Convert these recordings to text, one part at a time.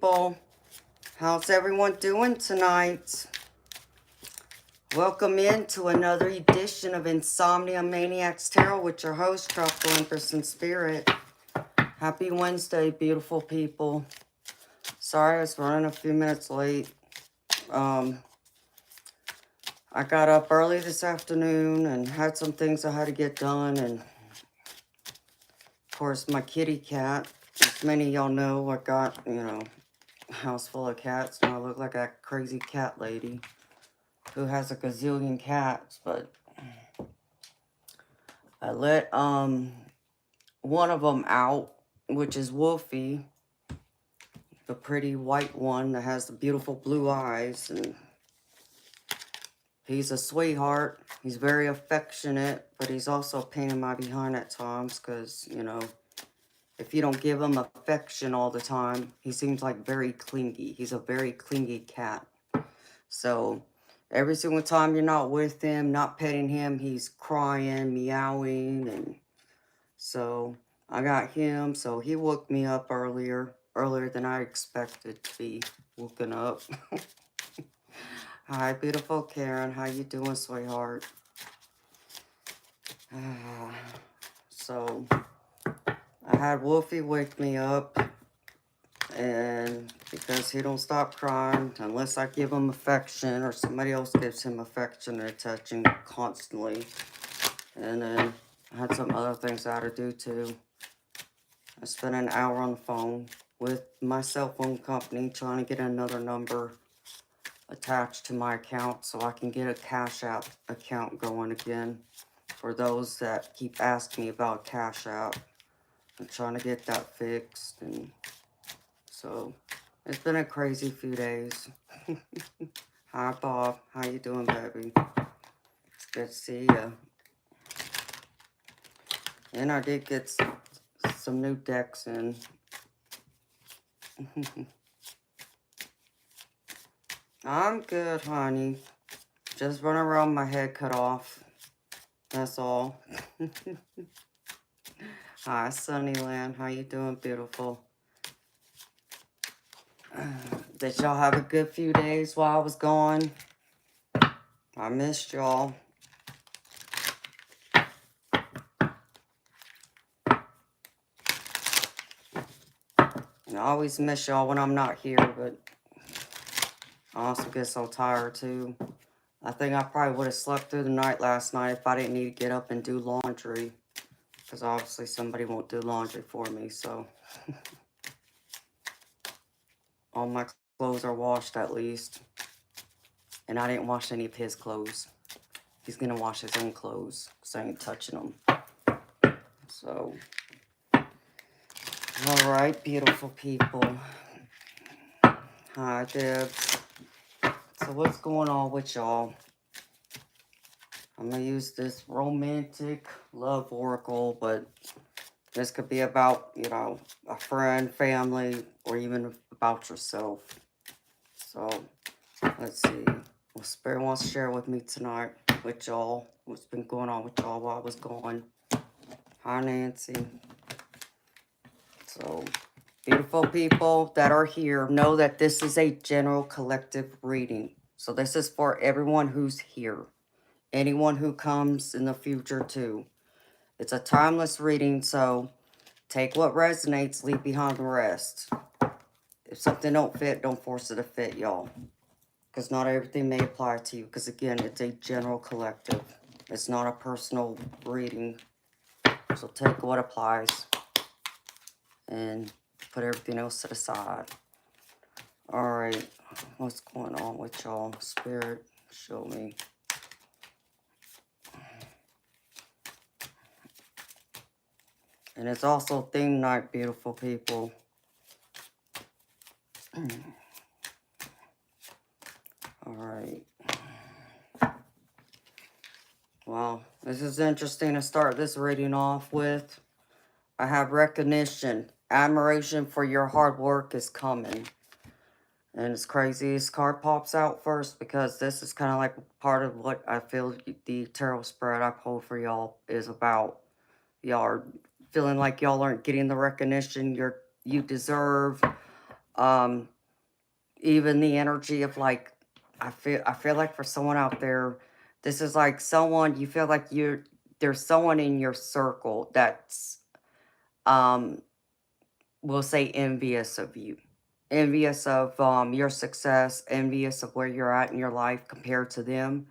people. How's everyone doing tonight? Welcome into another edition of Insomnia Maniacs Tarot with your host, Tropical Empress in Spirit. Happy Wednesday, beautiful people. Sorry I was running a few minutes late. I got up early this afternoon and had some things I had to get done. And, of course, my kitty cat. As many of y'all know, I got, a house full of cats. And I look like a crazy cat lady who has a gazillion cats. But I let one of them out, which is Wolfie, the pretty white one that has the beautiful blue eyes. And he's a sweetheart. He's very affectionate, but he's also a pain in my behind at times because, if you don't give him affection all the time, he seems like very clingy. He's a very clingy cat. So every single time you're not with him, not petting him, he's crying, meowing. And so I got him. So he woke me up earlier than I expected to be woken up. Hi, beautiful Karen. How you doing, sweetheart? So I had Wolfie wake me up, and because he don't stop crying unless I give him affection or somebody else gives him affection or attention constantly. And then I had some other things I had to do too. I spent an hour on the phone with my cell phone company trying to get another number attached to my account so I can get a Cash App account going again. For those that keep asking me about Cash App, I'm trying to get that fixed. And so it's been a crazy few days. Hi, Bob. How you doing, baby? It's good to see you. And I did get some new decks in. I'm good, honey. Just running around, my head cut off. That's all. Hi, Sunnyland. How you doing, beautiful? Did y'all have a good few days while I was gone? I missed y'all. I always miss y'all when I'm not here, but I also get so tired too. I think I probably would have slept through the night last night if I didn't need to get up and do laundry. Because obviously somebody won't do laundry for me, so. All my clothes are washed at least. And I didn't wash any of his clothes. He's going to wash his own clothes because I ain't touching them. So. Alright, beautiful people. Hi, Debs. So what's going on with y'all? I'm going to use this romantic love oracle, but this could be about, a friend, family, or even about yourself. So, let's see. What Spirit wants to share with me tonight, with y'all. What's been going on with y'all while I was gone. Hi, Nancy. So, beautiful people that are here, know that this is a general collective reading. So, this is for everyone who's here. Anyone who comes in the future, too. It's a timeless reading, so take what resonates, leave behind the rest. If something don't fit, don't force it to fit, y'all. Because not everything may apply to you. Because, again, it's a general collective. It's not a personal reading. So take what applies. And put everything else to the side. Alright. What's going on with y'all? Spirit, show me. And it's also theme night, beautiful people. Alright. Well, this is interesting to start this reading off with. I have recognition. Admiration for your hard work is coming. And it's crazy. This card pops out first because this is kind of like part of what I feel the tarot spread I pulled for y'all is about. Y'all are feeling like y'all aren't getting the recognition you deserve. Even the energy of like, I feel like for someone out there, this is like someone you feel like there's someone in your circle that's um we'll say envious of you, envious of your success, envious of where you're at in your life compared to them.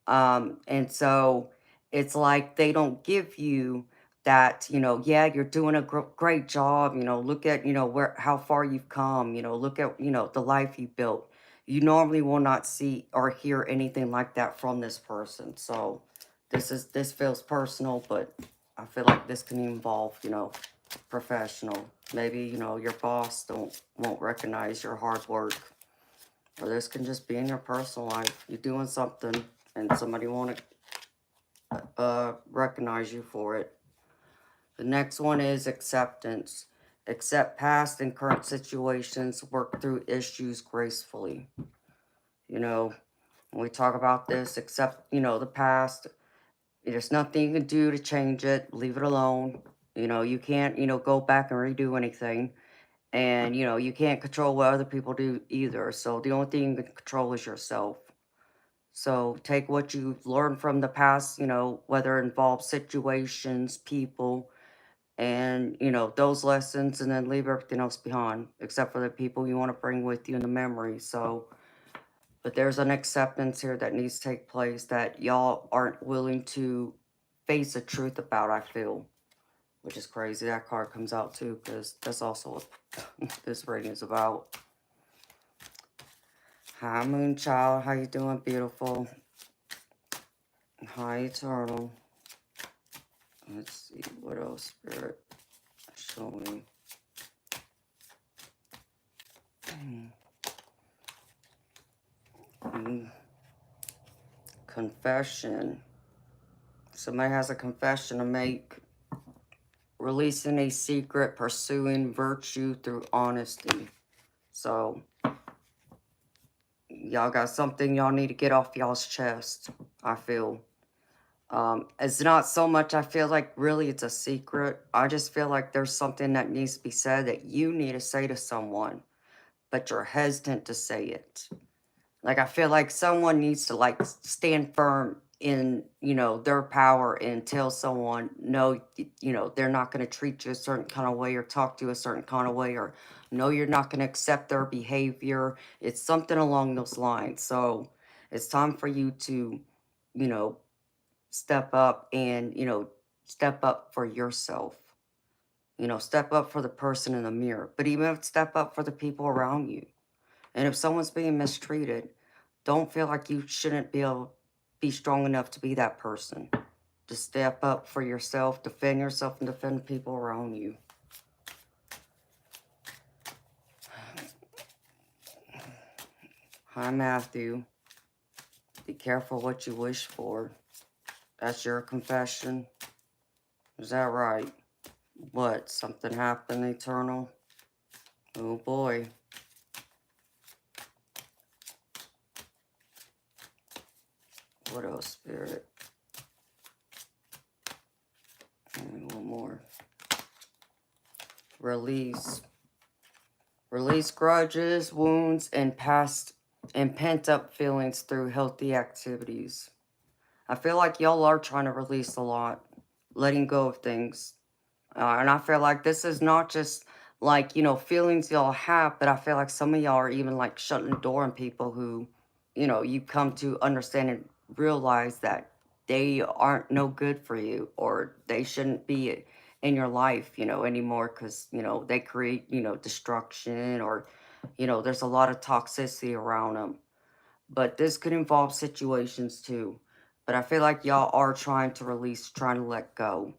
And so it's like they don't give you that, yeah, you're doing a great job, look at, how far you've come, look at, the life you built. You normally will not see or hear anything like that from this person. So this feels personal, but I feel like this can involve, professional. Maybe, your boss won't recognize your hard work. Or this can just be in your personal life. You're doing something and somebody won't recognize you for it. The next one is acceptance. Accept past and current situations, work through issues gracefully. You know, when we talk about this, accept, the past. There's nothing you can do to change it. Leave it alone. You can't, go back and redo anything. And, you can't control what other people do either. So the only thing you can control is yourself. So take what you've learned from the past, whether it involves situations, people, and, those lessons, and then leave everything else behind, except for the people you want to bring with you in the memory. So, but there's an acceptance here that needs to take place that y'all aren't willing to face the truth about, I feel, which is crazy. That card comes out too, because that's also what this reading is about. Hi, Moonchild. How you doing, beautiful? Hi, Eternal. Let's see, what else, Spirit? Show me. Confession. Somebody has a confession to make. Releasing a secret, pursuing virtue through honesty. So, y'all got something y'all need to get off y'all's chest, I feel. It's not so much, I feel like really it's a secret. I just feel like there's something that needs to be said that you need to say to someone, but you're hesitant to say it. Like, I feel like someone needs to, like, stand firm in, their power and tell someone, no, they're not going to treat you a certain kind of way or talk to you a certain kind of way, or no, you're not going to accept their behavior. It's something along those lines. So it's time for you to, you know, step up and, step up for yourself. Step up for the person in the mirror, but even step up for the people around you. And if someone's being mistreated, don't feel like you shouldn't be strong enough to be that person. Just step up for yourself, defend yourself, and defend the people around you. Hi, Matthew. Be careful what you wish for. That's your confession. Is that right? What? Something happened, Eternal? Oh, boy. What else, Spirit? And one more. Release. Release grudges, wounds, and pent-up feelings through healthy activities. I feel like y'all are trying to release a lot, letting go of things. And I feel like this is not just like, feelings y'all have, but I feel like some of y'all are even like shutting the door on people who, you come to understand and realize that they aren't no good for you, or they shouldn't be in your life, anymore, because, they create, destruction, or, there's a lot of toxicity around them. But this could involve situations too. But I feel like y'all are trying to release, trying to let go.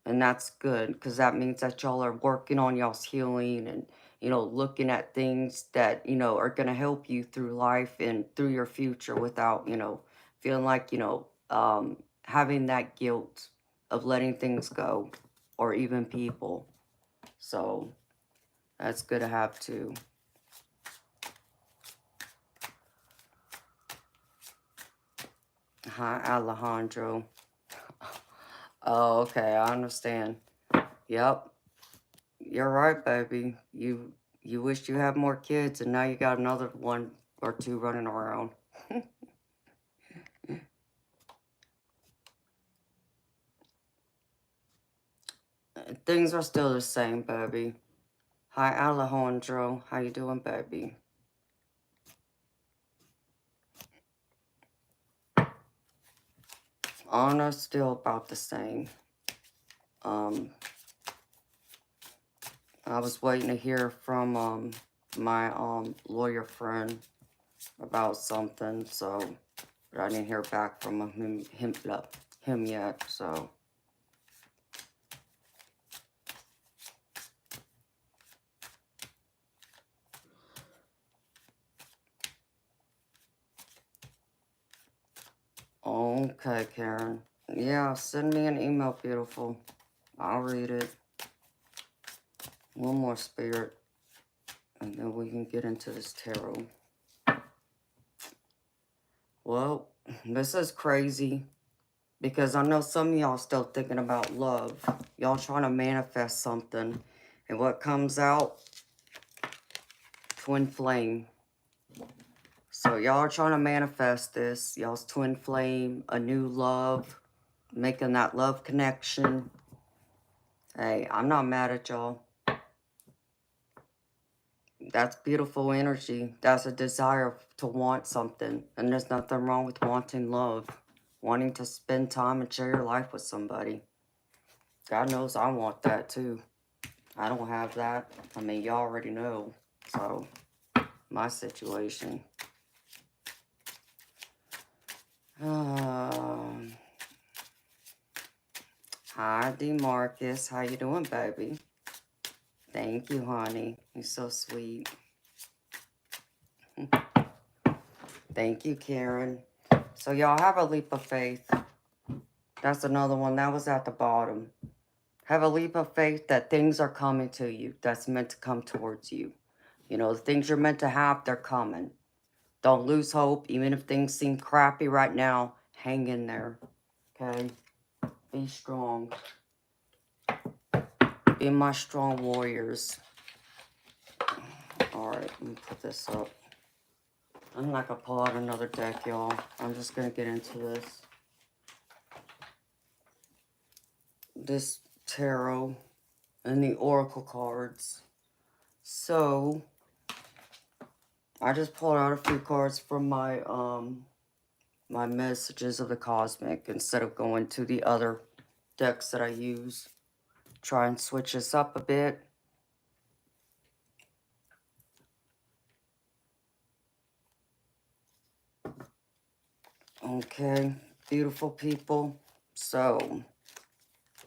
And that's good, because that means that y'all are working on y'all's healing and, looking at things that, are going to help you through life and through your future without, feeling like, having that guilt of letting things go, or even people. So that's good to have too. Hi, Alejandro. Oh, okay, I understand. Yep. You're right, baby. You wish you had more kids, and now you got another one or two running around. Things are still the same, baby. Hi, Alejandro. How you doing, baby? Anna's still about the same. I was waiting to hear from my lawyer friend about something, so but I didn't hear back from him yet, so. Okay, Karen. Yeah, send me an email, beautiful. I'll read it. One more spirit, and then we can get into this tarot. Well, this is crazy, because I know some of y'all still thinking about love. Y'all trying to manifest something, and what comes out? Twin flame. So y'all are trying to manifest this. Y'all's twin flame, a new love, making that love connection. Hey, I'm not mad at y'all. That's beautiful energy. That's a desire to want something. And there's nothing wrong with wanting love. Wanting to spend time and share your life with somebody. God knows I want that too. I don't have that. I mean, y'all already know. So, my situation. Hi, DeMarcus. How you doing, baby? Thank you, honey. You're so sweet. Thank you, Karen. So y'all have a leap of faith. That's another one. That was at the bottom. Have a leap of faith that things are coming to you. That's meant to come towards you. You know, the things you're meant to have, they're coming. Don't lose hope. Even if things seem crappy right now, hang in there. Okay? Be strong. Be my strong warriors. Alright, let me put this up. I'm not going to pull out another deck, y'all. I'm just going to get into this. This tarot and the oracle cards. So, I just pulled out a few cards from my my messages of the cosmic instead of going to the other decks that I use. Try and switch this up a bit. Okay, beautiful people. So,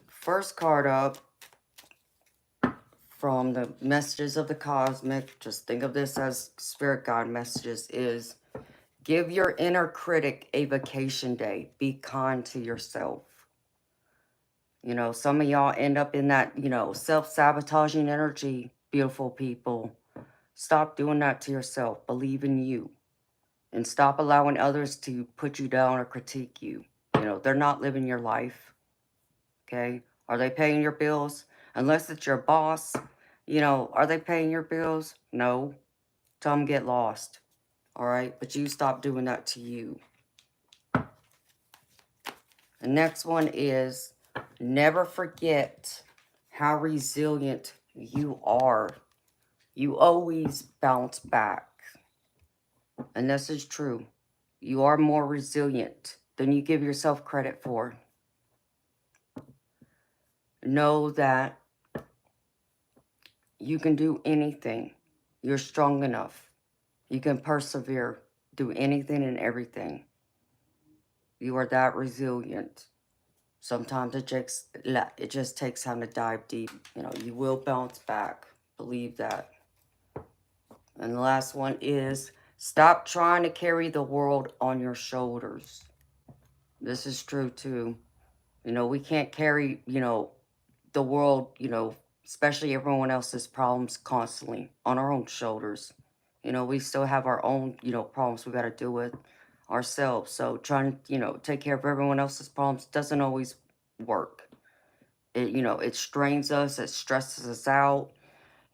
first card up from the messages of the cosmic, just think of this as spirit guide messages, is give your inner critic a vacation day. Be kind to yourself. You know, some of y'all end up in that, you know, self-sabotaging energy, beautiful people. Stop doing that to yourself. Believe in you. And stop allowing others to put you down or critique you. You know, they're not living your life. Okay? Are they paying your bills? Unless it's your boss, you know, are they paying your bills? No. Tell them get lost. All right? But you stop doing that to you. The next one is never forget how resilient you are. You always bounce back. And this is true. You are more resilient than you give yourself credit for. Know that you can do anything. You're strong enough. You can persevere, do anything and everything. You are that resilient. Sometimes it just takes time to dive deep. You know, you will bounce back. Believe that. And the last one is stop trying to carry the world on your shoulders. This is true too. You know, we can't carry, you know, the world, you know, especially everyone else's problems constantly on our own shoulders. You know, we still have our own, you know, problems we got to deal with ourselves. So trying to, you know, take care of everyone else's problems doesn't always work. It, you know, it strains us, it stresses us out.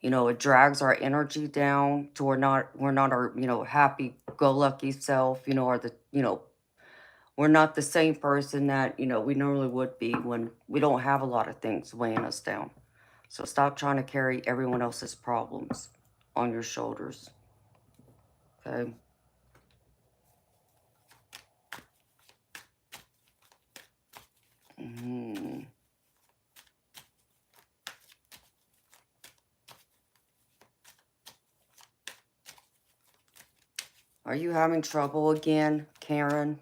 You know, it drags our energy down to we're not our, you know, happy-go-lucky self, you know, or the, you know, we're not the same person that, you know, we normally would be when we don't have a lot of things weighing us down. So stop trying to carry everyone else's problems on your shoulders. Okay? Are you having trouble again, Karen?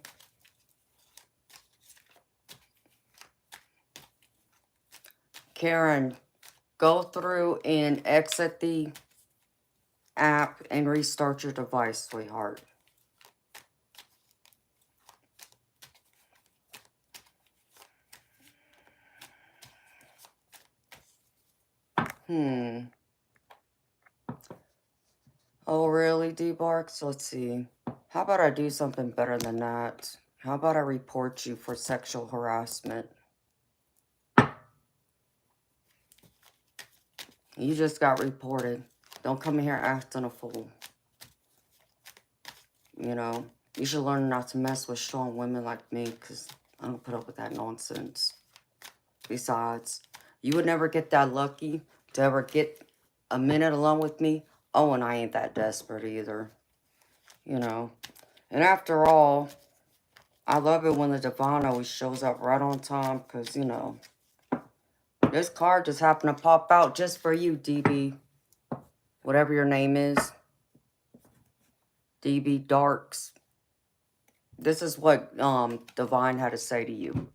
Karen, go through and exit the app and restart your device, sweetheart. Oh, really, D-Barks? Let's see. How about I do something better than that? How about I report you for sexual harassment? You just got reported. Don't come in here acting a fool. You know, you should learn not to mess with strong women like me, because I don't put up with that nonsense. Besides, you would never get that lucky to ever get a minute alone with me. Oh, and I ain't that desperate either. You know. And after all, I love it when the divine always shows up right on time, because, you know, this card just happened to pop out just for you, DB. Whatever your name is. DB Darks. This is what Divine had to say to you.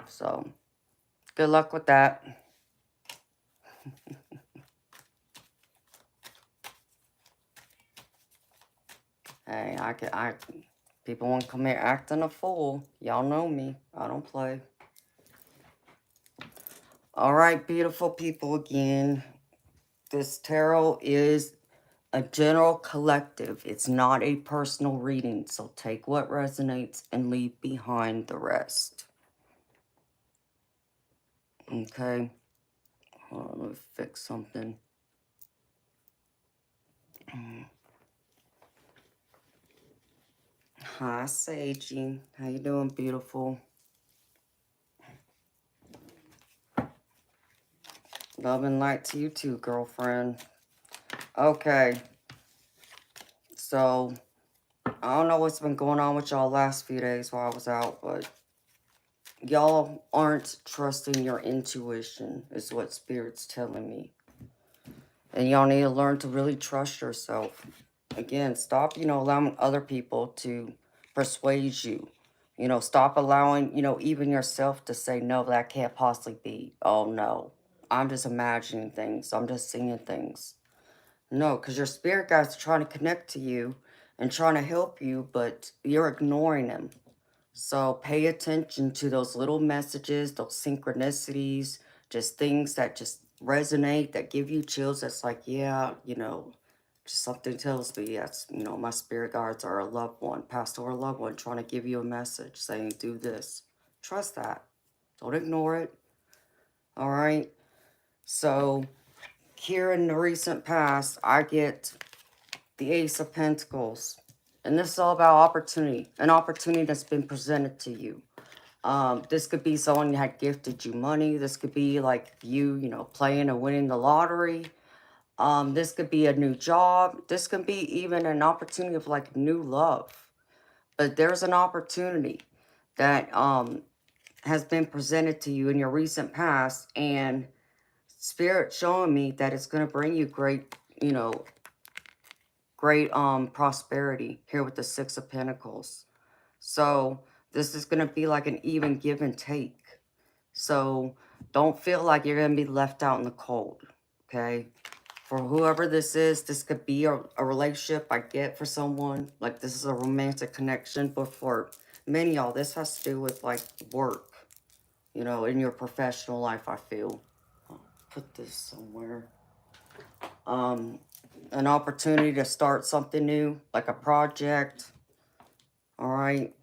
So, good luck with that. Hey, people want to come here acting a fool. Y'all know me. I don't play. All right, beautiful people again. This tarot is a general collective. It's not a personal reading. So take what resonates and leave behind the rest. Okay. Hold on, let me fix something. Hi, Sagey. How you doing, beautiful? Love and light to you too, girlfriend. Okay. So, I don't know what's been going on with y'all last few days while I was out, but y'all aren't trusting your intuition, is what Spirit's telling me. And y'all need to learn to really trust yourself. Again, stop, you know, allowing other people to persuade you. You know, stop allowing, you know, even yourself to say, no, that can't possibly be. Oh, no. I'm just imagining things. I'm just seeing things. No, because your spirit guides are trying to connect to you and trying to help you, but you're ignoring them. So pay attention to those little messages, those synchronicities, just things that just resonate, that give you chills. That's like, yeah, you know, just something tells me, yes, you know, my spirit guides are a loved one, passed over a loved one, trying to give you a message saying, do this. Trust that. Don't ignore it. All right. So here in the recent past, I get the Ace of Pentacles. And this is all about opportunity, an opportunity that's been presented to you. This could be someone that had gifted you money. This could be like you, you know, playing and winning the lottery. This could be a new job. This could be even an opportunity of like new love. But there's an opportunity that has been presented to you in your recent past, and Spirit showing me that it's going to bring you great, you know, great prosperity here with the Six of Pentacles. So this is going to be like an even give and take. So don't feel like you're going to be left out in the cold, okay? For whoever this could be a relationship I get for someone. Like this is a romantic connection, but for many of y'all, this has to do with like work, you know, in your professional life, I feel. I'll put this somewhere. An opportunity to start something new, like a project. All right.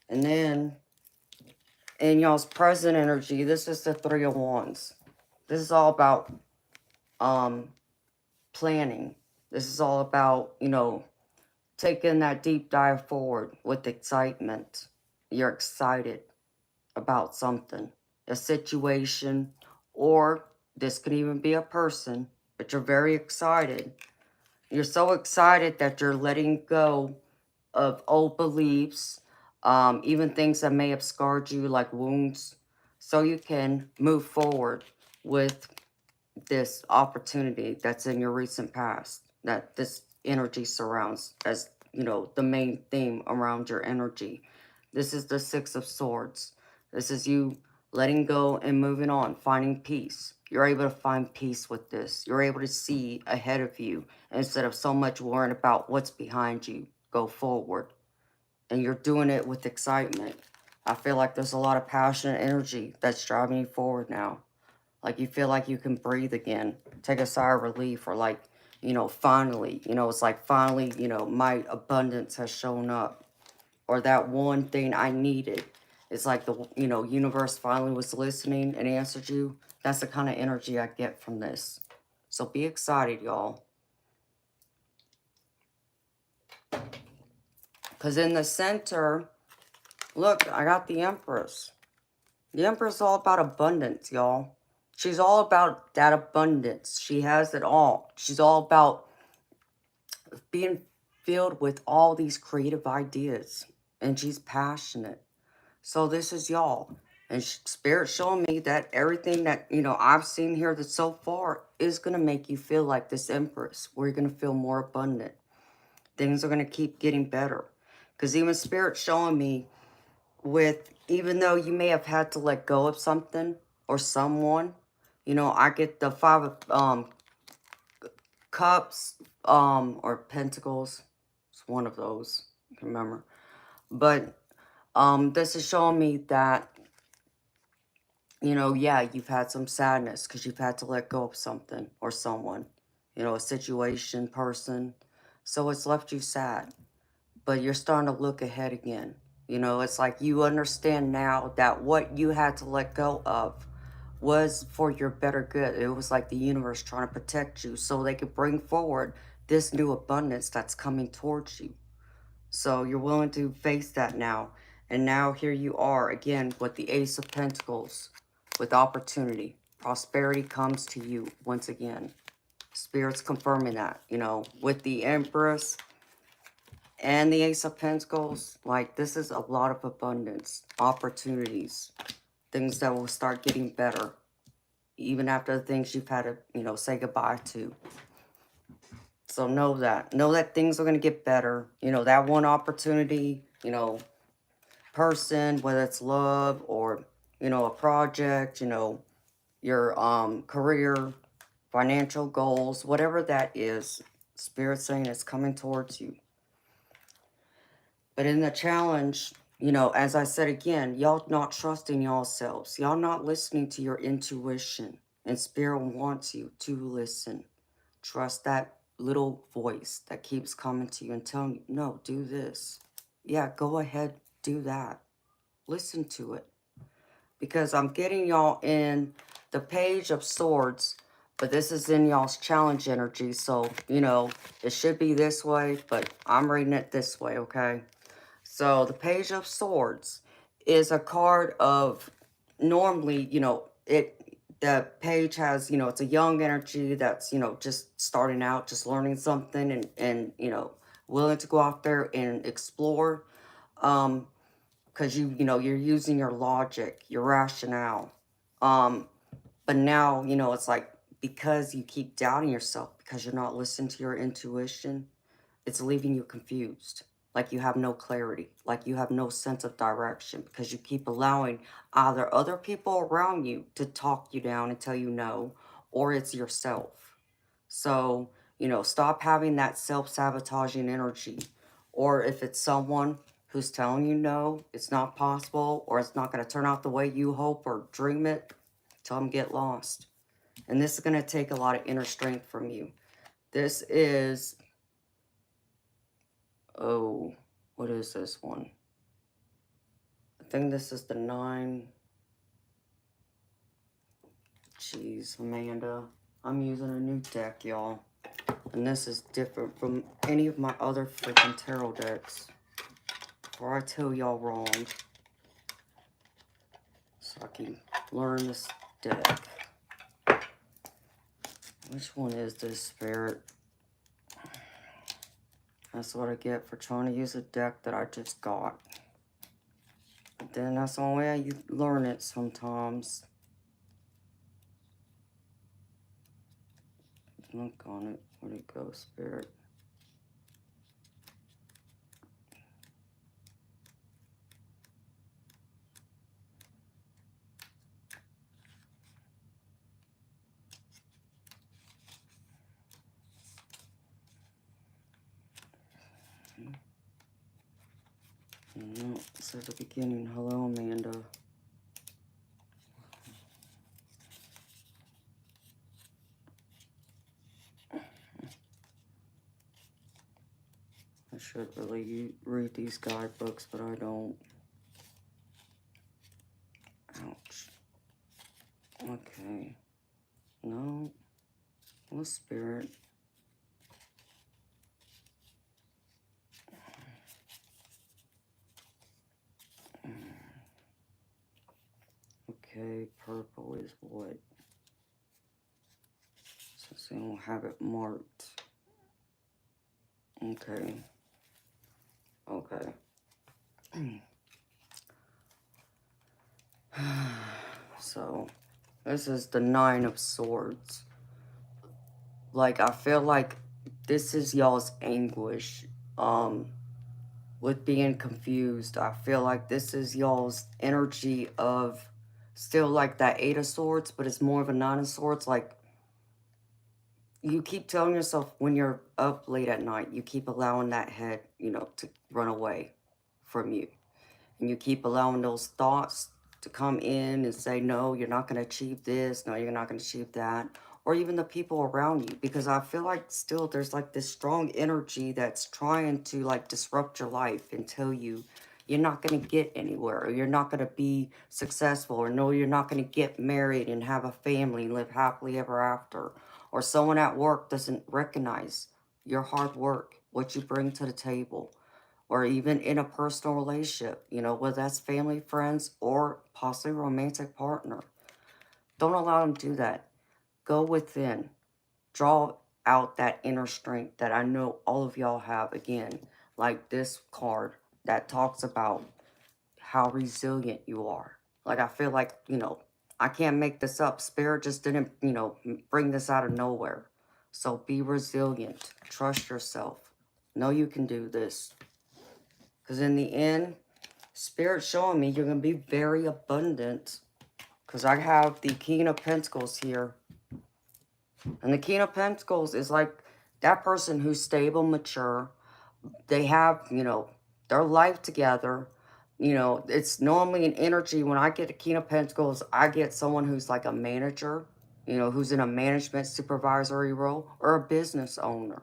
And then in y'all's present energy, this is the Three of Wands. This is all about planning. This is all about, you know, taking that deep dive forward with excitement. You're excited about something, a situation, or this could even be a person, but you're very excited. You're so excited that you're letting go of old beliefs, even things that may have scarred you, like wounds, so you can move forward with this opportunity that's in your recent past, that this energy surrounds as, you know, the main theme around your energy. This is the Six of Swords. This is you letting go and moving on, finding peace. You're able to find peace with this. You're able to see ahead of you instead of so much worrying about what's behind you. Go forward. And you're doing it with excitement. I feel like there's a lot of passion and energy that's driving you forward now. Like you feel like you can breathe again, take a sigh of relief, or like, you know, finally, you know, it's like finally, you know, my abundance has shown up, or that one thing I needed. It's like the, you know, universe finally was listening and answered you. That's the kind of energy I get from this. So be excited, y'all. Because in the center, look, I got the Empress. The Empress is all about abundance, y'all. She's all about that abundance. She has it all. She's all about being filled with all these creative ideas. And she's passionate. So this is y'all. And Spirit showing me that everything that, you know, I've seen here that so far is going to make you feel like this Empress. Where you're going to feel more abundant. Things are going to keep getting better. Because even Spirit showing me with, even though you may have had to let go of something or someone, you know, I get the Five of Cups or Pentacles. It's one of those. I can remember. But this is showing me that, you know, yeah, you've had some sadness because you've had to let go of something or someone, you know, a situation, person. So it's left you sad. But you're starting to look ahead again. You know, it's like you understand now that what you had to let go of was for your better good. It was like the universe trying to protect you so they could bring forward this new abundance that's coming towards you. So you're willing to face that now. And now here you are again with the Ace of Pentacles, with opportunity. Prosperity comes to you once again. Spirit's confirming that, you know, with the Empress and the Ace of Pentacles. Like, this is a lot of abundance, opportunities, things that will start getting better, even after the things you've had to, you know, say goodbye to. So know that things are going to get better. You know, that one opportunity, you know, person, whether it's love or, you know, a project, you know, your career, financial goals, whatever that is, Spirit saying it's coming towards you. But in the challenge, you know, as I said again, y'all not trusting yourselves. Y'all not listening to your intuition. And Spirit wants you to listen. Trust that little voice that keeps coming to you and telling you, no, do this. Yeah, go ahead, do that. Listen to it. Because I'm getting y'all in the Page of Swords, but this is in y'all's challenge energy. So, you know, it should be this way, but I'm reading it this way, okay? So the Page of Swords is a card of, normally, you know, the page has, you know, it's a young energy that's, you know, just starting out, just learning something and you know, willing to go out there and explore. Because you know, you're using your logic, your rationale. But now, you know, it's like, because you keep doubting yourself, because you're not listening to your intuition, it's leaving you confused. Like you have no clarity, like you have no sense of direction, because you keep allowing either other people around you to talk you down and tell you no, or it's yourself. So, you know, stop having that self-sabotaging energy. Or if it's someone who's telling you no, it's not possible, or it's not going to turn out the way you hope or dream it, tell them get lost. And this is going to take a lot of inner strength from you. This is, oh, what is this one? I think this is the 9. Jeez, Amanda. I'm using a new deck, y'all. And this is different from any of my other freaking tarot decks. Before I tell y'all wrong. So I can learn this deck. Which one is this, Spirit? That's what I get for trying to use a deck that I just got. But then that's the only way you learn it sometimes. Look on it. Where'd it go, Spirit? No, it's at the beginning. Hello, Amanda. I should really read these guidebooks, but I don't. Ouch. Okay. No. Well, Spirit. Okay, purple is what? So they don't have it marked. Okay. Okay. So, this is the 9 of Swords. Like, I feel like this is y'all's anguish. With being confused. I feel like this is y'all's energy of still like that 8 of Swords, but it's more of a 9 of Swords. Like, you keep telling yourself when you're up late at night, you keep allowing that head, you know, to run away from you. And you keep allowing those thoughts to come in and say, no, you're not going to achieve this. No, you're not going to achieve that. Or even the people around you. Because I feel like still there's like this strong energy that's trying to like disrupt your life and tell you you're not going to get anywhere. Or you're not going to be successful. Or no, you're not going to get married and have a family and live happily ever after. Or someone at work doesn't recognize your hard work, what you bring to the table. Or even in a personal relationship, you know, whether that's family, friends, or possibly romantic partner. Don't allow them to do that. Go within. Draw out that inner strength that I know all of y'all have. Again, like this card that talks about how resilient you are. Like, I feel like, you know, I can't make this up. Spirit just didn't, you know, bring this out of nowhere. So be resilient. Trust yourself. Know you can do this. Because in the end, Spirit's showing me you're going to be very abundant. Because I have the King of Pentacles here. And the King of Pentacles is like that person who's stable, mature. They have, you know, their life together. You know, it's normally an energy. When I get a King of Pentacles, I get someone who's like a manager, you know, who's in a management supervisory role or a business owner.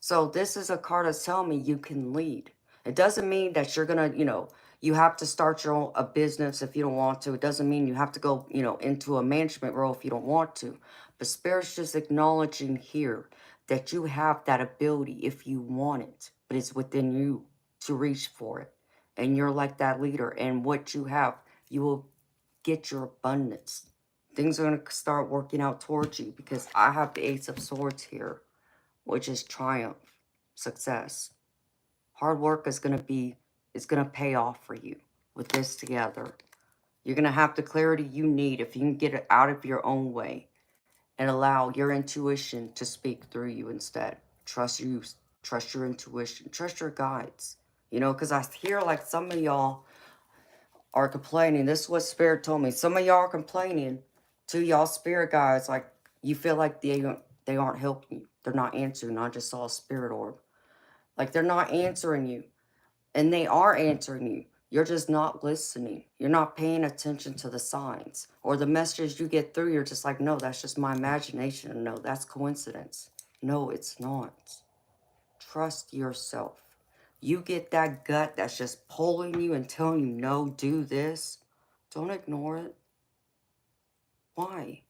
So this is a card that's telling me you can lead. It doesn't mean that you're going to, you know, you have to start your own a business if you don't want to. It doesn't mean you have to go, you know, into a management role if you don't want to. But Spirit's just acknowledging here that you have that ability if you want it. But it's within you to reach for it. And you're like that leader. And what you have, you will get your abundance. Things are going to start working out towards you because I have the Ace of Swords here, which is triumph, success. Hard work is going to pay off for you with this together. You're going to have the clarity you need if you can get it out of your own way and allow your intuition to speak through you instead. Trust you, trust your intuition, trust your guides. You know, because I hear like some of y'all are complaining. This is what Spirit told me. Some of y'all are complaining to y'all spirit guides, like you feel like they aren't helping you. They're not answering. I just saw a spirit orb. Like they're not answering you. And they are answering you. You're just not listening. You're not paying attention to the signs. Or the messages you get through, you're just like, no, that's just my imagination. No, that's coincidence. No, it's not. Trust yourself. You get that gut that's just pulling you and telling you, no, do this. Don't ignore it. Why?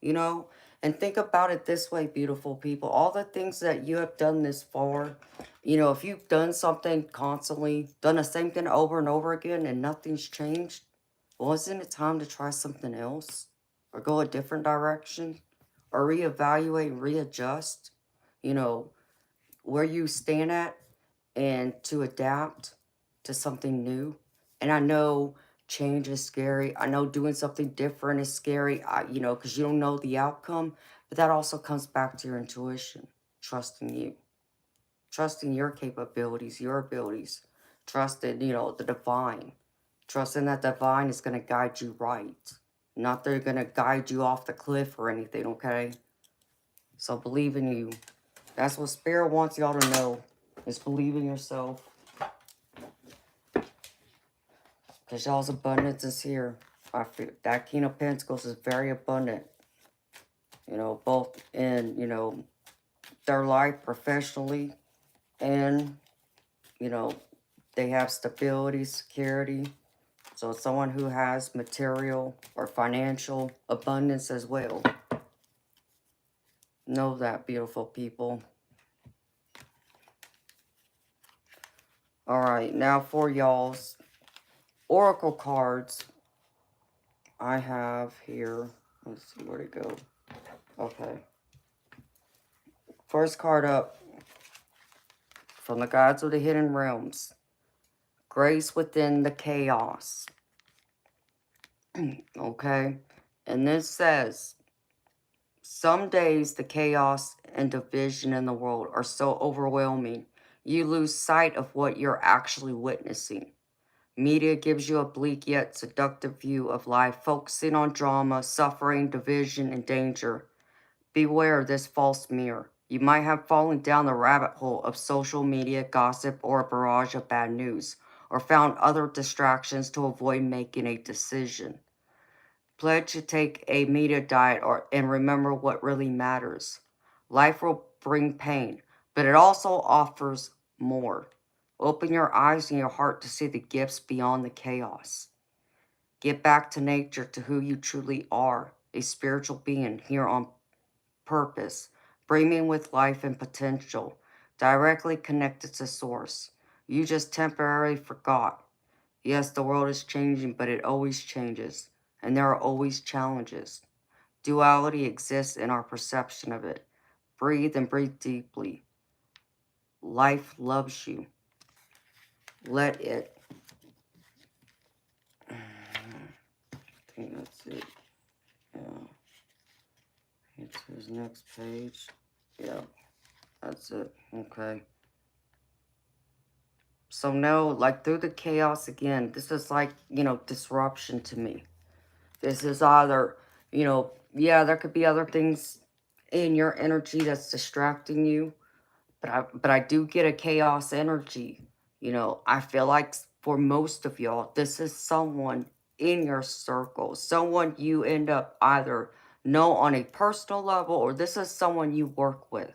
you know? And think about it this way, beautiful people. All the things that you have done this far, if you've done something constantly, done the same thing over and over again and nothing's changed, well, isn't it time to try something else? Or go a different direction? Or reevaluate, readjust, you know, where you stand at and to adapt to something new. And I know change is scary. I know doing something different is scary, because you don't know the outcome. But that also comes back to your intuition, trusting you, trusting your capabilities, your abilities, trusting, the divine, trusting that divine is going to guide you right. Not they're going to guide you off the cliff or anything, okay? So believe in you. That's what Spirit wants y'all to know, is believe in yourself. Because y'all's abundance is here. I feel that King of Pentacles is very abundant. Both in, their life professionally and, they have stability, security. So it's someone who has material or financial abundance as well. Know that, beautiful people. Alright, now for y'all's Oracle cards. I have here, let's see where to go. Okay. First card up, from the Gods of the Hidden Realms. Grace within the chaos. Okay. And this says, some days the chaos and division in the world are so overwhelming, you lose sight of what you're actually witnessing. Media gives you a bleak yet seductive view of life, focusing on drama, suffering, division, and danger. Beware this false mirror. You might have fallen down the rabbit hole of social media, gossip, or a barrage of bad news, or found other distractions to avoid making a decision. Pledge to take a media diet and remember what really matters. Life will bring pain, but it also offers more. Open your eyes and your heart to see the gifts beyond the chaos. Get back to nature, to who you truly are, a spiritual being here on purpose, brimming with life and potential, directly connected to source. You just temporarily forgot. Yes, the world is changing, but it always changes, and there are always challenges. Duality exists in our perception of it. Breathe and breathe deeply. Life loves you. Let it. I think that's it. Yeah. Get to his next page. Yeah, that's it. Okay. So no, like through the chaos again, this is like, disruption to me. This is either, yeah, there could be other things in your energy that's distracting you, but I do get a chaos energy. I feel like for most of y'all, this is someone in your circle, someone you end up either know on a personal level, or this is someone you work with.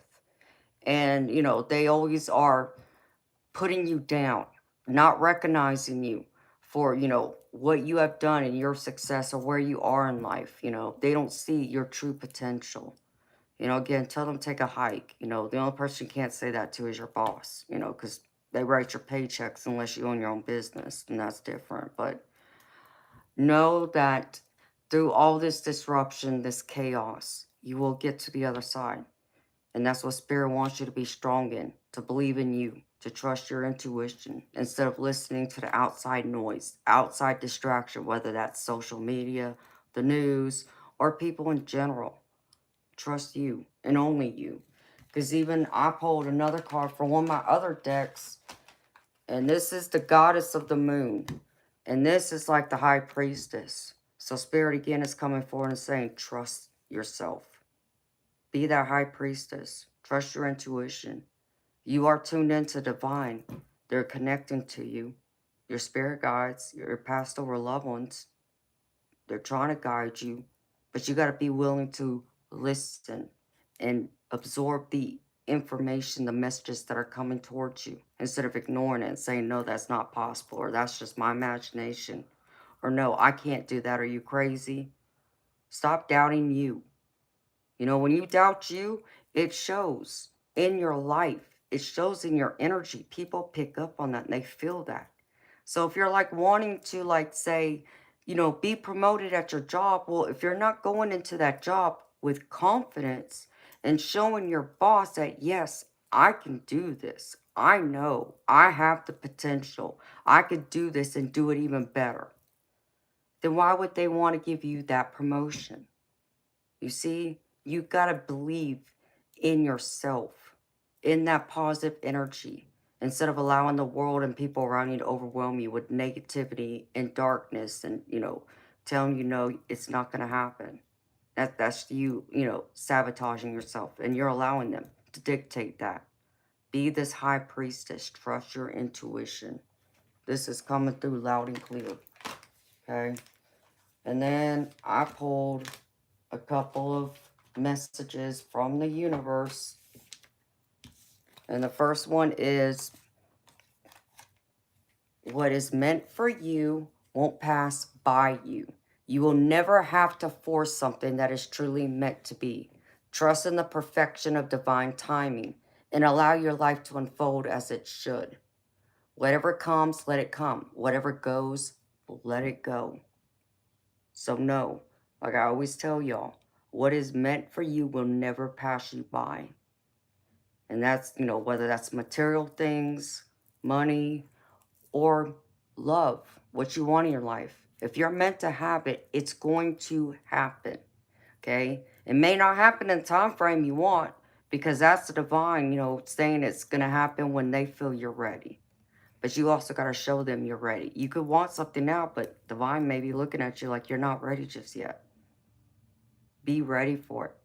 And, they always are putting you down, not recognizing you for, what you have done and your success or where you are in life. They don't see your true potential. Again, tell them take a hike. The only person you can't say that to is your boss, because they write your paychecks unless you own your own business, and that's different. But know that through all this disruption, this chaos, you will get to the other side. And that's what Spirit wants you to be strong in, to believe in you, to trust your intuition instead of listening to the outside noise, outside distraction, whether that's social media, the news, or people in general. Trust you and only you. Because even I pulled another card from one of my other decks, and this is the Goddess of the Moon. And this is like the High Priestess. So Spirit again is coming forward and saying, trust yourself. Be that High Priestess. Trust your intuition. You are tuned into divine. They're connecting to you. Your spirit guides, your past over loved ones. They're trying to guide you. But you got to be willing to listen and absorb the information, the messages that are coming towards you, instead of ignoring it and saying, no, that's not possible, or that's just my imagination, or no, I can't do that. Are you crazy? Stop doubting you. You know, when you doubt you, it shows in your life. It shows in your energy. People pick up on that and they feel that. So if you're like wanting to like say, you know, be promoted at your job, well, if you're not going into that job with confidence and showing your boss that, yes, I can do this. I know I have the potential. I could do this and do it even better. Then why would they want to give you that promotion? You see, you got to believe in yourself, in that positive energy, instead of allowing the world and people around you to overwhelm you with negativity and darkness and, you know, telling you, no, it's not going to happen. That's you, you know, sabotaging yourself, and you're allowing them to dictate that. Be this high priestess. Trust your intuition. This is coming through loud and clear. Okay? And then I pulled a couple of messages from the universe. And the first one is, what is meant for you won't pass by you. You will never have to force something that is truly meant to be. Trust in the perfection of divine timing and allow your life to unfold as it should. Whatever comes, let it come. Whatever goes, let it go. So no, like I always tell y'all, what is meant for you will never pass you by. And that's, you know, whether that's material things, money, or love, what you want in your life. If you're meant to have it, it's going to happen. Okay? It may not happen in the time frame you want, because that's the divine, you know, saying it's going to happen when they feel you're ready. But you also got to show them you're ready. You could want something now, but divine may be looking at you like you're not ready just yet. Be ready for it.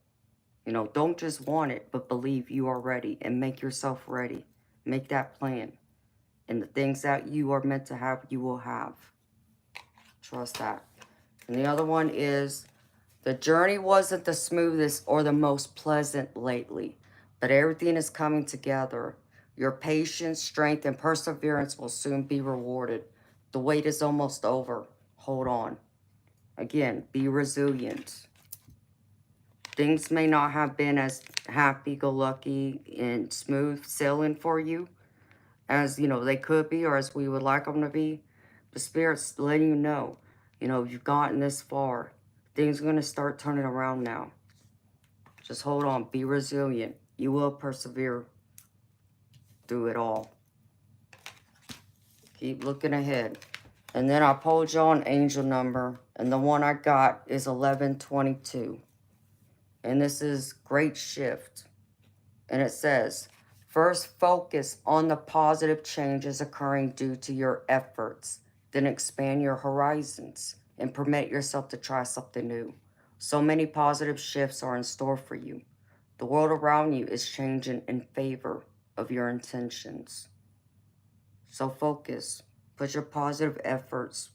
You know, don't just want it, but believe you are ready and make yourself ready. Make that plan. And the things that you are meant to have, you will have. Trust that. And the other one is, the journey wasn't the smoothest or the most pleasant lately, but everything is coming together. Your patience, strength, and perseverance will soon be rewarded. The wait is almost over. Hold on. Again, be resilient. Things may not have been as happy-go-lucky and smooth sailing for you as, you know, they could be or as we would like them to be. The Spirit's letting you know, you know, you've gotten this far. Things are going to start turning around now. Just hold on. Be resilient. You will persevere through it all. Keep looking ahead. And then I pulled y'all an angel number. And the one I got is 1122. And this is great shift. And it says, first focus on the positive changes occurring due to your efforts. Then expand your horizons and permit yourself to try something new. So many positive shifts are in store for you. The world around you is changing in favor of your intentions. So focus. Put your positive efforts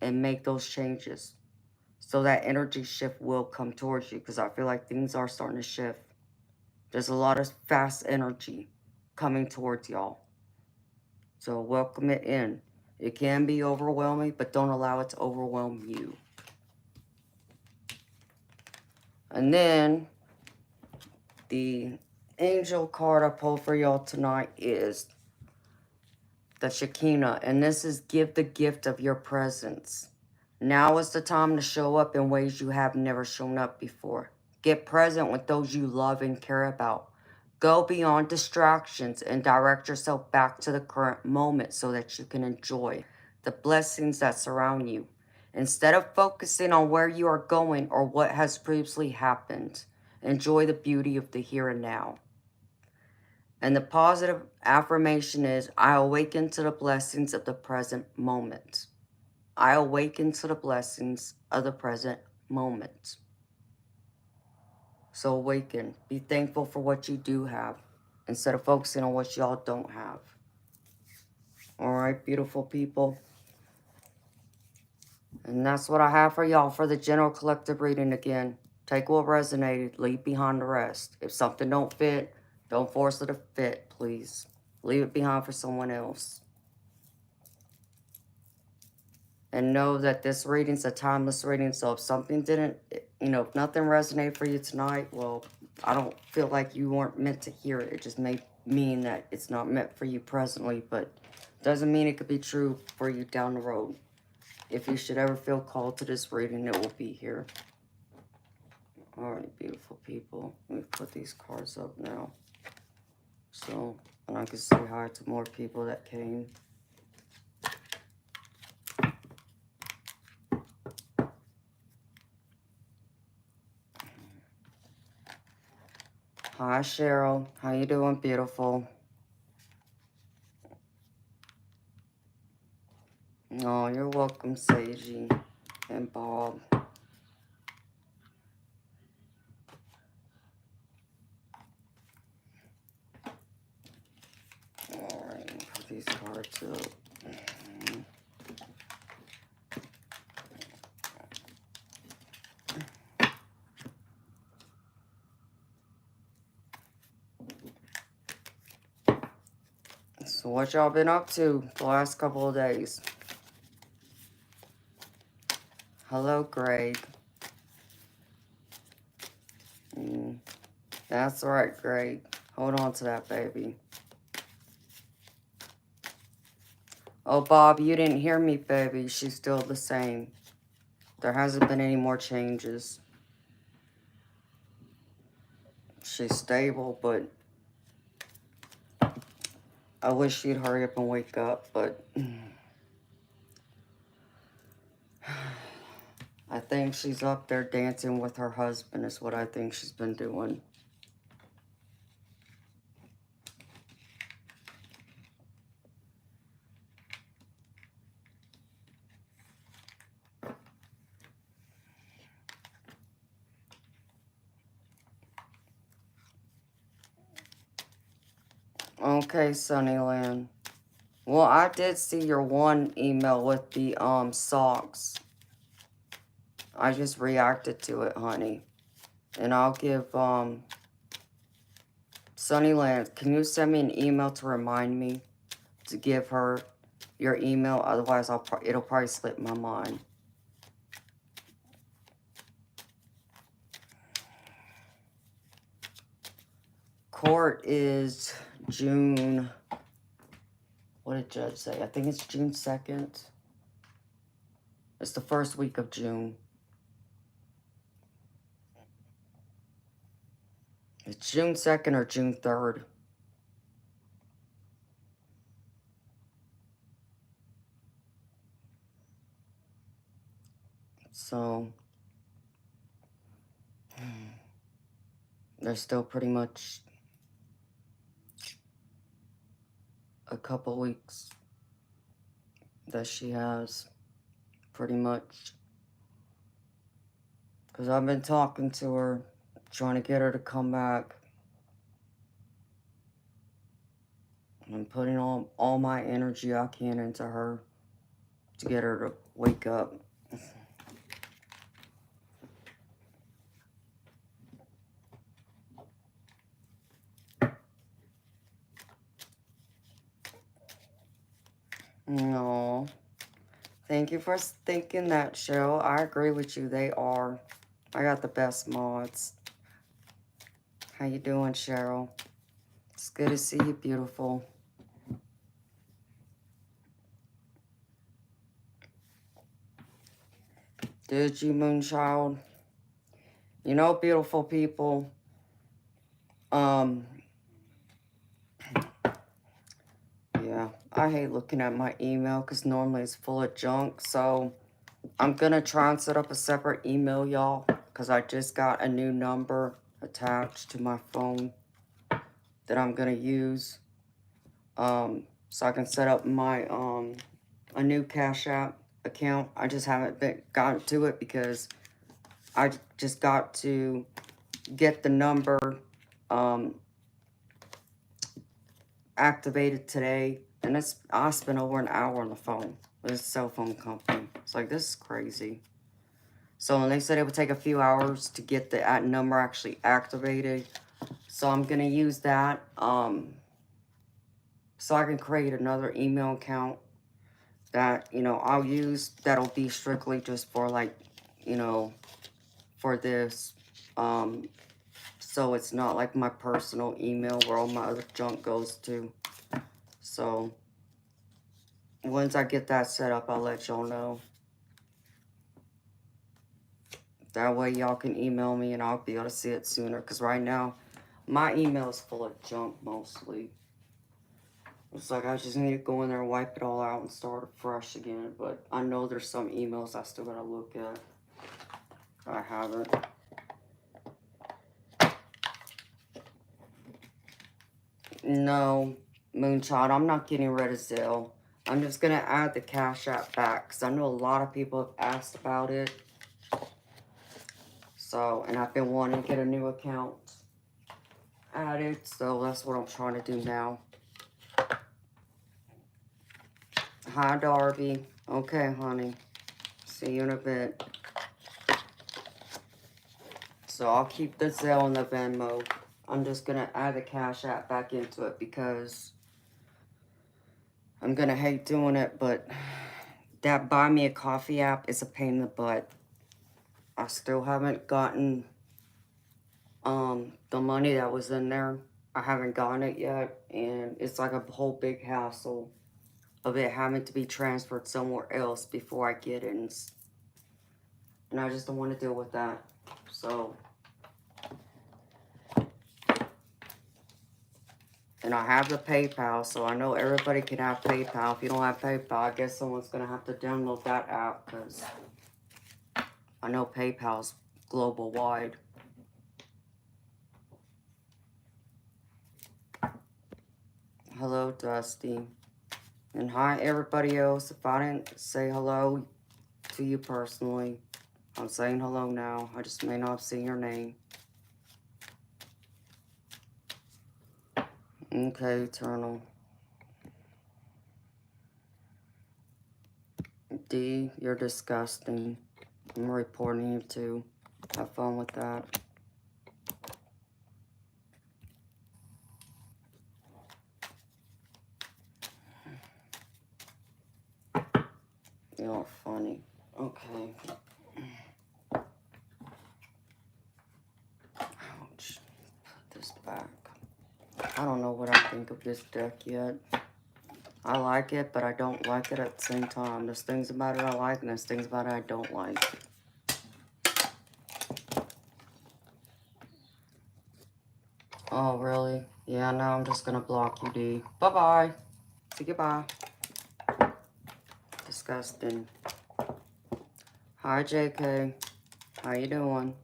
and make those changes. So that energy shift will come towards you, because I feel like things are starting to shift. There's a lot of fast energy coming towards y'all. So welcome it in. It can be overwhelming, but don't allow it to overwhelm you. And then the angel card I pulled for y'all tonight is the Shekinah. And this is, give the gift of your presence. Now is the time to show up in ways you have never shown up before. Get present with those you love and care about. Go beyond distractions and direct yourself back to the current moment so that you can enjoy the blessings that surround you. Instead of focusing on where you are going or what has previously happened, enjoy the beauty of the here and now. And the positive affirmation is, I awaken to the blessings of the present moment. I awaken to the blessings of the present moment. So awaken. Be thankful for what you do have instead of focusing on what y'all don't have. All right, beautiful people. And that's what I have for y'all for the general collective reading again. Take what resonated. Leave behind the rest. If something don't fit, don't force it to fit, please. Leave it behind for someone else. And know that this reading's a timeless reading. So if something didn't, you know, if nothing resonated for you tonight, well, I don't feel like you weren't meant to hear it. It just may mean that it's not meant for you presently, but doesn't mean it could be true for you down the road. If you should ever feel called to this reading, it will be here. Alright, beautiful people. Let me put these cards up now. So, and I can say hi to more people that came. Hi, Cheryl. How you doing, beautiful? Oh, you're welcome, Seiji and Bob. Alright, put these cards up. So what y'all been up to the last couple of days? Hello, Greg. That's right, Greg. Hold on to that, baby. Oh, Bob, you didn't hear me, baby. She's still the same. There hasn't been any more changes. She's stable, but I wish she'd hurry up and wake up, but I think she's up there dancing with her husband is what I think she's been doing. Okay, Sunnyland. Well, I did see your one email with the socks. I just reacted to it, honey. And I'll give Sunnyland, can you send me an email to remind me to give her your email? Otherwise, it'll probably slip my mind. Court is June. What did Judge say? I think it's June 2nd. It's the first week of June. It's June 2nd or June 3rd. So, there's still pretty much a couple weeks that she has, pretty much. Because I've been talking to her, trying to get her to come back. I'm putting all my energy I can into her to get her to wake up. No. Thank you for thinking that, Cheryl. I agree with you. They are. I got the best mods. How you doing, Cheryl? It's good to see you, beautiful. Did you, Moonchild? You know, beautiful people, yeah, I hate looking at my email because normally it's full of junk. So I'm going to try and set up a separate email, y'all, because I just got a new number attached to my phone that I'm going to use. So I can set up my, a new Cash App account. I just haven't gotten to it because I just got to get the number, activated today, and I spent over an hour on the phone with this cell phone company. It's like, this is crazy. So, and they said it would take a few hours to get the number actually activated. So I'm gonna use that so I can create another email account that, you know, I'll use that'll be strictly just for, like, you know, for this. So it's not like my personal email where all my other junk goes to. So once I get that set up, I'll let y'all know. That way y'all can email me and I'll be able to see it sooner. Because right now, my email is full of junk mostly. It's like I just need to go in there and wipe it all out and start fresh again. But I know there's some emails I still gotta look at. I haven't. No, Moonchild, I'm not getting rid of Zelle. I'm just gonna add the Cash App back. Because I know a lot of people have asked about it. So, and I've been wanting to get a new account added. So that's what I'm trying to do now. Hi, Darby. Okay, honey. See you in a bit. So I'll keep the Zelle and the Venmo. I'm just going to add the Cash App back into it because I'm going to hate doing it, but that Buy Me a Coffee app is a pain in the butt. I still haven't gotten the money that was in there. I haven't gotten it yet, and it's like a whole big hassle of it having to be transferred somewhere else before I get it, and I just don't want to deal with that. So, and I have the PayPal, so I know everybody can have PayPal. If you don't have PayPal, I guess someone's going to have to download that app, because I know PayPal's global wide. Hello, Dusty. And hi, everybody else. If I didn't say hello to you personally, I'm saying hello now. I just may not have seen your name. Okay, Eternal. D, you're disgusting. I'm reporting you too. Have fun with that. You're funny. Okay. Ouch. Put this back. I don't know what I think of this deck yet. I like it, but I don't like it at the same time. There's things about it I like, and there's things about it I don't like. Oh, really? Yeah, now I'm just gonna block you, D. Bye-bye. Say goodbye. Disgusting. Hi, JK. How you doing?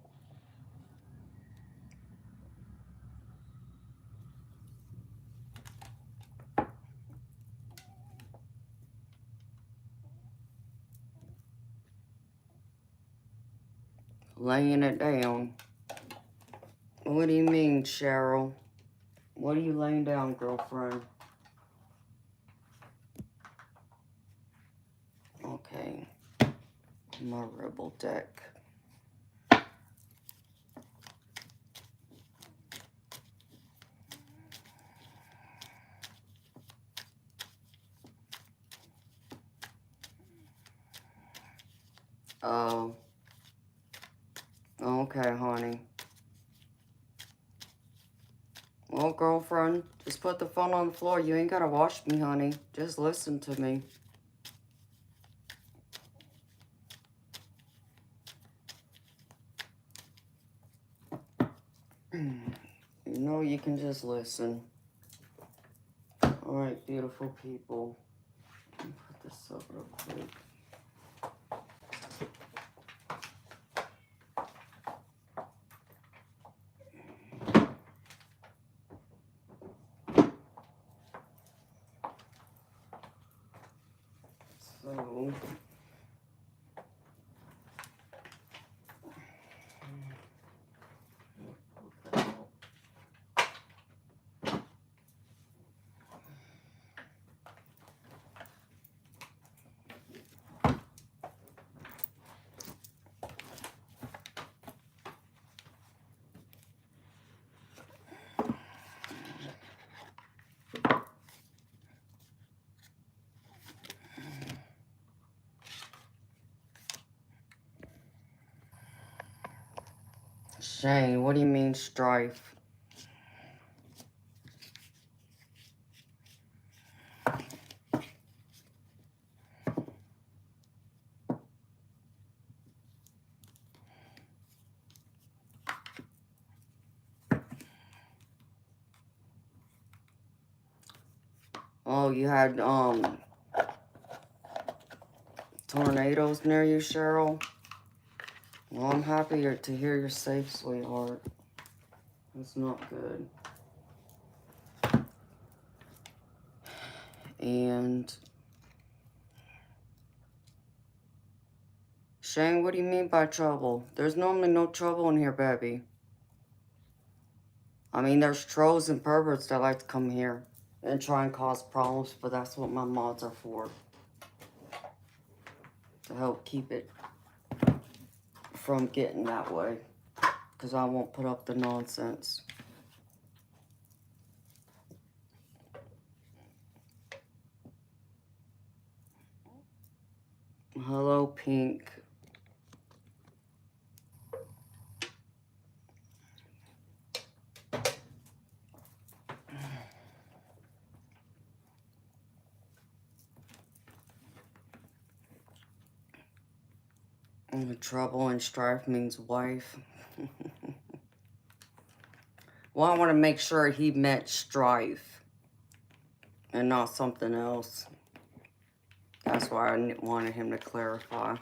Laying it down. What do you mean, Cheryl? What are you laying down, girlfriend? Okay. My rebel deck. Oh. Okay, honey. Well, girlfriend, just put the phone on the floor. You ain't gotta watch me, honey. Just listen to me. You know you can just listen. Alright, beautiful people. Let me put this up real quick. So... Shane, what do you mean strife? Oh, you had, tornadoes near you, Cheryl? Well, I'm happy to hear you're safe, sweetheart. That's not good. And Shane, what do you mean by trouble? There's normally no trouble in here, baby. I mean, there's trolls and perverts that like to come here and try and cause problems, but that's what my mods are for. To help keep it from getting that way. Because I won't put up the nonsense. Hello, Pink. Trouble and strife means wife. Well, I want to make sure he meant strife and not something else. That's why I wanted him to clarify.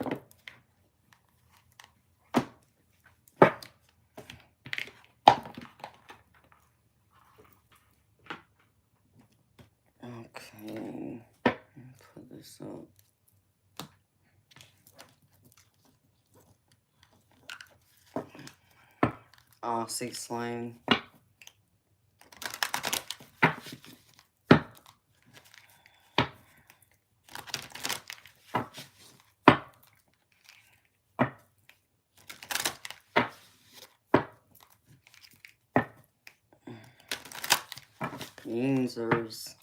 Okay, put this up. Aussie slang. Yinzers.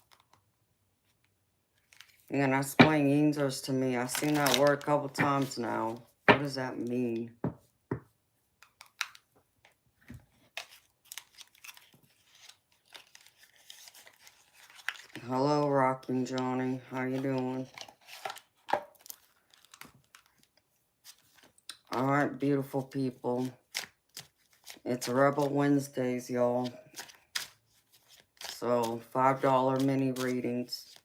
You're gonna explain yinzers to me. I've seen that word a couple times now. What does that mean? Hello, Rockin' Johnny. How you doing? Alright, beautiful people. It's Rebel Wednesdays, y'all. So, $5 mini readings.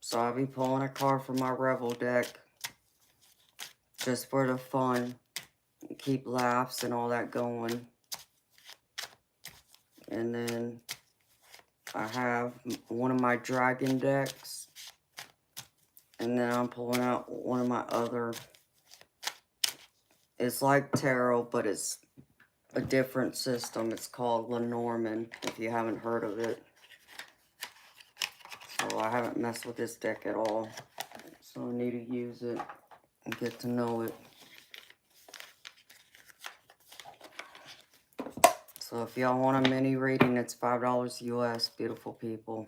So, I'll be pulling a card from my Rebel deck. Just for the fun. Keep laughs and all that going. And then I have one of my dragon decks. And then I'm pulling out one of my other. It's like tarot, but it's a different system. It's called Lenormand, if you haven't heard of it. So I haven't messed with this deck at all. So I need to use it and get to know it. So if y'all want a mini reading, it's $5 US, beautiful people.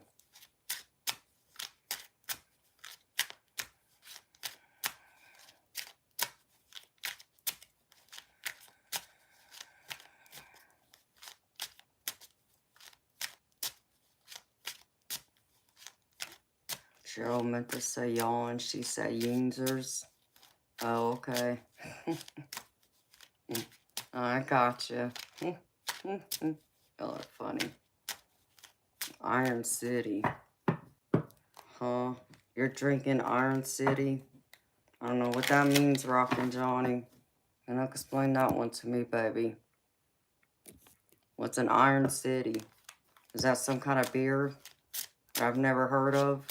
Cheryl meant to say yawn. She said yinzers. Oh, okay. I gotcha. Y'all are funny. Iron City. Huh? You're drinking Iron City? I don't know what that means, Rockin' Johnny. Can you explain that one to me, baby? What's an Iron City? Is that some kind of beer that I've never heard of?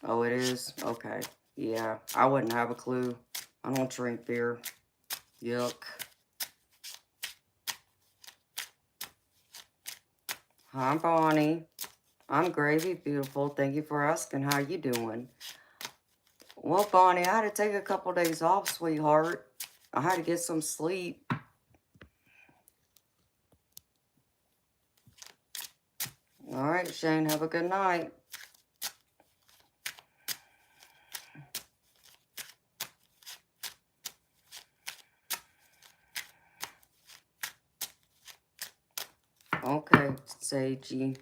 Oh, it is? Okay. Yeah, I wouldn't have a clue. I don't drink beer. Yuck. Hi, Bonnie. I'm Gravy, beautiful. Thank you for asking. How you doing? Well, Bonnie, I had to take a couple days off, sweetheart. I had to get some sleep. All right, Shane, have a good night. Okay, Sagey.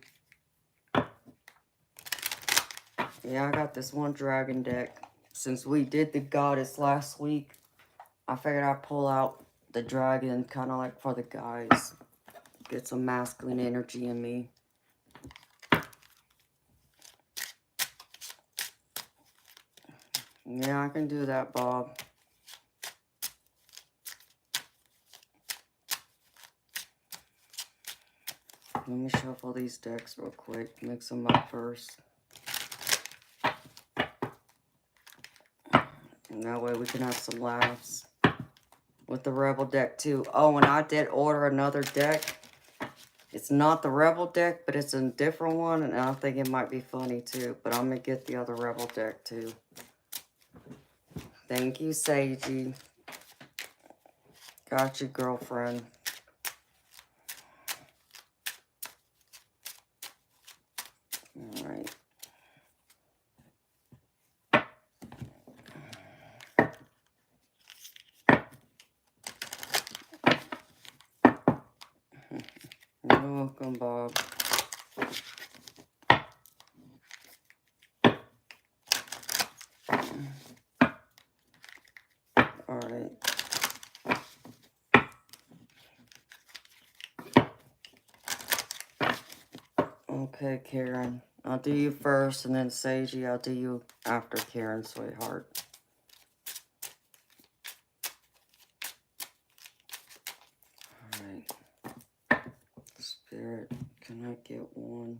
Yeah, I got this one dragon deck. Since we did the goddess last week, I figured I'd pull out the dragon kind of like for the guys. Get some masculine energy in me. Yeah, I can do that, Bob. Let me shuffle these decks real quick. Mix them up first. And that way we can have some laughs. With the Rebel deck too. Oh, and I did order another deck. It's not the Rebel deck, but it's a different one. And I think it might be funny too. But I'm going to get the other Rebel deck too. Thank you, Sagey. Got you, girlfriend. All right. You're welcome, Bob. All right. Okay, Karen. I'll do you first, and then Sagey, I'll do you after Karen, sweetheart. All right. Spirit, can I get one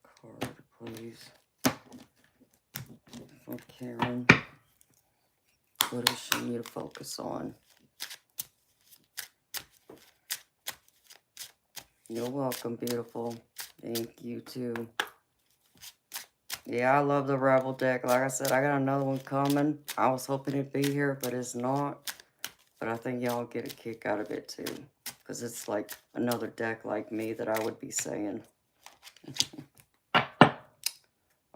card, please? For Karen. What does she need to focus on? You're welcome, beautiful. Thank you, too. Yeah, I love the Rebel deck. Like I said, I got another one coming. I was hoping it'd be here, but it's not. But I think y'all get a kick out of it, too. Because it's like another deck like me that I would be saying.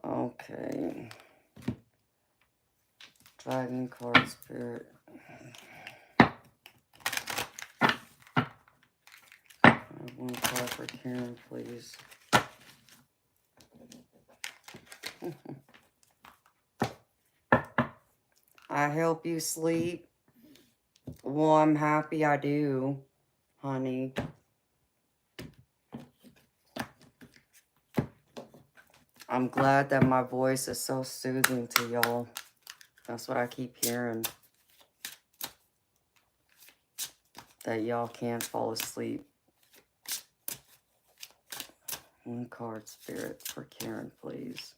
Okay. Dragon card spirit. One card for Karen, please. I help you sleep. Well, I'm happy I do, honey. I'm glad that my voice is so soothing to y'all. That's what I keep hearing. That y'all can't fall asleep. One card spirit for Karen, please.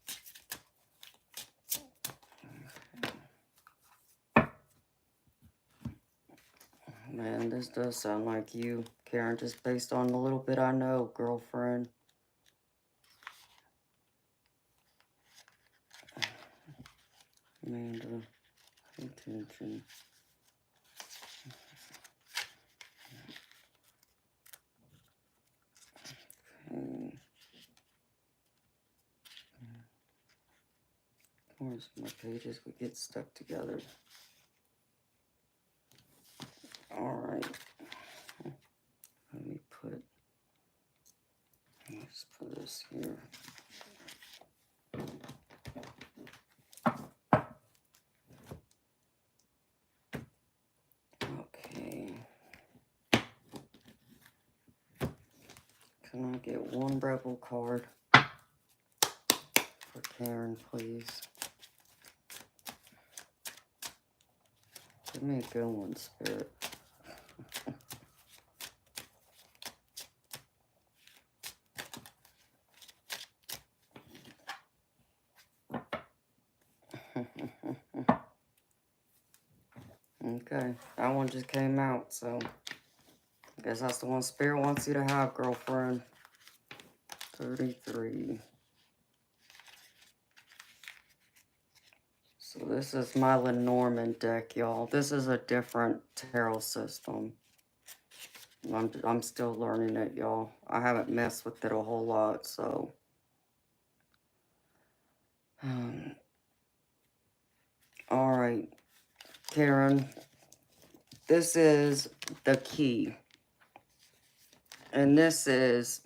Man, this does sound like you, Karen, just based on the little bit I know, girlfriend. Amanda, pay attention. Okay. Of course, my pages would get stuck together. Alright. Let's put this here. Okay. Can I get one Rebel card for Karen, please? Give me a good one, Spirit. Okay, that one just came out, so I guess that's the one Spirit wants you to have, girlfriend. 33. So this is my Lenormand deck, y'all. This is a different tarot system. I'm still learning it, y'all. I haven't messed with it a whole lot, so. All right, Karen. This is the key. And this is,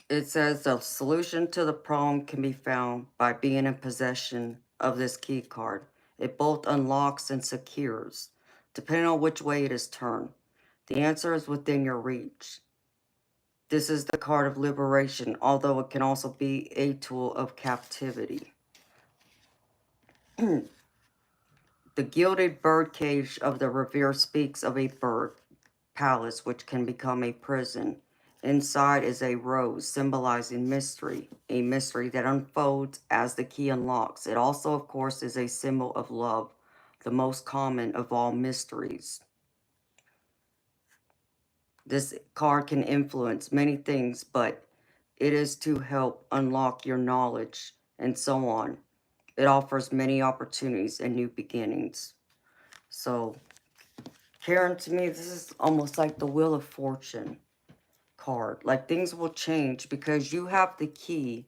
it says the solution to the problem can be found by being in possession of this key card. It both unlocks and secures, depending on which way it is turned. The answer is within your reach. This is the card of liberation, although it can also be a tool of captivity. The gilded bird cage of the Revere speaks of a bird palace which can become a prison. Inside is a rose symbolizing mystery, a mystery that unfolds as the key unlocks. It also, of course, is a symbol of love, the most common of all mysteries. This card can influence many things, but it is to help unlock your knowledge and so on. It offers many opportunities and new beginnings. So, Karen, to me, this is almost like the Wheel of Fortune card. Like, things will change because you have the key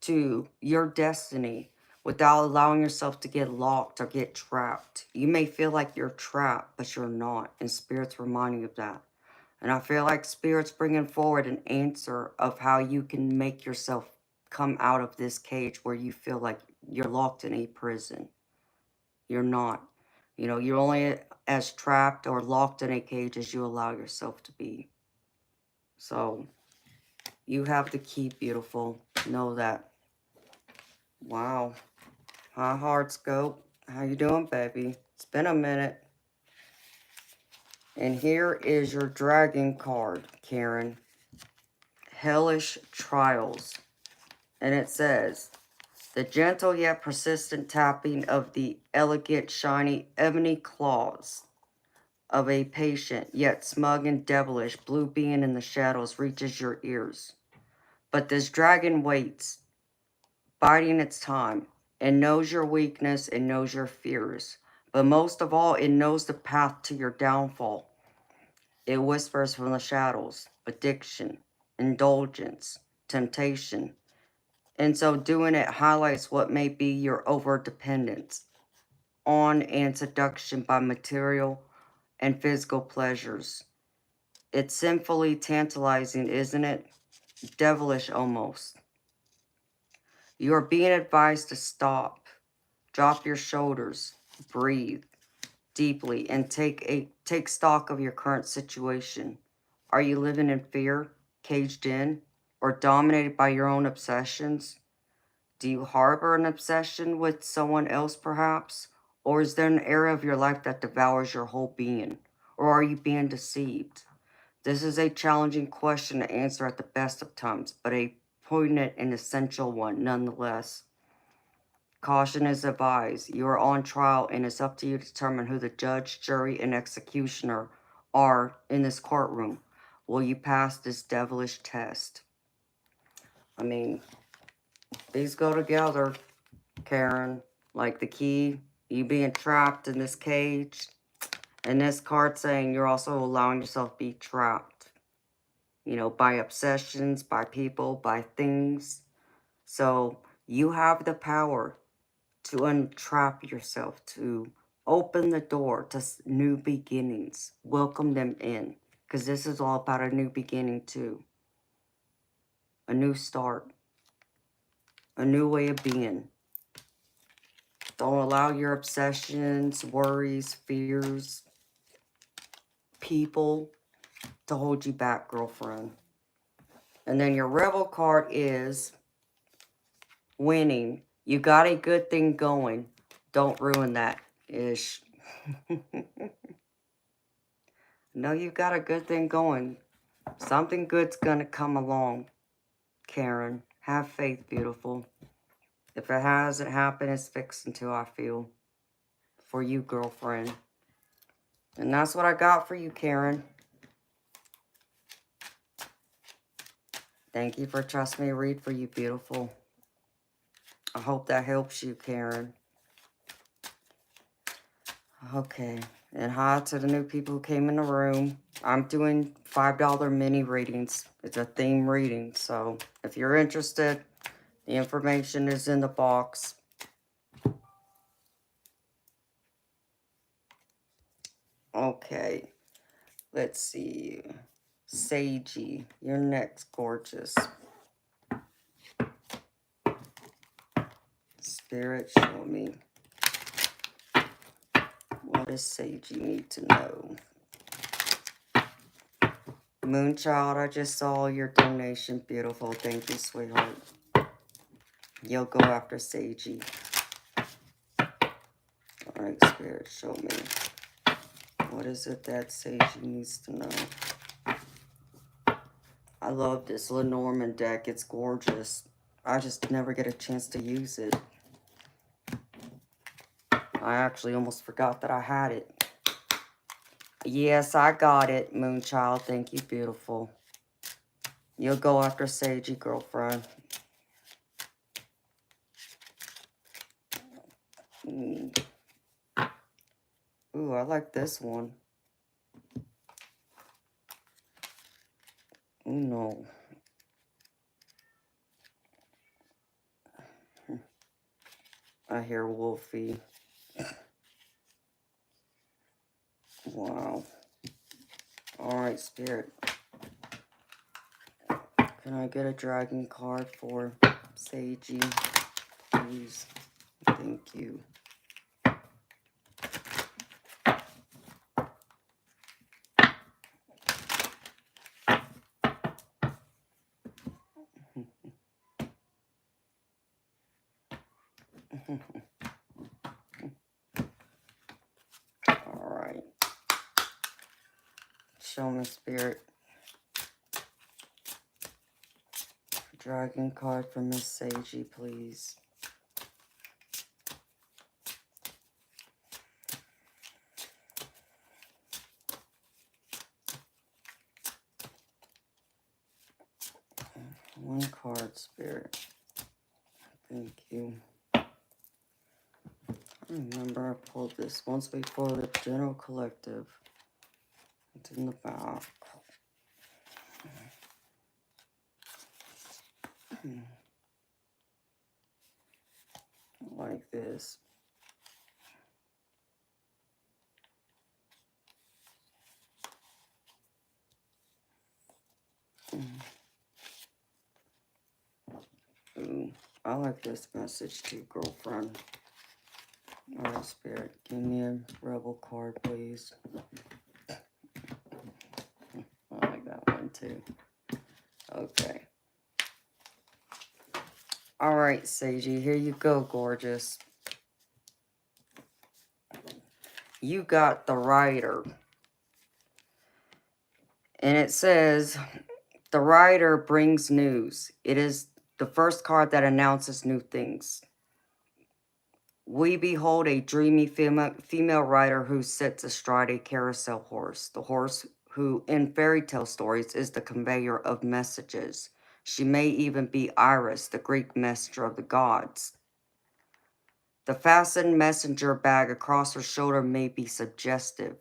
to your destiny without allowing yourself to get locked or get trapped. You may feel like you're trapped, but you're not. And Spirit's reminding you of that. And I feel like Spirit's bringing forward an answer of how you can make yourself come out of this cage where you feel like you're locked in a prison. You're not. You know, you're only as trapped or locked in a cage as you allow yourself to be. So, you have the key, beautiful. Know that. Wow. Hi, Heartscope. How you doing, baby? It's been a minute. And here is your dragon card, Karen. Hellish Trials. And it says, the gentle yet persistent tapping of the elegant, shiny, ebony claws of a patient, yet smug and devilish blue being in the shadows reaches your ears. But this dragon waits, biding its time, and knows your weakness and knows your fears. But most of all, it knows the path to your downfall. It whispers from the shadows, addiction, indulgence, temptation. And so doing it highlights what may be your overdependence on and seduction by material and physical pleasures. It's sinfully tantalizing, isn't it? Devilish almost. You are being advised to stop, drop your shoulders, breathe deeply, and take stock of your current situation. Are you living in fear, caged in, or dominated by your own obsessions? Do you harbor an obsession with someone else, perhaps? Or is there an area of your life that devours your whole being? Or are you being deceived? This is a challenging question to answer at the best of times, but a poignant and essential one nonetheless. Caution is advised. You are on trial, and it's up to you to determine who the judge, jury, and executioner are in this courtroom. Will you pass this devilish test? I mean, these go together, Karen. Like the key, you being trapped in this cage, and this card saying you're also allowing yourself to be trapped. You know, by obsessions, by people, by things. So you have the power to untrap yourself, to open the door to new beginnings. Welcome them in, because this is all about a new beginning too. A new start. A new way of being. Don't allow your obsessions, worries, fears, people to hold you back, girlfriend. And then your rebel card is winning. You got a good thing going. Don't ruin that ish. No, you got a good thing going. Something good's gonna come along, Karen. Have faith, beautiful. If it hasn't happened, it's fixing to, I feel. For you, girlfriend. And that's what I got for you, Karen. Thank you for trusting me to read for you, beautiful. I hope that helps you, Karen. Okay. And hi to the new people who came in the room. I'm doing $5 mini readings. It's a theme reading. So if you're interested, the information is in the box. Okay. Let's see. Sagey, you're next, gorgeous. Spirit, show me. What does Sagey need to know? Moonchild, I just saw your donation. Beautiful. Thank you, sweetheart. You'll go after Sagey. Alright, Spirit, show me. What is it that Sagey needs to know? I love this Lenormand deck. It's gorgeous. I just never get a chance to use it. I actually almost forgot that I had it. Yes, I got it, Moonchild. Thank you, beautiful. You'll go after Sagey, girlfriend. Ooh, I like this one. No. I hear Wolfie. Wow. Alright, Spirit. Can I get a dragon card for Sagey? Please. Thank you. Alright. Show me, Spirit. Dragon card for Miss Sagey, please. One card, Spirit. Thank you. I remember I pulled this once before the General Collective. It's in the back. Like this. Ooh, I like this message too, girlfriend. Alright, Spirit, give me a rebel card, please. I like that one too. Okay. Alright, Sagey, here you go, gorgeous. You got the Rider. And it says, the Rider brings news. It is the first card that announces new things. We behold a dreamy female rider who sits astride a carousel horse. The horse who, in fairy tale stories, is the conveyor of messages. She may even be Iris, the Greek messenger of the gods. The fastened messenger bag across her shoulder may be suggestive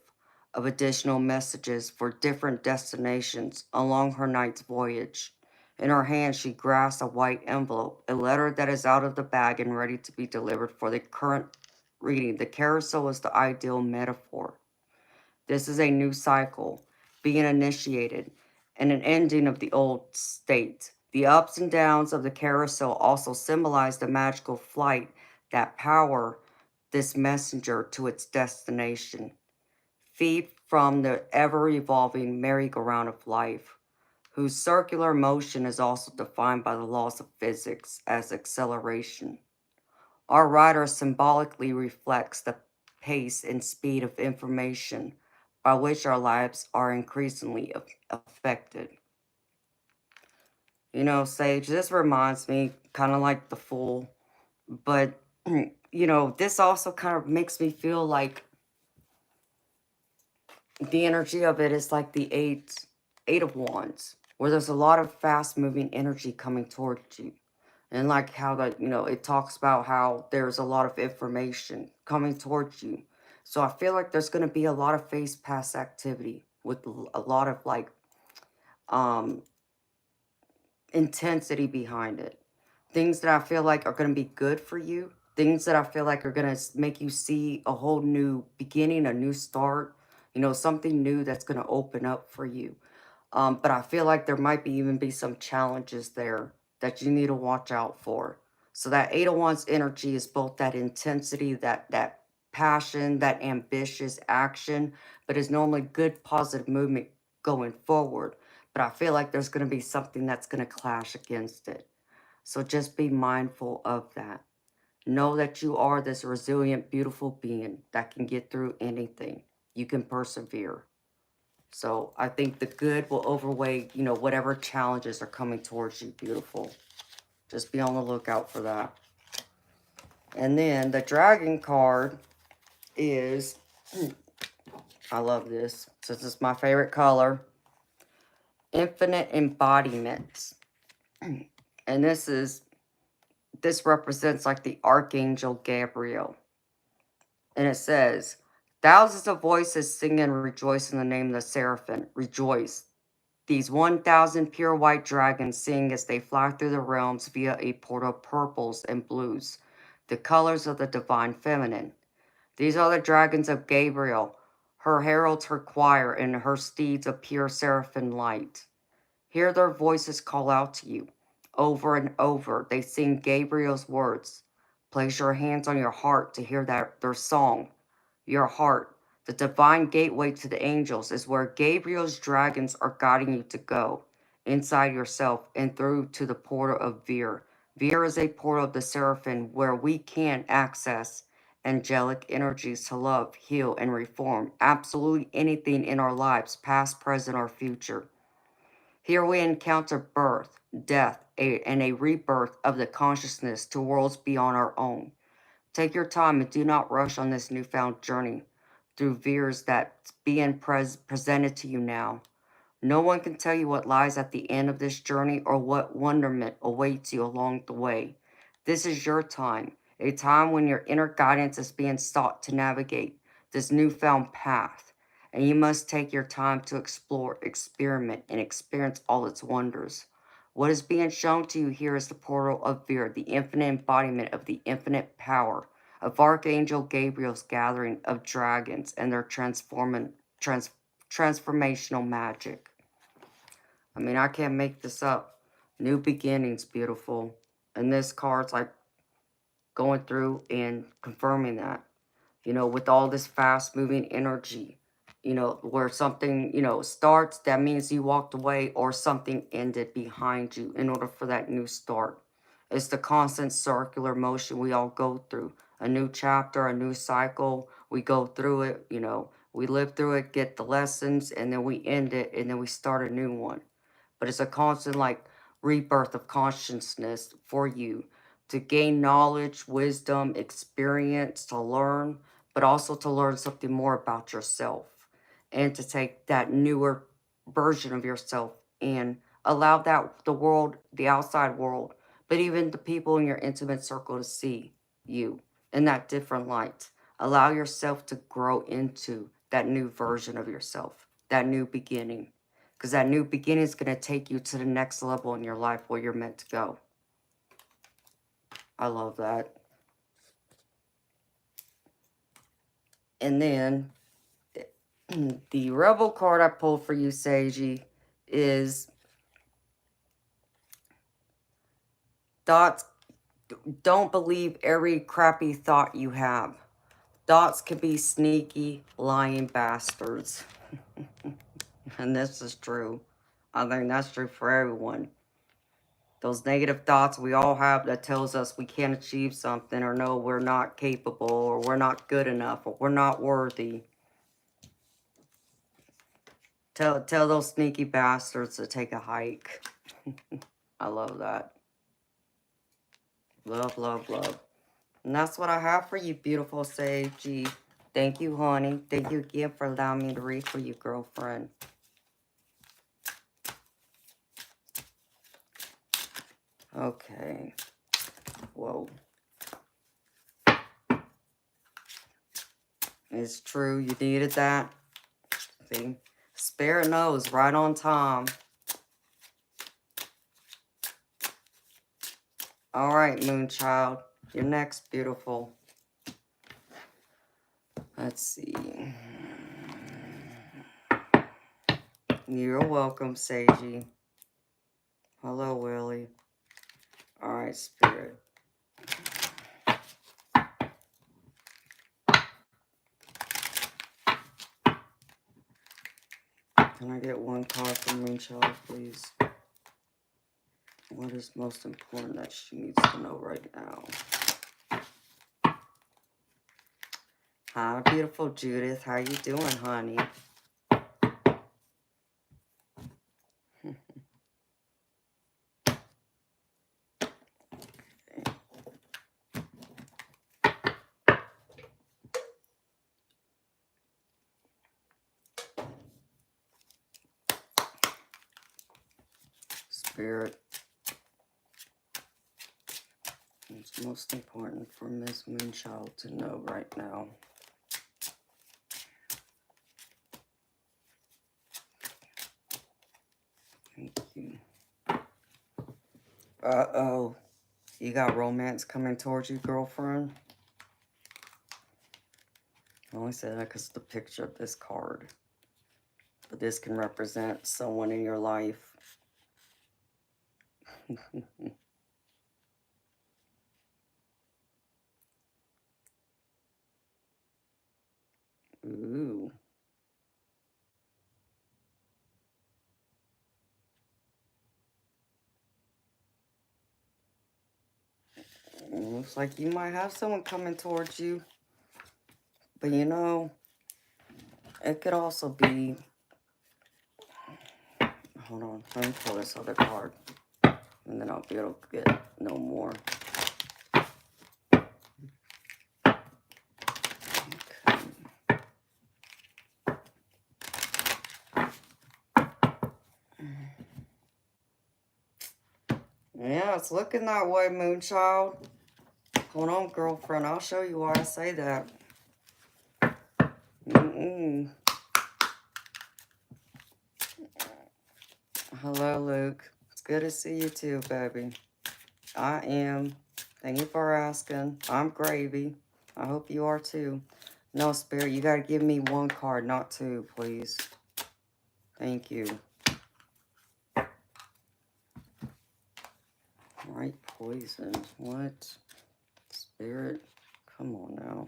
of additional messages for different destinations along her night's voyage. In her hand, she grasps a white envelope, a letter that is out of the bag and ready to be delivered for the current reading. The carousel is the ideal metaphor. This is a new cycle being initiated and an ending of the old state. The ups and downs of the carousel also symbolize the magical flight that power this messenger to its destination. Feed from the ever-evolving merry-go-round of life, whose circular motion is also defined by the laws of physics as acceleration. Our rider symbolically reflects the pace and speed of information by which our lives are increasingly affected. You know, Sage, this reminds me kind of like the Fool, but, you know, this also kind of makes me feel like the energy of it is like the eight of wands, where there's a lot of fast moving energy coming towards you. And like how that, you know, it talks about how there's a lot of information coming towards you. So I feel like there's going to be a lot of face pass activity with a lot of like intensity behind it. Things that I feel like are going to be good for you. Things that I feel like are going to make you see a whole new beginning, a new start. You know, something new that's going to open up for you. But I feel like there might even be some challenges there that you need to watch out for. So that Eight of Wands energy is both that intensity, that passion, that ambitious action, but is normally good positive movement going forward. But I feel like there's going to be something that's going to clash against it. So just be mindful of that. Know that you are this resilient, beautiful being that can get through anything. You can persevere. So I think the good will overweigh, you know, whatever challenges are coming towards you, beautiful. Just be on the lookout for that. And then the dragon card is, I love this, since it's my favorite color, infinite embodiments. And this represents like the Archangel Gabriel. And it says, thousands of voices sing and rejoice in the name of the seraphim. Rejoice. These 1,000 pure white dragons sing as they fly through the realms via a portal of purples and blues, the colors of the divine feminine. These are the dragons of Gabriel, her heralds, her choir, and her steeds of pure seraphim light. Hear their voices call out to you. Over and over, they sing Gabriel's words. Place your hands on your heart to hear their song. Your heart, the divine gateway to the angels, is where Gabriel's dragons are guiding you to go, inside yourself and through to the portal of Vir. Vir is a portal of the seraphim where we can access angelic energies to love, heal, and reform absolutely anything in our lives, past, present, or future. Here we encounter birth, death, and a rebirth of the consciousness to worlds beyond our own. Take your time and do not rush on this newfound journey through Veers that's being presented to you now. No one can tell you what lies at the end of this journey or what wonderment awaits you along the way. This is your time, a time when your inner guidance is being sought to navigate this newfound path, and you must take your time to explore, experiment, and experience all its wonders. What is being shown to you here is the portal of Vir, the infinite embodiment of the infinite power of Archangel Gabriel's gathering of dragons and their transformational magic. I mean, I can't make this up. New beginnings, beautiful. And this card's like going through and confirming that. You know, with all this fast moving energy, you know, where something, you know, starts, that means you walked away or something ended behind you in order for that new start. It's the constant circular motion we all go through. A new chapter, a new cycle. We go through it, you know, we live through it, get the lessons, and then we end it, and then we start a new one. But it's a constant, like, rebirth of consciousness for you to gain knowledge, wisdom, experience, to learn, but also to learn something more about yourself and to take that newer version of yourself and allow that the world, the outside world, but even the people in your intimate circle to see you in that different light. Allow yourself to grow into that new version of yourself, that new beginning, because that new beginning is going to take you to the next level in your life where you're meant to go. I love that. And then the Rebel card I pulled for you, Seiji, is thoughts. Don't believe every crappy thought you have. Thoughts can be sneaky, lying bastards. And this is true. I think that's true for everyone. Those negative thoughts we all have that tells us we can't achieve something, or no, we're not capable, or we're not good enough, or we're not worthy. Tell those sneaky bastards to take a hike. I love that. Love, love, love. And that's what I have for you, beautiful Sage. Thank you, honey. Thank you again for allowing me to read for you, girlfriend. Okay. Whoa. It's true. You needed that. See? Spirit knows. Right on time. All right, Moonchild. You're next, beautiful. Let's see. You're welcome, Seiji. Hello, Willie. All right, Spirit. Can I get one card from Moonchild, please? What is most important that she needs to know right now? Hi, beautiful Judith. How you doing, honey? Spirit. What's most important for Miss Moonchild to know right now? Thank you. Uh-oh. You got romance coming towards you, girlfriend? I only say that because of the picture of this card. But this can represent someone in your life. Ooh. Looks like you might have someone coming towards you. But you know, it could also be... Hold on, let me pull this other card. And then I'll be able to get no more. Yeah, it's looking that way, Moonchild. Hold on, girlfriend. I'll show you why I say that. Hello, Luke. It's good to see you too, baby. I am. Thank you for asking. I'm gravy. I hope you are too. No, Spirit, you gotta give me one card, not two, please. Thank you. Right, poison. What? Spirit? Come on now.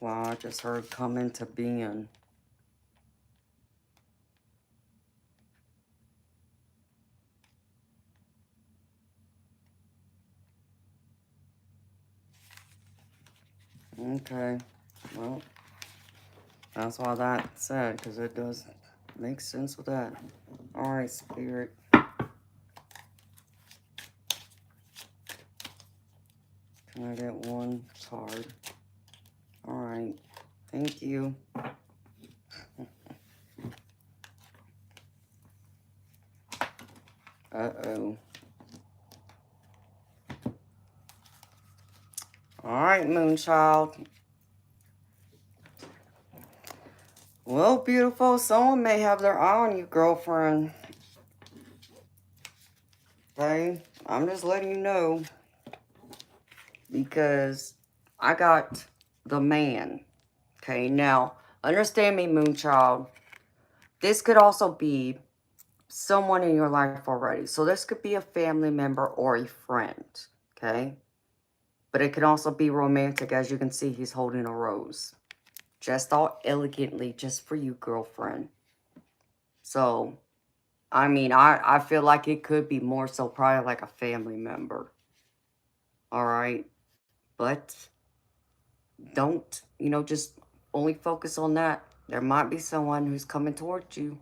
Wow, I just heard come into being. Okay. Well, that's why that said, because it does make sense with that. Alright, Spirit. Can I get one card? Alright. Thank you. Uh-oh. Alright, Moonchild. Well, beautiful, someone may have their eye on you, girlfriend. Okay? I'm just letting you know. Because I got the man. Okay, now, understand me, Moonchild. This could also be someone in your life already. So this could be a family member or a friend. Okay? But it can also be romantic. As you can see, he's holding a rose. Just all elegantly, just for you, girlfriend. So, I mean, I feel like it could be more so probably like a family member. Alright? But don't, you know, just only focus on that. There might be someone who's coming towards you.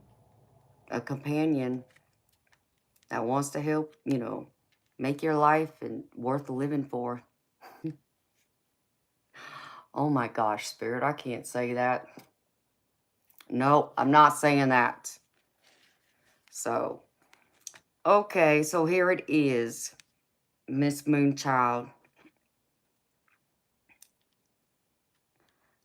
A companion that wants to help, you know, make your life and worth living for. Oh my gosh, Spirit, I can't say that. No, I'm not saying that. So, okay, so here it is, Miss Moonchild.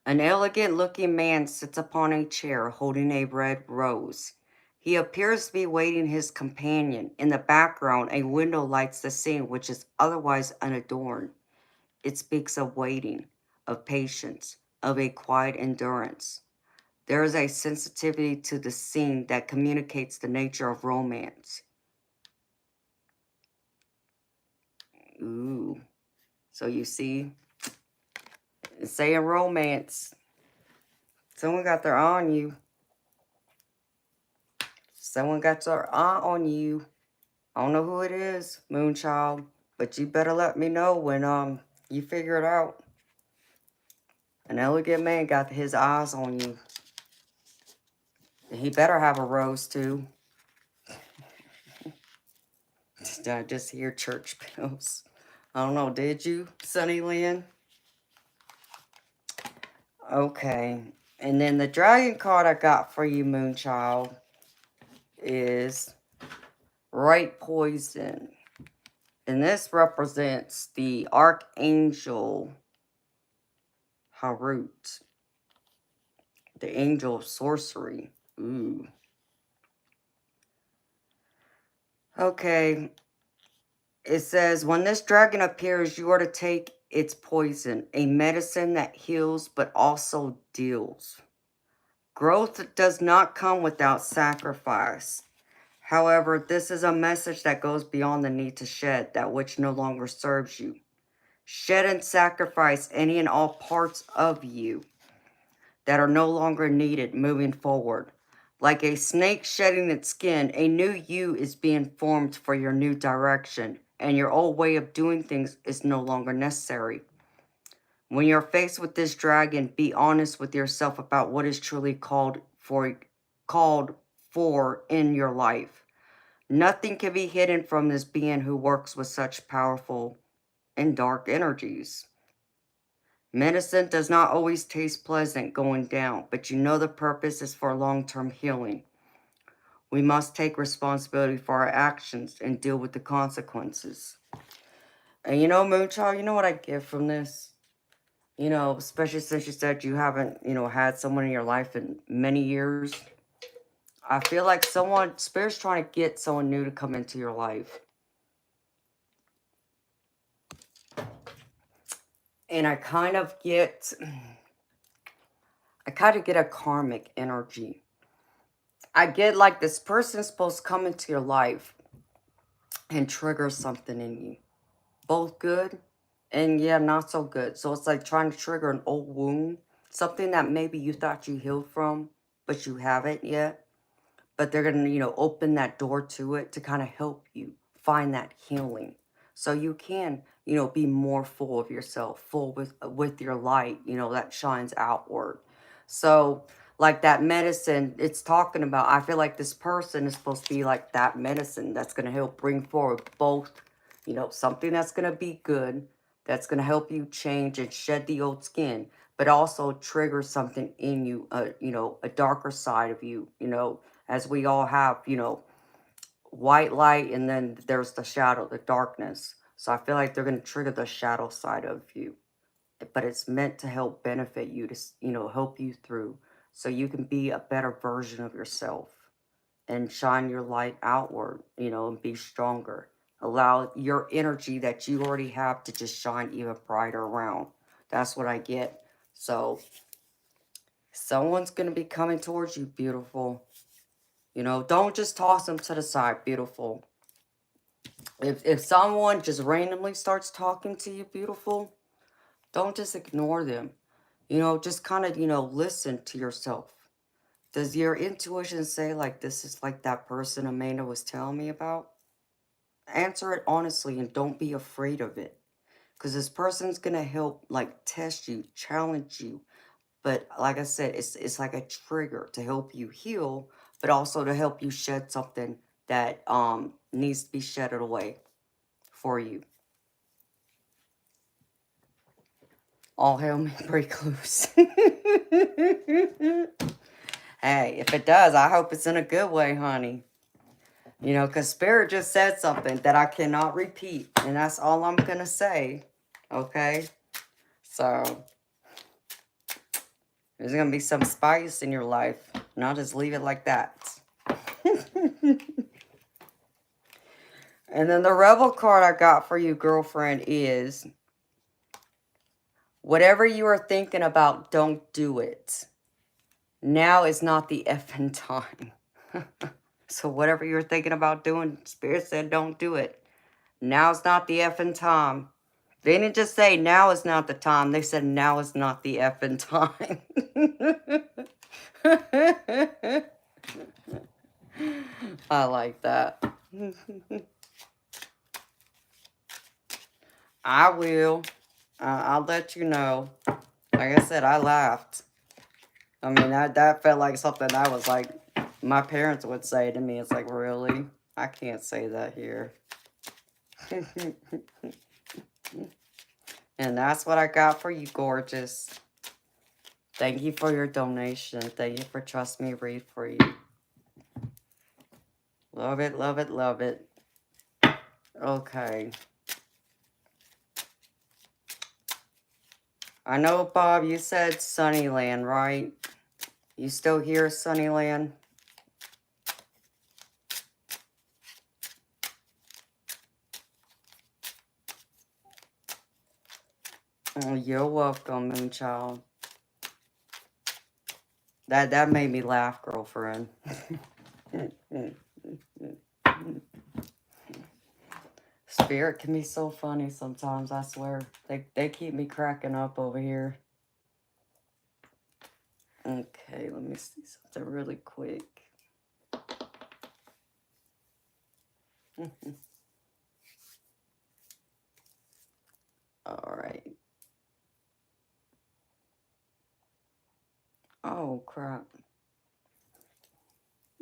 An elegant-looking man sits upon a chair holding a red rose. He appears to be waiting his companion. In the background, a window lights the scene, which is otherwise unadorned. It speaks of waiting, of patience, of a quiet endurance. There is a sensitivity to the scene that communicates the nature of romance. Ooh. So you see, saying romance. Someone got their eye on you. Someone got their eye on you. I don't know who it is, Moonchild, but you better let me know when you figure it out. An elegant man got his eyes on you. He better have a rose too. Did I just hear church bells? I don't know, did you, Sunny Lynn? Okay. And then the dragon card I got for you, Moonchild, is Right Poison. And this represents the Archangel Harut, the angel of sorcery. Ooh. Okay. It says, when this dragon appears, you are to take its poison, a medicine that heals but also deals. Growth does not come without sacrifice. However, this is a message that goes beyond the need to shed that which no longer serves you. Shed and sacrifice any and all parts of you that are no longer needed moving forward. Like a snake shedding its skin, a new you is being formed for your new direction, and your old way of doing things is no longer necessary. When you're faced with this dragon, be honest with yourself about what is truly called for in your life. Nothing can be hidden from this being who works with such powerful and dark energies. Medicine does not always taste pleasant going down, but you know the purpose is for long-term healing. We must take responsibility for our actions and deal with the consequences. And you know, Moonchild, you know what I get from this? You know, especially since you said you haven't, had someone in your life in many years. I feel like Spirit's trying to get someone new to come into your life. And I kind of get a karmic energy. I get like this person's supposed to come into your life and trigger something in you. Both good and yeah, not so good. So it's like trying to trigger an old wound. Something that maybe you thought you healed from, but you haven't yet. But they're going to, open that door to it to kind of help you find that healing. So you can, be more full of yourself, full with your light, that shines outward. So like that medicine it's talking about, I feel like this person is supposed to be like that medicine that's going to help bring forward both, something that's going to be good, that's going to help you change and shed the old skin, but also trigger something in you, a darker side of you, as we all have, white light, and then there's the shadow, the darkness. So I feel like they're going to trigger the shadow side of you, but it's meant to help benefit you, to, help you through so you can be a better version of yourself and shine your light outward, and be stronger. Allow your energy that you already have to just shine even brighter around. That's what I get. So someone's going to be coming towards you, beautiful. Don't just toss them to the side, beautiful. If someone just randomly starts talking to you, beautiful, don't just ignore them. Just kind of, listen to yourself. Does your intuition say, like, this is like that person Amanda was telling me about? Answer it honestly and don't be afraid of it. Because this person's going to help, like, test you, challenge you. But like I said, it's like a trigger to help you heal, but also to help you shed something that needs to be shedded away for you. All hell may break loose. Hey, if it does, I hope it's in a good way, honey. You know, because Spirit just said something that I cannot repeat. And that's all I'm going to say. Okay? So, there's going to be some spice in your life. And I'll just leave it like that. And then the Rebel card I got for you, girlfriend, is whatever you are thinking about, don't do it. Now is not the effing time. So whatever you're thinking about doing, Spirit said don't do it. Now's not the effing time. They didn't just say now is not the time. They said now is not the effing time. I like that. I will. I'll let you know. Like I said, I laughed. I mean, that felt like something I was like, my parents would say to me. It's like, really? I can't say that here. And that's what I got for you, gorgeous. Thank you for your donation. Thank you for trusting me read for you. Love it, love it, love it. Okay. I know, Bob, you said Sunnyland, right? You still here, Sunnyland? Oh, you're welcome, Moonchild. That made me laugh, girlfriend. Spirit can be so funny sometimes, I swear. They keep me cracking up over here. Okay, let me see something really quick. All right. Oh, crap.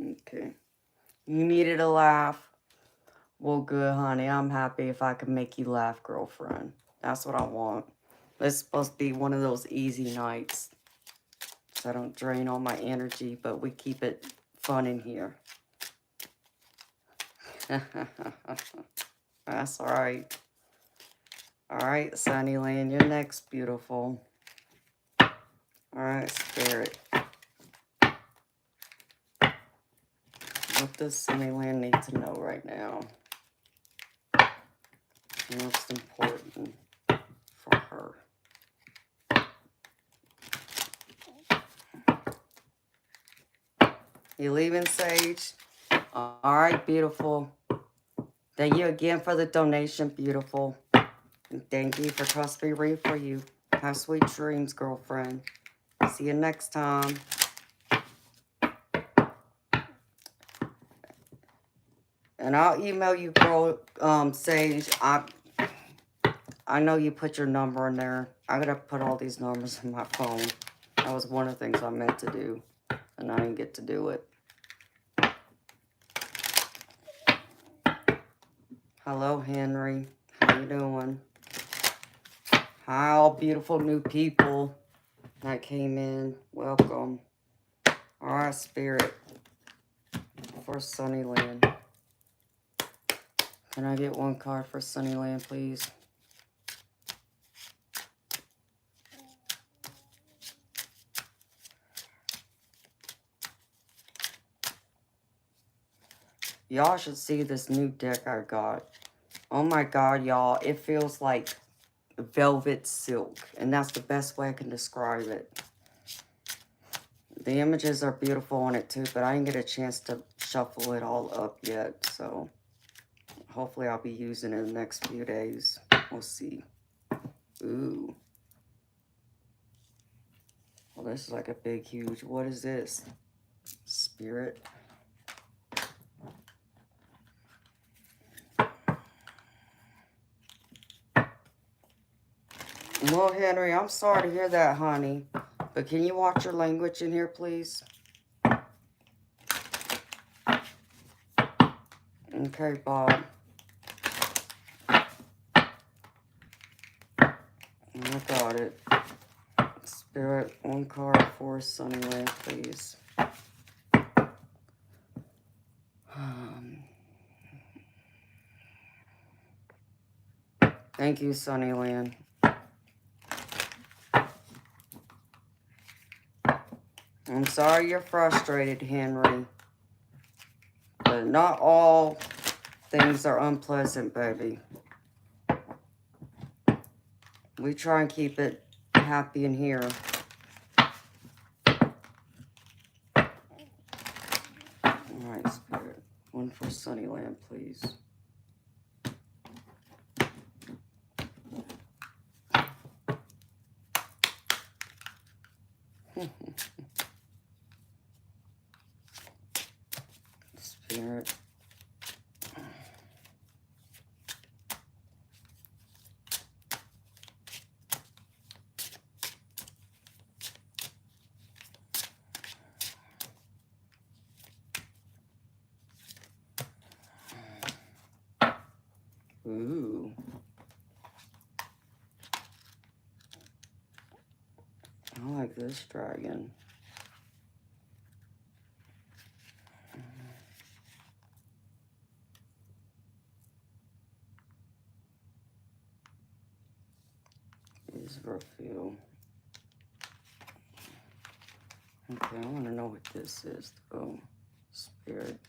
Okay. You needed a laugh. Well, good, honey. I'm happy if I can make you laugh, girlfriend. That's what I want. It's supposed to be one of those easy nights. So I don't drain all my energy, but we keep it fun in here. That's all right. All right, Sunnyland, you're next, beautiful. All right, Spirit. What does Sunnyland need to know right now? Most important for her. You leaving, Sage? All right, beautiful. Thank you again for the donation, beautiful. And thank you for trusting me read for you. Have sweet dreams, girlfriend. See you next time. And I'll email you, girl, Sage. I know you put your number in there. I gotta put all these numbers in my phone. That was one of the things I meant to do, and I didn't get to do it. Hello, Henry. How you doing? Hi, all beautiful new people that came in. Welcome. All right, Spirit. For Sunnyland. Can I get one card for Sunnyland, please? Y'all should see this new deck I got. Oh my God, y'all. It feels like velvet silk. And that's the best way I can describe it. The images are beautiful on it too, but I didn't get a chance to shuffle it all up yet. So hopefully I'll be using it in the next few days. We'll see. Ooh. Well, this is like a big, huge... What is this? Spirit. Well, Henry, I'm sorry to hear that, honey. But can you watch your language in here, please? Okay, Bob. I got it. Spirit, one card for Sunnyland, please. Thank you, Sunnyland. I'm sorry you're frustrated, Henry. But not all things are unpleasant, baby. We try and keep it happy in here. Alright, Spirit. One for Sunnyland, please. Spirit. Ooh. I like this dragon. Is reveal. Okay, I want to know what this is, though. Spirit.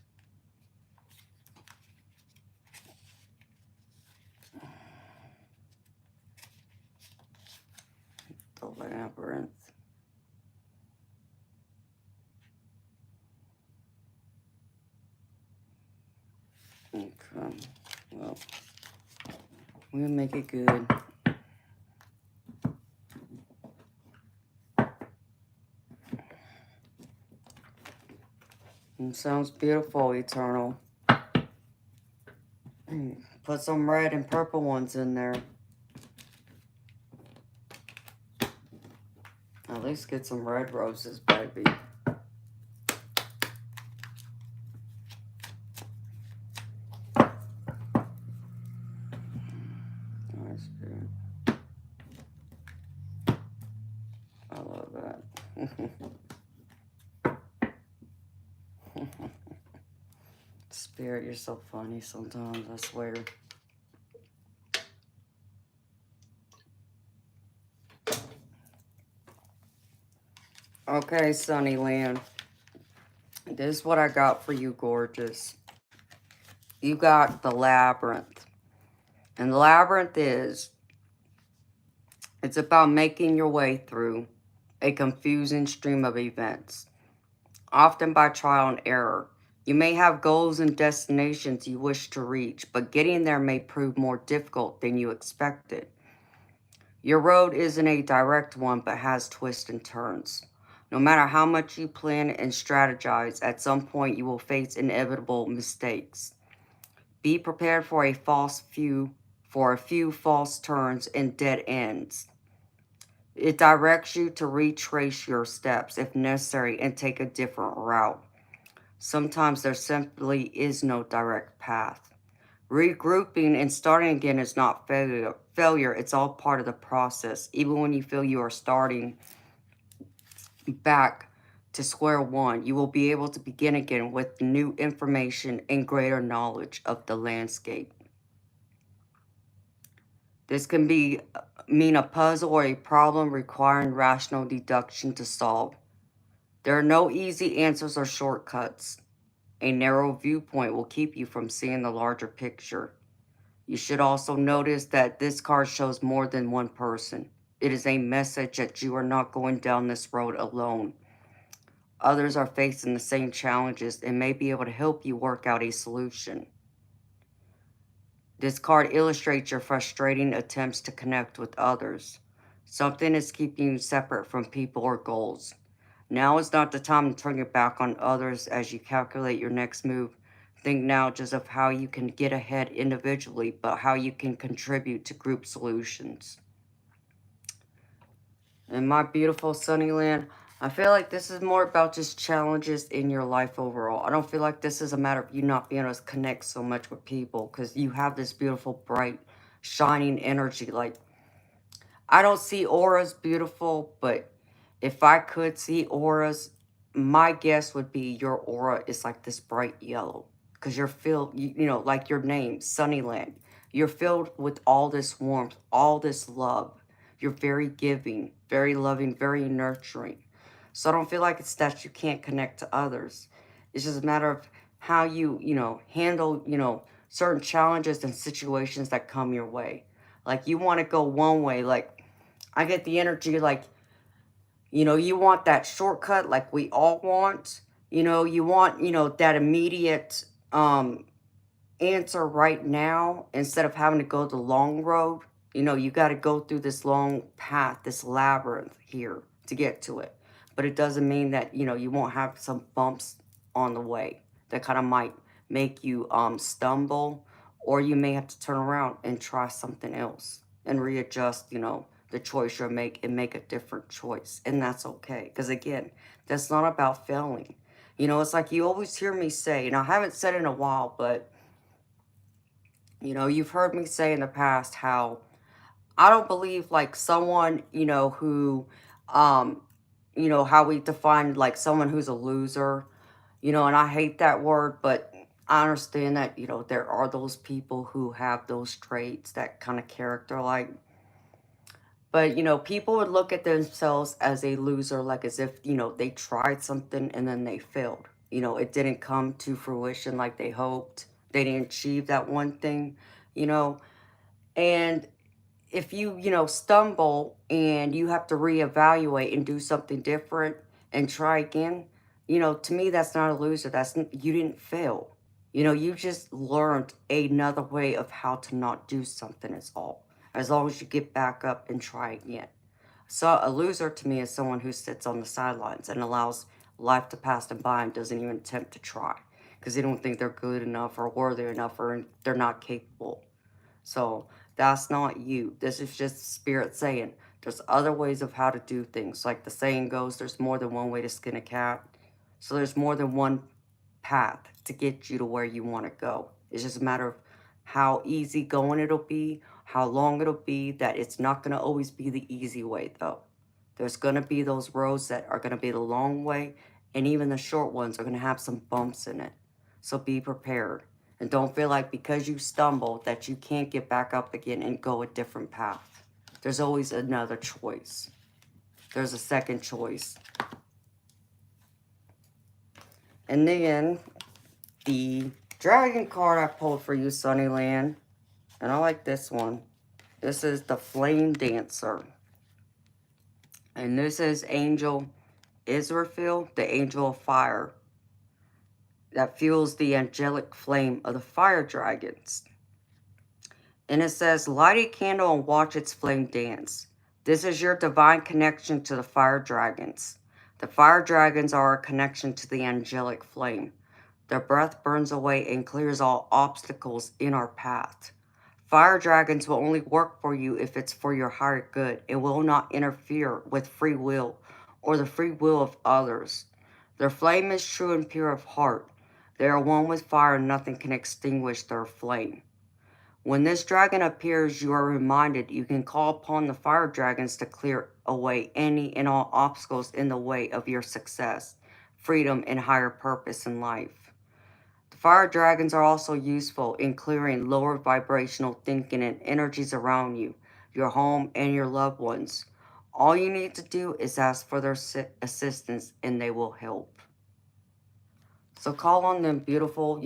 The labyrinth. Okay, well, we'll make it good. It sounds beautiful, Eternal. Put some red and purple ones in there. At least get some red roses, baby. Nice, Spirit. I love that. Spirit, you're so funny sometimes, I swear. Okay, Sunnyland. This is what I got for you, gorgeous. You got the labyrinth. And the labyrinth is, it's about making your way through a confusing stream of events, often by trial and error. You may have goals and destinations you wish to reach, but getting there may prove more difficult than you expected. Your road isn't a direct one, but has twists and turns. No matter how much you plan and strategize, at some point you will face inevitable mistakes. Be prepared for a few false turns and dead ends. It directs you to retrace your steps if necessary and take a different route. Sometimes there simply is no direct path. Regrouping and starting again is not failure. It's all part of the process. Even when you feel you are starting back to square one, you will be able to begin again with new information and greater knowledge of the landscape. This can mean a puzzle or a problem requiring rational deduction to solve. There are no easy answers or shortcuts. A narrow viewpoint will keep you from seeing the larger picture. You should also notice that this card shows more than one person. It is a message that you are not going down this road alone. Others are facing the same challenges and may be able to help you work out a solution. This card illustrates your frustrating attempts to connect with others. Something is keeping you separate from people or goals. Now is not the time to turn your back on others as you calculate your next move. Think now just of how you can get ahead individually, but how you can contribute to group solutions. And my beautiful Sunnyland, I feel like this is more about just challenges in your life overall. I don't feel like this is a matter of you not being able to connect so much with people because you have this beautiful, bright, shining energy. Like, I don't see auras beautiful, but if I could see auras, my guess would be your aura is like this bright yellow because you're filled, you know, like your name, Sunnyland. You're filled with all this warmth, all this love. You're very giving, very loving, very nurturing. So I don't feel like it's that you can't connect to others. It's just a matter of how you, handle, certain challenges and situations that come your way. Like you want to go one way. Like I get the energy like, you want that shortcut like we all want. You want, that immediate answer right now instead of having to go the long road. You got to go through this long path, this labyrinth here to get to it. But it doesn't mean that, you won't have some bumps on the way that kind of might make you stumble, or you may have to turn around and try something else and readjust, the choice you make and make a different choice. And that's okay. Because again, that's not about failing. It's like you always hear me say, and I haven't said it in a while, but you've heard me say in the past how I don't believe like someone, who, how we define like someone who's a loser, and I hate that word, but I understand that, there are those people who have those traits, that kind of character like. But, people would look at themselves as a loser, like as if, they tried something and then they failed. It didn't come to fruition like they hoped. They didn't achieve that one thing, you know. And if you, stumble and you have to reevaluate and do something different and try again, to me, that's not a loser. You didn't fail. You just learned another way of how to not do something is all. As long as you get back up and try again. So a loser to me is someone who sits on the sidelines and allows life to pass them by and doesn't even attempt to try. Because they don't think they're good enough or worthy enough or they're not capable. So that's not you. This is just spirit saying there's other ways of how to do things. Like the saying goes, there's more than one way to skin a cat. So there's more than one path to get you to where you want to go. It's just a matter of how easy going it'll be, how long it'll be, that it's not going to always be the easy way though. There's going to be those roads that are going to be the long way, and even the short ones are going to have some bumps in it. So be prepared. And don't feel like because you stumbled that you can't get back up again and go a different path. There's always another choice. There's a second choice. And then the dragon card I pulled for you, Sunnyland. And I like this one. This is the Flame Dancer. And this is Angel Israfil, the Angel of Fire, that fuels the angelic flame of the fire dragons. And it says, light a candle and watch its flame dance. This is your divine connection to the fire dragons. The fire dragons are a connection to the angelic flame. Their breath burns away and clears all obstacles in our path. Fire dragons will only work for you if it's for your higher good. It will not interfere with free will or the free will of others. Their flame is true and pure of heart. They are one with fire and nothing can extinguish their flame. When this dragon appears, you are reminded you can call upon the fire dragons to clear away any and all obstacles in the way of your success, freedom, and higher purpose in life. The fire dragons are also useful in clearing lower vibrational thinking and energies around you, your home, and your loved ones. All you need to do is ask for their assistance and they will help. So call on them, beautiful.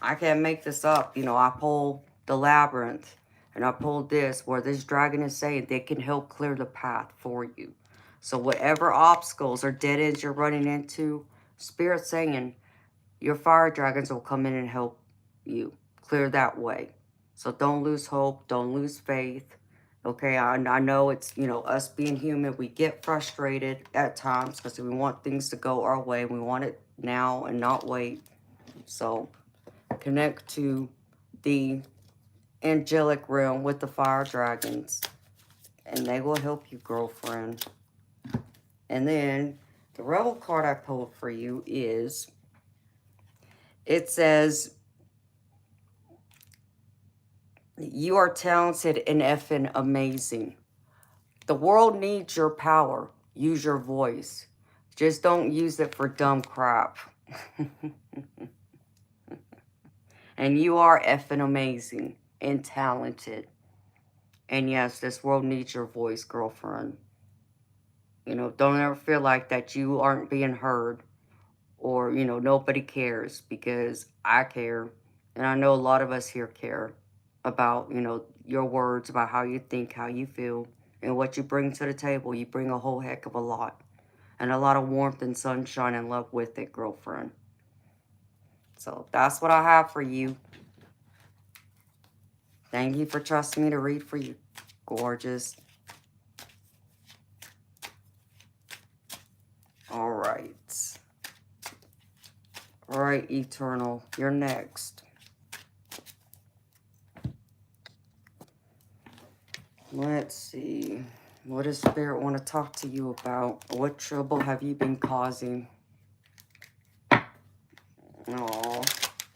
I can't make this up. I pulled the labyrinth and I pulled this where this dragon is saying they can help clear the path for you. So whatever obstacles or dead ends you're running into, Spirit's saying your fire dragons will come in and help you clear that way. So don't lose hope. Don't lose faith. Okay, I know it's, us being human, we get frustrated at times because we want things to go our way. We want it now and not wait. So connect to the angelic realm with the fire dragons and they will help you, girlfriend. And then the rebel card I pulled for you is, it says, you are talented and effing amazing. The world needs your power. Use your voice. Just don't use it for dumb crap. And you are effing amazing and talented. And yes, this world needs your voice, girlfriend. You know, don't ever feel like that you aren't being heard or, you know, nobody cares, because I care. And I know a lot of us here care about, you know, your words, about how you think, how you feel, and what you bring to the table. You bring a whole heck of a lot. And a lot of warmth and sunshine and love with it, girlfriend. So that's what I have for you. Thank you for trusting me to read for you, gorgeous. All right. All right, Eternal, you're next. Let's see. What does Spirit want to talk to you about? What trouble have you been causing? Oh,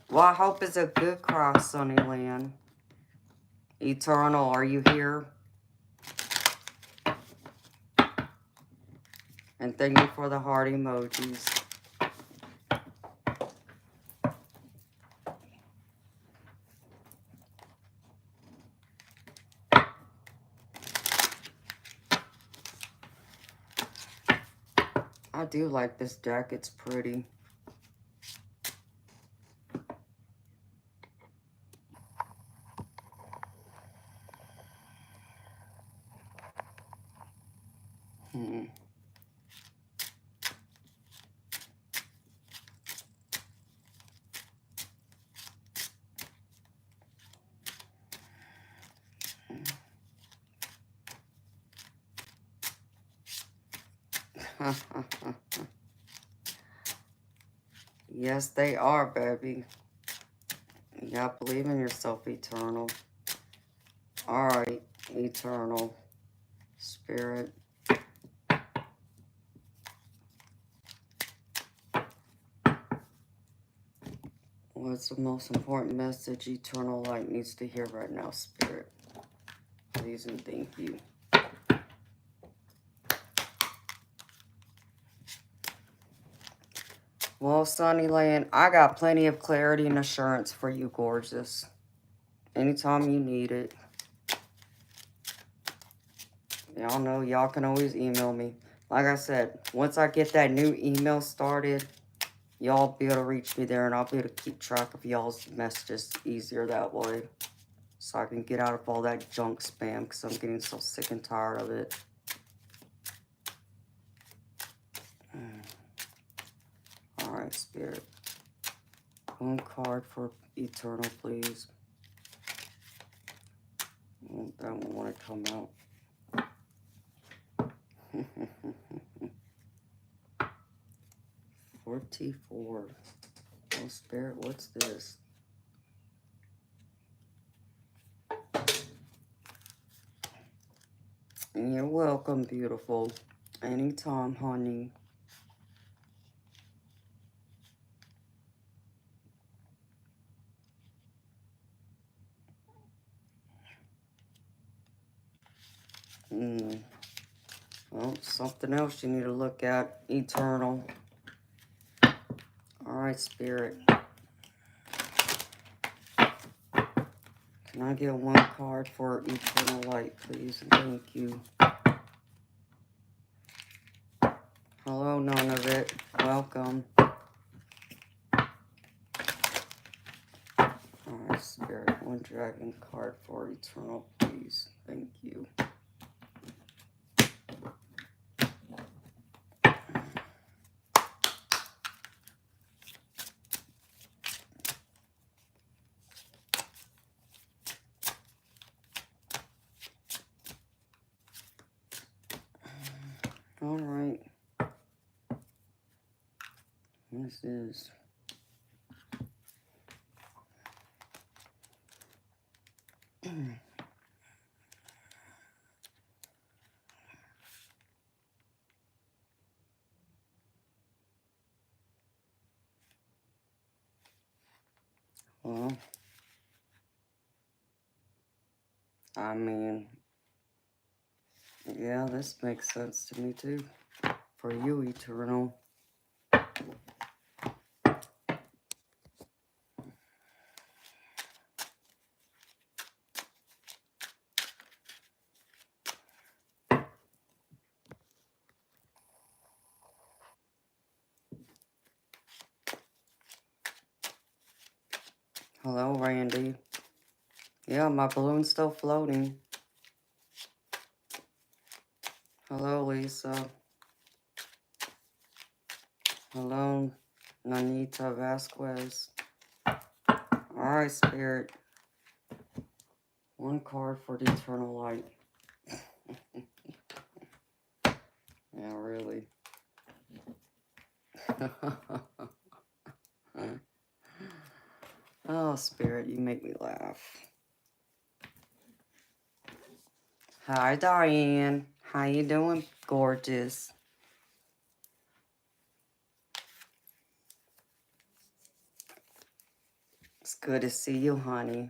well, I hope it's a good cross, Sunnyland. Eternal, are you here? And thank you for the heart emojis. I do like this deck. It's pretty. Yes, they are, baby. You gotta believe in yourself, Eternal. Alright, Eternal. Spirit. What's the most important message Eternal Light needs to hear right now, Spirit? Please and thank you. Well, Sunnyland, I got plenty of clarity and assurance for you, gorgeous. Anytime you need it. Y'all know, y'all can always email me. Like I said, once I get that new email started, y'all be able to reach me there, and I'll be able to keep track of y'all's messages easier that way. So I can get out of all that junk spam, because I'm getting so sick and tired of it. Alright, Spirit. One card for Eternal, please. That one want to come out. 44. Oh, Spirit, what's this? And you're welcome, beautiful. Anytime, honey. Well, something else you need to look at, Eternal. Alright, Spirit. Can I get one card for Eternal Light, please? Thank you. Hello, none of it. Welcome. Alright, Spirit. One dragon card for Eternal, please. Thank you. Alright. This is... Well, I mean, yeah, this makes sense to me too. For you, Eternal. Hello, Randy. Yeah, my balloon's still floating. Hello, Lisa. Hello, Nanita Vasquez. Alright, Spirit. One card for the eternal light. Yeah, really. Oh, Spirit, you make me laugh. Hi, Diane. How you doing, gorgeous? It's good to see you, honey.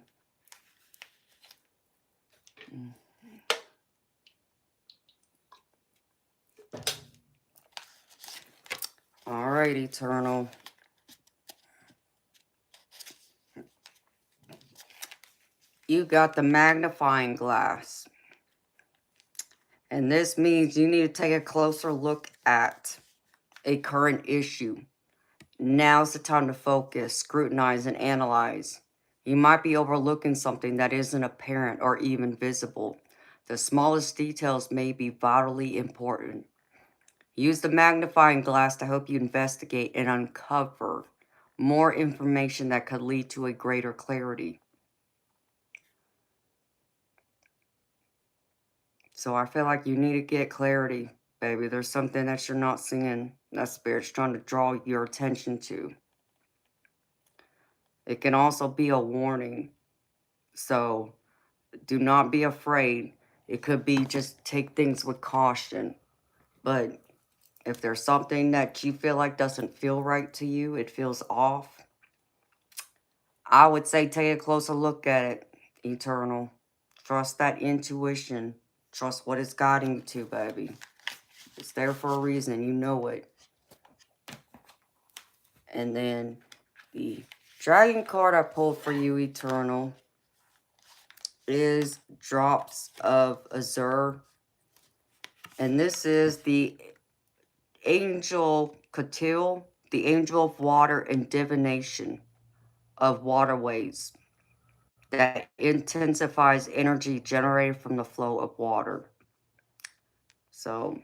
All right, Eternal. You got the magnifying glass. And this means you need to take a closer look at a current issue. Now's the time to focus, scrutinize, and analyze. You might be overlooking something that isn't apparent or even visible. The smallest details may be vitally important. Use the magnifying glass to help you investigate and uncover more information that could lead to a greater clarity. So I feel like you need to get clarity, baby. There's something that you're not seeing that Spirit's trying to draw your attention to. It can also be a warning. So do not be afraid. It could be just take things with caution. But if there's something that you feel like doesn't feel right to you, it feels off, I would say take a closer look at it, Eternal. Trust that intuition. Trust what it's guiding you to, baby. It's there for a reason. You know it. And then the dragon card I pulled for you, Eternal, is Drops of Azure. And this is the Angel Catil, the Angel of Water and Divination of Waterways that intensifies energy generated from the flow of water. So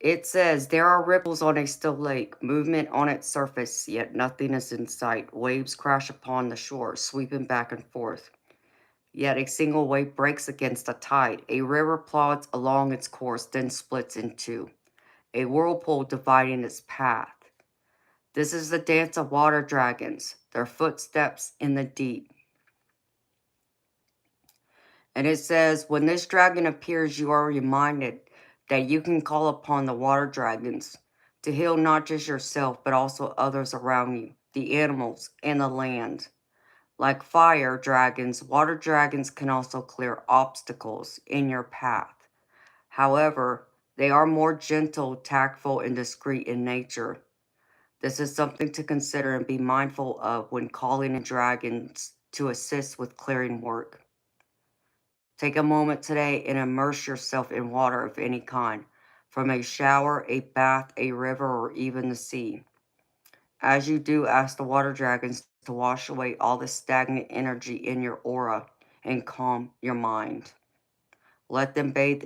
it says, there are ripples on a still lake, movement on its surface, yet nothing is in sight. Waves crash upon the shore, sweeping back and forth. Yet a single wave breaks against a tide. A river plods along its course, then splits in two. A whirlpool dividing its path. This is the dance of water dragons, their footsteps in the deep. And it says, when this dragon appears, you are reminded that you can call upon the water dragons to heal not just yourself, but also others around you, the animals, and the land. Like fire dragons, water dragons can also clear obstacles in your path. However, they are more gentle, tactful, and discreet in nature. This is something to consider and be mindful of when calling in dragons to assist with clearing work. Take a moment today and immerse yourself in water of any kind, from a shower, a bath, a river, or even the sea. As you do, ask the water dragons to wash away all the stagnant energy in your aura and calm your mind. Let them bathe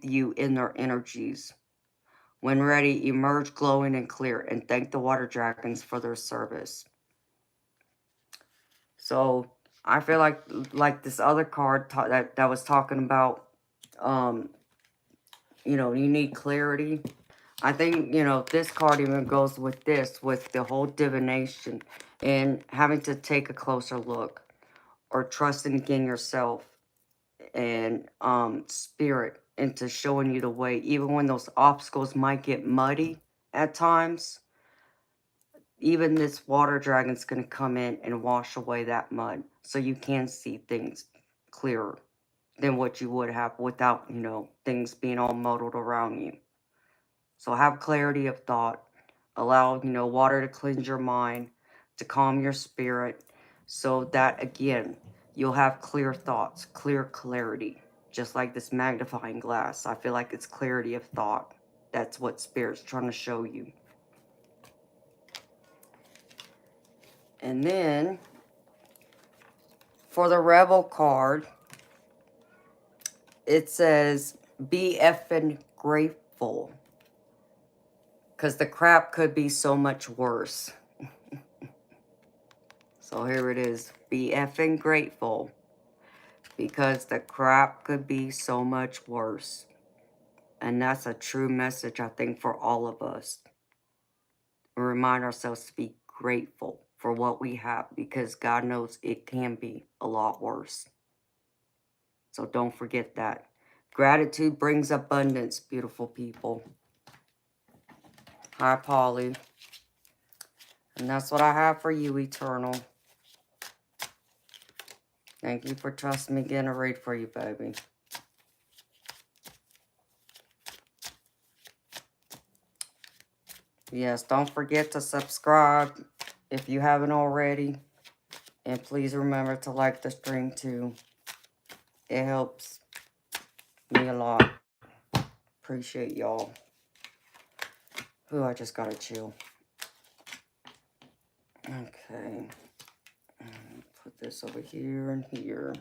you in their energies. When ready, emerge glowing and clear and thank the water dragons for their service. So I feel like this other card that was talking about, you need clarity. I think, this card even goes with this, with the whole divination and having to take a closer look or trusting again yourself and spirit into showing you the way, even when those obstacles might get muddy at times. Even this water dragon's going to come in and wash away that mud so you can see things clearer than what you would have without, things being all muddled around you. So have clarity of thought. Allow, water to cleanse your mind, to calm your spirit, so that, again, you'll have clear thoughts, clear clarity. Just like this magnifying glass. I feel like it's clarity of thought. That's what Spirit's trying to show you. And then, for the Rebel card, it says, be effing grateful. Because the crap could be so much worse. So here it is. Be effing grateful. Because the crap could be so much worse. And that's a true message, I think, for all of us. And remind ourselves to be grateful for what we have. Because God knows it can be a lot worse. So don't forget that. Gratitude brings abundance, beautiful people. Hi, Polly. And that's what I have for you, Eternal. Thank you for trusting me getting a read for you, baby. Yes, don't forget to subscribe if you haven't already. And please remember to like the stream too. It helps me a lot. Appreciate y'all. Ooh, I just gotta chill. Okay. Put this over here and here.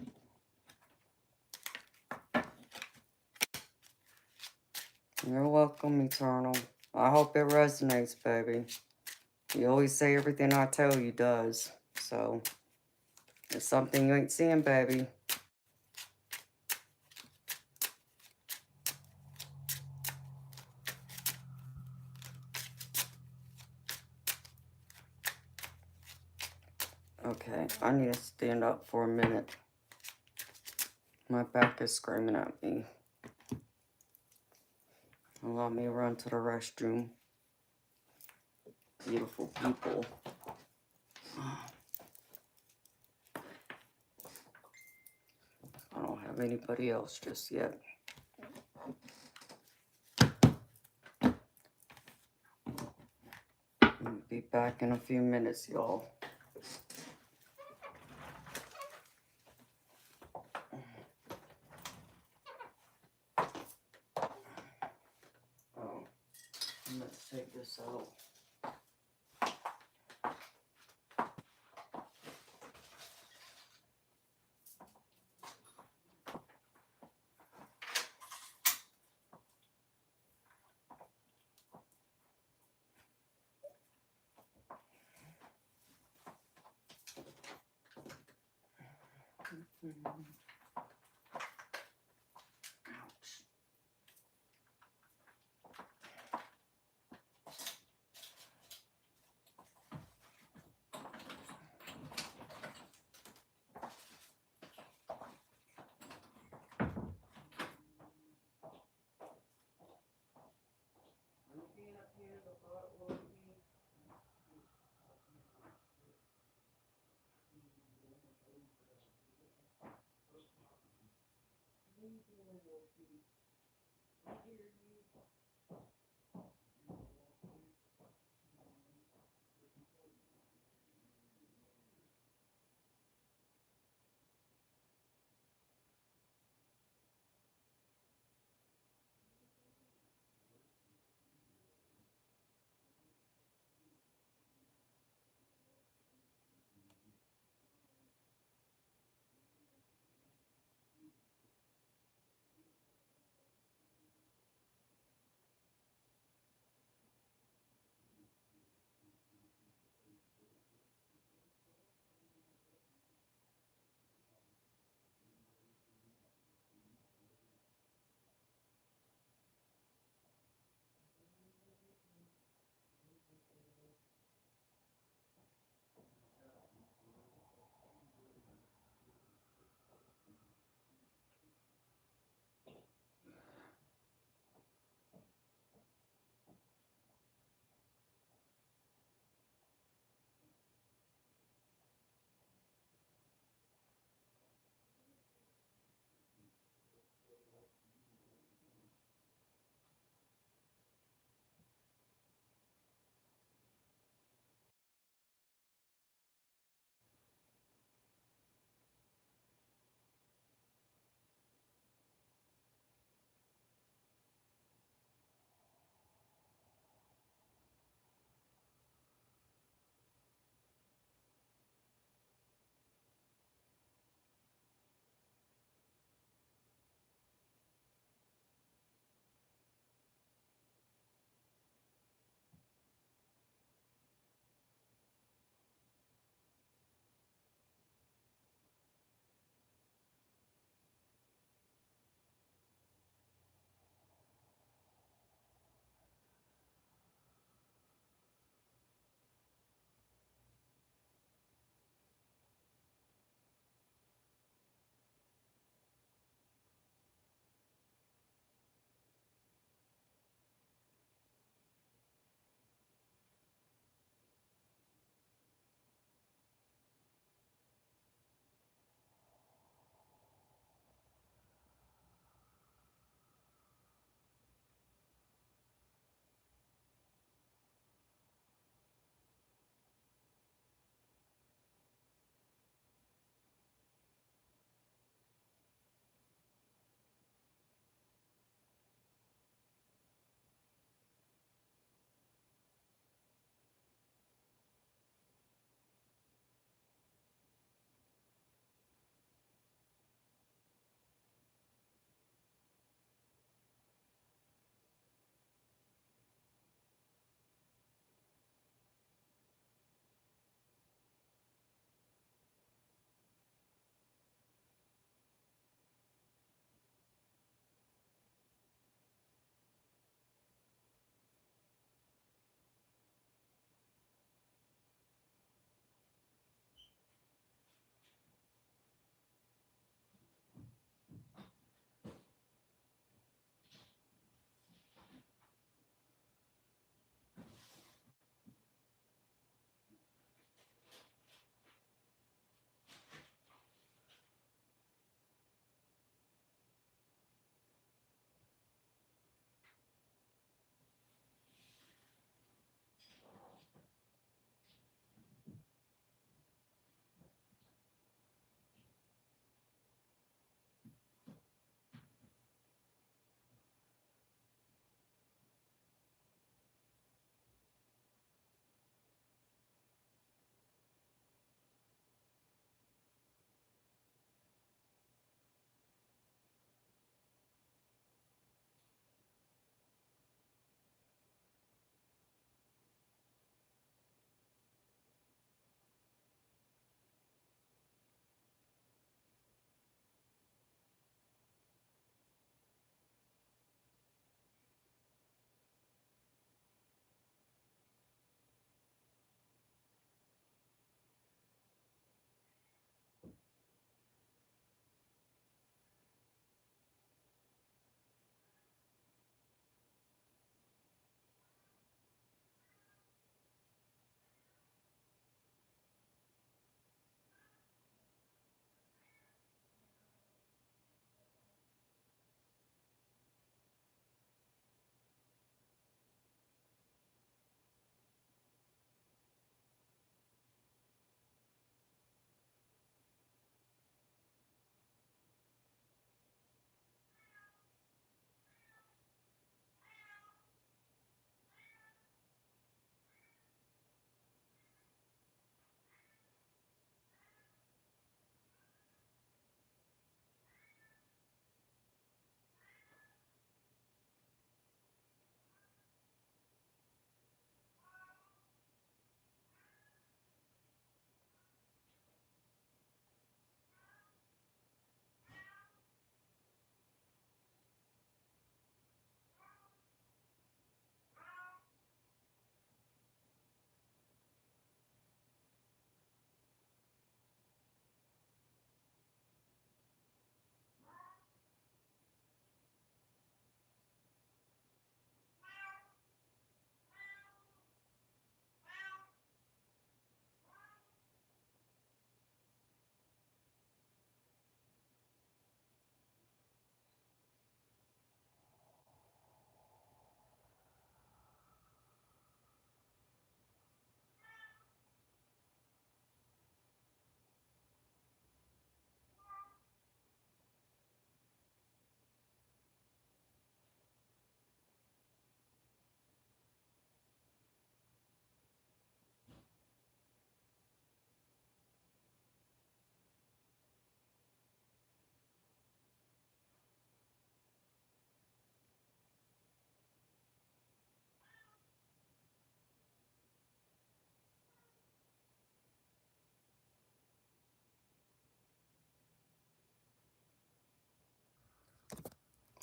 You're welcome, Eternal. I hope it resonates, baby. You always say everything I tell you does. So, it's something you ain't seeing, baby. Okay, I need to stand up for a minute. My back is screaming at me. Allow me to run to the restroom. Beautiful people. I don't have anybody else just yet. I'll be back in a few minutes, y'all. Oh, let's take this out.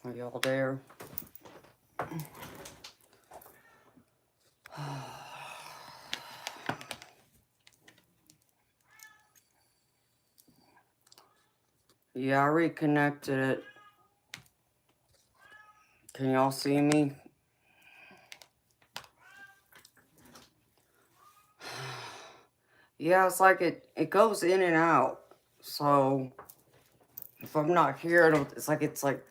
Are y'all there? Yeah, I reconnected it. Can y'all see me? Yeah, it's like it goes in and out. So if I'm not here, it's like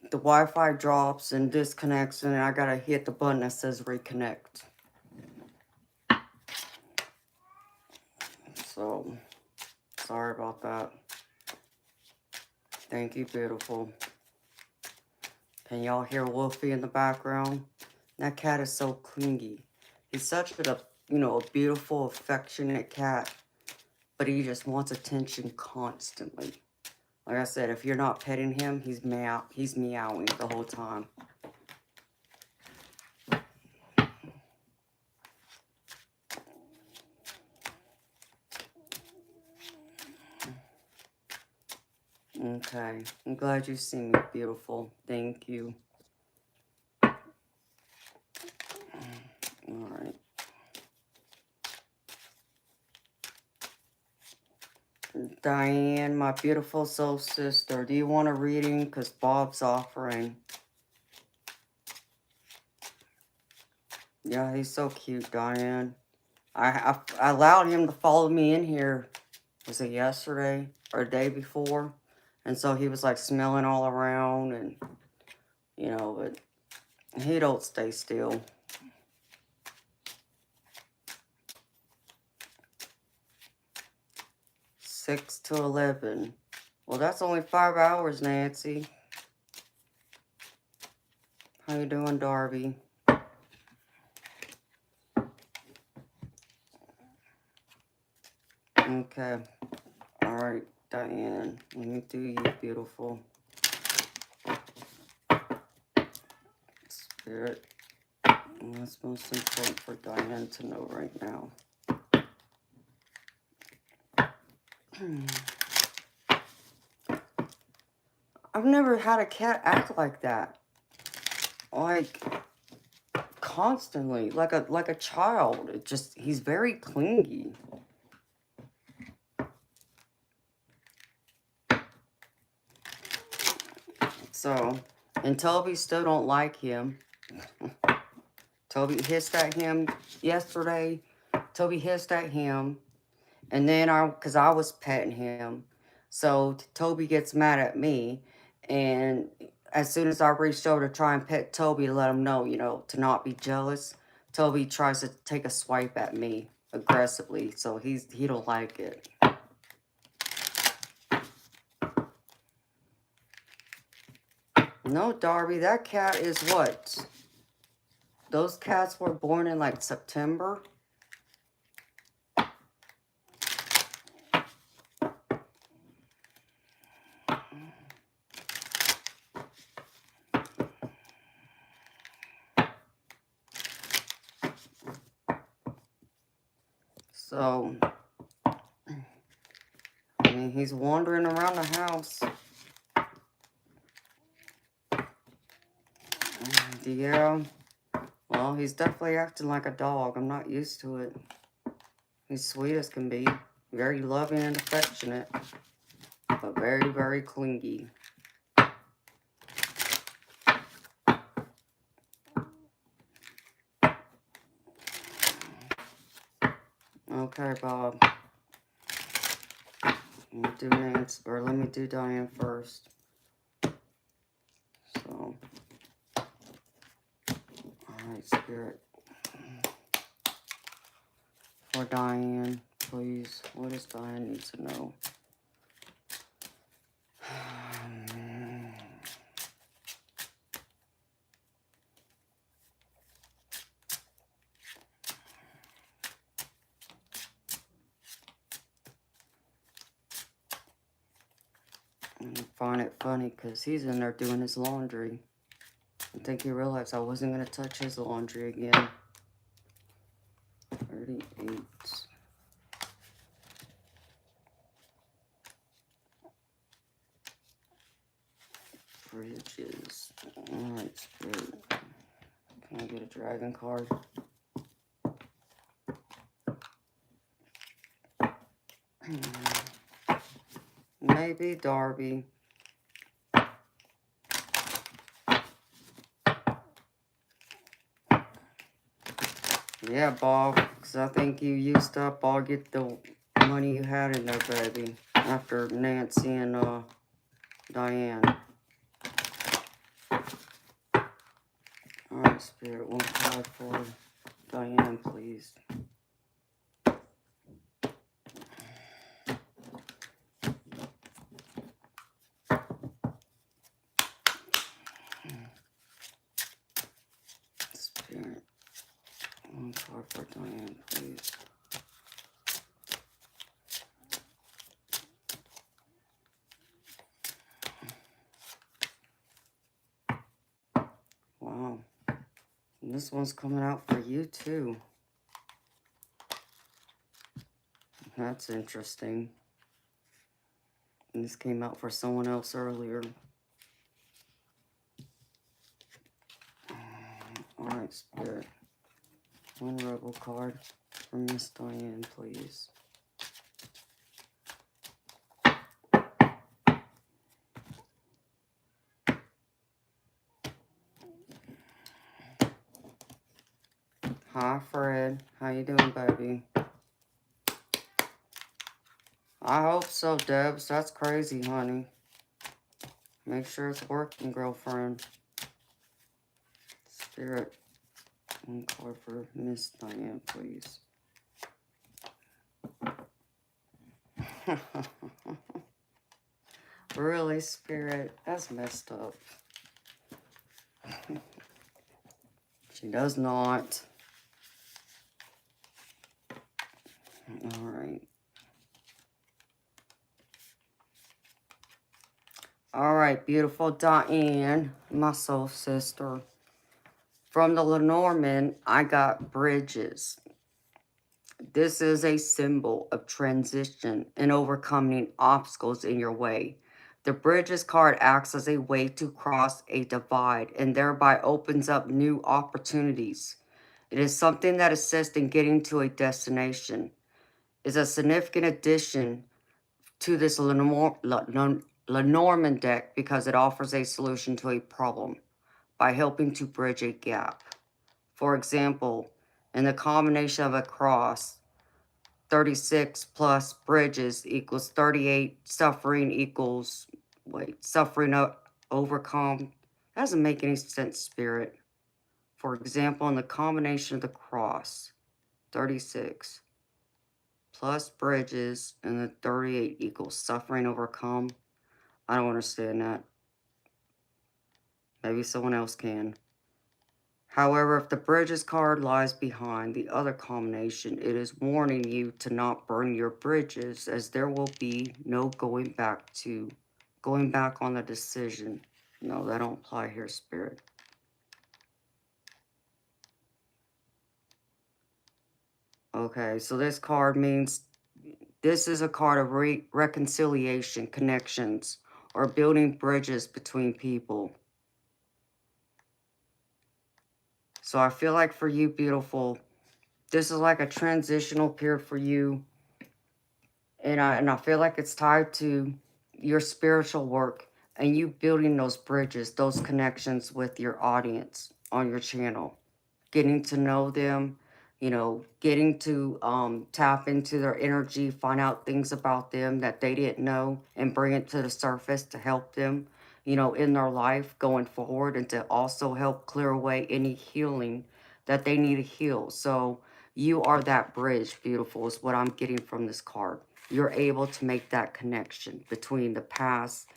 the Wi-Fi drops and disconnects, and I gotta hit the button that says reconnect. So sorry about that. Thank you, beautiful. Can y'all hear Wolfie in the background? That cat is so clingy. He's such a, a beautiful, affectionate cat, but he just wants attention constantly. Like I said, if you're not petting him, he's meowing the whole time. Okay, I'm glad you see me, beautiful. Thank you. Alright. Diane, my beautiful soul sister, do you want a reading? Because Bob's offering. Yeah, he's so cute, Diane. I allowed him to follow me in here, was it yesterday or the day before? And so he was like smelling all around and, but he don't stay still. Six to 11. Well, that's only 5 hours, Nancy. How you doing, Darby? Okay. All right, Diane. Let me do you, beautiful. Spirit. What's most important for Diane to know right now? I've never had a cat act like that. Like, constantly. Like a child. He's very clingy. So, and Toby still don't like him. Toby hissed at him yesterday. Toby hissed at him. And then because I was petting him. So Toby gets mad at me. And as soon as I reached over to try and pet Toby to let him know, to not be jealous, Toby tries to take a swipe at me aggressively. So he don't like it. No, Darby, that cat is what? Those cats were born in like September. So, I mean, he's wandering around the house. Yeah. Well, he's definitely acting like a dog. I'm not used to it. He's sweet as can be. Very loving and affectionate. But very, very clingy. Okay, Bob. Let me do Nancy, or let me do Diane first. So. Alright, Spirit. For Diane, please. What does Diane need to know? I find it funny because he's in there doing his laundry. I think he realized I wasn't going to touch his laundry again. 38. Bridges. Alright, Spirit. Can I get a dragon card? Maybe Darby. Yeah, Bob, because I think you used up all get the money you had in there, baby. After Nancy and Diane. Alright, Spirit, one card for Diane, please. Spirit, one card for Diane, please. Wow. And this one's coming out for you, too. That's interesting. And this came out for someone else earlier. Alright, Spirit. One rebel card for Miss Diane, please. Hi, Fred. How you doing, baby? I hope so, Debs. That's crazy, honey. Make sure it's working, girlfriend. Spirit. One card for Miss Diane, please. Really, Spirit? That's messed up. She does not. Alright. Alright, beautiful Diane, my soul sister. From the Lenormand, I got bridges. This is a symbol of transition and overcoming obstacles in your way. The bridges card acts as a way to cross a divide and thereby opens up new opportunities. It is something that assists in getting to a destination. It's a significant addition to this Lenormand deck because it offers a solution to a problem by helping to bridge a gap. For example, in the combination of a cross, 36 plus bridges equals 38, suffering equals, suffering overcome. That doesn't make any sense, Spirit. For example, in the combination of the cross, 36 plus bridges and the 38 equals suffering overcome. I don't understand that. Maybe someone else can. However, if the bridges card lies behind the other combination, it is warning you to not burn your bridges, as there will be no going back on the decision. No, that don't apply here, Spirit. Okay, so this card means this is a card of reconciliation, connections, or building bridges between people. So I feel like for you, beautiful, this is like a transitional period for you. And I feel like it's tied to your spiritual work and you building those bridges, those connections with your audience on your channel. Getting to know them, you know, getting to tap into their energy, find out things about them that they didn't know and bring it to the surface to help them, you know, in their life going forward, and to also help clear away any healing that they need to heal. So you are that bridge, beautiful, is what I'm getting from this card. You're able to make that connection between the past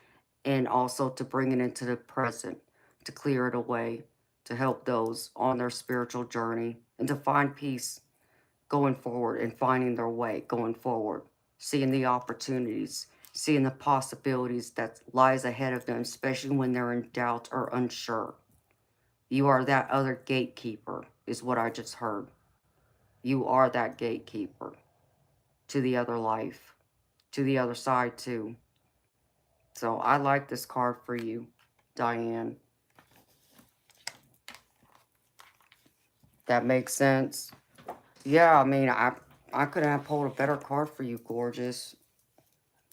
and also to bring it into the present, to clear it away, to help those on their spiritual journey, and to find peace going forward and finding their way going forward, seeing the opportunities, seeing the possibilities that lies ahead of them, especially when they're in doubt or unsure. You are that other gatekeeper, is what I just heard. You are that gatekeeper to the other life, to the other side too. So I like this card for you, Diane. That makes sense. Yeah, I mean, I couldn't have pulled a better card for you, gorgeous.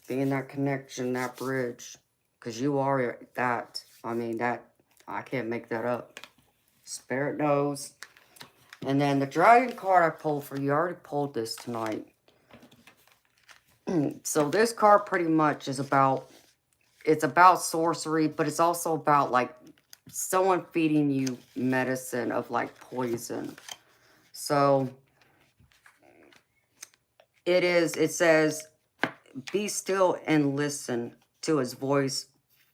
Being that connection, that bridge. Because you are that. I mean, that, I can't make that up. Spirit knows. And then the dragon card I pulled for you, I already pulled this tonight. So this card pretty much is about, it's about sorcery, but it's also about like someone feeding you medicine of like poison. So it says, be still and listen to his voice,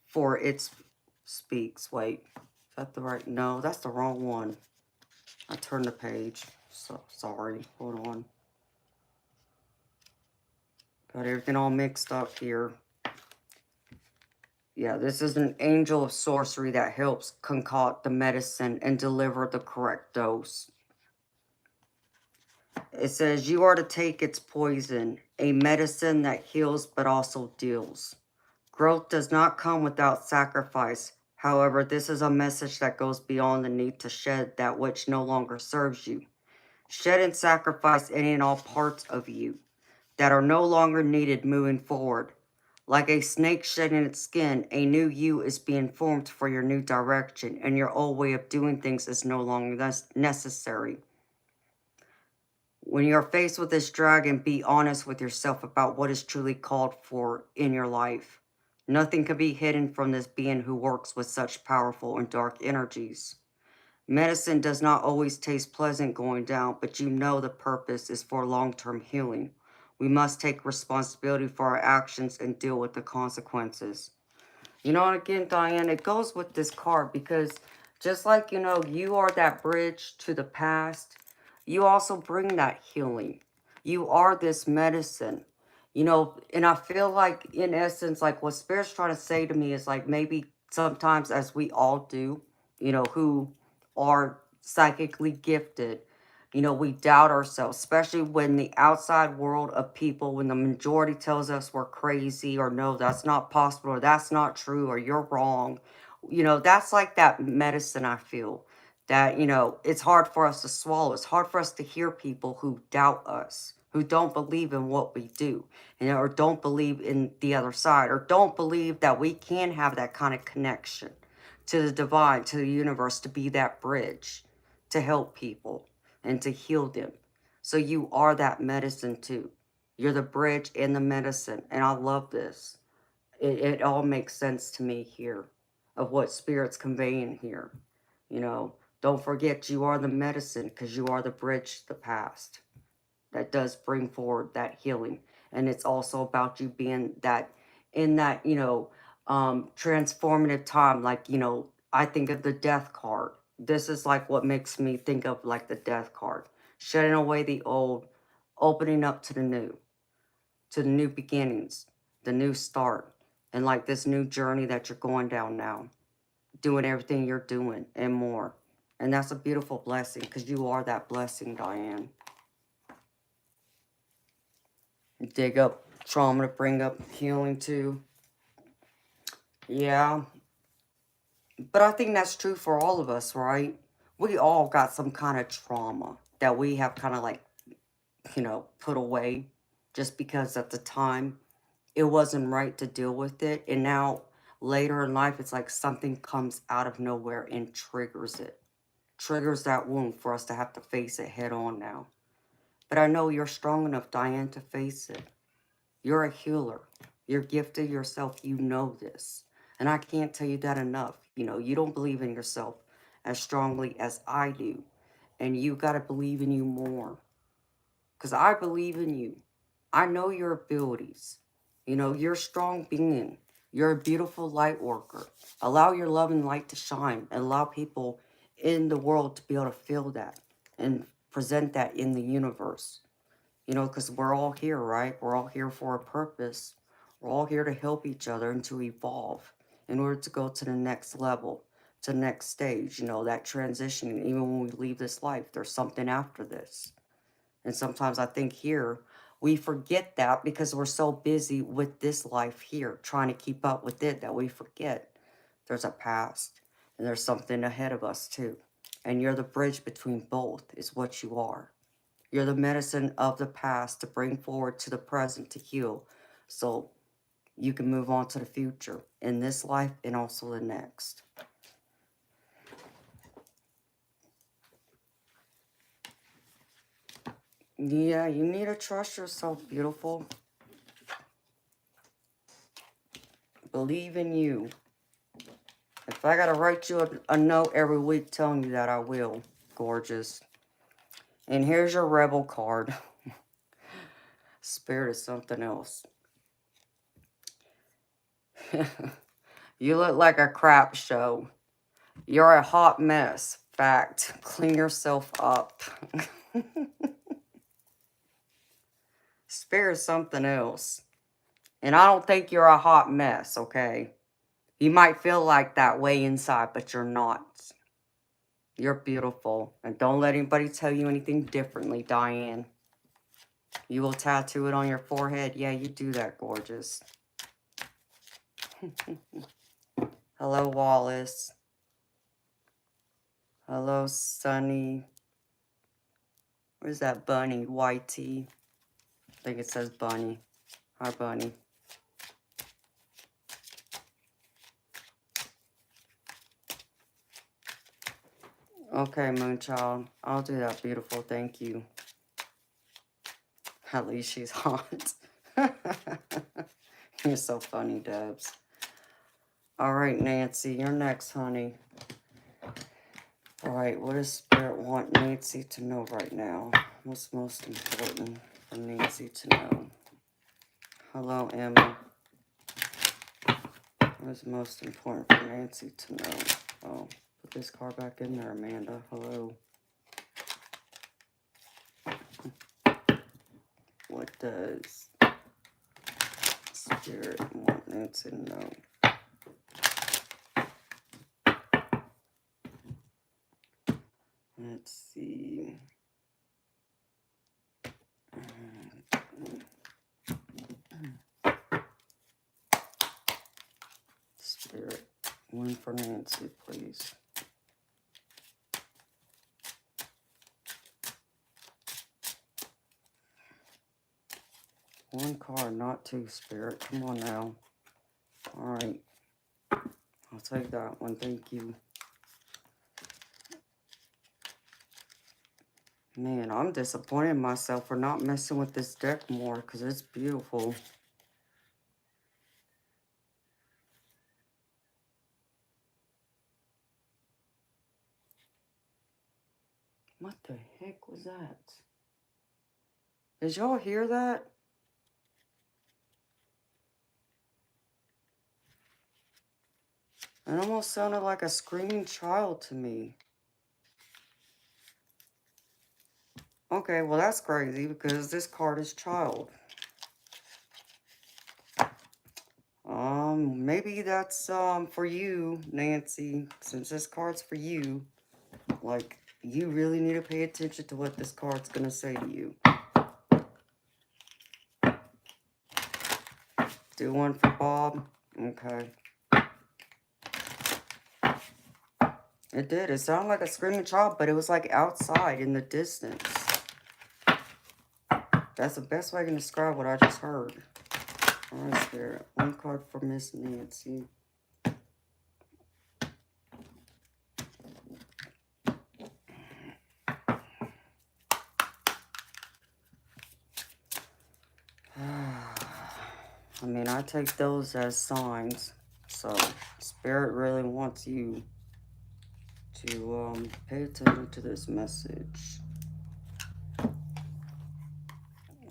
for it speaks. Wait, is that the right? No, that's the wrong one. I turned the page. So sorry. Hold on. Got everything all mixed up here. Yeah, this is an angel of sorcery that helps concoct the medicine and deliver the correct dose. It says, you are to take its poison, a medicine that heals but also deals. Growth does not come without sacrifice. However, this is a message that goes beyond the need to shed that which no longer serves you. Shed and sacrifice any and all parts of you that are no longer needed moving forward. Like a snake shedding its skin, a new you is being formed for your new direction, and your old way of doing things is no longer necessary. When you're faced with this dragon, be honest with yourself about what is truly called for in your life. Nothing can be hidden from this being who works with such powerful and dark energies. Medicine does not always taste pleasant going down, but you know the purpose is for long-term healing. We must take responsibility for our actions and deal with the consequences. You know, and again, Diane, it goes with this card because just like, you know, you are that bridge to the past, you also bring that healing. You are this medicine, you know, and I feel like in essence, like what Spirit's trying to say to me is like maybe sometimes as we all do, you know, who are psychically gifted, you know, we doubt ourselves, especially when the outside world of people, when the majority tells us we're crazy or no, that's not possible or that's not true or you're wrong. You know, that's like that medicine I feel that, you know, it's hard for us to swallow. It's hard for us to hear people who doubt us, who don't believe in what we do, you know, or don't believe in the other side, or don't believe that we can have that kind of connection to the divine, to the universe, to be that bridge, to help people and to heal them. So you are that medicine too. You're the bridge and the medicine. And I love this. It all makes sense to me here of what Spirit's conveying here. You know, don't forget you are the medicine because you are the bridge to the past that does bring forward that healing. And it's also about you being that in that, you know, transformative time. Like, you know, I think of the death card. This is like what makes me think of like the death card. Shedding away the old, opening up to the new beginnings, the new start, and like this new journey that you're going down now, doing everything you're doing and more. And that's a beautiful blessing because you are that blessing, Diane. Dig up trauma to bring up healing too. Yeah. But I think that's true for all of us, right? We all got some kind of trauma that we have kind of like, you know, put away just because at the time it wasn't right to deal with it. And now later in life, it's like something comes out of nowhere and triggers it. Triggers that wound for us to have to face it head on now. But I know you're strong enough, Diane, to face it. You're a healer. You're gifted yourself. You know this. And I can't tell you that enough. You know, you don't believe in yourself as strongly as I do. And you got to believe in you more. Because I believe in you. I know your abilities. You know, you're a strong being. You're a beautiful light worker. Allow your love and light to shine. And allow people in the world to be able to feel that. And present that in the universe. You know, because we're all here, right? We're all here for a purpose. We're all here to help each other and to evolve in order to go to the next level, to the next stage, you know, that transition. Even when we leave this life, there's something after this. And sometimes I think here, we forget that because we're so busy with this life here, trying to keep up with it, that we forget There's a past, and there's something ahead of us too. And you're the bridge between both, is what you are. You're the medicine of the past to bring forward to the present to heal. So you can move on to the future in this life and also the next. Yeah, you need to trust yourself, beautiful. Believe in you. If I gotta write you a note every week telling you that, I will. Gorgeous. And here's your rebel card. Spirit is something else. You look like a crap show. You're a hot mess. Fact. Clean yourself up. Spirit is something else. And I don't think you're a hot mess, okay? You might feel like that way inside, but you're not. You're beautiful. And don't let anybody tell you anything differently, Diane. You will tattoo it on your forehead. Yeah, you do that, gorgeous. Hello, Wallace. Hello, Sunny. Where's that bunny? YT. I think it says bunny. Hi, bunny. Okay, Moonchild. I'll do that, beautiful. Thank you. At least she's hot. You're so funny, Debs. All right, Nancy, you're next, honey. All right, what does Spirit want Nancy to know right now? What's most important for Nancy to know? Hello, Emma. What's most important for Nancy to know? Oh, put this card back in there, Amanda. Hello. What does Spirit want Nancy to know? Let's see. Spirit, one for Nancy, please. One card, not two, Spirit. Come on now. All right. I'll take that one. Thank you. Man, I'm disappointed in myself for not messing with this deck more because it's beautiful. What the heck was that? Did y'all hear that? It almost sounded like a screaming child to me. Okay, well that's crazy because this card is child. Maybe that's for you, Nancy, since this card's for you. Like, you really need to pay attention to what this card's gonna say to you. Do one for Bob. Okay. It did. It sounded like a screaming child, but it was like outside in the distance. That's the best way I can describe what I just heard. All right, Spirit. One card for Miss Nancy. I mean, I take those as signs. So, Spirit really wants you to pay attention to this message.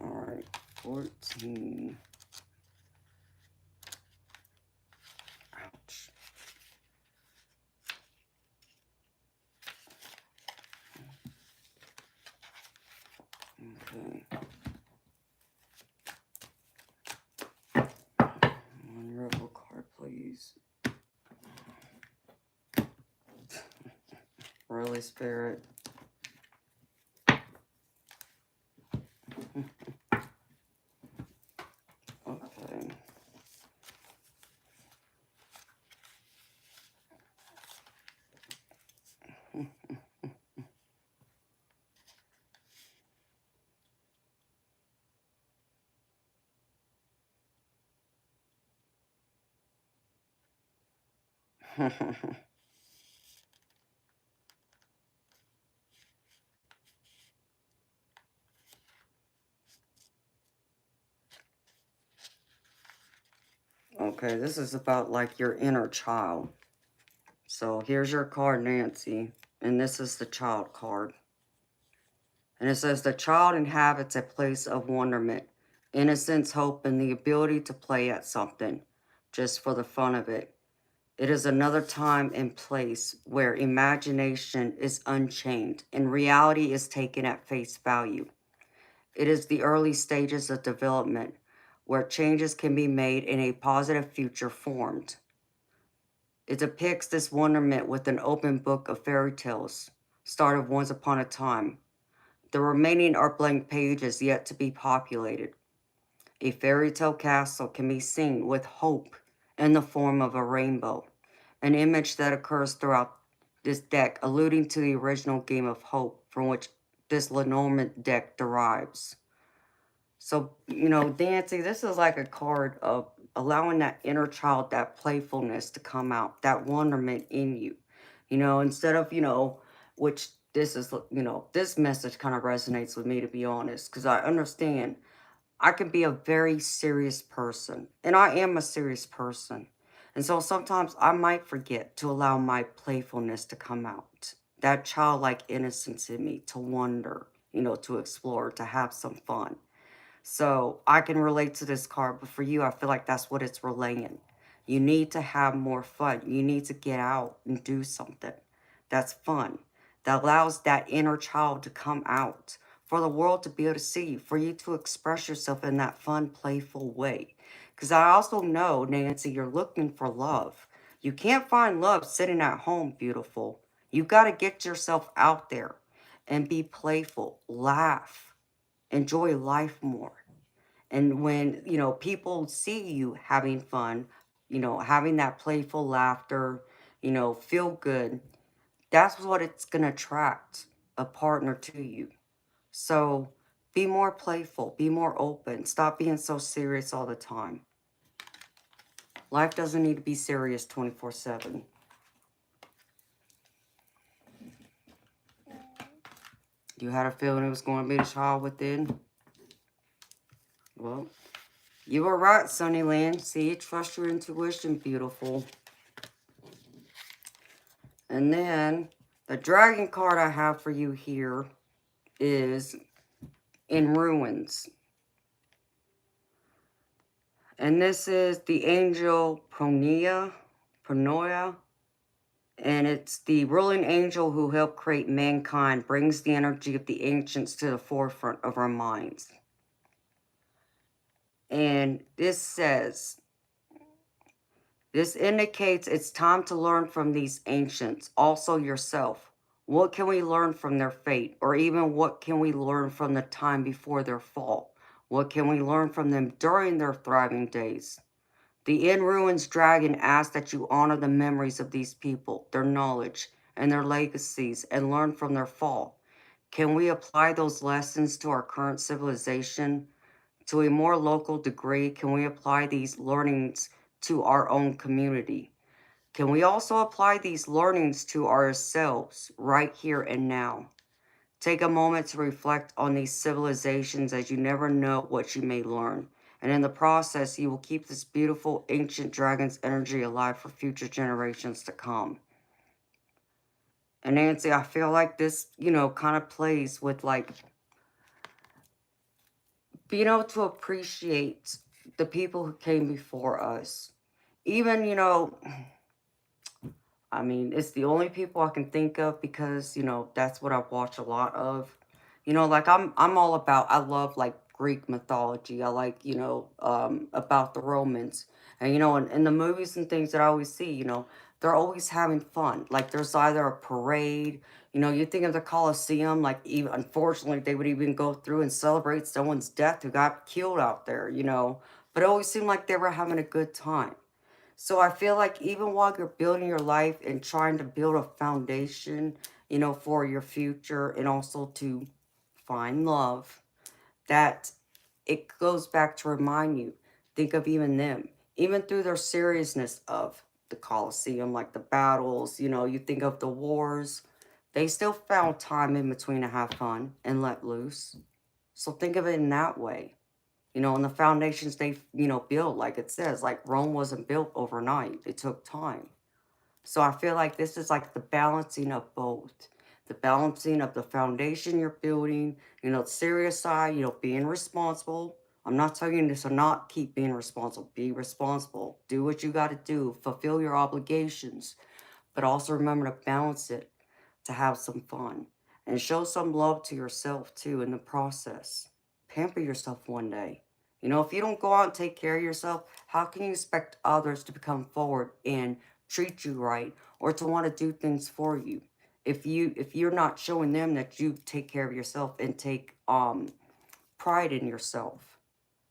All right, 14. Ouch. Okay. One rebel card, please. Really, Spirit? Okay. Okay, this is about like your inner child. So here's your card, Nancy, and this is the child card. And it says the child inhabits a place of wonderment, innocence, hope, and the ability to play at something just for the fun of it. It is another time and place where imagination is unchained and reality is taken at face value. It is the early stages of development where changes can be made and a positive future formed. It depicts this wonderment with an open book of fairy tales, started once upon a time. The remaining are blank pages yet to be populated. A fairy tale castle can be seen with hope in the form of a rainbow, an image that occurs throughout this deck, alluding to the original game of hope from which this Lenormand deck derives. So, Nancy, this is like a card of allowing that inner child, that playfulness to come out, that wonderment in you. Instead of, which this is, this message kind of resonates with me, to be honest, because I understand I can be a very serious person, and I am a serious person. And so sometimes I might forget to allow my playfulness to come out, that childlike innocence in me to wonder, to explore, to have some fun. So I can relate to this card, but for you, I feel like that's what it's relaying. You need to have more fun. You need to get out and do something that's fun, that allows that inner child to come out, for the world to be able to see, for you to express yourself in that fun, playful way. Because I also know, Nancy, you're looking for love. You can't find love sitting at home, beautiful. You got to get yourself out there and be playful, laugh, enjoy life more. And when, people see you having fun, having that playful laughter, feel good, that's what it's going to attract a partner to you. So be more playful, be more open, stop being so serious all the time. Life doesn't need to be serious 24/7. You had a feeling it was going to be the child within? Well, you were right, Sunnyland. See, trust your intuition, beautiful. And then the dragon card I have for you here is in ruins. And this is the angel Pronoia. And it's the ruling angel who helped create mankind, brings the energy of the ancients to the forefront of our minds. And this says, this indicates it's time to learn from these ancients, also yourself. What can we learn from their fate? Or even what can we learn from the time before their fall? What can we learn from them during their thriving days? The In Ruins Dragon asks that you honor the memories of these people, their knowledge, and their legacies, and learn from their fall. Can we apply those lessons to our current civilization? To a more local degree, can we apply these learnings to our own community? Can we also apply these learnings to ourselves right here and now? Take a moment to reflect on these civilizations, as you never know what you may learn. And in the process, you will keep this beautiful ancient dragon's energy alive for future generations to come. And Nancy, I feel like this, kind of plays with like being able to appreciate the people who came before us. Even, I mean, it's the only people I can think of because, that's what I watch a lot of. Like I'm all about, I love like Greek mythology. I like, about the Romans. And, in the movies and things that I always see, they're always having fun. Like there's either a parade, you think of the Colosseum, like even, unfortunately, they would even go through and celebrate someone's death who got killed out there, But it always seemed like they were having a good time. So I feel like even while you're building your life and trying to build a foundation, for your future and also to find love, that it goes back to remind you, think of even them, even through their seriousness of the Colosseum, like the battles, you think of the wars, they still found time in between to have fun and let loose. So think of it in that way. And the foundations they, built, like it says, like Rome wasn't built overnight. It took time. So I feel like this is like the balancing of both. The balancing of the foundation you're building, the serious side, being responsible. I'm not telling you to not keep being responsible. Be responsible. Do what you got to do. Fulfill your obligations. But also remember to balance it, to have some fun. And show some love to yourself too in the process. Pamper yourself one day. If you don't go out and take care of yourself, how can you expect others to come forward and treat you right or to want to do things for you? If you're not showing them that you take care of yourself and take pride in yourself.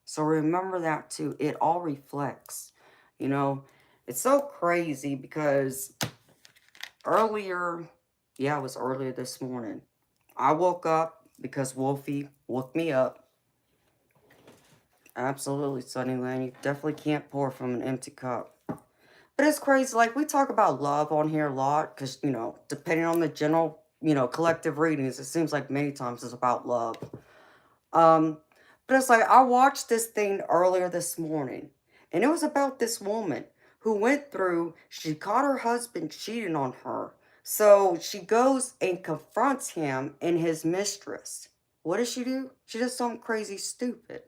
So remember that too. It all reflects. You know, it's so crazy because earlier, yeah, it was earlier this morning. I woke up because Wolfie woke me up. Absolutely, Sunny Lane. You definitely can't pour from an empty cup. But it's crazy. Like, we talk about love on here a lot because, depending on the general, collective readings, it seems like many times it's about love. Um, but it's like, I watched this thing earlier this morning, and it was about this woman who went through, she caught her husband cheating on her. So she goes and confronts him and his mistress. What does she do? She does something crazy stupid.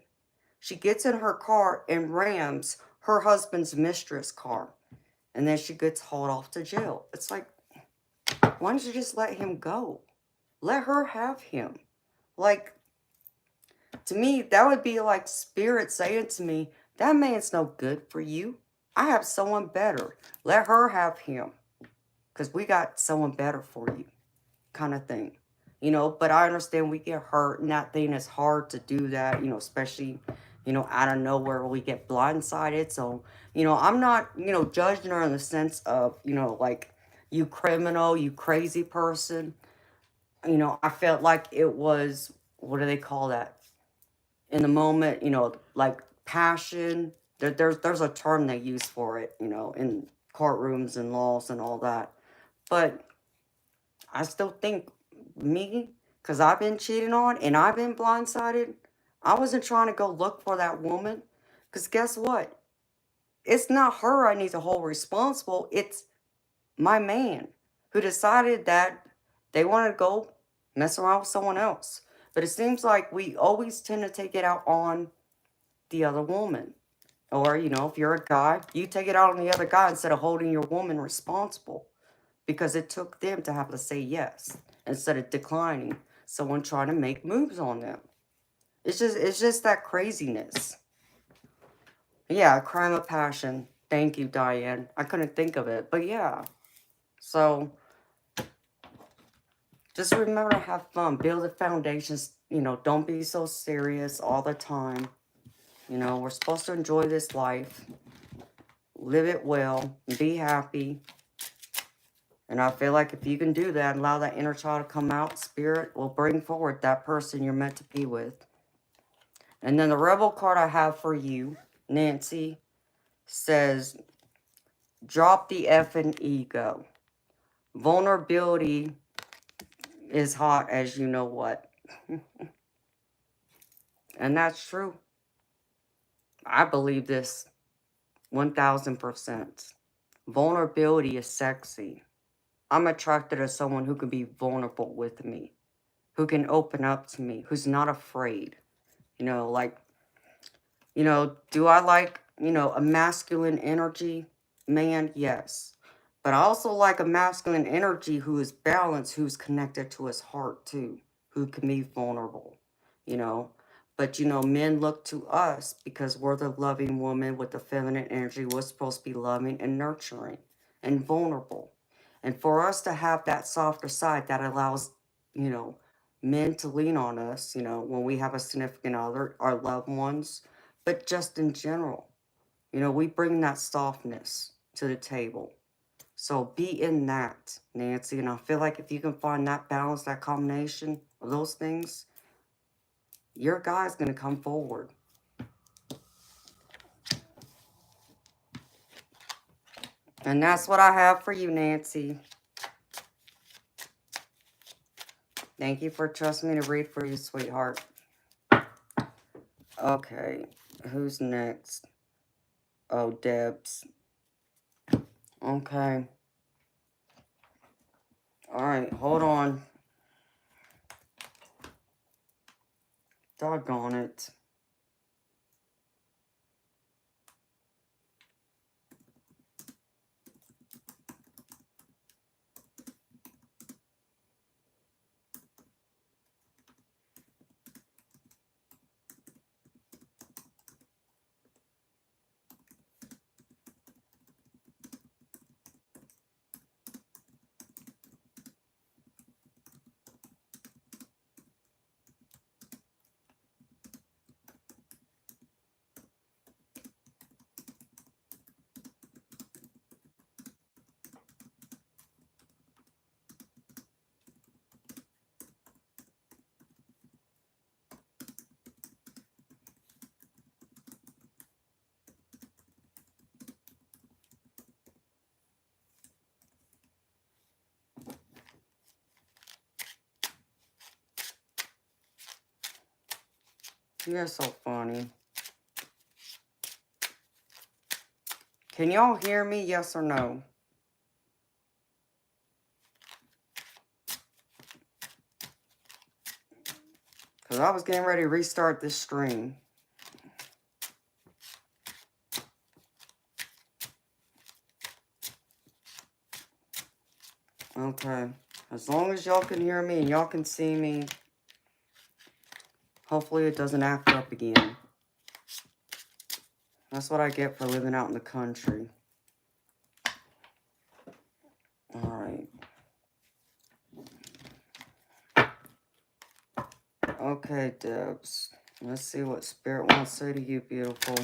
She gets in her car and rams her husband's mistress car. And then she gets hauled off to jail. It's like, why don't you just let him go? Let her have him. Like, to me, that would be like spirit saying to me, that man's no good for you. I have someone better. Let her have him. Because we got someone better for you. Kind of thing. But I understand we get hurt and that thing is hard to do that, especially, out of nowhere we get blindsided. So, I'm not, judging her in the sense of, like, you criminal, you crazy person. I felt like it was, what do they call that? In the moment, like passion. There's a term they use for it, in courtrooms and laws and all that. But I still think me, because I've been cheated on and I've been blindsided, I wasn't trying to go look for that woman. Because guess what? It's not her I need to hold responsible. It's my man who decided that they want to go mess around with someone else. But it seems like we always tend to take it out on the other woman. Or, if you're a guy, you take it out on the other guy instead of holding your woman responsible. Because it took them to have to say yes instead of declining someone trying to make moves on them. It's just that craziness. Yeah, crime of passion. Thank you, Diane. I couldn't think of it, but yeah. So just remember to have fun, build the foundations. Don't be so serious all the time. We're supposed to enjoy this life, live it well, be happy. And I feel like if you can do that and allow that inner child to come out, spirit will bring forward that person you're meant to be with. And then the rebel card I have for you, Nancy, says, drop the effing ego. Vulnerability is hot as you know what. And that's true. I believe this 1000%. Vulnerability is sexy. I'm attracted to someone who can be vulnerable with me, who can open up to me, who's not afraid. Like, do I like, a masculine energy man? Yes. But I also like a masculine energy who is balanced, who's connected to his heart too, who can be vulnerable, you know. But, men look to us because we're the loving woman with the feminine energy. We're supposed to be loving and nurturing and vulnerable. And for us to have that softer side that allows, you know, men to lean on us, when we have a significant other, our loved ones, but just in general, we bring that softness. to the table. So be in that, Nancy. And I feel like if you can find that balance, that combination of those things, your guy's going to come forward. And that's what I have for you, Nancy. Thank you for trusting me to read for you, sweetheart. Okay, who's next? Oh, Debs. Okay. All right, hold on. Doggone it. You're so funny. Can y'all hear me? Yes or no? Because I was getting ready to restart this stream. Okay. As long as y'all can hear me and y'all can see me, hopefully it doesn't act up again. That's what I get for living out in the country. Alright. Okay, Debs. Let's see what Spirit wants to say to you, beautiful.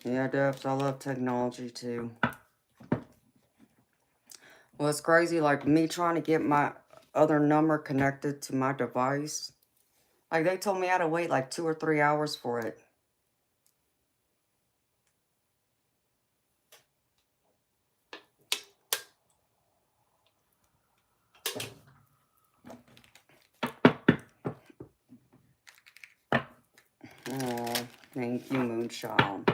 Yeah, Debs, I love technology too. Well, it's crazy, like me trying to get my other number connected to my device. Like, they told me I had to wait like 2 or 3 hours for it. Oh, thank you, Moonchild.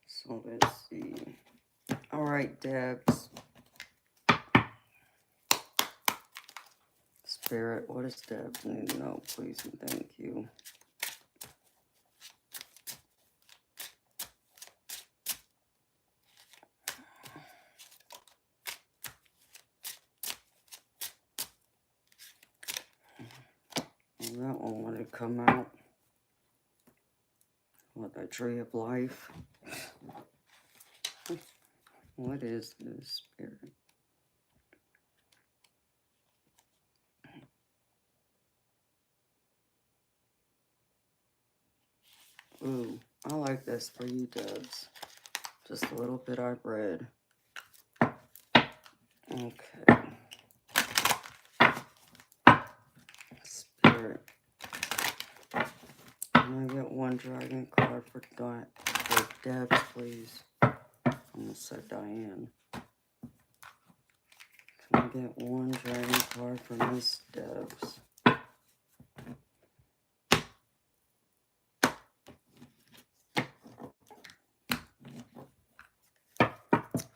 So, let's see. Alright, Debs. Spirit, what does Debs need to know, please and thank you. Well, that one wanted to come out. What, the tree of life? What is this, Spirit? Ooh, I like this for you, Debs. Just a little bit I've read. Okay. Spirit. Can I get one dragon card for Debs, please? I almost said Diane. Can I get one dragon card for Miss Debs?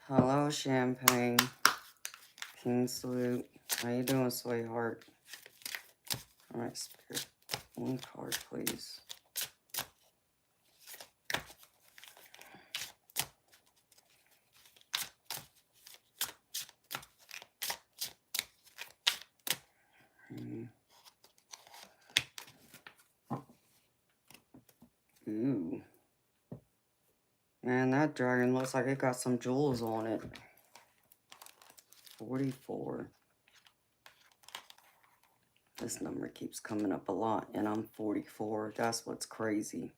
Hello, Champagne. King Salute. How you doing, sweetheart? Alright, Spirit. One card, please. Ooh. Man, that dragon looks like it got some jewels on it. 44. This number keeps coming up a lot, and I'm 44. That's what's crazy.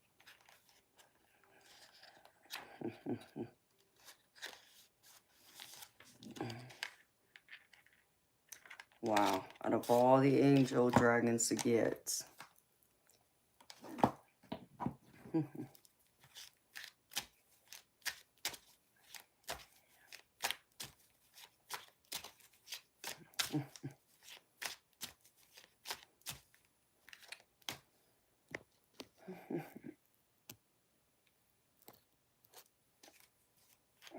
Wow. Out of all the angel dragons to get.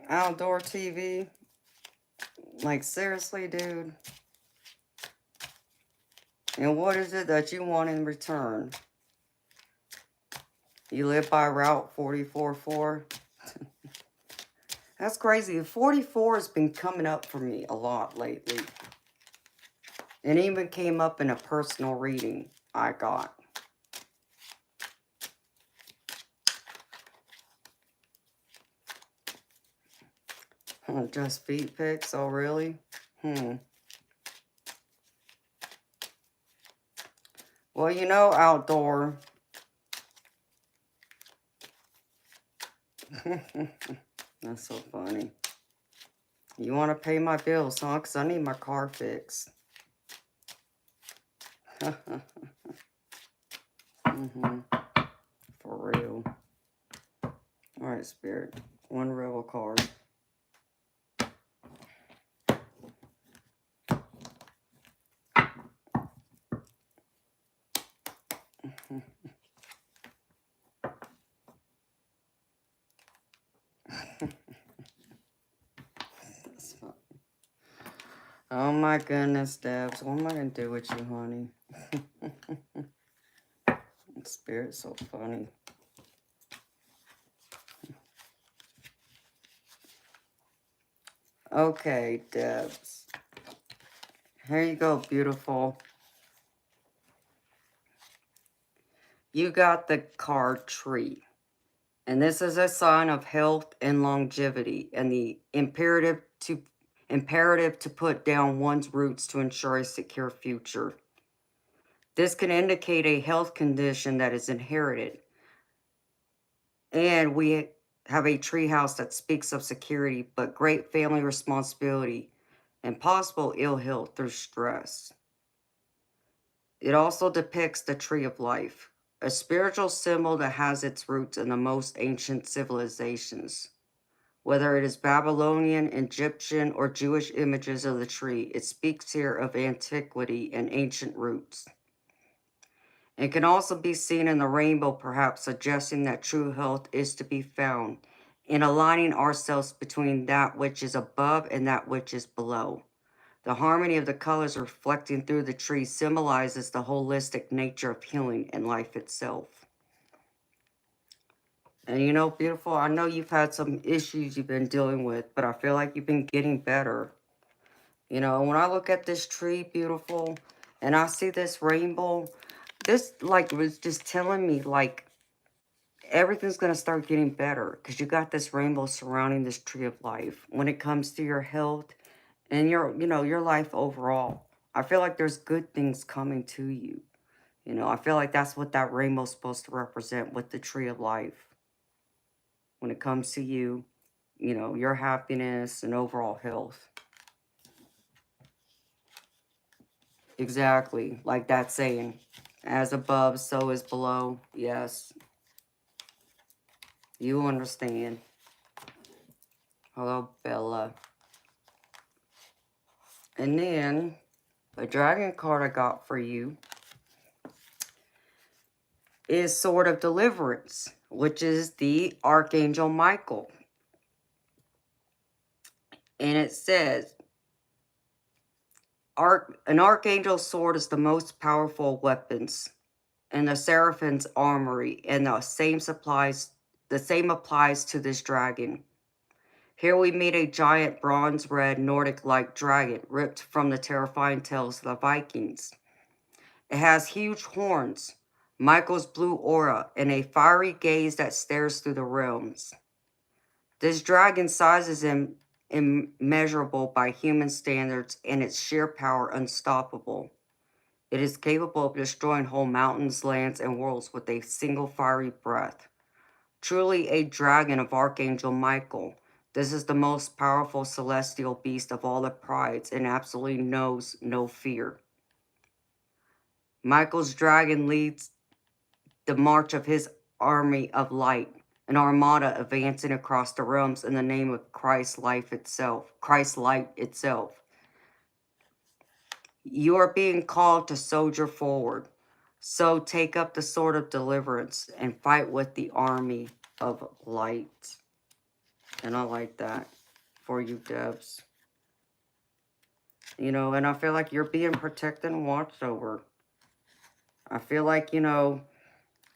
Outdoor TV? Like, seriously, dude? And what is it that you want in return? You live by Route 44-4? That's crazy. 44 has been coming up for me a lot lately. It even came up in a personal reading I got. Just feet pics? Oh, really? Well, you know, outdoor. That's so funny. You want to pay my bills, huh? Because I need my car fixed. For real. Alright, Spirit. One rebel card. That's fun. Oh my goodness, Debs. What am I going to do with you, honey? Spirit's so funny. Okay, Debs. Here you go, beautiful. You got the card tree. And this is a sign of health and longevity and the imperative to put down one's roots to ensure a secure future. This can indicate a health condition that is inherited. And we have a treehouse that speaks of security, but great family responsibility and possible ill health through stress. It also depicts the tree of life, a spiritual symbol that has its roots in the most ancient civilizations. Whether it is Babylonian, Egyptian, or Jewish images of the tree, it speaks here of antiquity and ancient roots. It can also be seen in the rainbow, perhaps suggesting that true health is to be found in aligning ourselves between that which is above and that which is below. The harmony of the colors reflecting through the tree symbolizes the holistic nature of healing and life itself. And you know, beautiful, I know you've had some issues you've been dealing with, but I feel like you've been getting better. You know, when I look at this tree, beautiful, and I see this rainbow, this, like, was just telling me, like, everything's going to start getting better because you got this rainbow surrounding this tree of life when it comes to your health and your, you know, your life overall. I feel like there's good things coming to you. You know, I feel like that's what that rainbow's supposed to represent with the tree of life. When it comes to you, you know, your happiness and overall health. Exactly, like that saying, as above, so is below. Yes. You understand. Hello, Bella. And then, a dragon card I got for you is Sword of Deliverance, which is the Archangel Michael. And it says, an archangel's sword is the most powerful weapons in the Seraphim's armory, and the same applies to this dragon. Here we meet a giant bronze red Nordic-like dragon ripped from the terrifying tales of the Vikings. It has huge horns, Michael's blue aura, and a fiery gaze that stares through the realms. This dragon's size is immeasurable by human standards and its sheer power unstoppable. It is capable of destroying whole mountains, lands, and worlds with a single fiery breath. Truly a dragon of Archangel Michael, this is the most powerful celestial beast of all the prides and absolutely knows no fear. Michael's dragon leads the march of his army of light, an armada advancing across the realms in the name of Christ's light itself. You are being called to soldier forward. So take up the sword of deliverance and fight with the army of light. And I like that for you, Debs. You know, and I feel like you're being protected and watched over. I feel like, you know,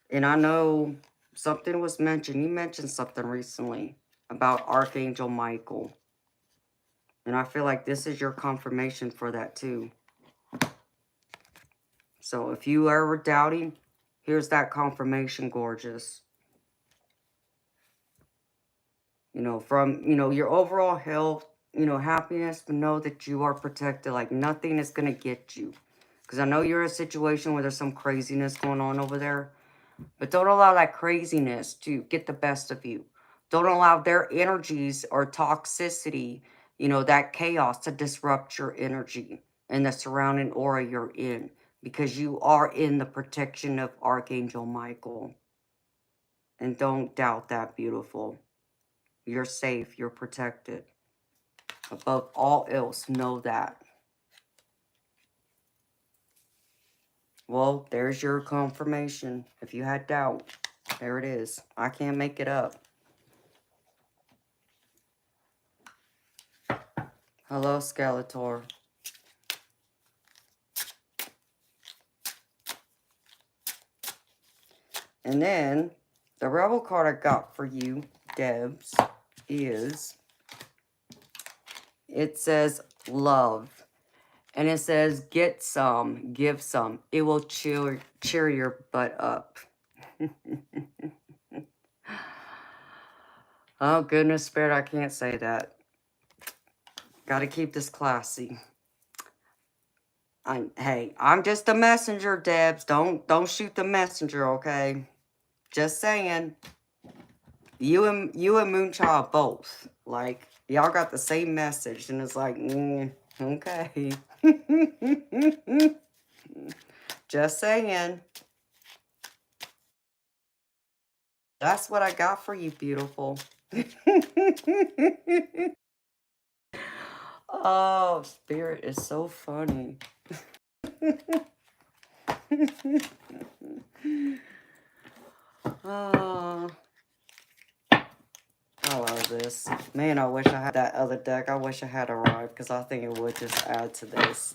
and I know something was mentioned. You mentioned something recently about Archangel Michael. And I feel like this is your confirmation for that too. So if you are ever doubting, here's that confirmation, gorgeous. You know, from, you know, your overall health, you know, happiness, to know that you are protected. Like nothing is going to get you. Because I know you're in a situation where there's some craziness going on over there. But don't allow that craziness to get the best of you. Don't allow their energies or toxicity, you know, that chaos to disrupt your energy and the surrounding aura you're in. Because you are in the protection of Archangel Michael. And don't doubt that, beautiful. You're safe. You're protected. Above all else, know that. Well, there's your confirmation. If you had doubt, there it is. I can't make it up. Hello, Skeletor. And then, the Rebel card I got for you, Debs, is, it says love. And it says, get some, give some. It will cheer your butt up. Oh, goodness, Spirit, I can't say that. Gotta keep this classy. Hey, I'm just a messenger, Debs. Don't shoot the messenger, okay? Just saying. You and Moonchild both. Like, y'all got the same message. And it's like, okay. Just saying. That's what I got for you, beautiful. Oh, Spirit is so funny. Oh, I love this. Man, I wish I had that other deck. I wish I had arrived because I think it would just add to this.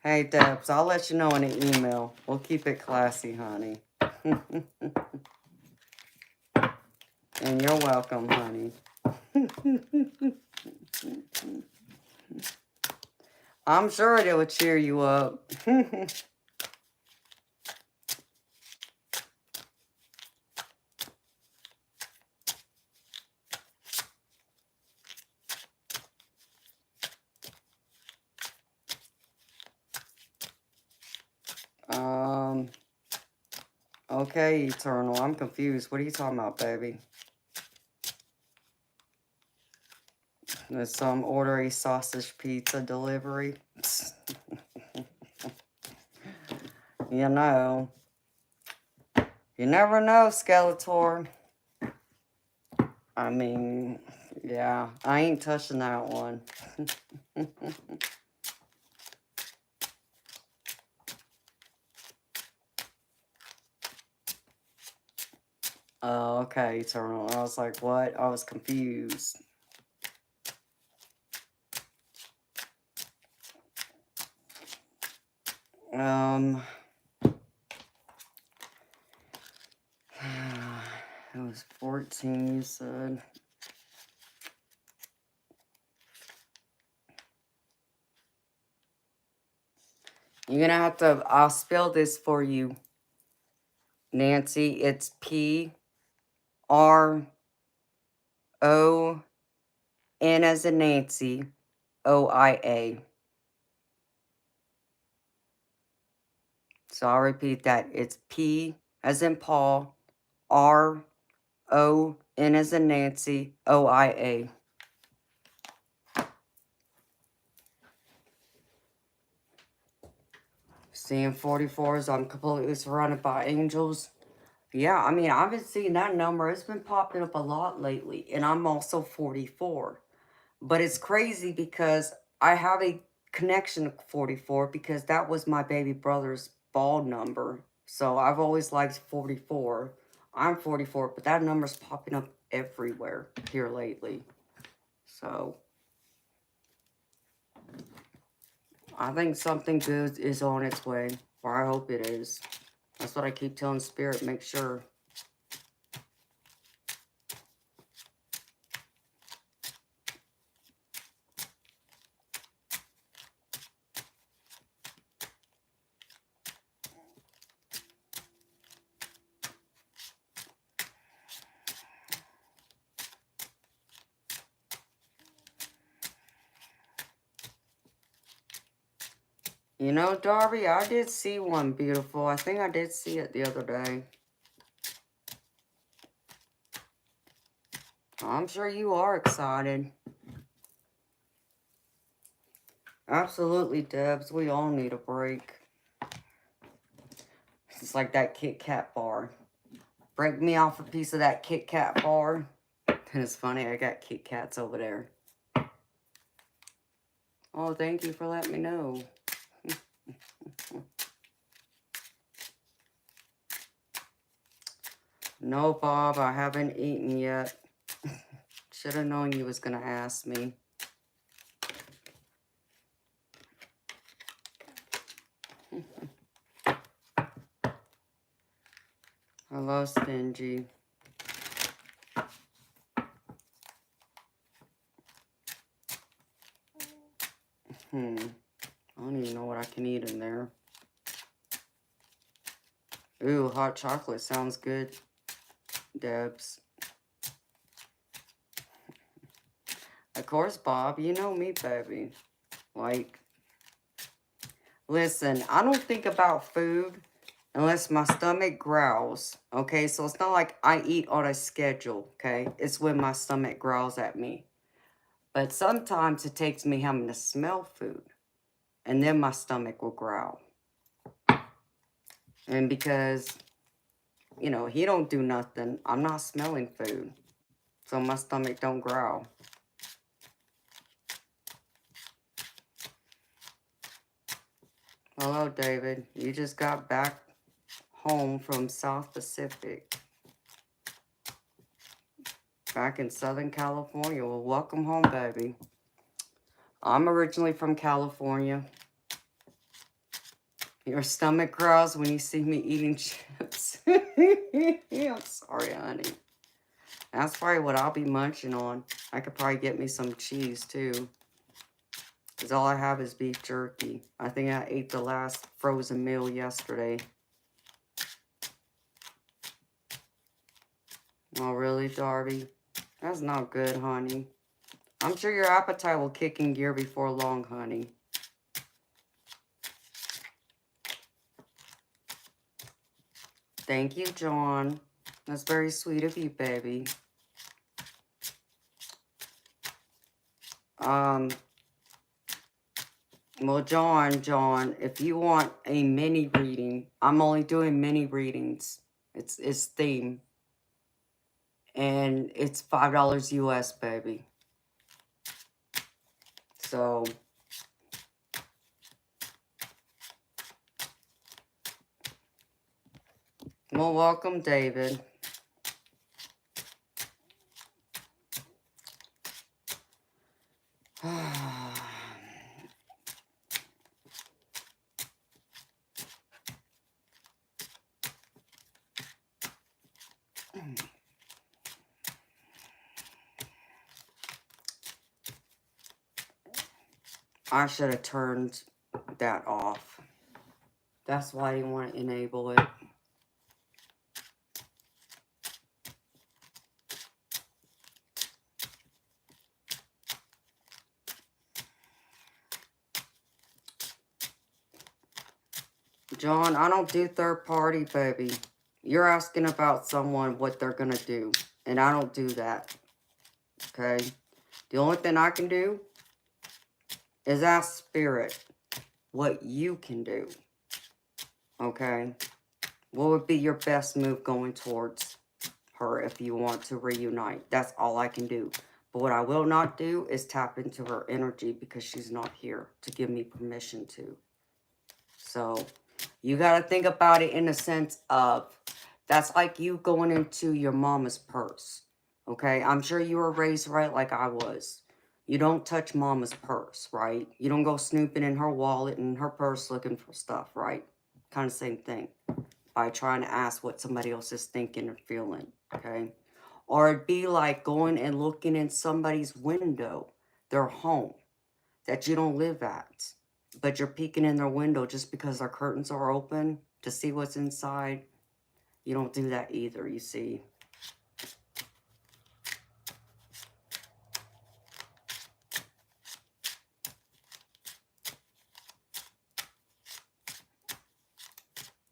Hey, Debs, I'll let you know in an email. We'll keep it classy, honey. And you're welcome, honey. I'm sure it will cheer you up. Okay, Eternal. I'm confused. What are you talking about, baby? There's some order a sausage pizza delivery. You know. You never know, Skeletor. I mean, yeah. I ain't touching that one. Oh, okay, Eternal. I was like, what? I was confused. It was 14, you said. You're gonna have to, I'll spell this for you. Nancy, it's P-R-O-N as in Nancy, O-I-A. So I'll repeat that. It's P as in Paul, R-O-N as in Nancy, O-I-A. Seeing 44s, I'm completely surrounded by angels. Yeah, I mean, I've been seeing that number. It's been popping up a lot lately. And I'm also 44. But it's crazy because I have a connection to 44 because that was my baby brother's ball number. So I've always liked 44. I'm 44, but that number's popping up everywhere here lately. So I think something good is on its way, or I hope it is. That's what I keep telling Spirit, make sure. You know, Darby, I did see one beautiful. I think I did see it the other day. I'm sure you are excited. Absolutely, Debs. We all need a break. It's like that Kit Kat bar. Break me off a piece of that Kit Kat bar. And it's funny, I got Kit Kats over there. Oh, thank you for letting me know. No, Bob, I haven't eaten yet. Should have known you was going to ask me. Hello, Stingy. I don't even know what I can eat in there. Ooh, hot chocolate sounds good, Debs. Of course, Bob, you know me, baby. Like, listen, I don't think about food unless my stomach growls, okay? So it's not like I eat on a schedule, okay? It's when my stomach growls at me. But sometimes it takes me having to smell food, and then my stomach will growl. And because, you know, he don't do nothing, I'm not smelling food. So my stomach don't growl. Hello, David. You just got back home from South Pacific. Back in Southern California. Well, welcome home, baby. I'm originally from California. Your stomach growls when you see me eating chips. I'm sorry, honey. That's probably what I'll be munching on. I could probably get me some cheese, too. Because all I have is beef jerky. I think I ate the last frozen meal yesterday. Oh, really, Darby? That's not good, honey. I'm sure your appetite will kick in gear before long, honey. Thank you, John. That's very sweet of you, baby. Well, John, if you want a mini reading, I'm only doing mini readings. It's theme. And it's $5 US, baby. So, well, welcome, David. I should have turned that off. That's why I didn't want to enable it. John, I don't do third party, baby. You're asking about someone, what they're going to do. And I don't do that. Okay? The only thing I can do is ask Spirit what you can do. Okay? What would be your best move going towards her if you want to reunite? That's all I can do. But what I will not do is tap into her energy because she's not here to give me permission to. So you got to think about it in the sense of, that's like you going into your mama's purse. Okay? I'm sure you were raised right like I was. You don't touch mama's purse, right? You don't go snooping in her wallet and her purse looking for stuff, right? Kind of same thing. By trying to ask what somebody else is thinking or feeling, okay? Or it'd be like going and looking in somebody's window, their home, that you don't live at, but you're peeking in their window just because their curtains are open to see what's inside. You don't do that either, you see.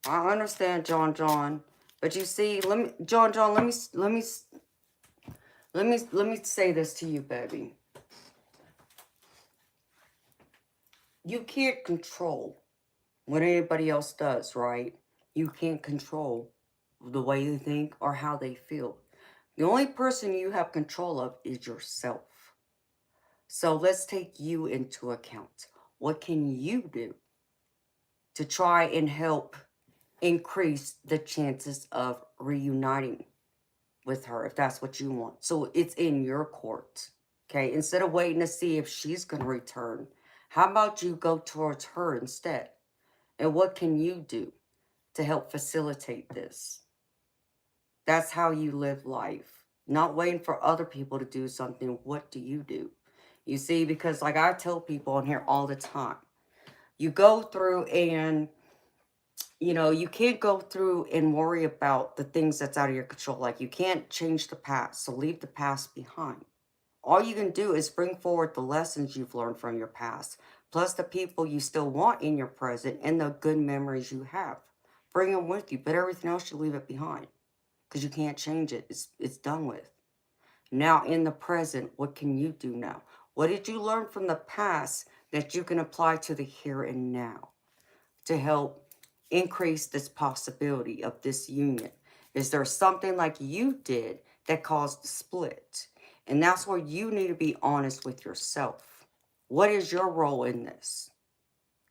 I understand, John, but you see, John, let me say this to you, baby. You can't control what anybody else does, right? You can't control the way they think or how they feel. The only person you have control of is yourself. So let's take you into account. What can you do to try and help increase the chances of reuniting with her, if that's what you want? So it's in your court, okay? Instead of waiting to see if she's going to return, how about you go towards her instead? And what can you do to help facilitate this? That's how you live life. Not waiting for other people to do something. What do you do? You see, because like I tell people on here all the time, you go through and, you know, you can't go through and worry about the things that's out of your control. Like you can't change the past, so leave the past behind. All you can do is bring forward the lessons you've learned from your past, plus the people you still want in your present and the good memories you have. Bring them with you, but everything else you leave it behind because you can't change it. It's done with. Now in the present, what can you do now? What did you learn from the past that you can apply to the here and now to help increase this possibility of this union? Is there something like you did that caused the split? And that's where you need to be honest with yourself. What is your role in this?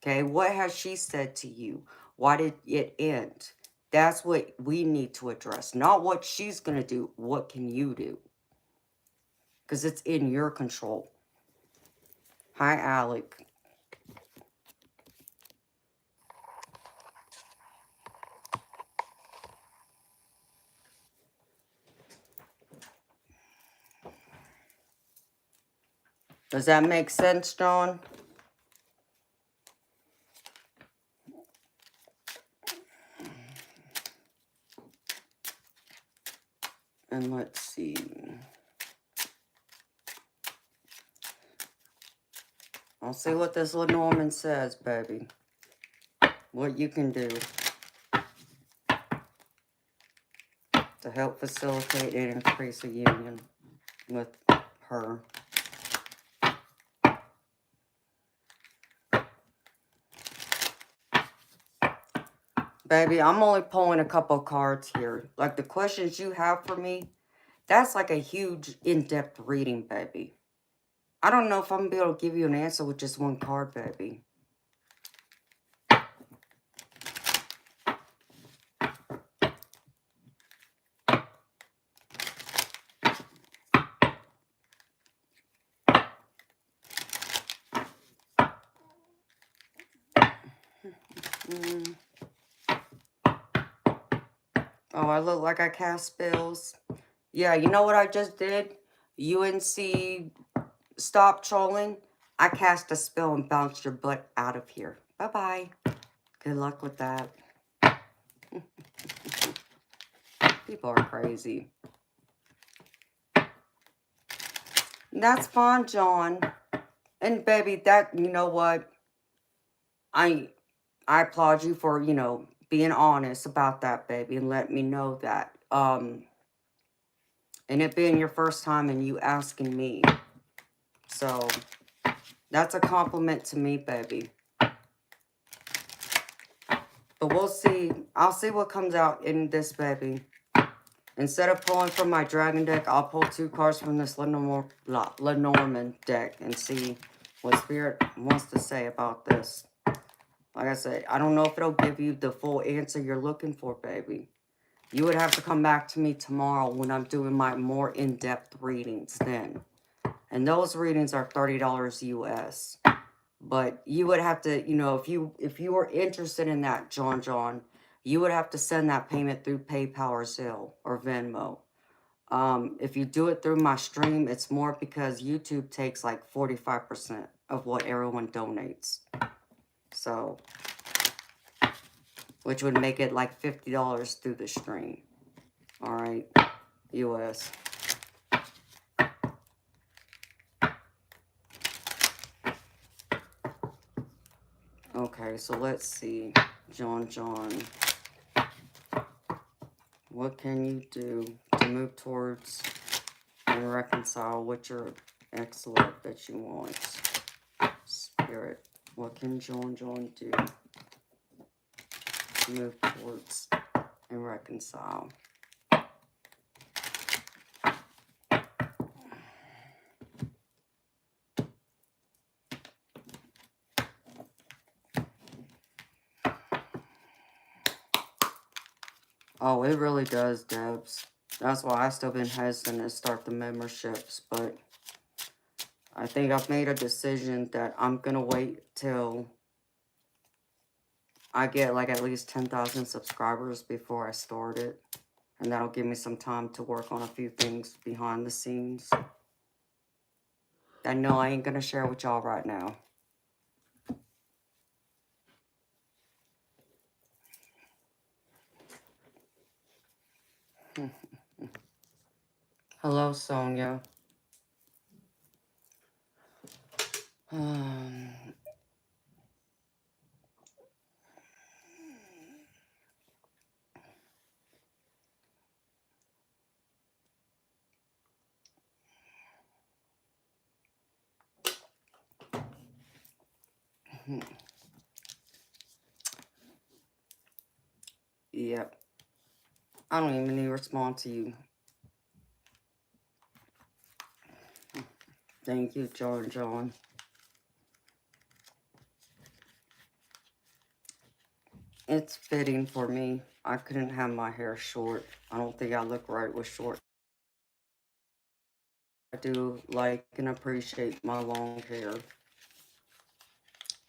Okay, what has she said to you? Why did it end? That's what we need to address. Not what she's going to do. What can you do? Because it's in your control. Hi, Alec. Does that make sense, John? And let's see. I'll see what this Lenormand says, baby. What you can do to help facilitate and increase a union with her. Baby, I'm only pulling a couple cards here. Like the questions you have for me, that's like a huge in-depth reading, baby. I don't know if I'm going to be able to give you an answer with just one card, baby. Oh, I look like I cast spells. Yeah, you know what I just did? UNC, stop trolling. I cast a spell and bounced your butt out of here. Bye-bye. Good luck with that. People are crazy. That's fine, John. And baby, that, you know what? I I applaud you for, you know, being honest about that, baby, and let me know that. And it being your first time and you asking me. So, that's a compliment to me, baby. But we'll see. I'll see what comes out in this, baby. Instead of pulling from my dragon deck, I'll pull 2 cards from this Lenormand deck and see what Spirit wants to say about this. Like I said, I don't know if it'll give you the full answer you're looking for, baby. You would have to come back to me tomorrow when I'm doing my more in-depth readings then. And those readings are $30 US. But you would have to, you know, if you were interested in that, John, you would have to send that payment through PayPal or Zelle or Venmo. If you do it through my stream, it's more because YouTube takes like 45% of what everyone donates. So, which would make it like $50 through the stream. All right, US. Okay, so let's see, John. What can you do to move towards and reconcile with your ex-love that you want? Spirit, what can John do to move towards and reconcile? Oh, it really does, Debs. That's why I've still been hesitant to start the memberships, but I think I've made a decision that I'm going to wait till I get like at least 10,000 subscribers before I start it. And that'll give me some time to work on a few things behind the scenes. I know I ain't going to share with y'all right now. Hello, Sonia. Yep. I don't even need to respond to you. Thank you, John. It's fitting for me. I couldn't have my hair short. I don't think I look right with short. I do like and appreciate my long hair.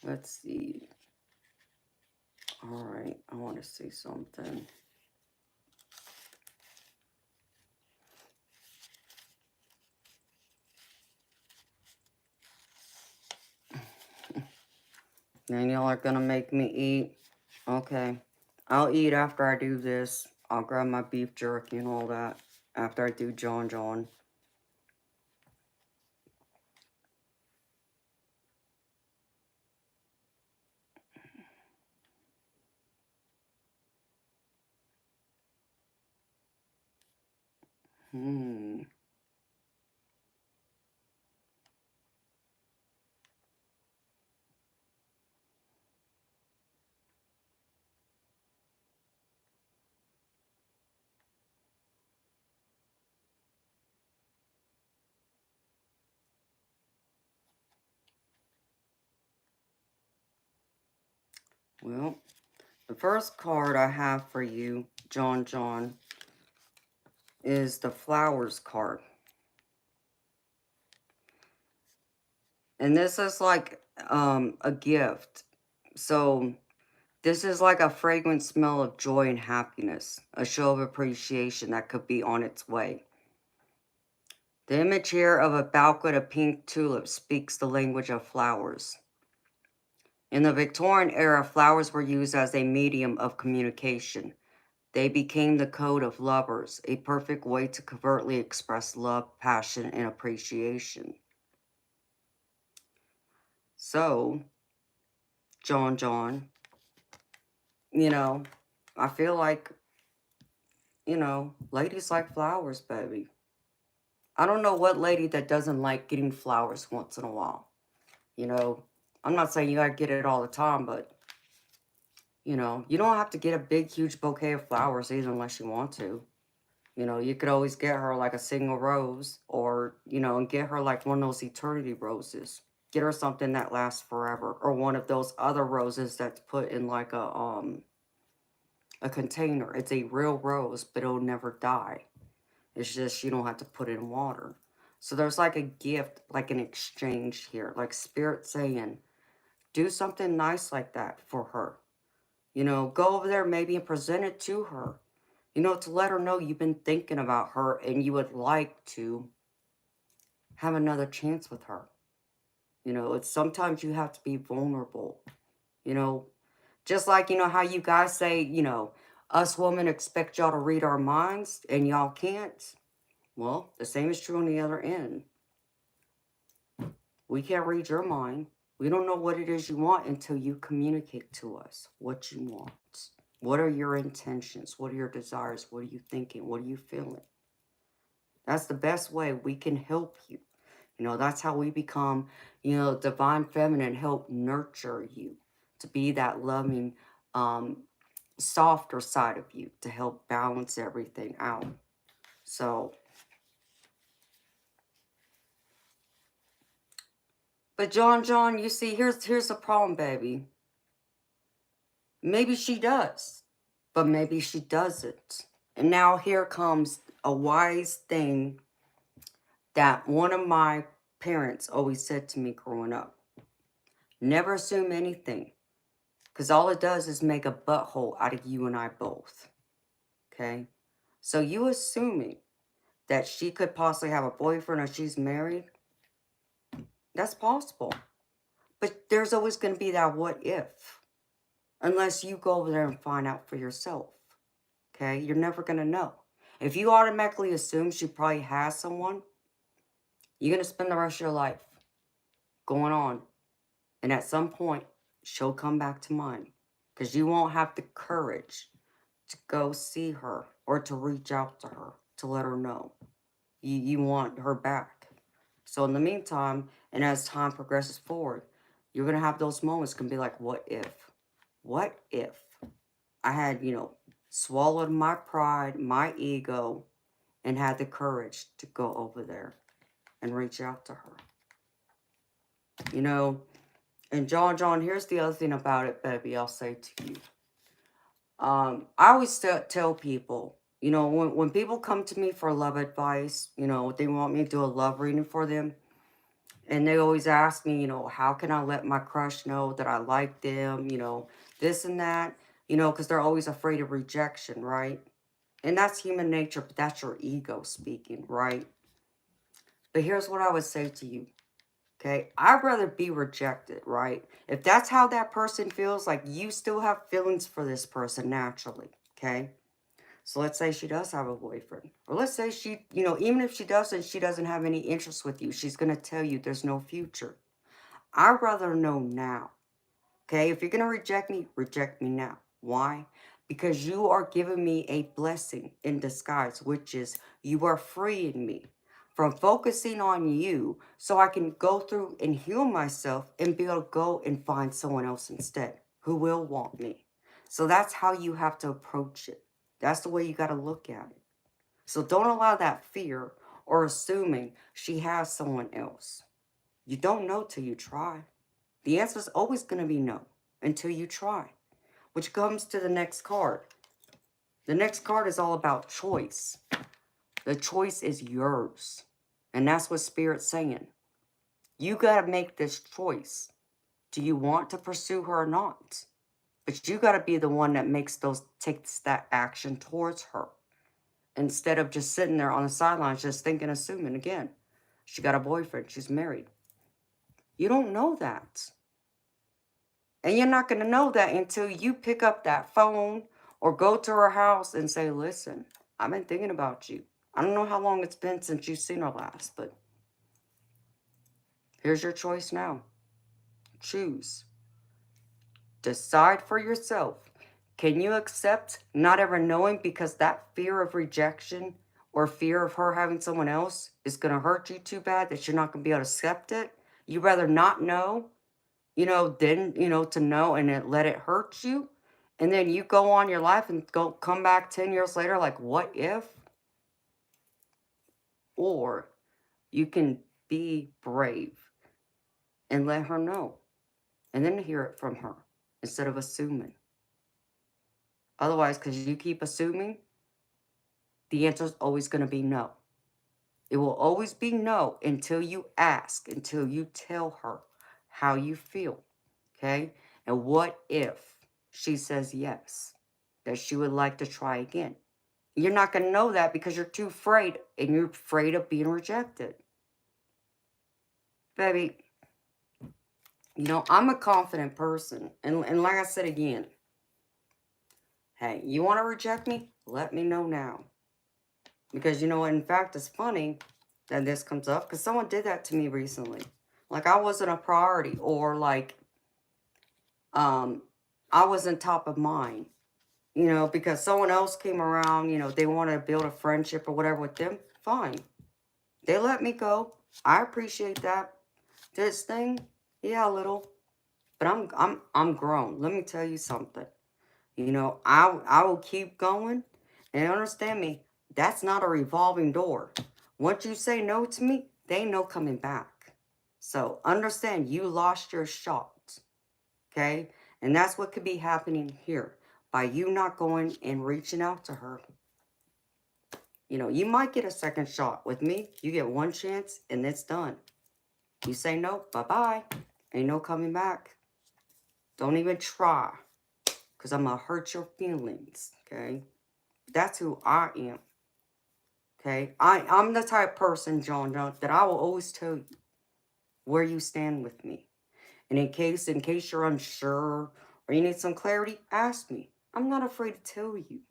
Let's see. Alright, I want to see something. Then y'all are going to make me eat. Okay. I'll eat after I do this. I'll grab my beef jerky and all that after I do John. Well, the first card I have for you, John, is the Flowers card. And this is like a gift. So this is like a fragrant smell of joy and happiness, a show of appreciation that could be on its way. The image here of a bouquet of pink tulips speaks the language of flowers. In the Victorian era, flowers were used as a medium of communication. They became the code of lovers, a perfect way to covertly express love, passion, and appreciation. So, John, You know, I feel like, ladies like flowers, baby. I don't know what lady that doesn't like getting flowers once in a while. You know, I'm not saying you gotta get it all the time, but, you don't have to get a big, huge bouquet of flowers either unless you want to. You could always get her like a single rose or, and get her like one of those eternity roses. Get her something that lasts forever or one of those other roses that's put in like a container. It's a real rose, but it'll never die. It's just you don't have to put it in water. So there's like a gift, like an exchange here, like Spirit saying, do something nice like that for her. Go over there maybe and present it to her. To let her know you've been thinking about her and you would like to have another chance with her. It's sometimes you have to be vulnerable. You know, just like, how you guys say, us women expect y'all to read our minds and y'all can't. Well, the same is true on the other end. We can't read your mind. We don't know what it is you want until you communicate to us what you want. What are your intentions? What are your desires? What are you thinking? What are you feeling? That's the best way we can help you. That's how we become, divine feminine, help nurture you to be that loving, softer side of you to help balance everything out. So, but John, you see, here's the problem, baby. Maybe she does, but maybe she doesn't. And now here comes a wise thing that one of my parents always said to me growing up. Never assume anything, because all it does is make a butthole out of you and I both. Okay? So you assuming that she could possibly have a boyfriend or she's married, that's possible. But there's always going to be that what if. Unless you go over there and find out for yourself. Okay? You're never going to know. If you automatically assume she probably has someone, you're going to spend the rest of your life going on. And at some point, she'll come back to mind. Because you won't have the courage to go see her or to reach out to her to let her know you want her back. So in the meantime, and as time progresses forward, you're going to have those moments can be like, what if? What if I had, swallowed my pride, my ego, and had the courage to go over there and reach out to her? And John, here's the other thing about it, baby, I'll say to you. I always tell people, when people come to me for love advice, they want me to do a love reading for them. And they always ask me, how can I let my crush know that I like them, this and that, because they're always afraid of rejection, right? And that's human nature, but that's your ego speaking, right? But here's what I would say to you, okay? I'd rather be rejected, right? If that's how that person feels, like you still have feelings for this person naturally, okay? So let's say she does have a boyfriend. Or let's say she, even if she doesn't, she doesn't have any interest with you. She's going to tell you there's no future. I'd rather know now. Okay, if you're going to reject me now. Why? Because you are giving me a blessing in disguise, which is you are freeing me from focusing on you so I can go through and heal myself and be able to go and find someone else instead who will want me. So that's how you have to approach it. That's the way you got to look at it. So don't allow that fear or assuming she has someone else. You don't know till you try. The answer is always going to be no until you try, which comes to the next card. The next card is all about choice. The choice is yours. And that's what Spirit's saying. You got to make this choice. Do you want to pursue her or not? But you got to be the one that takes that action towards her. Instead of just sitting there on the sidelines, just thinking, assuming, again, she got a boyfriend, she's married. You don't know that. And you're not going to know that until you pick up that phone or go to her house and say, listen, I've been thinking about you. I don't know how long it's been since you've seen her last, but here's your choice now. Choose. Decide for yourself. Can you accept not ever knowing, because that fear of rejection or fear of her having someone else is going to hurt you too bad that you're not going to be able to accept it? You'd rather not know, than, to know and then let it hurt you. And then you go on your life and come back 10 years later like, what if? Or you can be brave and let her know and then hear it from her instead of assuming. Otherwise, because you keep assuming, the answer is always going to be no. It will always be no until you ask, until you tell her how you feel. Okay? And what if she says yes, that she would like to try again? You're not going to know that because you're too afraid, and you're afraid of being rejected. Baby, I'm a confident person. And like I said again, hey, you want to reject me? Let me know now. Because, in fact, it's funny that this comes up because someone did that to me recently. Like, I wasn't a priority, or like, I wasn't top of mind, because someone else came around, they wanted to build a friendship or whatever with them. Fine. They let me go. I appreciate that. This thing, yeah, a little, but I'm grown. Let me tell you something. I will keep going, and understand me. That's not a revolving door. Once you say no to me, they ain't no coming back. So understand, you lost your shot. Okay, and that's what could be happening here by you not going and reaching out to her. You might get a second shot. With me, you get one chance and it's done. You say no, bye-bye. Ain't no coming back. Don't even try, because I'm going to hurt your feelings, okay? That's who I am, okay? I'm the type of person, John, that I will always tell you where you stand with me. And in case you're unsure or you need some clarity, ask me. I'm not afraid to tell you.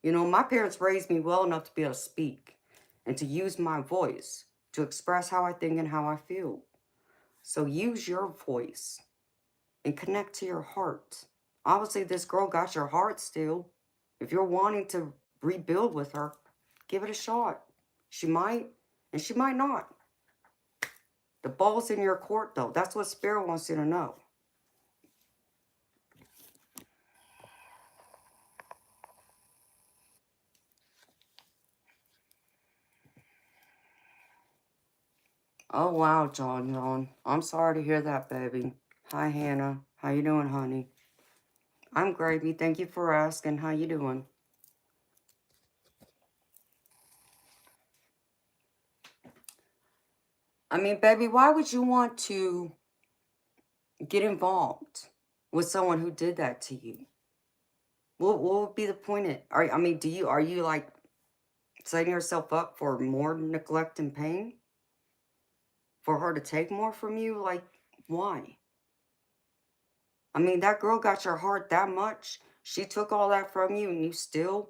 My parents raised me well enough to be able to speak and to use my voice to express how I think and how I feel. So use your voice and connect to your heart. Obviously, this girl got your heart still. If you're wanting to rebuild with her, give it a shot. She might, and she might not. The ball's in your court, though. That's what Spirit wants you to know. Oh, wow, John. I'm sorry to hear that, baby. Hi, Hannah. How you doing, honey? I'm gravy. Thank you for asking. How you doing? I mean, baby, why would you want to get involved with someone who did that to you? What would be the point of, are you like setting yourself up for more neglect and pain? For her to take more from you? Like, why? I mean, that girl got your heart that much. She took all that from you and you still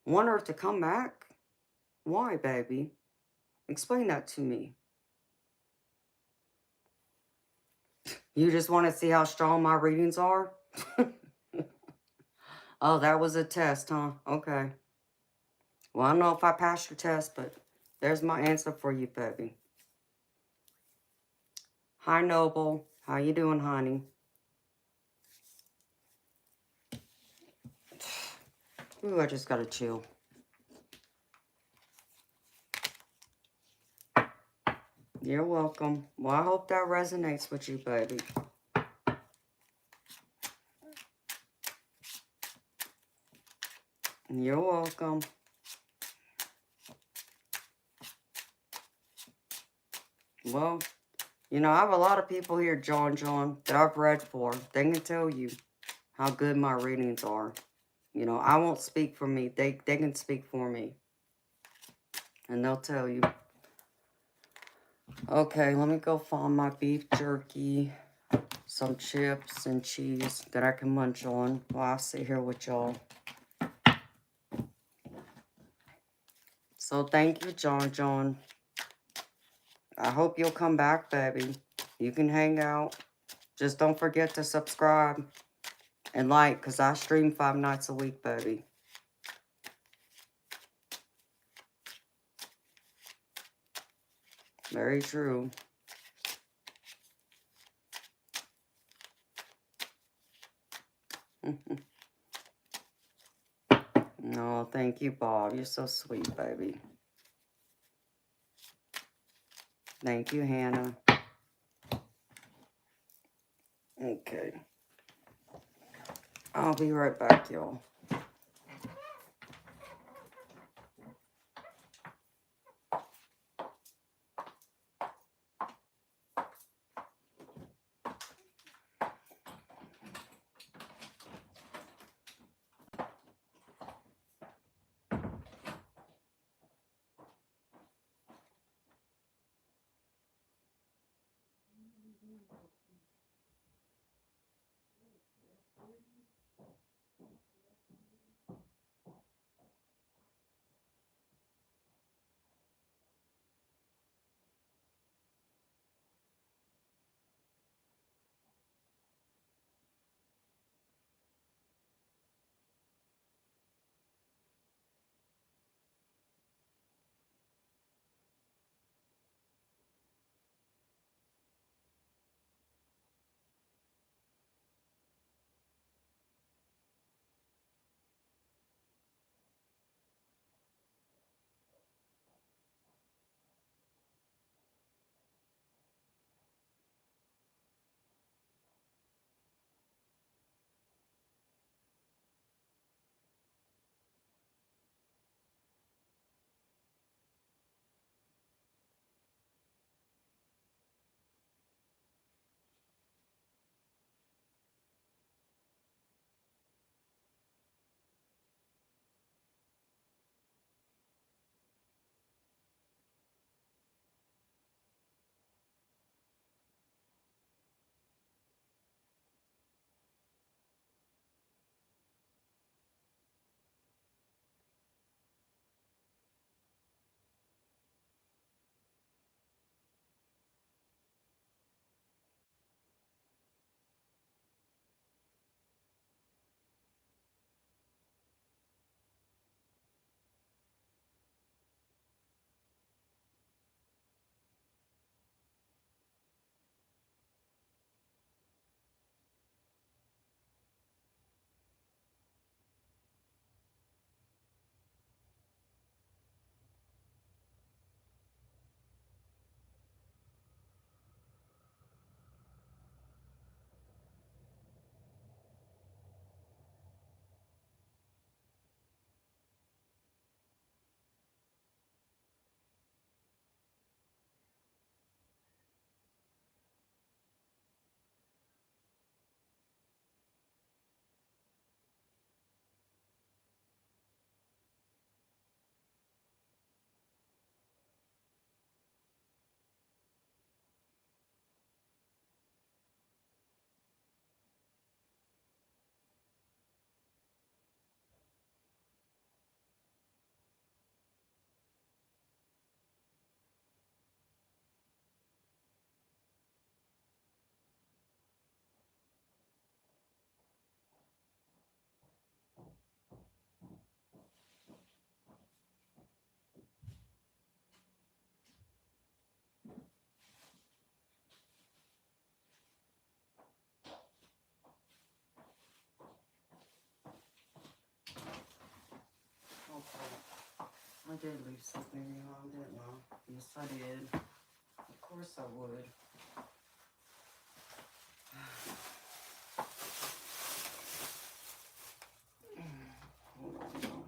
want her to come back? Why, baby? Explain that to me. You just want to see how strong my readings are? Oh, that was a test, huh? Okay. Well, I don't know if I passed your test, but there's my answer for you, baby. Hi, Noble. How you doing, honey? Ooh, I just gotta chill. You're welcome. Well, I hope that resonates with you, baby. You're welcome. Well, I have a lot of people here, John, that I've read for. They can tell you how good my readings are. I won't speak for me. They can speak for me. And they'll tell you. Okay, let me go find my beef jerky, some chips and cheese that I can munch on while I sit here with y'all. So thank you, John. I hope you'll come back, baby. You can hang out. Just don't forget to subscribe. And like, because I stream 5 nights a week, baby. Very true. No, thank you, Bob. You're so sweet, baby. Thank you, Hannah. Okay. I'll be right back, y'all. Okay. I did leave something on, didn't I? Yes, I did. Of course I would. Hold on, y'all.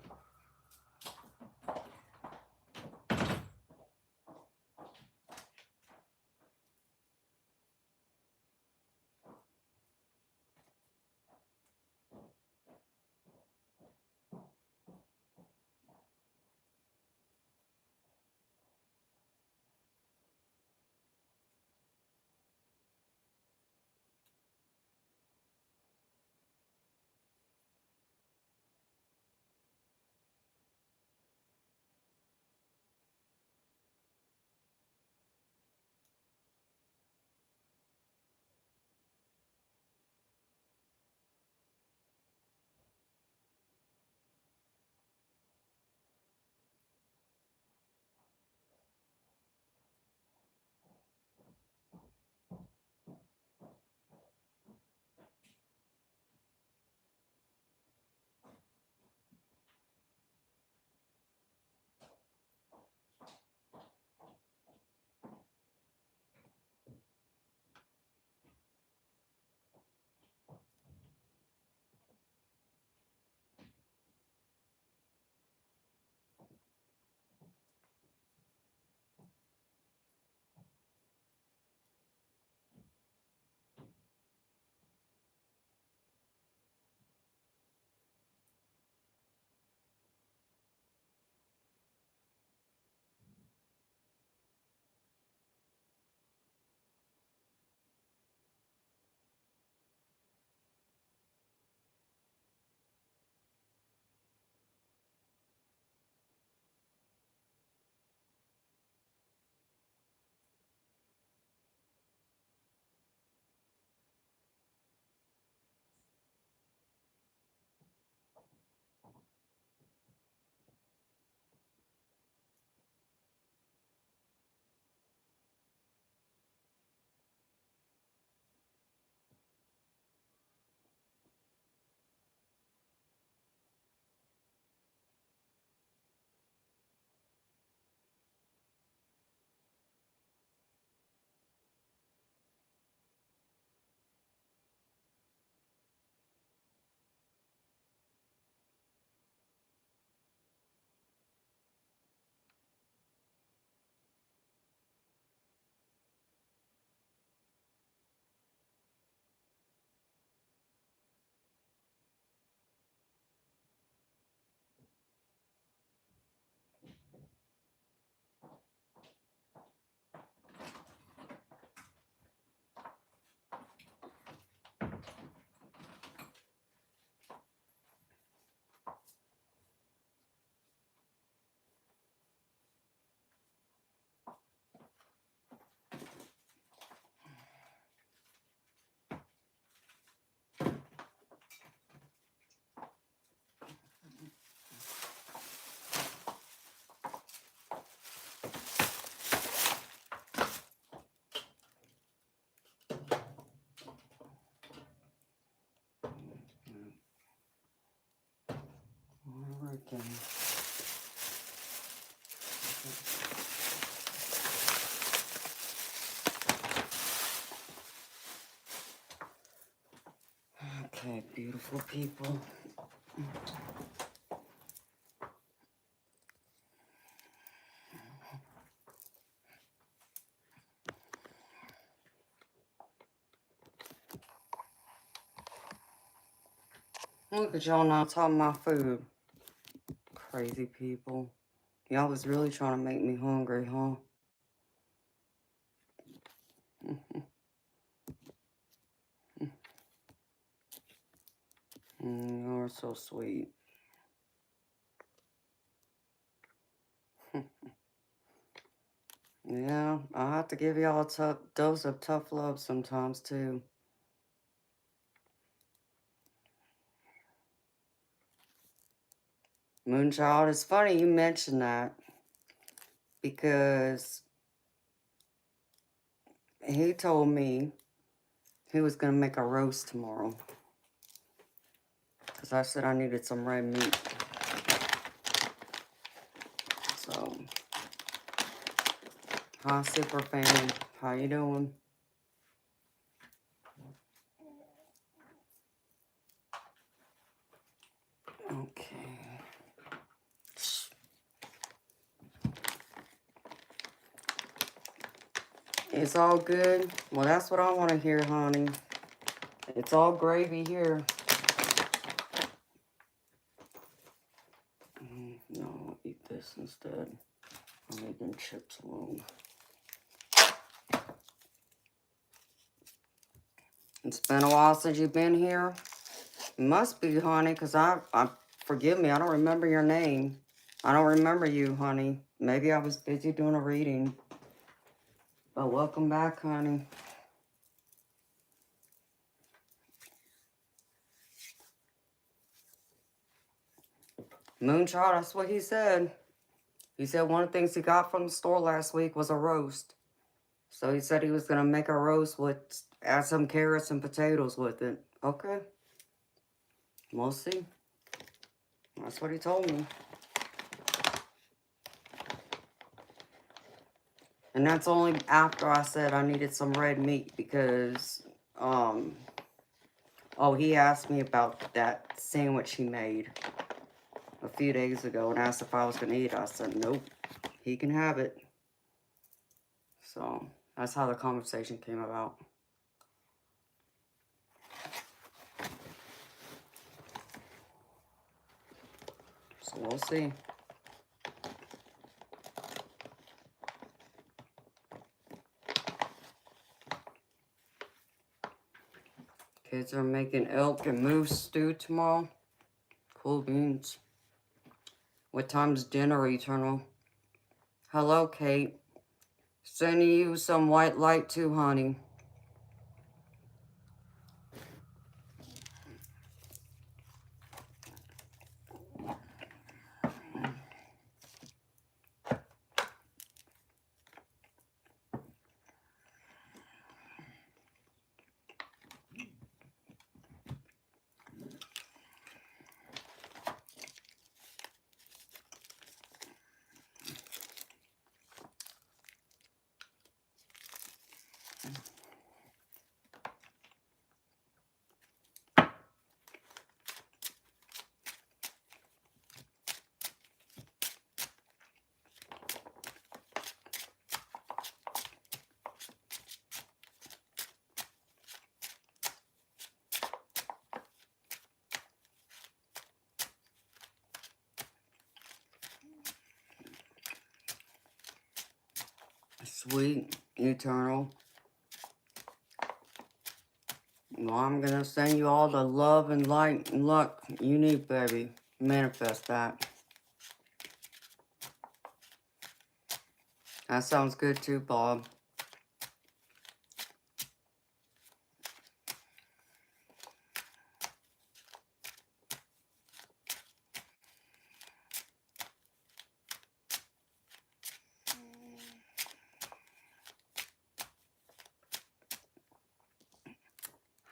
thing. Okay, beautiful people. Look at y'all not talking about food. Crazy people. Y'all was really trying to make me hungry, huh? You're so sweet. Yeah, I have to give y'all a tough dose of tough love sometimes, too. Moonchild, it's funny you mentioned that because he told me he was going to make a roast tomorrow. Because I said I needed some red meat. So, hi, super fan. How you doing? Okay. It's all good? Well, that's what I want to hear, honey. It's all gravy here. No, I'll eat this instead. I'll make them chips alone. It's been a while since you've been here. It must be, honey, because forgive me, I don't remember your name. I don't remember you, honey. Maybe I was busy doing a reading. But welcome back, honey. Moonchild, that's what he said. He said one of the things he got from the store last week was a roast. So he said he was going to make a roast with, add some carrots and potatoes with it. Okay. We'll see. That's what he told me. And that's only after I said I needed some red meat because, oh, he asked me about that sandwich he made a few days ago and asked if I was going to eat it. I said, nope, he can have it. So that's how the conversation came about. So we'll see. Kids are making elk and moose stew tomorrow. Cool beans. What time's dinner, Eternal? Hello, Kate. Sending you some white light too, honey. Sweet, Eternal. Well, I'm going to send you all the love and light and luck you need, baby. Manifest that. That sounds good too, Bob.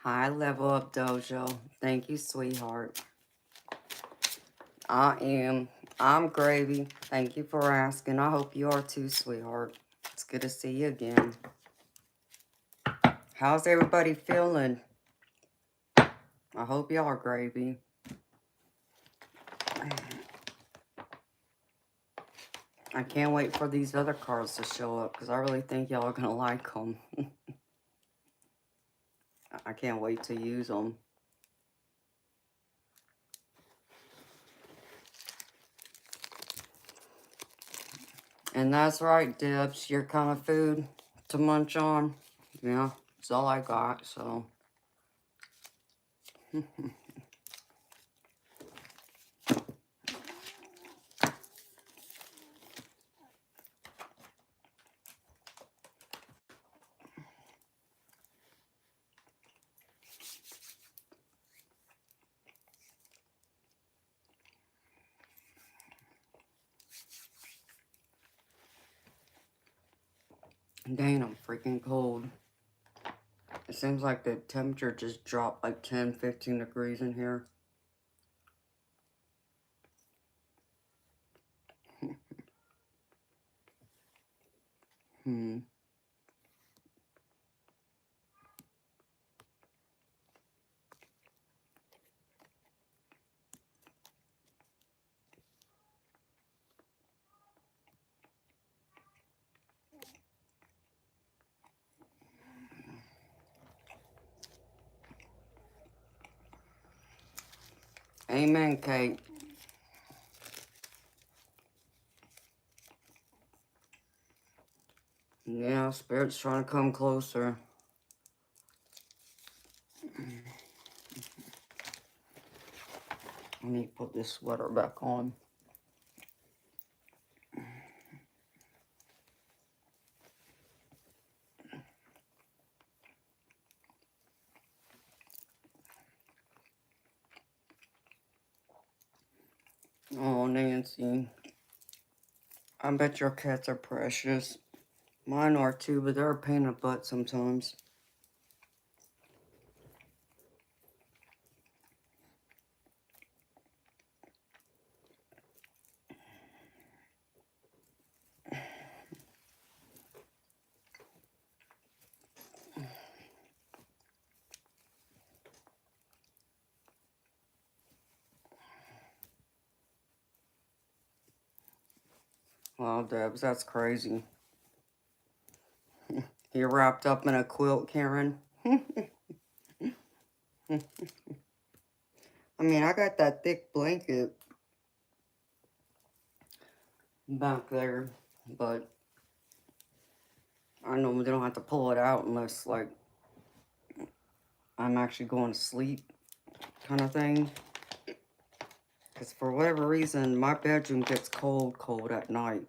High level up, Dojo. Thank you, sweetheart. I am. I'm gravy. Thank you for asking. I hope you are too, sweetheart. It's good to see you again. How's everybody feeling? I hope y'all are gravy. I can't wait for these other cards to show up because I really think y'all are going to like them. I can't wait to use them. And that's right, Dibs. Your kind of food to munch on. Yeah, it's all I got, so. Dang, I'm freaking cold. It seems like the temperature just dropped like 10, 15 degrees in here. Amen, Kate. Yeah, Spirit's trying to come closer. Let me put this sweater back on. Oh, Nancy. I bet your cats are precious. Mine are too, but they're a pain in the butt sometimes. Wow, Debs, that's crazy. You're wrapped up in a quilt, Karen. I mean, I got that thick blanket back there, but I know they don't have to pull it out unless, like, I'm actually going to sleep kind of thing. Because for whatever reason, my bedroom gets cold at night.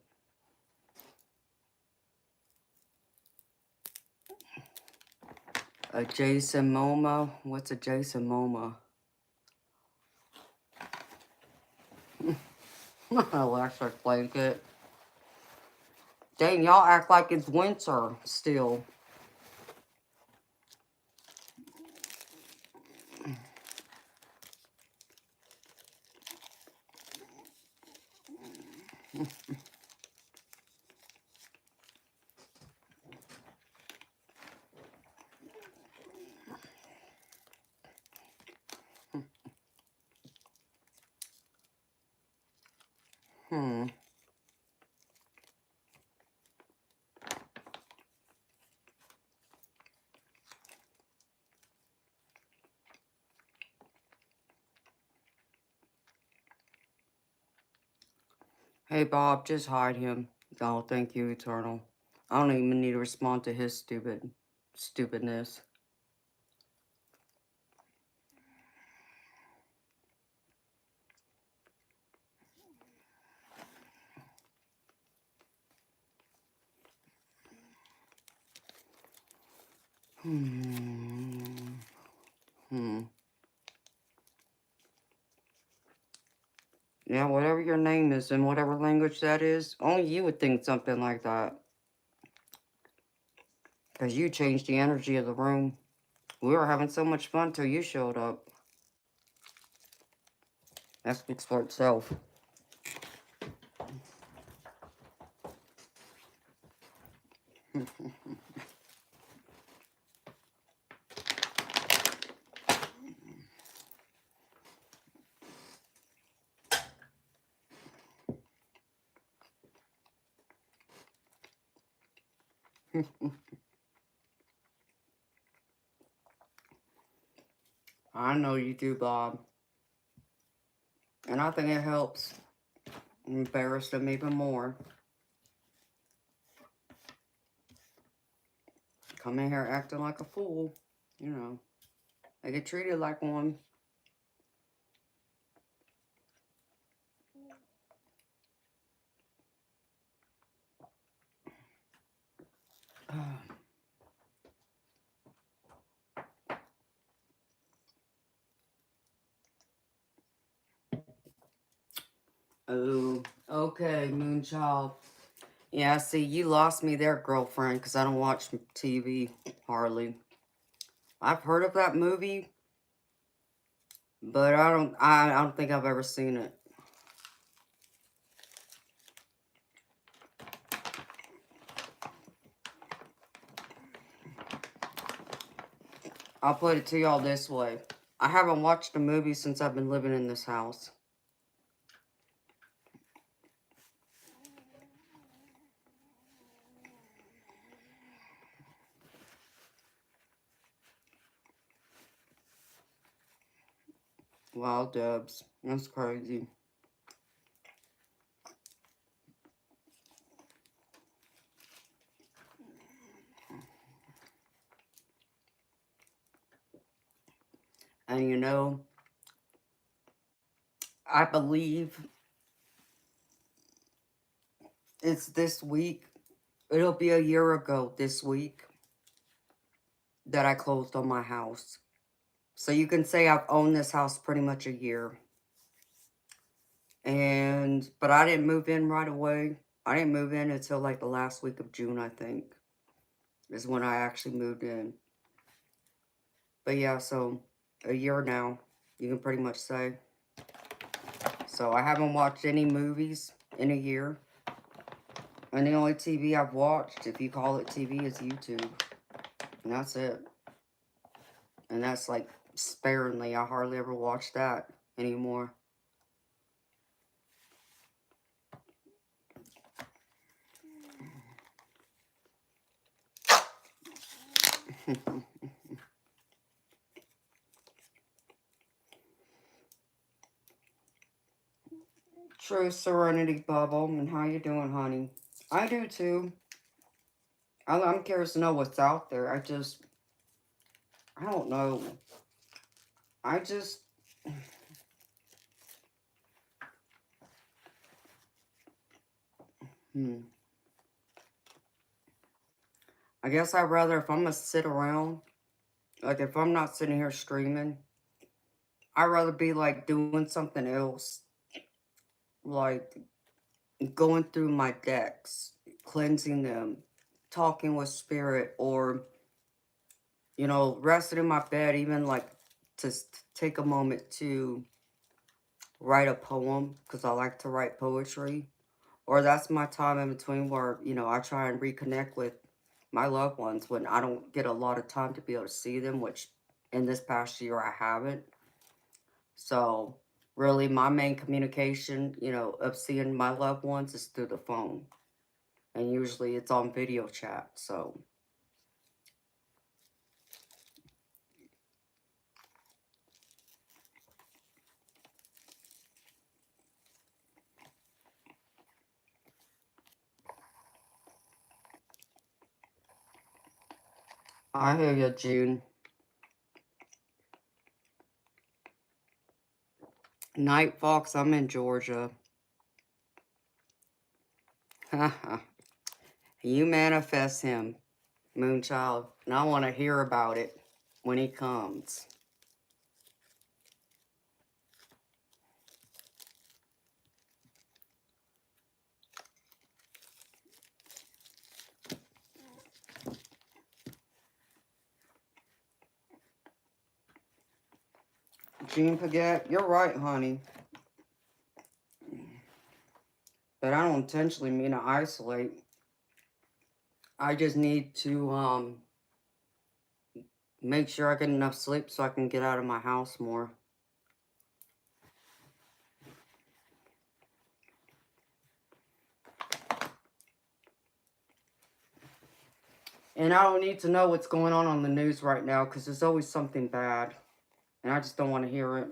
A Jason Momoa? What's a Jason Momoa? Electric blanket. Dang, y'all act like it's winter still. Hey, Bob, just hide him. Oh, thank you, Eternal. I don't even need to respond to his stupidness. Yeah, whatever your name is in whatever language that is, only you would think something like that. Because you changed the energy of the room. We were having so much fun till you showed up. That speaks for itself. I know you do, Bob. And I think it helps embarrass them even more. Come in here acting like a fool. You know, they get treated like one. Oh, okay, Moonchild. Yeah, see, you lost me there, girlfriend, because I don't watch TV hardly. I've heard of that movie, but I don't think I've ever seen it. I'll put it to y'all this way. I haven't watched a movie since I've been living in this house. Wow, Dubs. That's crazy. And you know, I believe it's this week. It'll be a year ago this week that I closed on my house. So you can say I've owned this house pretty much a year. But I didn't move in right away. I didn't move in until like the last week of June, I think, is when I actually moved in. But yeah, so a year now, you can pretty much say. So I haven't watched any movies in a year. And the only TV I've watched, if you call it TV, is YouTube. And that's it. And that's like sparingly. I hardly ever watch that anymore. True Serenity Bubble. And how you doing, honey? I do too. I'm curious to know what's out there. I don't know. I just, I guess I'd rather, if I'm going to sit around, like if I'm not sitting here streaming, I'd rather be like doing something else. Like going through my decks, cleansing them, talking with spirit, or, you know, resting in my bed, even like to take a moment to write a poem, because I like to write poetry. Or that's my time in between where, you know, I try and reconnect with my loved ones when I don't get a lot of time to be able to see them, which in this past year I haven't. So really my main communication, you know, of seeing my loved ones is through the phone. And usually it's on video chat, so. I hear you, June. Night Fox, I'm in Georgia. You manifest him, Moonchild, and I want to hear about it when he comes. Jean Paget, you're right, honey. But I don't intentionally mean to isolate. I just need to make sure I get enough sleep so I can get out of my house more. And I don't need to know what's going on the news right now because there's always something bad. And I just don't want to hear it.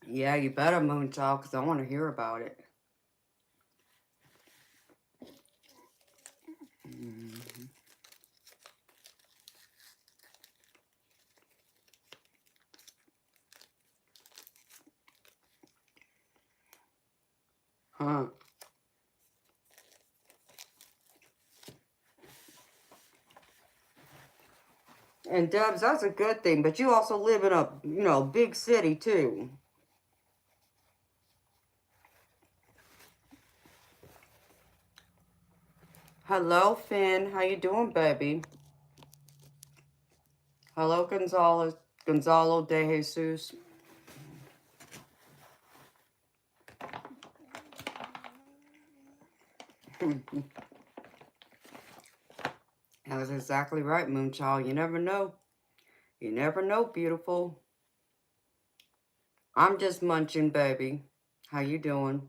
Yeah, you better, Moonchild, because I want to hear about it. Huh. And Dubs, that's a good thing, but you also live in a, big city too. Hello, Finn. How you doing, baby? Hello, Gonzalo de Jesus. That was exactly right, Moonchild. You never know. You never know, beautiful. I'm just munching, baby. How you doing?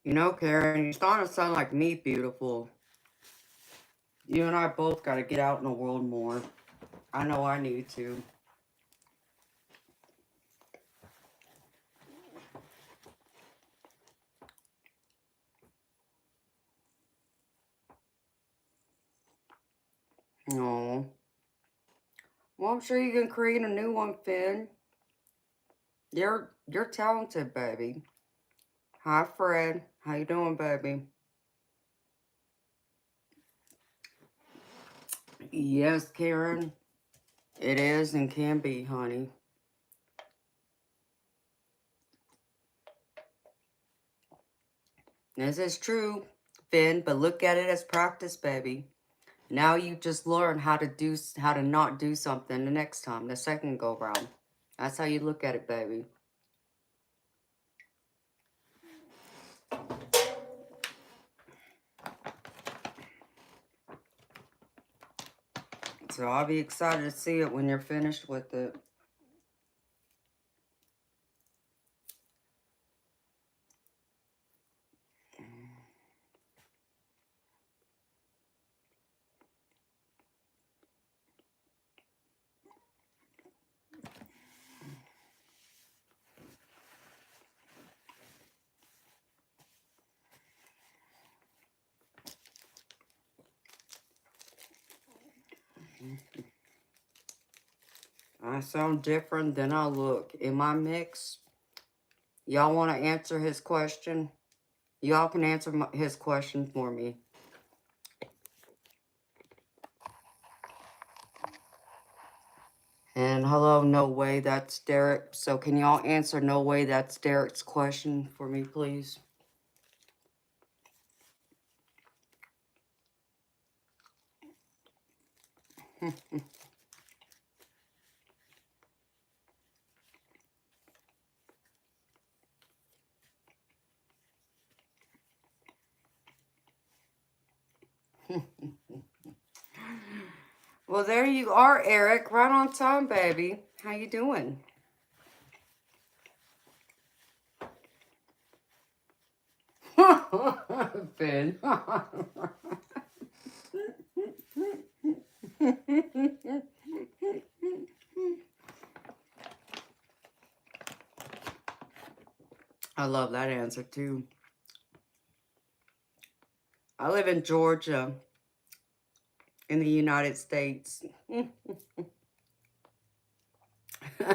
You know, Karen, you're starting to sound like me, beautiful. You and I both got to get out in the world more. I know I need to. No. Well, I'm sure you can create a new one, Finn. You're talented, baby. Hi, Fred. How you doing, baby? Yes, Karen. It is and can be, honey. This is true, Finn, but look at it as practice, baby. Now you just learn how to not do something the next time, the second go round. That's how you look at it, baby. So I'll be excited to see it when you're finished with it. I sound different than I look. Am I mixed? Y'all want to answer his question? Y'all can answer his question for me. And hello, no way, that's Derek. So can y'all answer no way, that's Derek's question for me, please? Well, there you are, Eric. Right on time, baby. How you doing? Finn. I love that answer too. I live in Georgia, in the United States.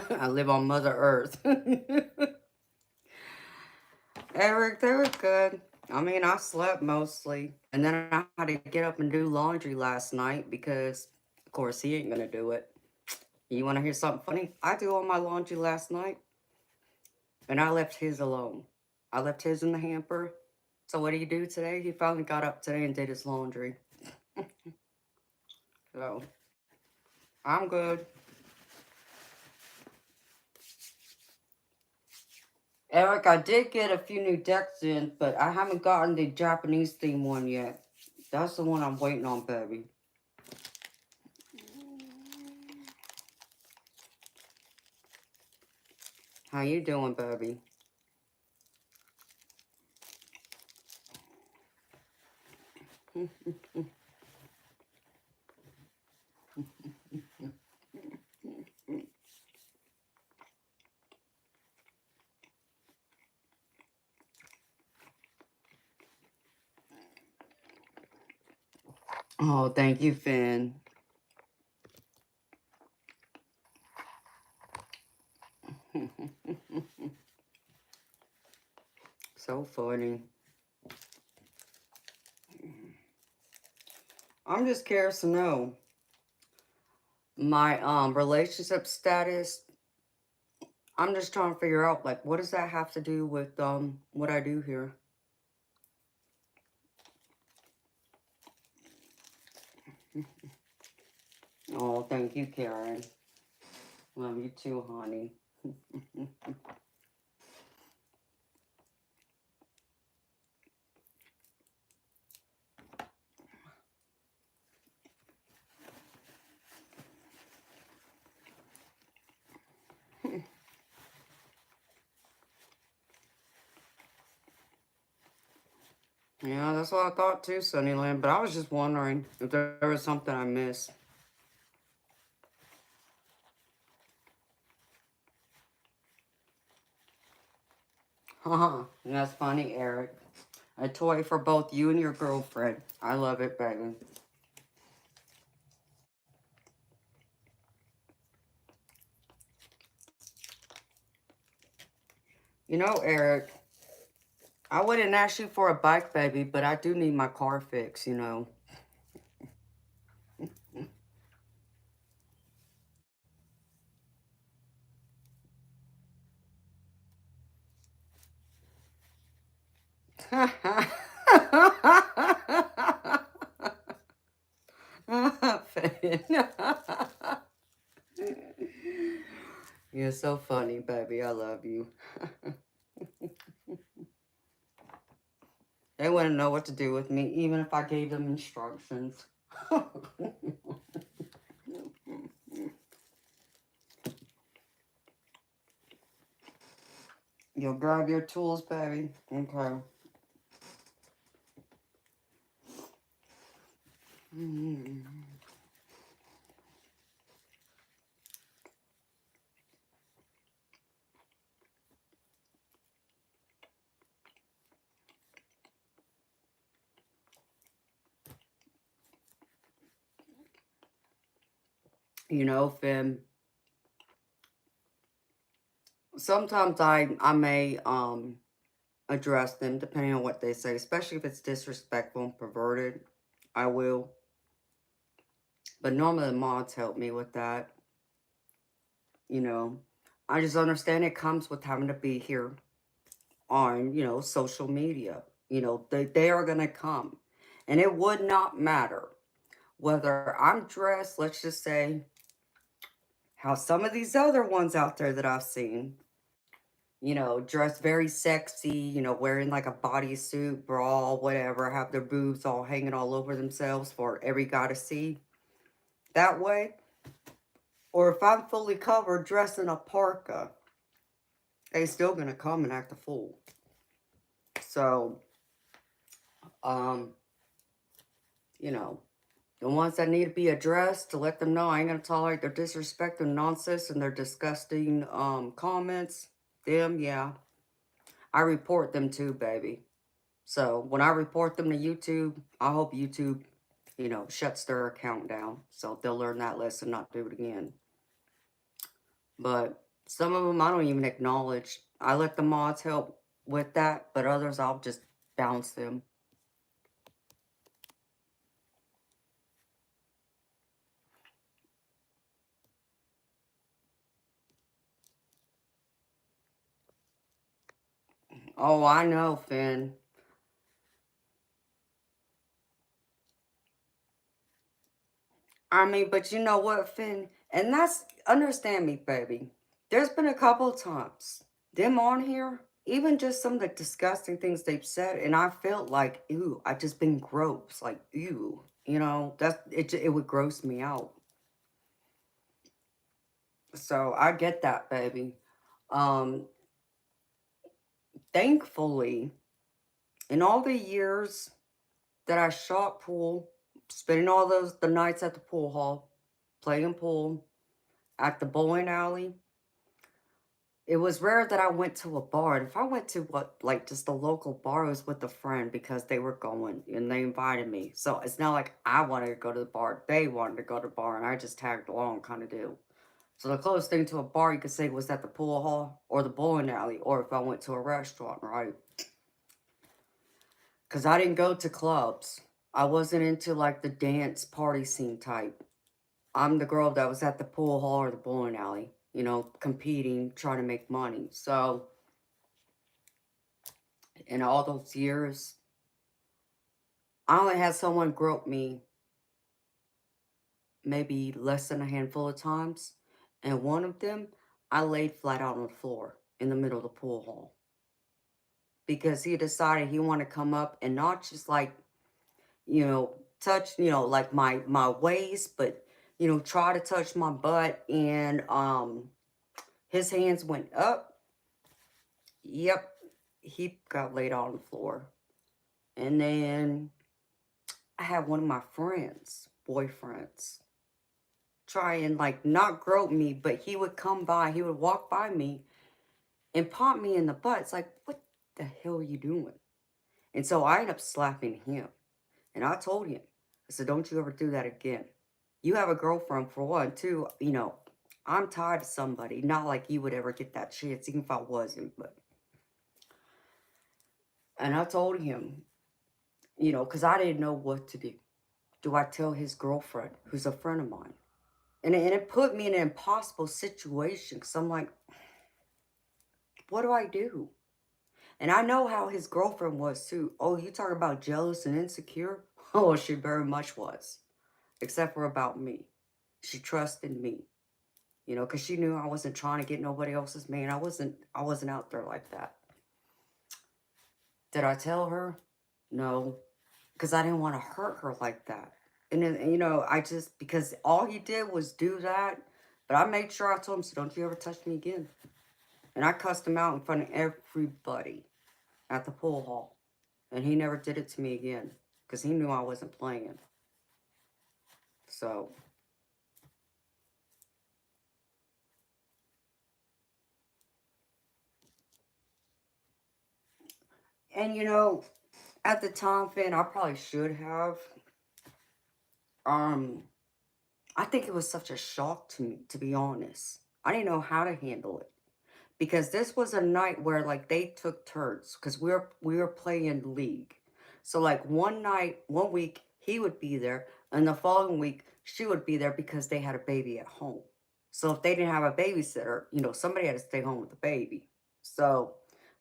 I live on Mother Earth. Eric, they were good. I mean, I slept mostly. And then I had to get up and do laundry last night because, of course, he ain't going to do it. You want to hear something funny? I do all my laundry last night, and I left his alone. I left his in the hamper. So what did he do today? He finally got up today and did his laundry. So, I'm good. Eric, I did get a few new decks in, but I haven't gotten the Japanese theme one yet. That's the one I'm waiting on, baby. How you doing, baby? Oh, thank you, Finn. So funny. I'm just curious to know my relationship status. I'm just trying to figure out, like, what does that have to do with what I do here? Oh, thank you, Karen. Love you too, honey. Yeah, that's what I thought too, Sunnyland. But I was just wondering if there was something I missed. Haha, that's funny, Eric. A toy for both you and your girlfriend. I love it, baby. You know, Eric, I wouldn't ask you for a bike, baby, but I do need my car fixed, you know. You're so funny, baby. I love you. They wouldn't know what to do with me, even if I gave them instructions. You'll grab your tools, baby. Okay. You know, Finn, sometimes I may address them depending on what they say, especially if it's disrespectful and perverted. I will. But normally the mods help me with that. You know, I just understand it comes with having to be here on, social media. They are going to come. And it would not matter whether I'm dressed, let's just say, how some of these other ones out there that I've seen, dressed very sexy, wearing like a bodysuit, bra, whatever, have their boobs all hanging all over themselves for every guy to see that way. Or if I'm fully covered, dressed in a parka, they still gonna come and act a fool. So, You know, the ones that need to be addressed, to let them know I ain't gonna tolerate their disrespect and nonsense and their disgusting comments. Them, yeah. I report them too, baby. So when I report them to YouTube, I hope YouTube, shuts their account down. So they'll learn that lesson, not do it again. But some of them I don't even acknowledge. I let the mods help with that, but others I'll just bounce them. Oh, I know, Finn. I mean, but you know what, Finn? And that's, understand me, baby. There's been a couple of times, them on here, even just some of the disgusting things they've said, and I felt like, ew, I just been gross. Like, ew. It would gross me out. So I get that, baby. Um, Thankfully, in all the years that I shot pool, spending all the nights at the pool hall, playing pool, at the bowling alley, it was rare that I went to a bar. And if I went to just a local bar, it was with a friend because they were going and they invited me. So it's not like I wanted to go to the bar. They wanted to go to the bar and I just tagged along kind of deal. So the closest thing to a bar you could say was at the pool hall or the bowling alley, or if I went to a restaurant, right? Because I didn't go to clubs. I wasn't into like the dance party scene type. I'm the girl that was at the pool hall or the bowling alley, competing, trying to make money. So in all those years, I only had someone grope me maybe less than a handful of times. And one of them, I laid flat out on the floor in the middle of the pool hall. Because he decided he wanted to come up and not just like, touch, like my waist, but, try to touch my butt. And his hands went up. Yep, he got laid on the floor. And then I had one of my friends, boyfriends, try and like not grope me, but he would come by, he would walk by me and pop me in the butt. It's like, what the hell are you doing? And so I ended up slapping him. And I told him, I said, don't you ever do that again. You have a girlfriend for one, too. I'm tied to somebody. Not like you would ever get that chance, even if I wasn't. And I told him, because I didn't know what to do. Do I tell his girlfriend, who's a friend of mine? And it put me in an impossible situation because I'm like, what do I do? And I know how his girlfriend was too. Oh, you talk about jealous and insecure? Oh, she very much was. Except for about me. She trusted me. Because she knew I wasn't trying to get nobody else's man. I wasn't out there like that. Did I tell her? No. Because I didn't want to hurt her like that. And then, I just, because all he did was do that. But I made sure I told him, so don't you ever touch me again. And I cussed him out in front of everybody at the pool hall. And he never did it to me again. Because he knew I wasn't playing. So. And at the time, Finn, I probably should have. I think it was such a shock to me, to be honest. I didn't know how to handle it. Because this was a night where like they took turns because we were playing league. So like one night, one week he would be there, and the following week she would be there because they had a baby at home. So if they didn't have a babysitter, somebody had to stay home with the baby. So,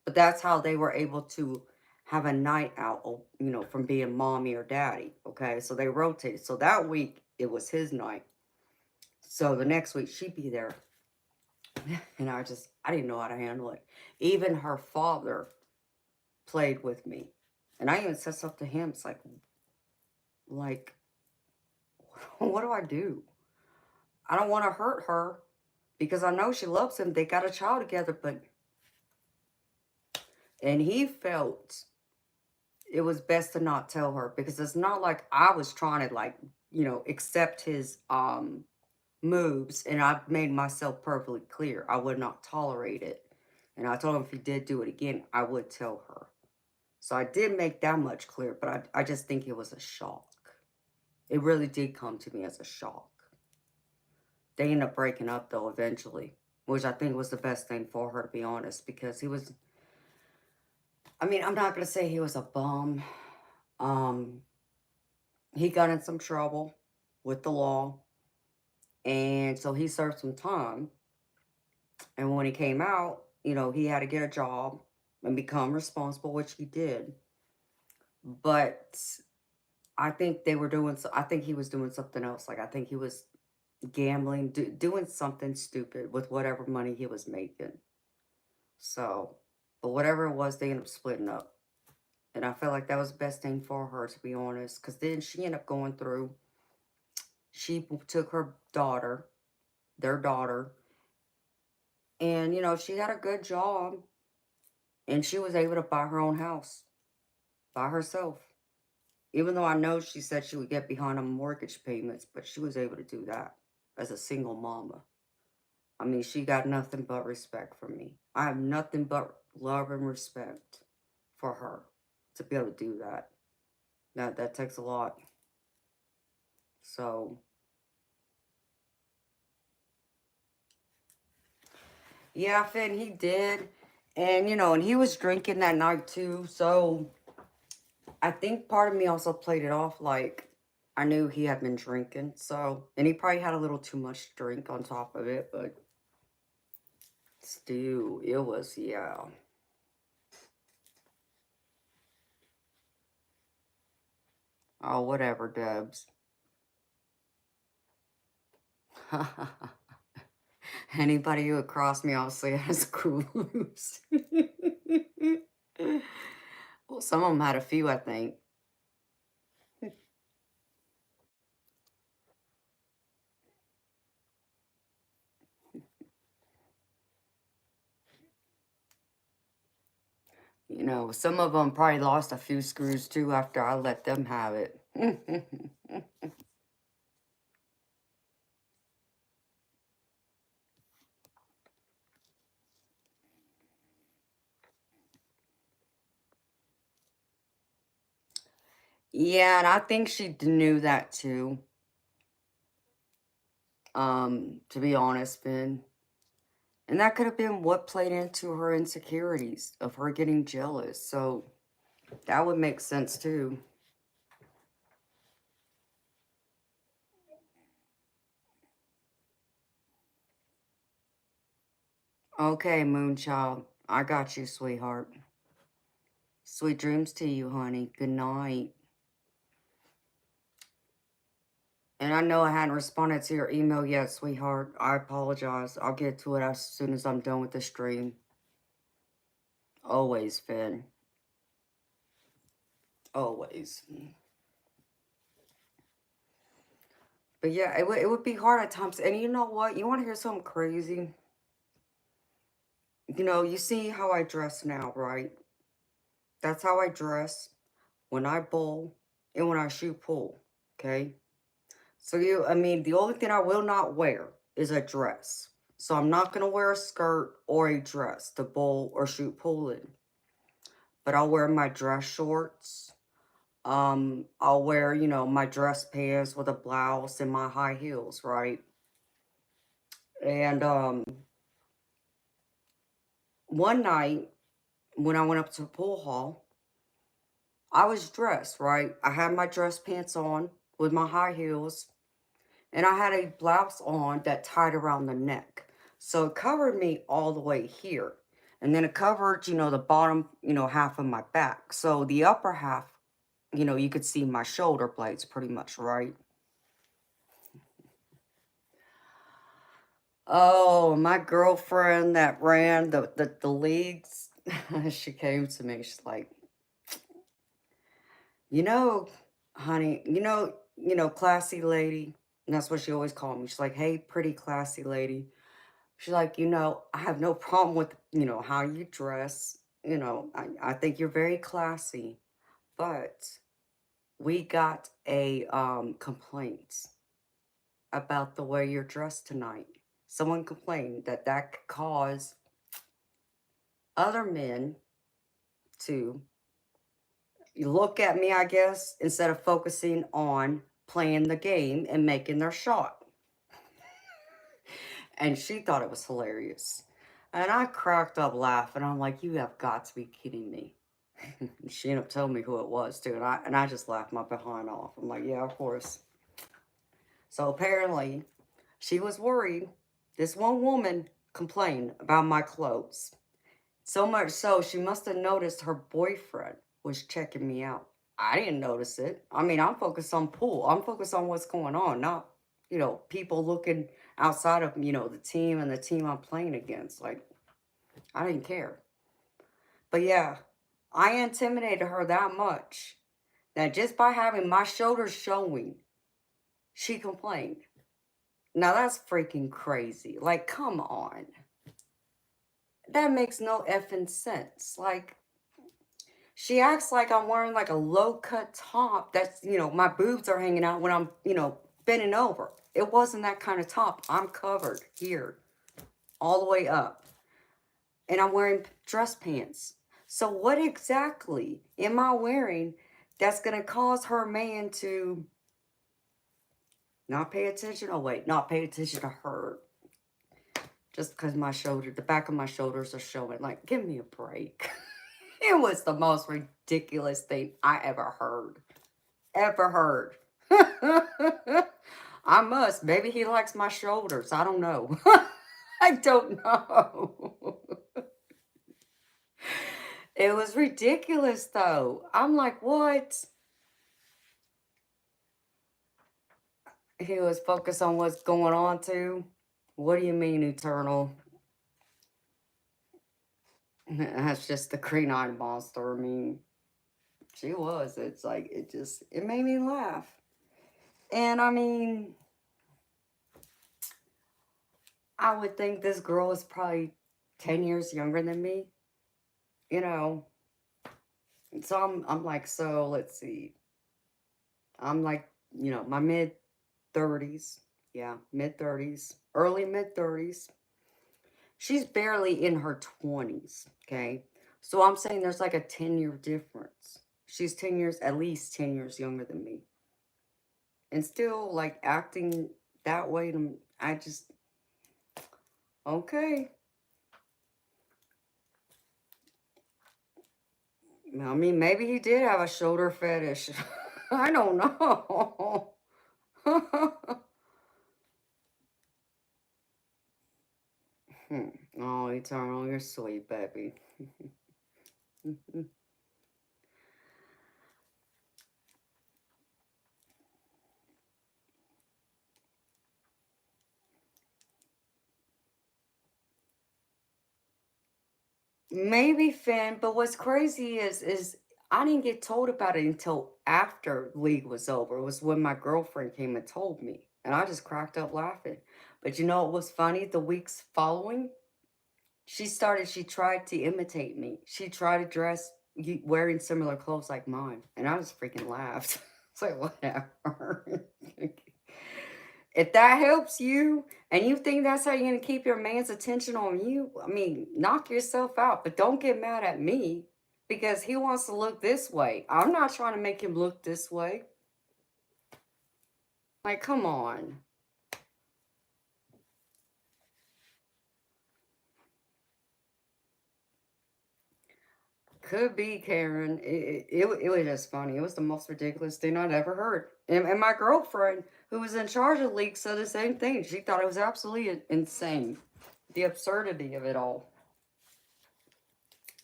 but that's how they were able to have a night out, from being mommy or daddy. Okay, so they rotated. So that week it was his night. So the next week she'd be there. And I didn't know how to handle it. Even her father played with me. And I even said stuff to him. It's like, what do I do? I don't want to hurt her because I know she loves him. They got a child together, and he felt it was best to not tell her, because it's not like I was trying to, like, accept his moves, and I've made myself perfectly clear I would not tolerate it. And I told him if he did do it again, I would tell her. So I did make that much clear, but I just think it was a shock. It really did come to me as a shock. They ended up breaking up, though, eventually, which I think was the best thing for her, to be honest, because he was, I mean, I'm not going to say he was a bum. Um, he got in some trouble with the law, and so he served some time. And when he came out, he had to get a job and become responsible, which he did. But I think they were doing, I think he was doing something else. Like, I think he was gambling, doing something stupid with whatever money he was making. So, but whatever it was, they ended up splitting up. And I felt like that was the best thing for her, to be honest. Because then she ended up going through, she took her daughter, their daughter, and, she had a good job. And she was able to buy her own house by herself. Even though I know she said she would get behind on mortgage payments, but she was able to do that as a single mama. I mean, she got nothing but respect from me. I have nothing but love and respect for her to be able to do that. That takes a lot. So, yeah, Finn, he did. And, and he was drinking that night too. So, I think part of me also played it off like I knew he had been drinking. So, and he probably had a little too much drink on top of it. But still, it was, yeah. Oh, whatever, Debs. Anybody who would cross me, I'll say as cruise. Well, some of them had a few, I think. Some of them probably lost a few screws too after I let them have it. Yeah, and I think she knew that too. To be honest, Ben. And that could have been what played into her insecurities of her getting jealous. So that would make sense too. Okay, Moonchild. I got you, sweetheart. Sweet dreams to you, honey. Good night. And I know I hadn't responded to your email yet, sweetheart. I apologize. I'll get to it as soon as I'm done with the stream. Always, Finn. Always. But yeah, it would be hard at times. And you know what? You want to hear something crazy? You see how I dress now, right? That's how I dress when I bowl and when I shoot pool, okay? So I mean, the only thing I will not wear is a dress. So I'm not going to wear a skirt or a dress to bowl or shoot pool in. But I'll wear my dress shorts. I'll wear, my dress pants with a blouse and my high heels, right? And one night when I went up to the pool hall, I was dressed, right? I had my dress pants on with my high heels, and I had a blouse on that tied around the neck. So it covered me all the way here. And then it covered, the bottom, half of my back. So the upper half, you could see my shoulder blades pretty much, right? Oh, my girlfriend that ran the leagues, she came to me. She's like, you know, honey, classy lady. And that's what she always called me. She's like, hey, pretty classy lady. She's like, I have no problem with, how you dress. I think you're very classy. But we got a complaint about the way you're dressed tonight. Someone complained that that could cause other men to look at me, I guess, instead of focusing on playing the game and making their shot. And she thought it was hilarious. And I cracked up laughing. I'm like, you have got to be kidding me. She ended up telling me who it was, too. And I just laughed my behind off. I'm like, yeah, of course. So apparently, she was worried. This one woman complained about my clothes. So much so, she must have noticed her boyfriend was checking me out. I didn't notice it. I mean, I'm focused on pool. I'm focused on what's going on, not, people looking outside of, the team and the team I'm playing against. Like, I didn't care. But yeah, I intimidated her that much that just by having my shoulders showing, she complained. Now that's freaking crazy. Like, come on. That makes no effing sense. Like, she acts like I'm wearing like a low cut top that's, my boobs are hanging out when I'm, bending over. It wasn't that kind of top. I'm covered here all the way up. And I'm wearing dress pants. So what exactly am I wearing that's going to cause her man to not pay attention? Oh, wait, not pay attention to her. Just because the back of my shoulders are showing. Like, give me a break. It was the most ridiculous thing I ever heard. Ever heard. I must. Maybe he likes my shoulders. I don't know. I don't know. It was ridiculous, though. I'm like, what? He was focused on what's going on, too. What do you mean, Eternal? That's just the green-eyed monster. I mean, she was. It's like, it made me laugh. And, I mean, I would think this girl is probably 10 years younger than me. So I'm like, so let's see. I'm like, my mid 30s. Yeah, mid 30s, early mid 30s. She's barely in her 20s, okay? So I'm saying there's like a 10-year difference. She's 10 years, at least 10 years younger than me. And still, like, acting that way to me, okay. I mean, maybe he did have a shoulder fetish. I don't know. Oh, Eternal, you're sweet, baby. Maybe Finn, but what's crazy is I didn't get told about it until after League was over. It was when my girlfriend came and told me, and I just cracked up laughing. But you know what was funny? The weeks following, she tried to imitate me. She tried to dress wearing similar clothes like mine, and I just freaking laughed. It's like, whatever. If that helps you and you think that's how you're going to keep your man's attention on you, I mean, knock yourself out. But don't get mad at me because he wants to look this way. I'm not trying to make him look this way. Like, come on. Could be, Karen. It was just funny. It was the most ridiculous thing I'd ever heard. And my girlfriend, who was in charge of the league, said the same thing. She thought it was absolutely insane. The absurdity of it all.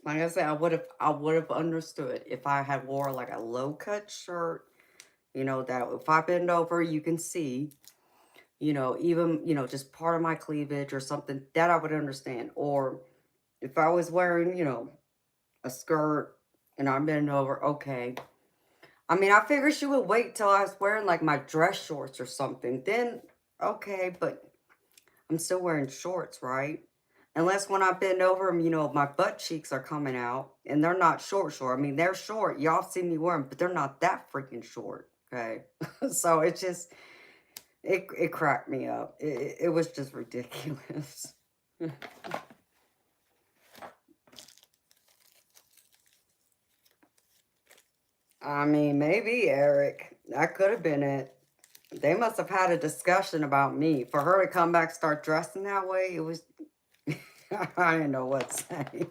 Like I said, I would have understood if I had wore like a low cut shirt, that if I bend over, you can see, even, just part of my cleavage or something, that I would understand. Or if I was wearing, a skirt and I bend over, okay. I mean, I figured she would wait till I was wearing like my dress shorts or something. Then, okay, but I'm still wearing shorts, right? Unless when I bend over them, you know, my butt cheeks are coming out. And they're not short. I mean, they're short. Y'all see me wear them, but they're not that freaking short. Okay. So it's just, it cracked me up. It was just ridiculous. I mean, maybe, Eric. That could have been it. They must have had a discussion about me. For her to come back start dressing that way, it was... I didn't know what to say.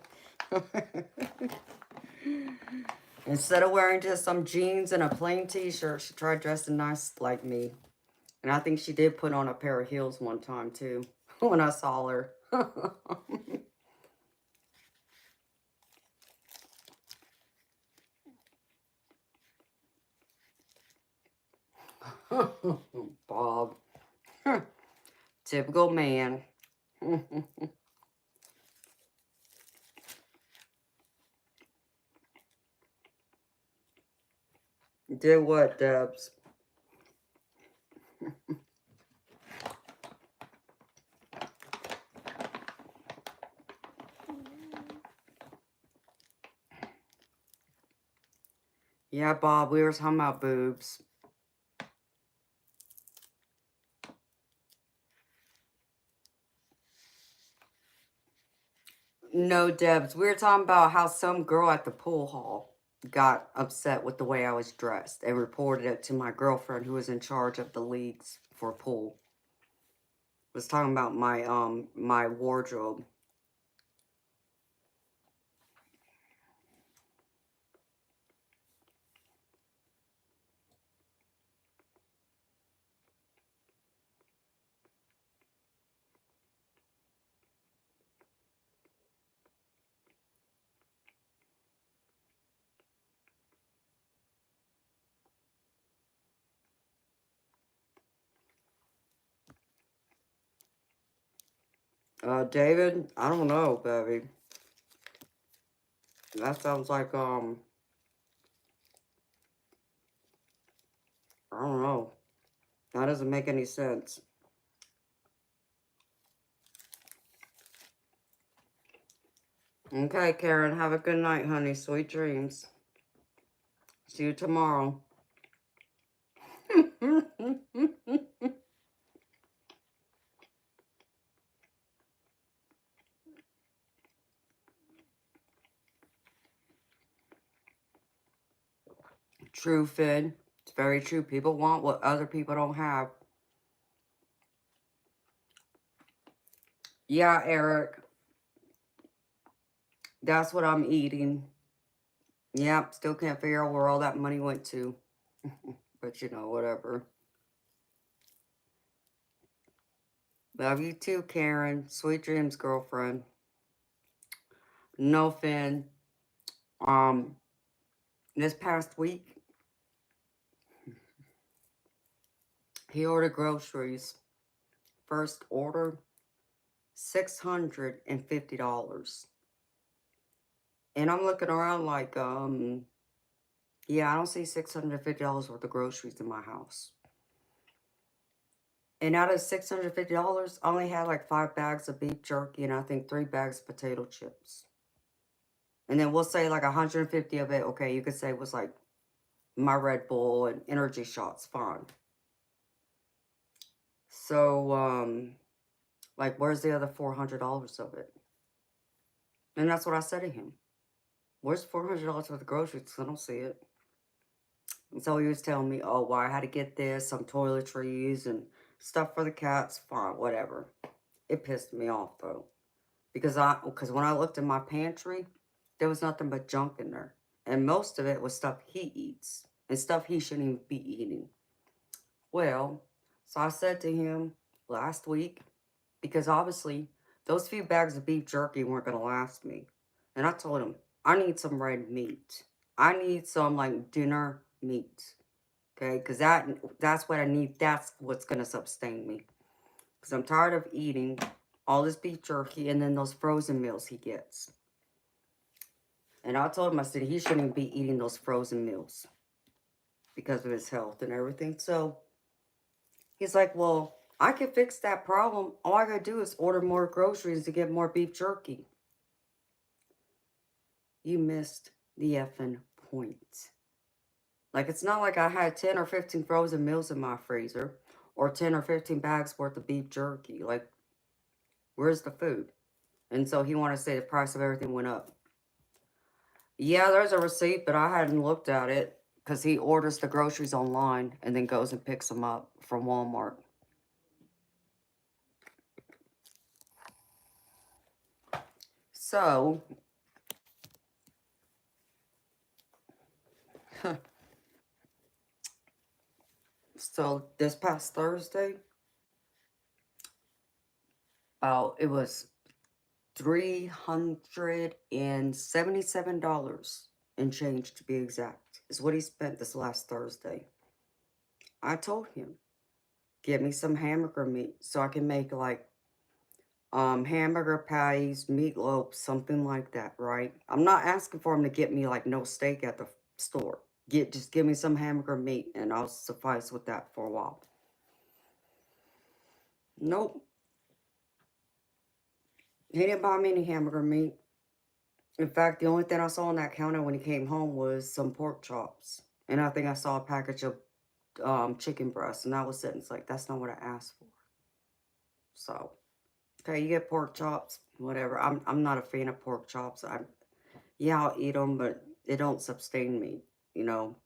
Instead of wearing just some jeans and a plain t-shirt, she tried dressing nice like me. And I think she did put on a pair of heels one time, too, when I saw her. Bob. Typical man. Did what, Debs? Yeah, Bob, we were talking about boobs. No, Debs, we were talking about how some girl at the pool hall got upset with the way I was dressed and reported it to my girlfriend who was in charge of the leagues for pool. Was talking about my wardrobe. David, I don't know, baby. That sounds like, I don't know. That doesn't make any sense. Okay, Karen, have a good night, honey. Sweet dreams. See you tomorrow. True, Finn. It's very true. People want what other people don't have. Yeah, Eric. That's what I'm eating. Yep, still can't figure out where all that money went to. But, you know, whatever. Love you too, Karen. Sweet dreams, girlfriend. No, Finn. This past week, he ordered groceries. First order, $650. And I'm looking around like, yeah, I don't see $650 worth of groceries in my house. And out of $650, I only had like 5 bags of beef jerky and I think 3 bags of potato chips. And then we'll say like 150 of it, okay, you could say was like my Red Bull and energy shots, fine. So, like, where's the other $400 of it? And that's what I said to him. Where's $400 worth of groceries? I don't see it. And so he was telling me, oh, well, I had to get this, some toiletries and stuff for the cats. Fine, whatever. It pissed me off, though. Because when I looked in my pantry, there was nothing but junk in there. And most of it was stuff he eats. And stuff he shouldn't even be eating. Well, so I said to him last week, because obviously those few bags of beef jerky weren't going to last me. And I told him, I need some red meat. I need some, like, dinner meat. Okay? Because that's what I need. That's what's going to sustain me. Because I'm tired of eating all this beef jerky and then those frozen meals he gets. And I told him, I said, he shouldn't be eating those frozen meals because of his health and everything. So he's like, well, I can fix that problem. All I gotta do is order more groceries to get more beef jerky. You missed the effing point. Like, it's not like I had 10 or 15 frozen meals in my freezer or 10 or 15 bags worth of beef jerky. Like, where's the food? And so he wanted to say the price of everything went up. Yeah, there's a receipt, but I hadn't looked at it because he orders the groceries online and then goes and picks them up from Walmart. So, so this past Thursday, it was $377 and change to be exact, is what he spent this last Thursday. I told him, get me some hamburger meat so I can make like hamburger patties, meatloaf, something like that, right? I'm not asking for him to get me like no steak at the store. Just give me some hamburger meat and I'll suffice with that for a while. Nope. He didn't buy me any hamburger meat. In fact, the only thing I saw on that counter when he came home was some pork chops. And I think I saw a package of chicken breast, and that was it. It's like, that's not what I asked for. So, okay, you get pork chops, whatever. I'm not a fan of pork chops. Yeah, I'll eat them, but it don't sustain me, you know.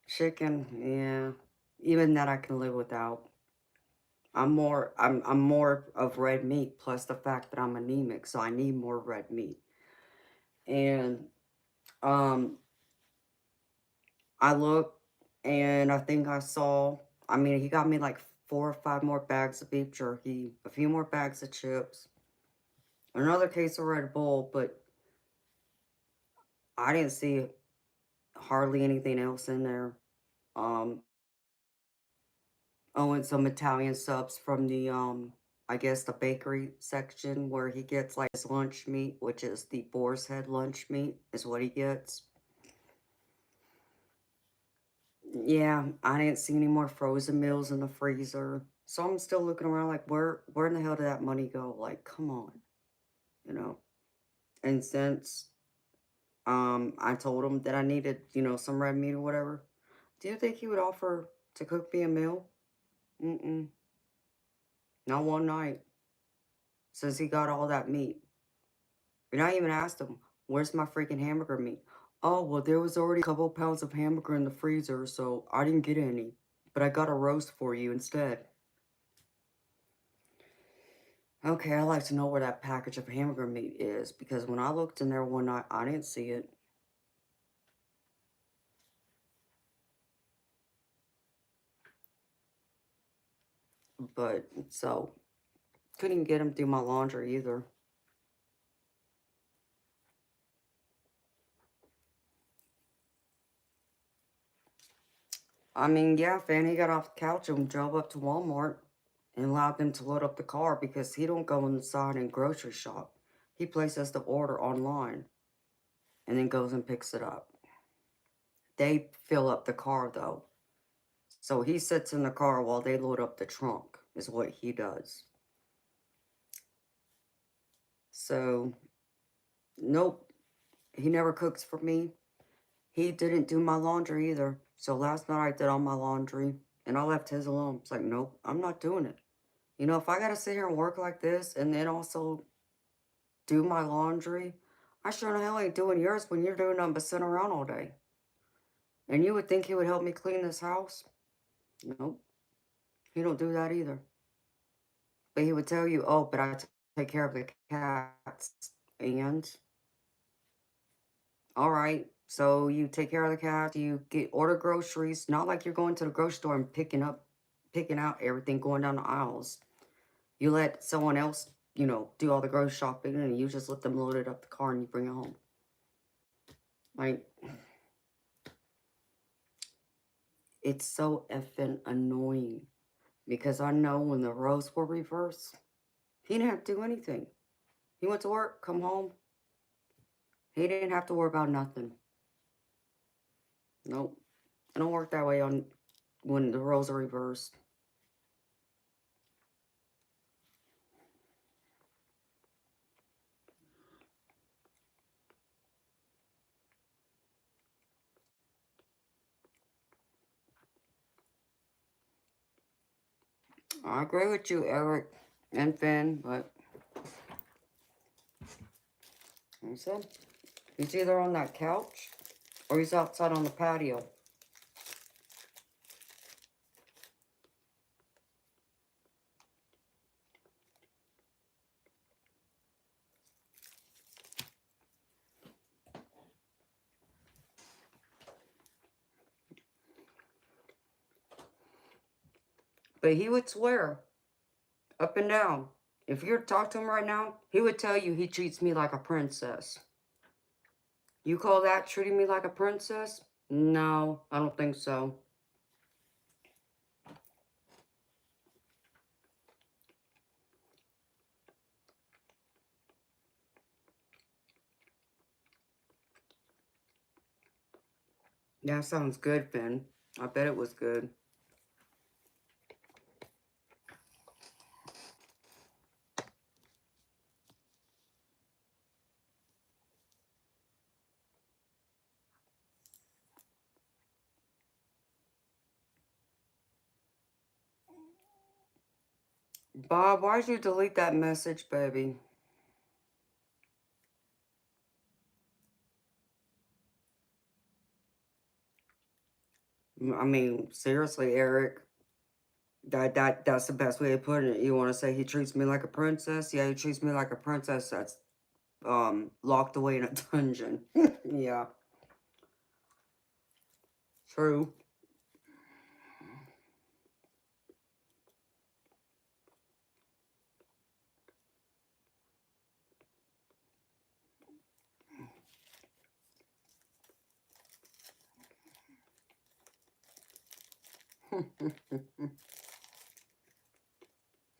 Chicken, yeah, even that I can live without. I'm more of red meat, plus the fact that I'm anemic, so I need more red meat. And um I looked and I think I saw, I mean, he got me like 4 or 5 more bags of beef jerky, a few more bags of chips, another case of Red Bull, but I didn't see hardly anything else in there. Um, oh, and some Italian subs from the, I guess the bakery section where he gets like his lunch meat, which is the boar's head lunch meat, is what he gets. Yeah, I didn't see any more frozen meals in the freezer. So I'm still looking around like, where in the hell did that money go? Like, come on, you know? And since I told him that I needed, some red meat or whatever, do you think he would offer to cook me a meal? Mm-mm. Not one night. Since he got all that meat. And I even asked him, where's my freaking hamburger meat? Oh, well, there was already a couple pounds of hamburger in the freezer, so I didn't get any. But I got a roast for you instead. Okay, I'd like to know where that package of hamburger meat is, because when I looked in there one night, I didn't see it. But, so, couldn't get him through my laundry either. I mean, yeah, Fanny got off the couch and drove up to Walmart and allowed them to load up the car because he don't go inside and grocery shop. He places the order online and then goes and picks it up. They fill up the car, though. So he sits in the car while they load up the trunk, is what he does. So, nope, he never cooks for me. He didn't do my laundry either. So last night I did all my laundry and I left his alone. It's like, nope, I'm not doing it. If I gotta sit here and work like this and then also do my laundry, I sure the hell ain't doing yours when you're doing nothing but sitting around all day. And you would think he would help me clean this house? Nope, he don't do that either. But he would tell you, oh, but I take care of the cats. And, all right, so you take care of the cats, you order groceries, not like you're going to the grocery store and picking out everything going down the aisles. You let someone else, do all the grocery shopping and you just let them load it up the car and you bring it home. Like, it's so effing annoying because I know when the roles were reversed, he didn't have to do anything. He went to work, come home. He didn't have to worry about nothing. Nope. It don't work that way on when the roles are reversed. I agree with you, Eric and Finn, but like I said, he's either on that couch or he's outside on the patio. But he would swear up and down. If you were to talk to him right now, he would tell you he treats me like a princess. You call that treating me like a princess? No, I don't think so. That sounds good, Finn. I bet it was good. Bob, why'd you delete that message, baby? I mean, seriously, Eric. That's the best way of putting it. You want to say he treats me like a princess? Yeah, he treats me like a princess that's locked away in a dungeon. Yeah, true.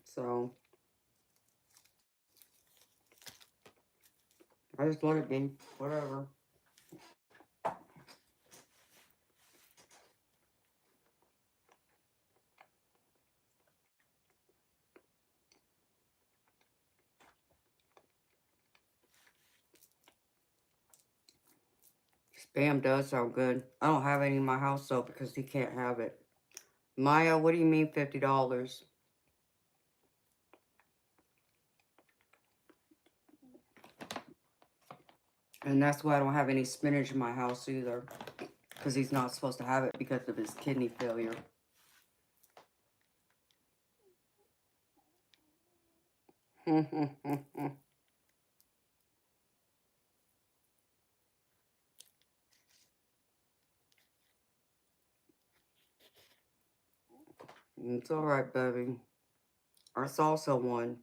So I just let it be. Whatever. Spam does sound good. I don't have any in my house though because he can't have it. Maya, what do you mean $50? And that's why I don't have any spinach in my house either. Because he's not supposed to have it because of his kidney failure. It's alright, baby. Our salsa won.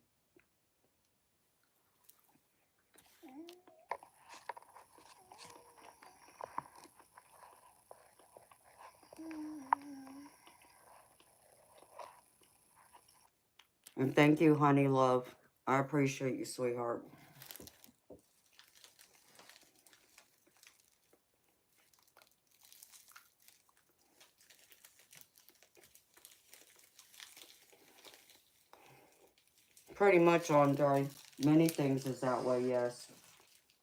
And thank you, honey love. I appreciate you, sweetheart. Pretty much, Andre. Many things is that way, yes.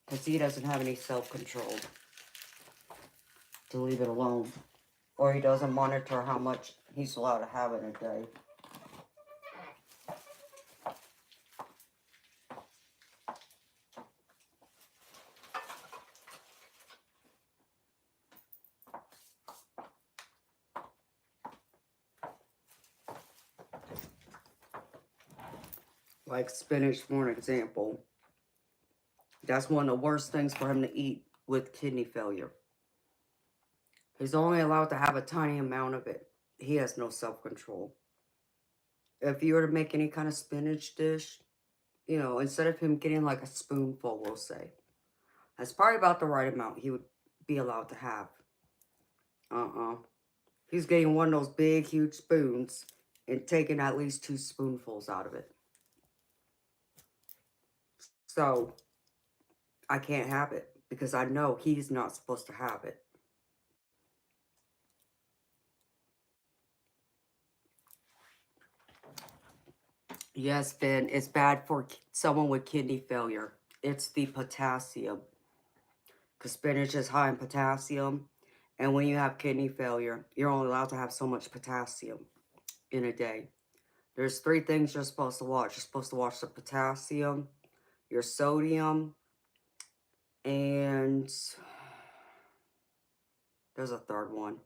Because he doesn't have any self-control to leave it alone. Or he doesn't monitor how much he's allowed to have in a day. Like spinach, for an example. That's one of the worst things for him to eat with kidney failure. He's only allowed to have a tiny amount of it. He has no self-control. If you were to make any kind of spinach dish, you know, instead of him getting like a spoonful, we'll say, that's probably about the right amount he would be allowed to have. He's getting one of those big, huge spoons and taking at least 2 spoonfuls out of it. So, I can't have it because I know he's not supposed to have it. Yes, Ben, it's bad for someone with kidney failure. It's the potassium. Because spinach is high in potassium. And when you have kidney failure, you're only allowed to have so much potassium in a day. There's 3 things you're supposed to watch. You're supposed to watch the potassium, your sodium, and there's a 3rd one.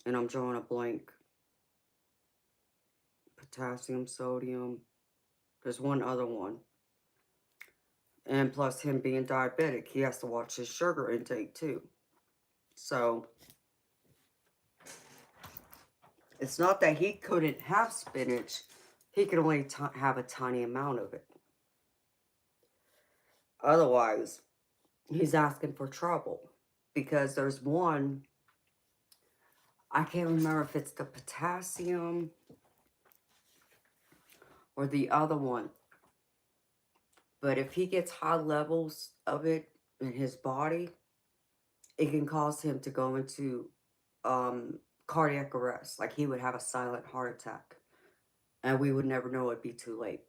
And I'm drawing a blank. Potassium, sodium. There's one other one. And plus him being diabetic, he has to watch his sugar intake too. So, it's not that he couldn't have spinach. He could only have a tiny amount of it. Otherwise, he's asking for trouble. Because there's one, I can't remember if it's the potassium or the other one. But if he gets high levels of it in his body, it can cause him to go into cardiac arrest. Like he would have a silent heart attack. And we would never know, it'd be too late.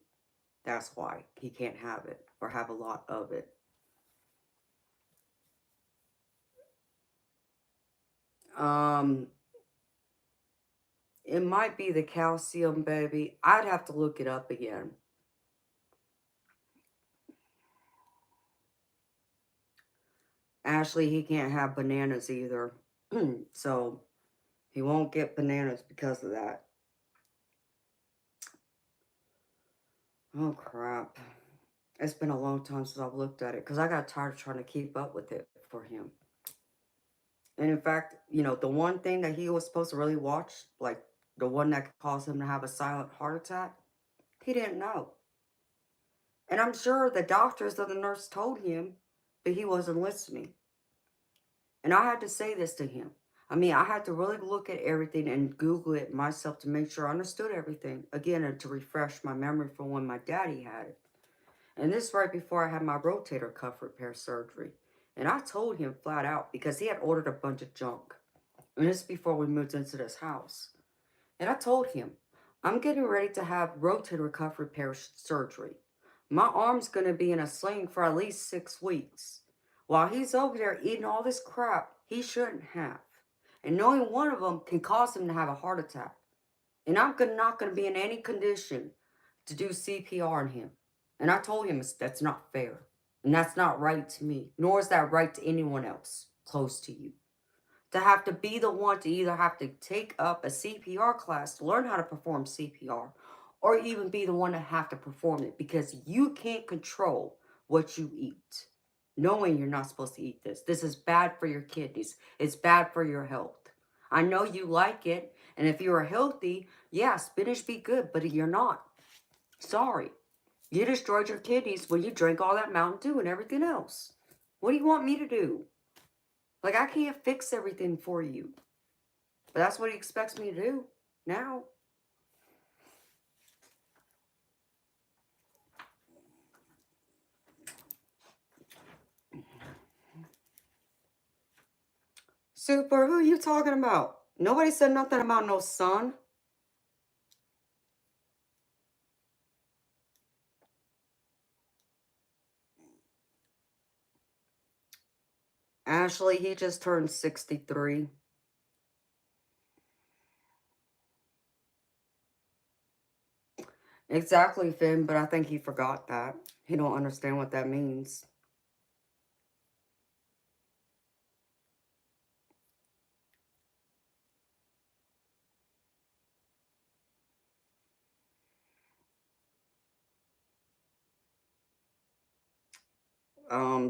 That's why he can't have it or have a lot of it. It might be the calcium, baby. I'd have to look it up again. Ashley, he can't have bananas either. So, he won't get bananas because of that. Oh, crap. It's been a long time since I've looked at it. Because I got tired of trying to keep up with it for him. And in fact, you know, the one thing that he was supposed to really watch, like the one that could cause him to have a silent heart attack, he didn't know. And I'm sure the doctors or the nurse told him, but he wasn't listening. And I had to say this to him. I mean, I had to really look at everything and Google it myself to make sure I understood everything. Again, and to refresh my memory from when my daddy had it. And this right before I had my rotator cuff repair surgery. And I told him flat out because he had ordered a bunch of junk. And this is before we moved into this house. And I told him, I'm getting ready to have rotator cuff repair surgery. My arm's going to be in a sling for at least 6 weeks. While he's over there eating all this crap he shouldn't have. And knowing one of them can cause him to have a heart attack. And I'm not going to be in any condition to do CPR on him. And I told him that's not fair. And that's not right to me. Nor is that right to anyone else close to you. To have to be the one to either have to take up a CPR class to learn how to perform CPR. Or even be the one to have to perform it. Because you can't control what you eat. Knowing you're not supposed to eat this. This is bad for your kidneys. It's bad for your health. I know you like it. And if you are healthy, yeah, spinach be good. But you're not. Sorry. You destroyed your kidneys when you drank all that Mountain Dew and everything else. What do you want me to do? Like, I can't fix everything for you. But that's what he expects me to do now. Super, who are you talking about? Nobody said nothing about no son. Ashley, he just turned 63. Exactly, Finn, but I think he forgot that. He don't understand what that means.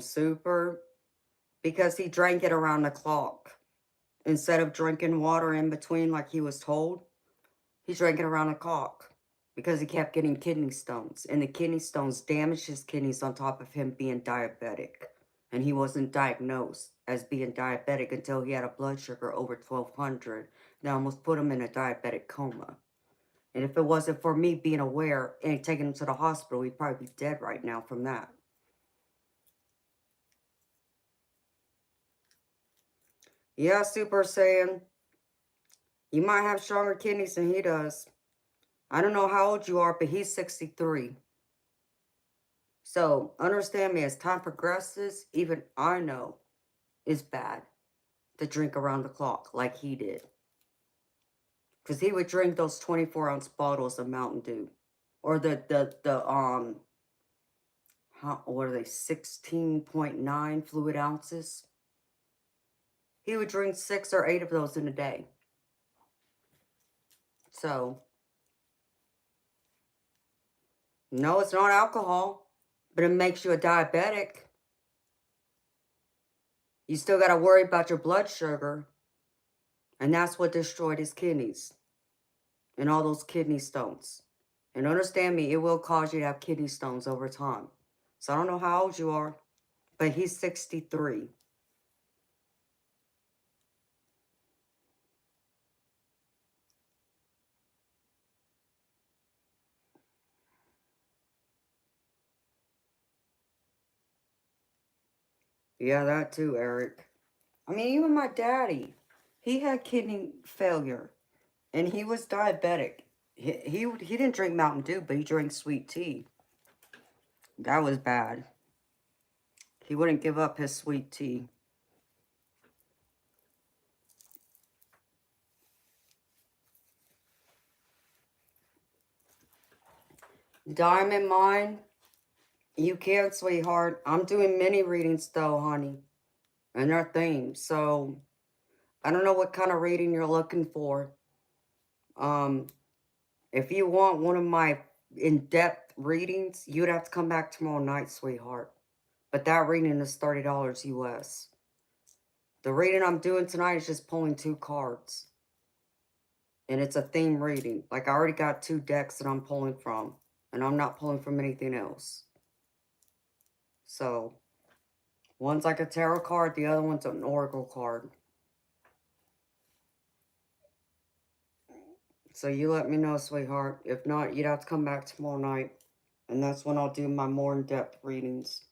Super, because he drank it around the clock. Instead of drinking water in between like he was told, he drank it around the clock. Because he kept getting kidney stones. And the kidney stones damaged his kidneys on top of him being diabetic. And he wasn't diagnosed as being diabetic until he had a blood sugar over 1200. That almost put him in a diabetic coma. And if it wasn't for me being aware and taking him to the hospital, he'd probably be dead right now from that. Yeah, Super Saiyan. You might have stronger kidneys than he does. I don't know how old you are, but he's 63. So, understand me, as time progresses, even I know it's bad to drink around the clock like he did. Because he would drink those 24-ounce bottles of Mountain Dew. Or what are they, 16.9 fluid ounces? He would drink 6 or 8 of those in a day. So, no, it's not alcohol, but it makes you a diabetic. You still got to worry about your blood sugar. And that's what destroyed his kidneys. And all those kidney stones. And understand me, it will cause you to have kidney stones over time. So I don't know how old you are, but he's 63. Yeah, that too, Eric. I mean, even my daddy, he had kidney failure. And he was diabetic. He didn't drink Mountain Dew, but he drank sweet tea. That was bad. He wouldn't give up his sweet tea. Diamond Mine, you can, sweetheart. I'm doing mini readings, though, honey. And they're themed. So, I don't know what kind of reading you're looking for. If you want one of my in-depth readings, you'd have to come back tomorrow night, sweetheart. But that reading is $30 US. The reading I'm doing tonight is just pulling 2 cards. And it's a theme reading. Like, I already got 2 decks that I'm pulling from. And I'm not pulling from anything else. So, one's like a tarot card. The other one's an oracle card. So, you let me know, sweetheart. If not, you'd have to come back tomorrow night. And that's when I'll do my more in-depth readings.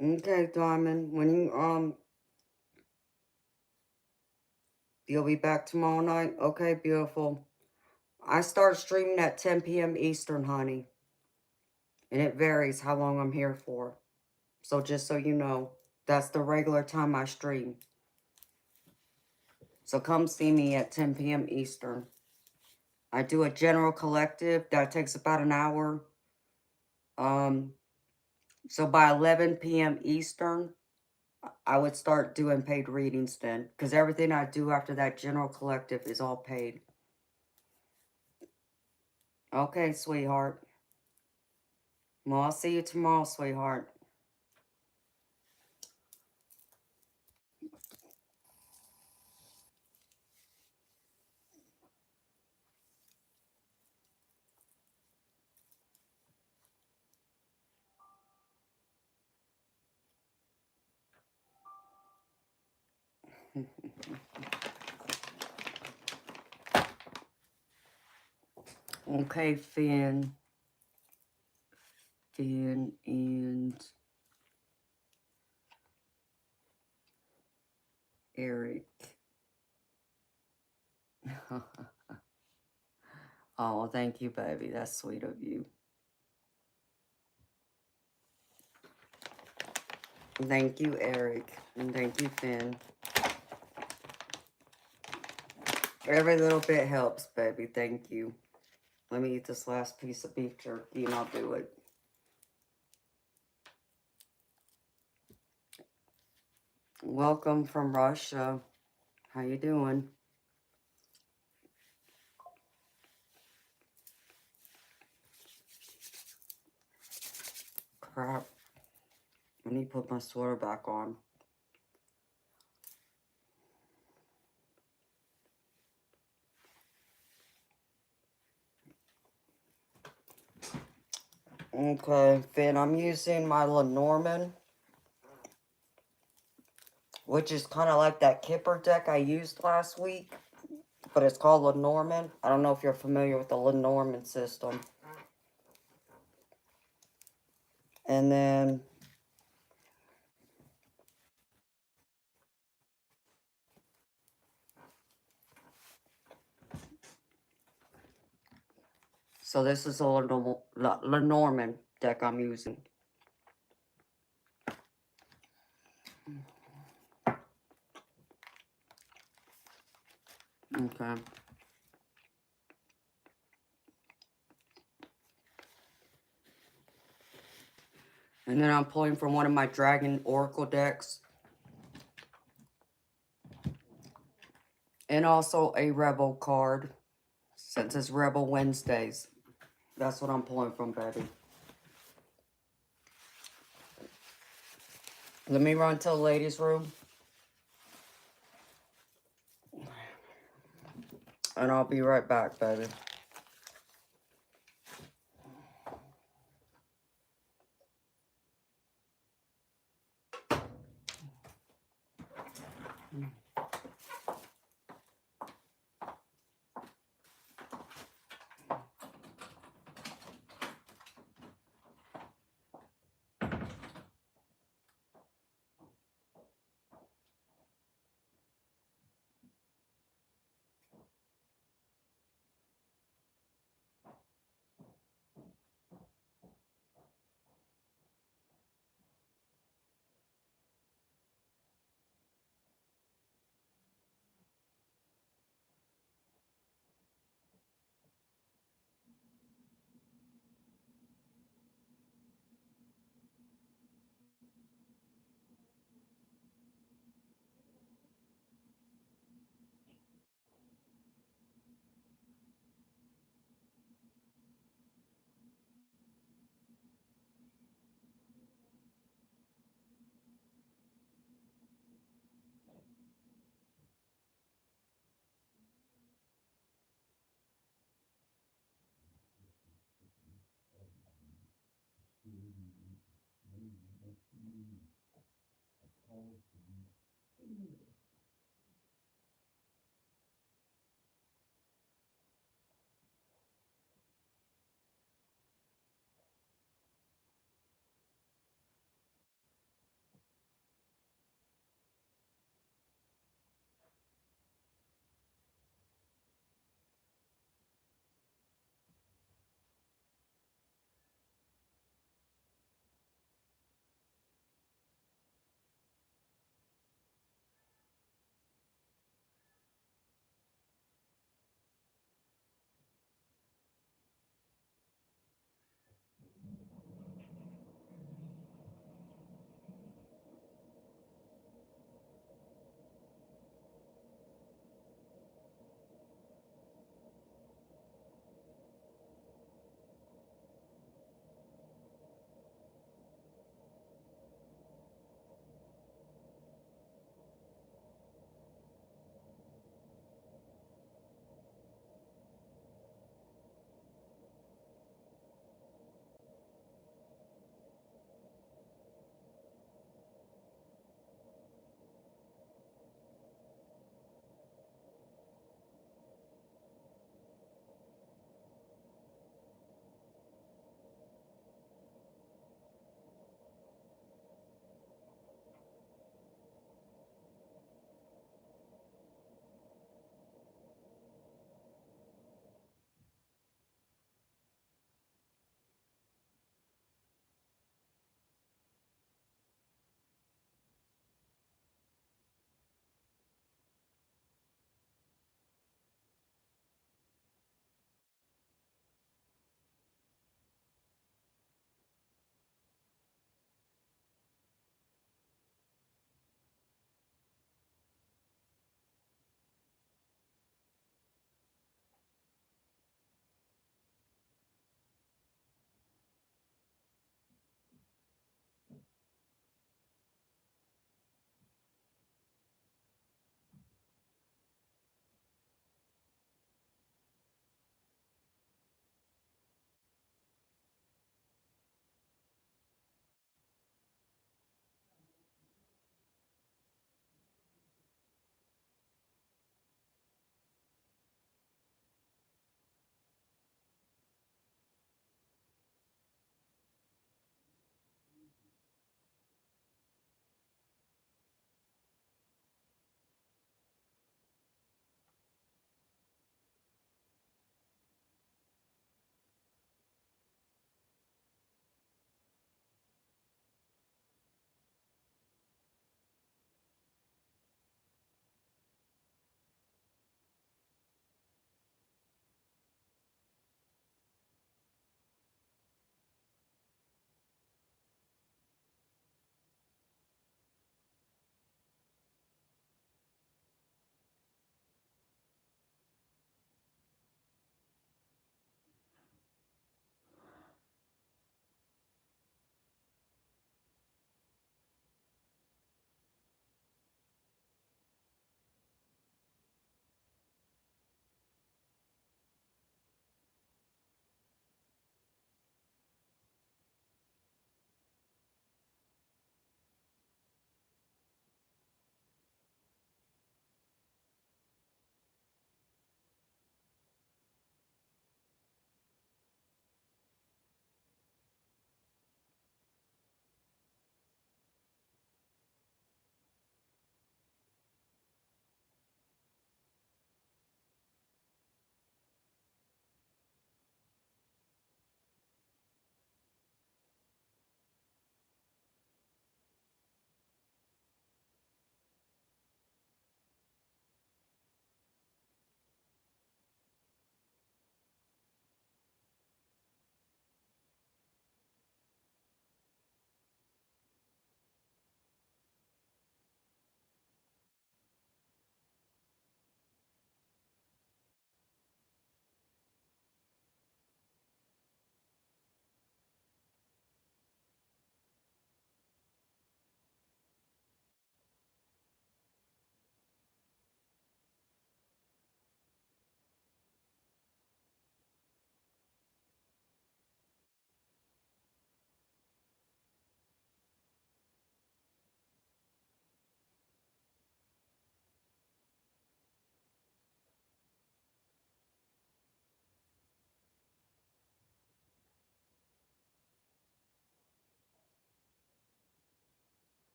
Okay, Diamond. When you'll be back tomorrow night? Okay, beautiful. I start streaming at 10 p.m. Eastern, honey. And it varies how long I'm here for. So just so you know, that's the regular time I stream. So come see me at 10 p.m. Eastern. I do a general collective that takes about an hour. So by 11 p.m. Eastern, I would start doing paid readings then. Because everything I do after that general collective is all paid. Okay, sweetheart. Well, I'll see you tomorrow, sweetheart. Okay, Finn. Finn and Eric. Oh, thank you, baby. That's sweet of you. Thank you, Eric. And thank you, Finn. Every little bit helps, baby. Thank you. Let me eat this last piece of beef jerky and I'll do it. Welcome from Russia. How you doing? Crap. I need to put my sweater back on. Okay, Finn, I'm using my Lenormand, which is kind of like that Kipper deck I used last week, but it's called Lenormand. I don't know if you're familiar with the Lenormand system. And then So this is a Lenormand deck I'm using. Okay. And then I'm pulling from one of my Dragon Oracle decks. And also a Rebel card. Since it's Rebel Wednesdays. That's what I'm pulling from, baby. Let me run to the ladies' room. And I'll be right back, baby.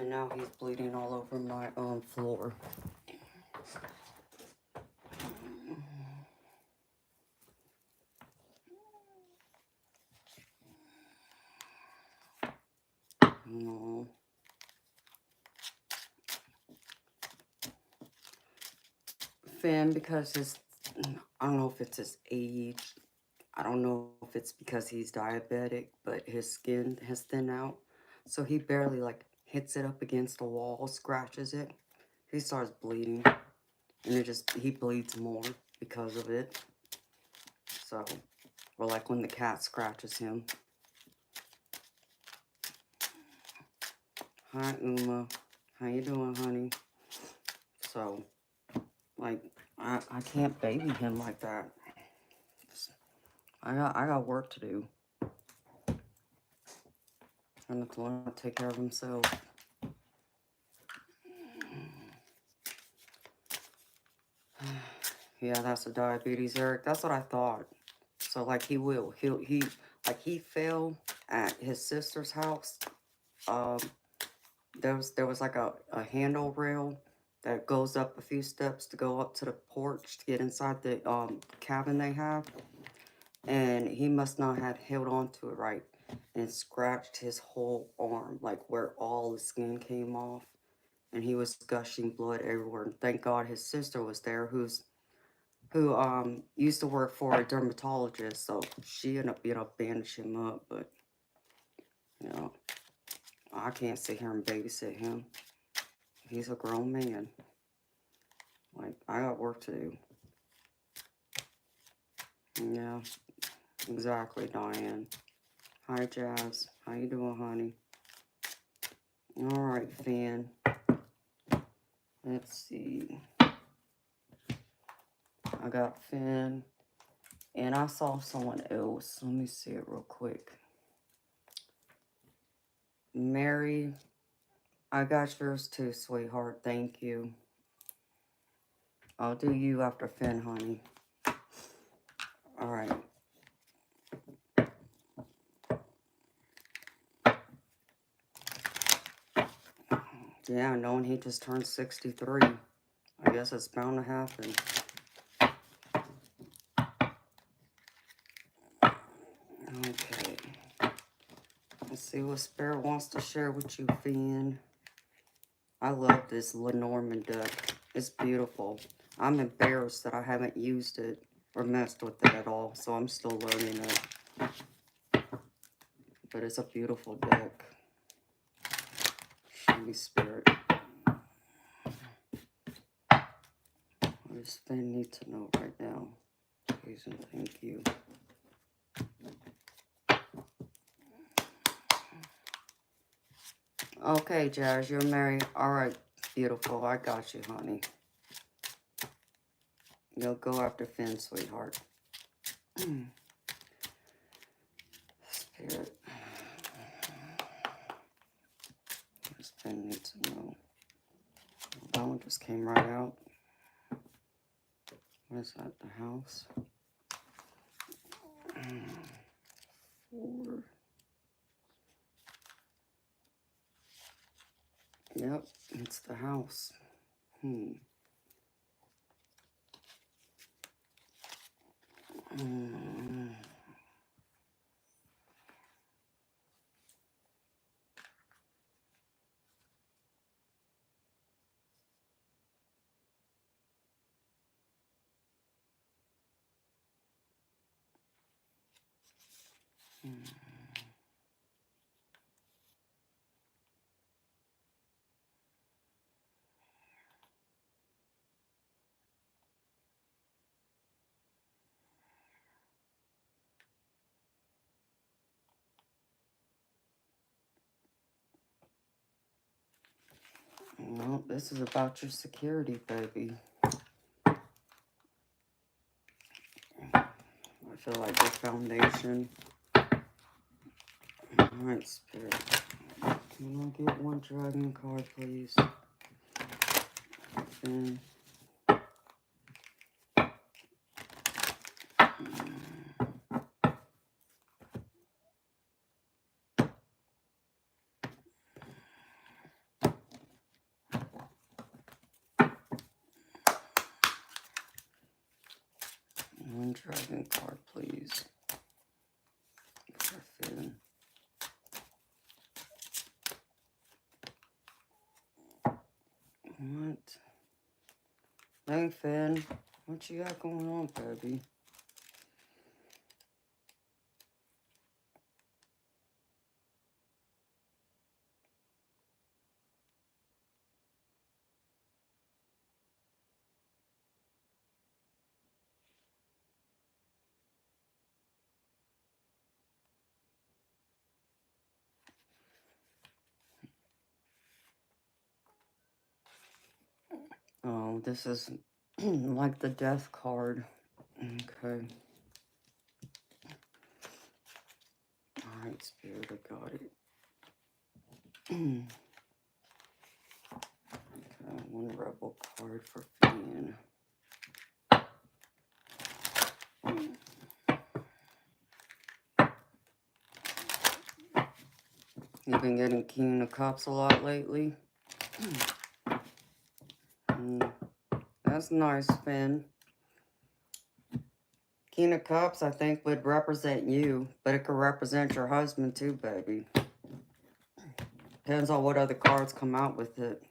And now he's bleeding all over my floor. No. Finn, because I don't know if it's his age. I don't know if it's because he's diabetic, but his skin has thinned out. So he barely like hits it up against the wall, scratches it. He starts bleeding. And he bleeds more because of it. So, or like when the cat scratches him. Hi, Uma. How you doing, honey? So, like, I can't baby him like that. I got work to do. And to learn to take care of himself. Yeah, that's a diabetes, Eric. That's what I thought. So, like, he fell at his sister's house. There was like a handle rail that goes up a few steps to go up to the porch to get inside the cabin they have. And he must not have held on to it right and scratched his whole arm, like where all the skin came off. And he was gushing blood everywhere. And thank God his sister was there, who used to work for a dermatologist. So she ended up bandaging him up. But, you know, I can't sit here and babysit him. He's a grown man. Like, I got work to do. Yeah, exactly, Diane. Hi, Jazz. How you doing, honey? All right, Finn. Let's see. I got Finn. And I saw someone else. Let me see it real quick. Mary. I got yours too, sweetheart. Thank you. I'll do you after Finn, honey. All right. Yeah, knowing he just turned 63. I guess it's bound to happen. Okay. Let's see what Spirit wants to share with you, Finn. I love this Lenormand deck. It's beautiful. I'm embarrassed that I haven't used it or messed with it at all, so I'm still learning it. But it's a beautiful deck. Show me, Spirit. What does Finn need to know right now? Please and thank you. Okay, Jazz, you're married. All right, beautiful. I got you, honey. You'll go after Finn, sweetheart. Spirit. What does Finn need to know? That one just came right out. What is that? The house? 4. Yep, it's the house. Well, this is about your security, baby. I feel like the foundation. Alright, Spirit. Can I get one dragon card, please? Finn. One dragon card, please. For Finn. What? Dang, Finn. What you got going on, baby? Oh, this is like the death card. Okay. Alright, Spirit, I got it. Okay, one rebel card for Finn. You've been getting King of Cups a lot lately. That's nice, Finn. King of Cups, I think, would represent you, but it could represent your husband too, baby. Depends on what other cards come out with it.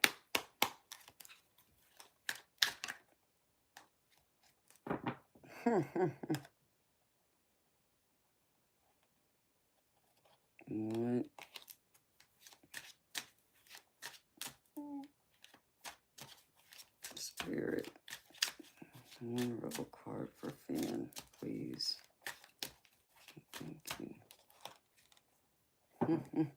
What? Spirit. One rebel card for Finn, please. Thank you.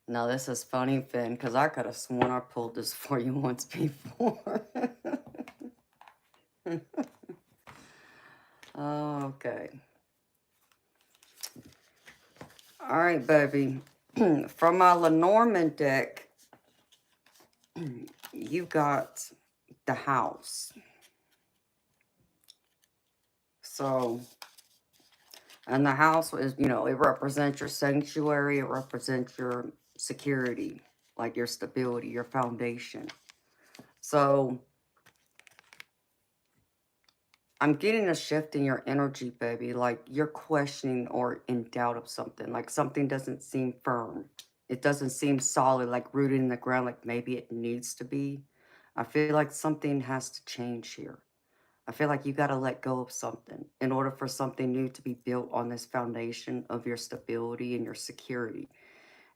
Now this is funny, Finn, because I could have sworn I pulled this for you once before. Okay. Alright, baby. From my Lenormand deck, you got the house. So, and the house is, you know, it represents your sanctuary, it represents your security, like your stability, your foundation. So, I'm getting a shift in your energy, baby. Like you're questioning or in doubt of something. Like something doesn't seem firm. It doesn't seem solid, like rooted in the ground, like maybe it needs to be. I feel like something has to change here. I feel like you got to let go of something in order for something new to be built on this foundation of your stability and your security.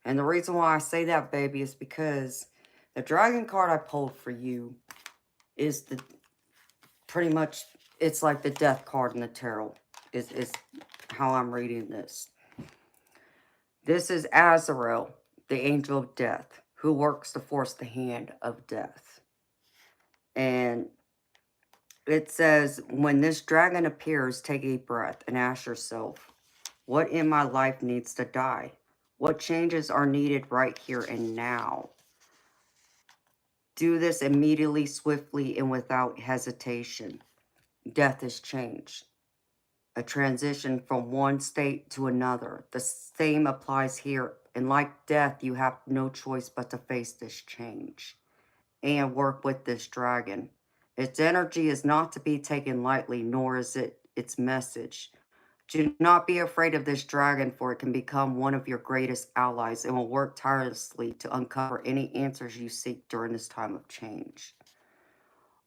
And the reason why I say that, baby, is because the dragon card I pulled for you is the pretty much, it's like the death card in the tarot is how I'm reading this. This is Azrael, the angel of death, who works to force the hand of death. And it says, when this dragon appears, take a breath and ask yourself, what in my life needs to die? What changes are needed right here and now? Do this immediately, swiftly, and without hesitation. Death is change. A transition from one state to another. The same applies here. And like death, you have no choice but to face this change and work with this dragon. Its energy is not to be taken lightly, nor is it its message. Do not be afraid of this dragon, for it can become one of your greatest allies and will work tirelessly to uncover any answers you seek during this time of change.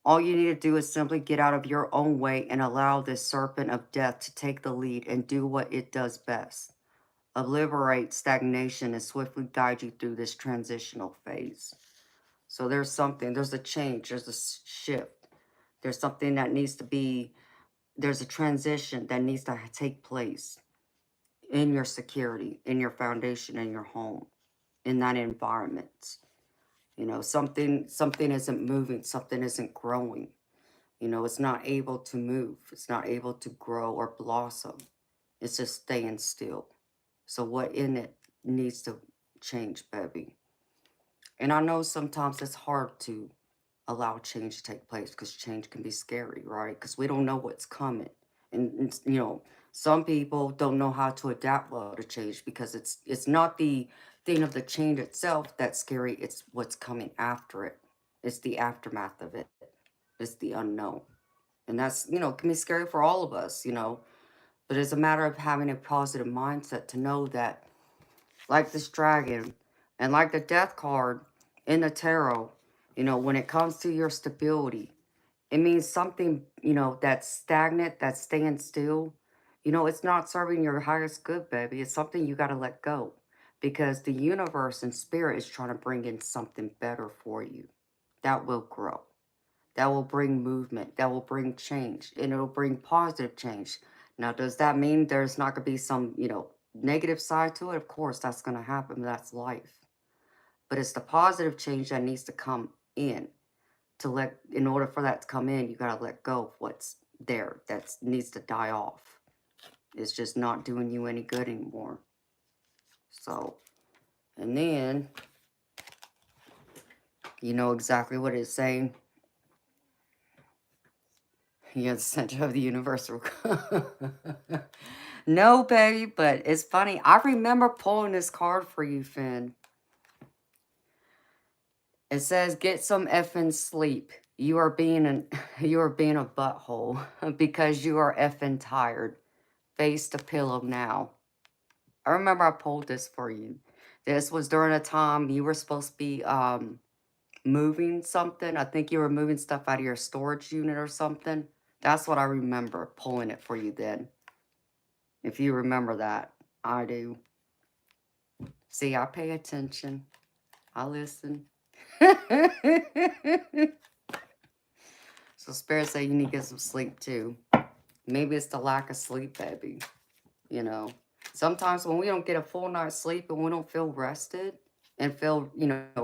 All you need to do is simply get out of your own way and allow this serpent of death to take the lead and do what it does best. Obliterate stagnation and swiftly guide you through this transitional phase. So there's something, there's a change, there's a shift. There's something that needs to be, there's a transition that needs to take place in your security, in your foundation, in your home, in that environment. You know, something isn't moving, something isn't growing. You know, it's not able to move. It's not able to grow or blossom. It's just staying still. So what in it needs to change, baby? And I know sometimes it's hard to allow change to take place because change can be scary, right? Because we don't know what's coming. And, you know, some people don't know how to adapt well to change because it's not the thing of the change itself that's scary. It's what's coming after it. It's the aftermath of it. It's the unknown. And that's, can be scary for all of us, But it's a matter of having a positive mindset to know that, like this dragon and like the death card in the tarot, when it comes to your stability, it means something, that's stagnant, that's staying still. It's not serving your highest good, baby. It's something you got to let go because the universe and spirit is trying to bring in something better for you that will grow, that will bring movement, that will bring change, and it'll bring positive change. Now, does that mean there's not going to be some, negative side to it? Of course, that's going to happen. That's life. But it's the positive change that needs to come in in order for that to come in, you got to let go of what's there that needs to die off. It's just not doing you any good anymore. So, and then, you know exactly what it's saying. You're the center of the universe. No, baby, but it's funny. I remember pulling this card for you, Finn. It says, "Get some effing sleep. You are being you are being a butthole because you are effing tired. Face the pillow now." I remember I pulled this for you. This was during a time you were supposed to be moving something. I think you were moving stuff out of your storage unit or something. That's what I remember pulling it for you then. If you remember that, I do. See, I pay attention. I listen. So Spirit say you need to get some sleep too. Maybe it's the lack of sleep, baby. Sometimes when we don't get a full night's sleep and we don't feel rested and feel,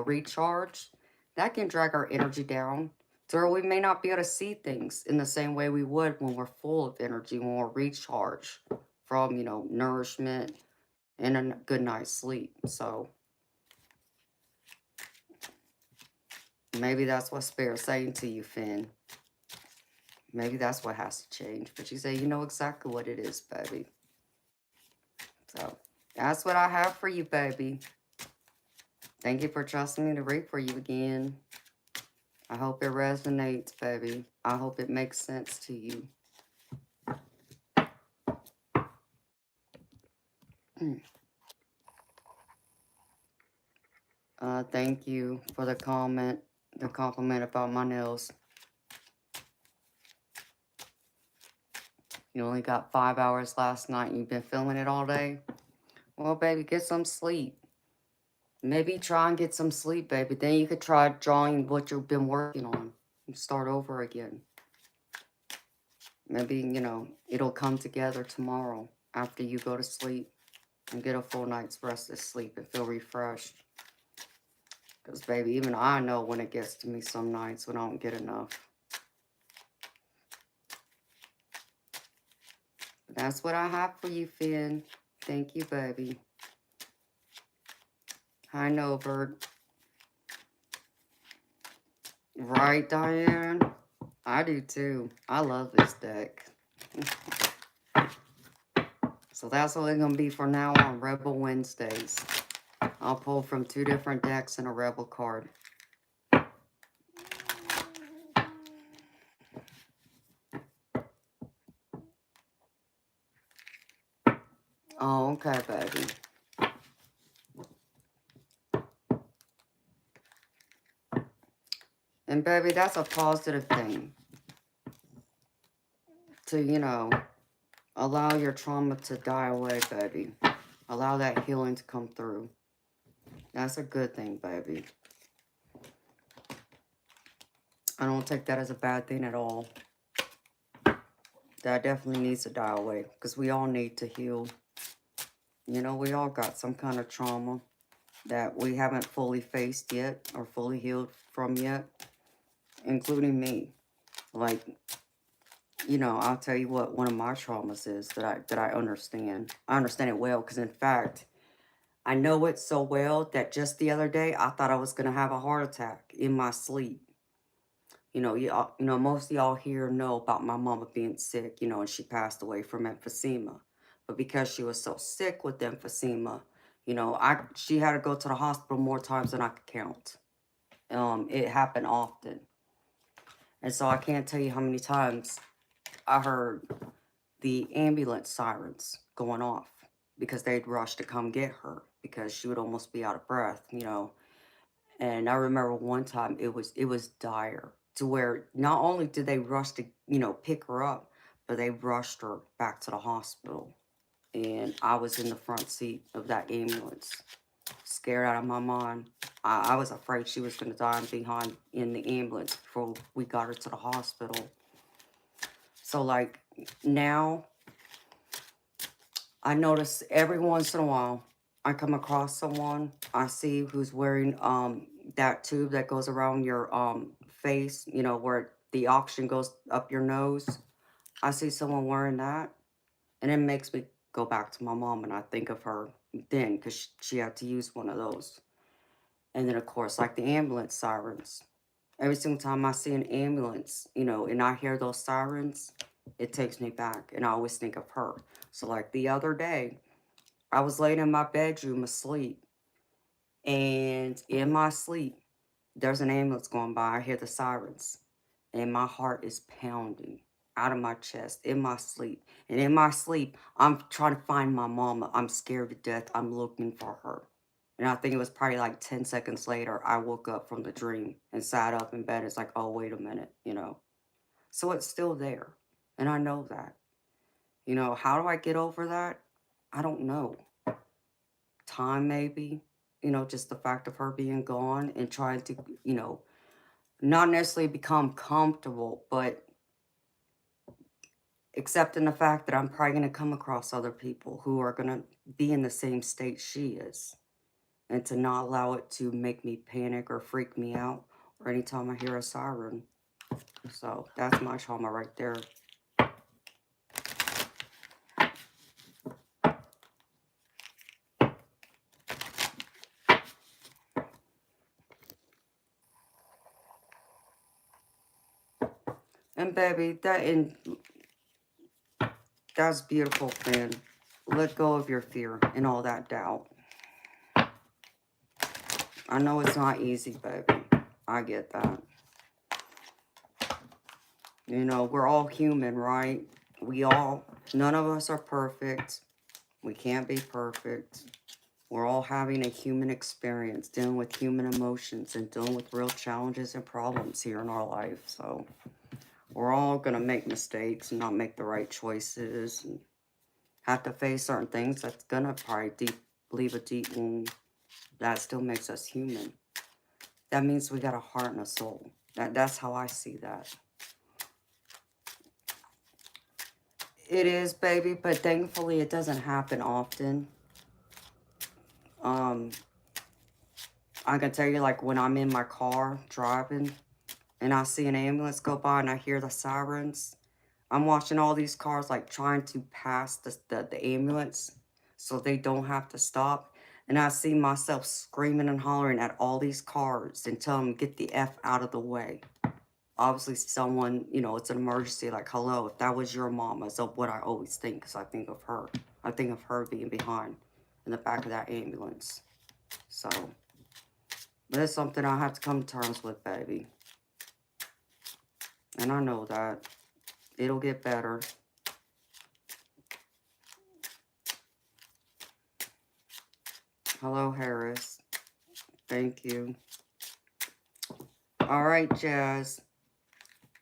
recharged, that can drag our energy down to where we may not be able to see things in the same way we would when we're full of energy, when we're recharged from, nourishment and a good night's sleep. So maybe that's what Spirit's saying to you, Finn. Maybe that's what has to change. But you say you know exactly what it is, baby. So that's what I have for you, baby. Thank you for trusting me to read for you again. I hope it resonates, baby. I hope it makes sense to you. Thank you for the compliment about my nails. You only got 5 hours last night and you've been filming it all day? Well, baby, get some sleep. Maybe try and get some sleep, baby. Then you could try drawing what you've been working on and start over again. Maybe, it'll come together tomorrow after you go to sleep and get a full night's rest of sleep and feel refreshed. Because, baby, even I know when it gets to me some nights when I don't get enough. But that's what I have for you, Finn. Thank you, baby. I know, Bird. Right, Diane? I do, too. I love this deck. So that's what it's going to be for now on Rebel Wednesdays. I'll pull from 2 different decks and a Rebel card. Oh, okay, baby. And, baby, that's a positive thing. To, allow your trauma to die away, baby. Allow that healing to come through. That's a good thing, baby. I don't take that as a bad thing at all. That definitely needs to die away. Because we all need to heal. We all got some kind of trauma that we haven't fully faced yet. Or fully healed from yet. Including me. Like, I'll tell you what one of my traumas is that I understand. I understand it well. Because in fact, I know it so well that just the other day, I thought I was going to have a heart attack in my sleep. Most of y'all here know about my mama being sick, and she passed away from emphysema. But because she was so sick with emphysema, she had to go to the hospital more times than I could count. It happened often. And so I can't tell you how many times I heard the ambulance sirens going off because they'd rush to come get her because she would almost be out of breath, you know. And I remember one time it was dire to where not only did they rush to, you know, pick her up, but they rushed her back to the hospital. And I was in the front seat of that ambulance, scared out of my mind. I was afraid she was going to die behind in the ambulance before we got her to the hospital. So, like, now I notice every once in a while I come across someone I see who's wearing that tube that goes around your face, you know, where the oxygen goes up your nose. I see someone wearing that, and it makes me go back to my mom, and I think of her then because she had to use one of those. And then, of course, like the ambulance sirens. Every single time I see an ambulance, you know, and I hear those sirens, it takes me back, and I always think of her. So, like the other day, I was laying in my bedroom asleep, and in my sleep, there's an ambulance going by. I hear the sirens, and my heart is pounding out of my chest in my sleep. And in my sleep, I'm trying to find my mama. I'm scared to death. I'm looking for her. And I think it was probably like 10 seconds later, I woke up from the dream and sat up in bed. It's like, oh, wait a minute, you know. So it's still there. And I know that. You know, how do I get over that? I don't know. Time, maybe. You know, just the fact of her being gone and trying to, you know, not necessarily become comfortable, but accepting the fact that I'm probably going to come across other people who are going to be in the same state she is, and to not allow it to make me panic or freak me out or anytime I hear a siren. So that's my trauma right there. And baby, that's beautiful, Finn. Let go of your fear and all that doubt. I know it's not easy, baby. I get that. You know, we're all human, right? None of us are perfect. We can't be perfect. We're all having a human experience, dealing with human emotions and dealing with real challenges and problems here in our life. So we're all going to make mistakes and not make the right choices and have to face certain things that's going to probably leave a deep wound. That still makes us human. That means we got a heart and a soul. That's how I see that. It is, baby, but thankfully it doesn't happen often. I can tell you, like, when I'm in my car driving and I see an ambulance go by and I hear the sirens, I'm watching all these cars, like, trying to pass the ambulance so they don't have to stop. And I see myself screaming and hollering at all these cars and telling them, get the F out of the way. Obviously, someone, you know, it's an emergency, like, hello, if that was your mama, so what I always think, because I think of her. I think of her being behind in the back of that ambulance. So, but it's something I have to come to terms with, baby. And I know that. It'll get better. Hello, Harris. Thank you. All right, Jazz.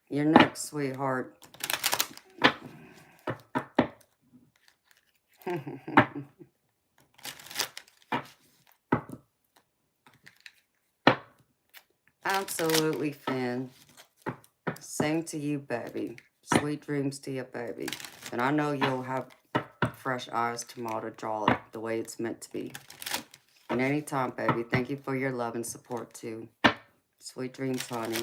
You're next, sweetheart. Absolutely, Finn. Same to you, baby. Sweet dreams to you, baby. And I know you'll have fresh eyes tomorrow to draw it the way it's meant to be. And anytime, baby. Thank you for your love and support, too. Sweet dreams, honey.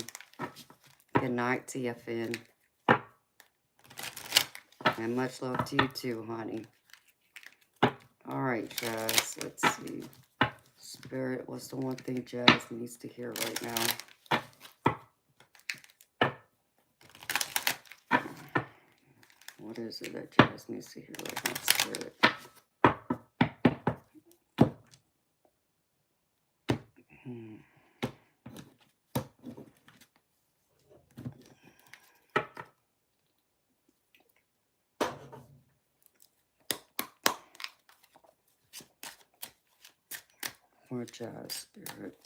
Good night to you, Finn. And much love to you, too, honey. All right, Jazz. Let's see. Spirit, what's the one thing Jazz needs to hear right now? What is it that Jazz needs to hear right now, Spirit? Or Jazz Spirit.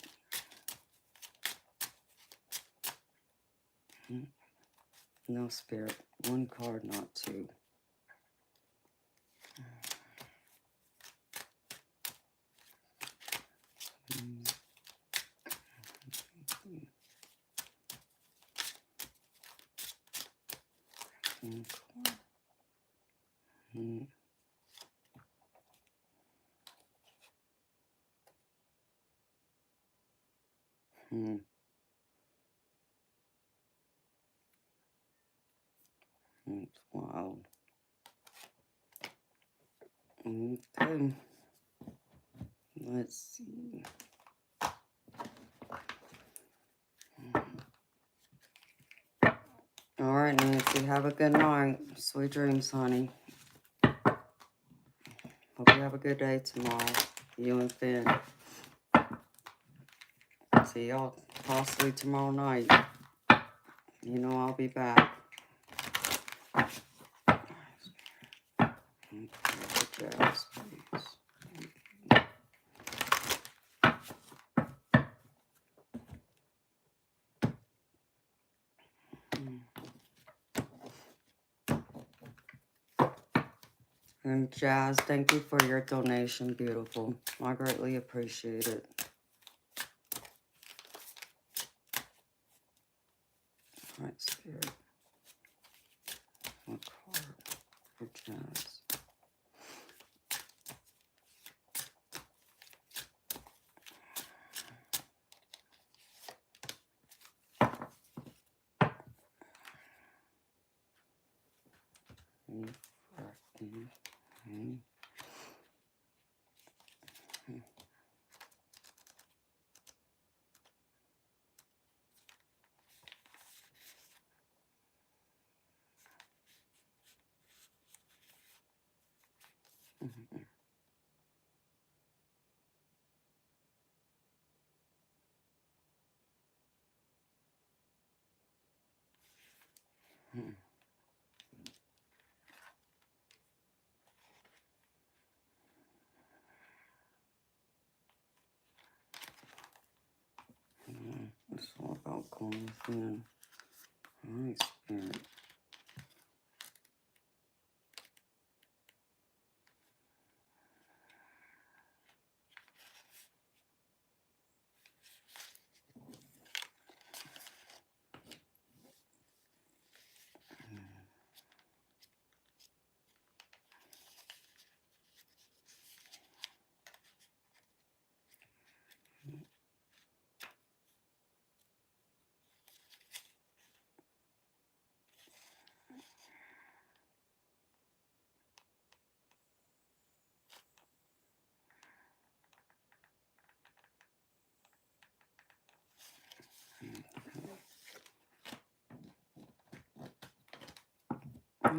No, Spirit. One card, not two. It's wild. Okay. Let's see. All right, Nancy. Have a good night. Sweet dreams, honey. Hope you have a good day tomorrow. You and Finn. See y'all possibly tomorrow night. You know I'll be back. Jazz, please. And Jazz, thank you for your donation, beautiful. I greatly appreciate it. All right, Spirit. What card for Jazz? It's all about going within. All right, Spirit.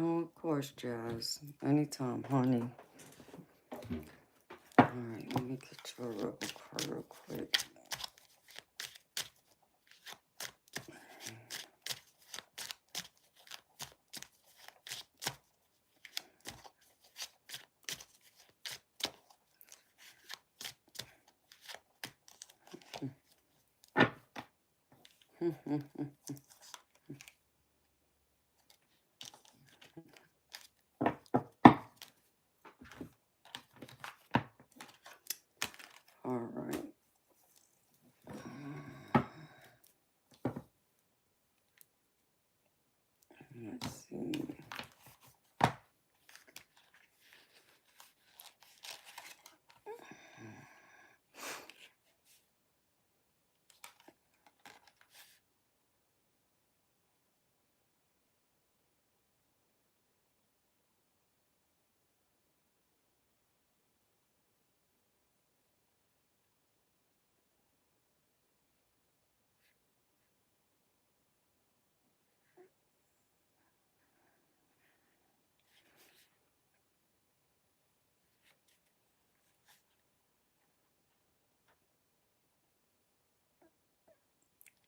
Oh, of course, Jazz. Anytime, honey. All right, let me get your rebel card real quick. All right. Let's see.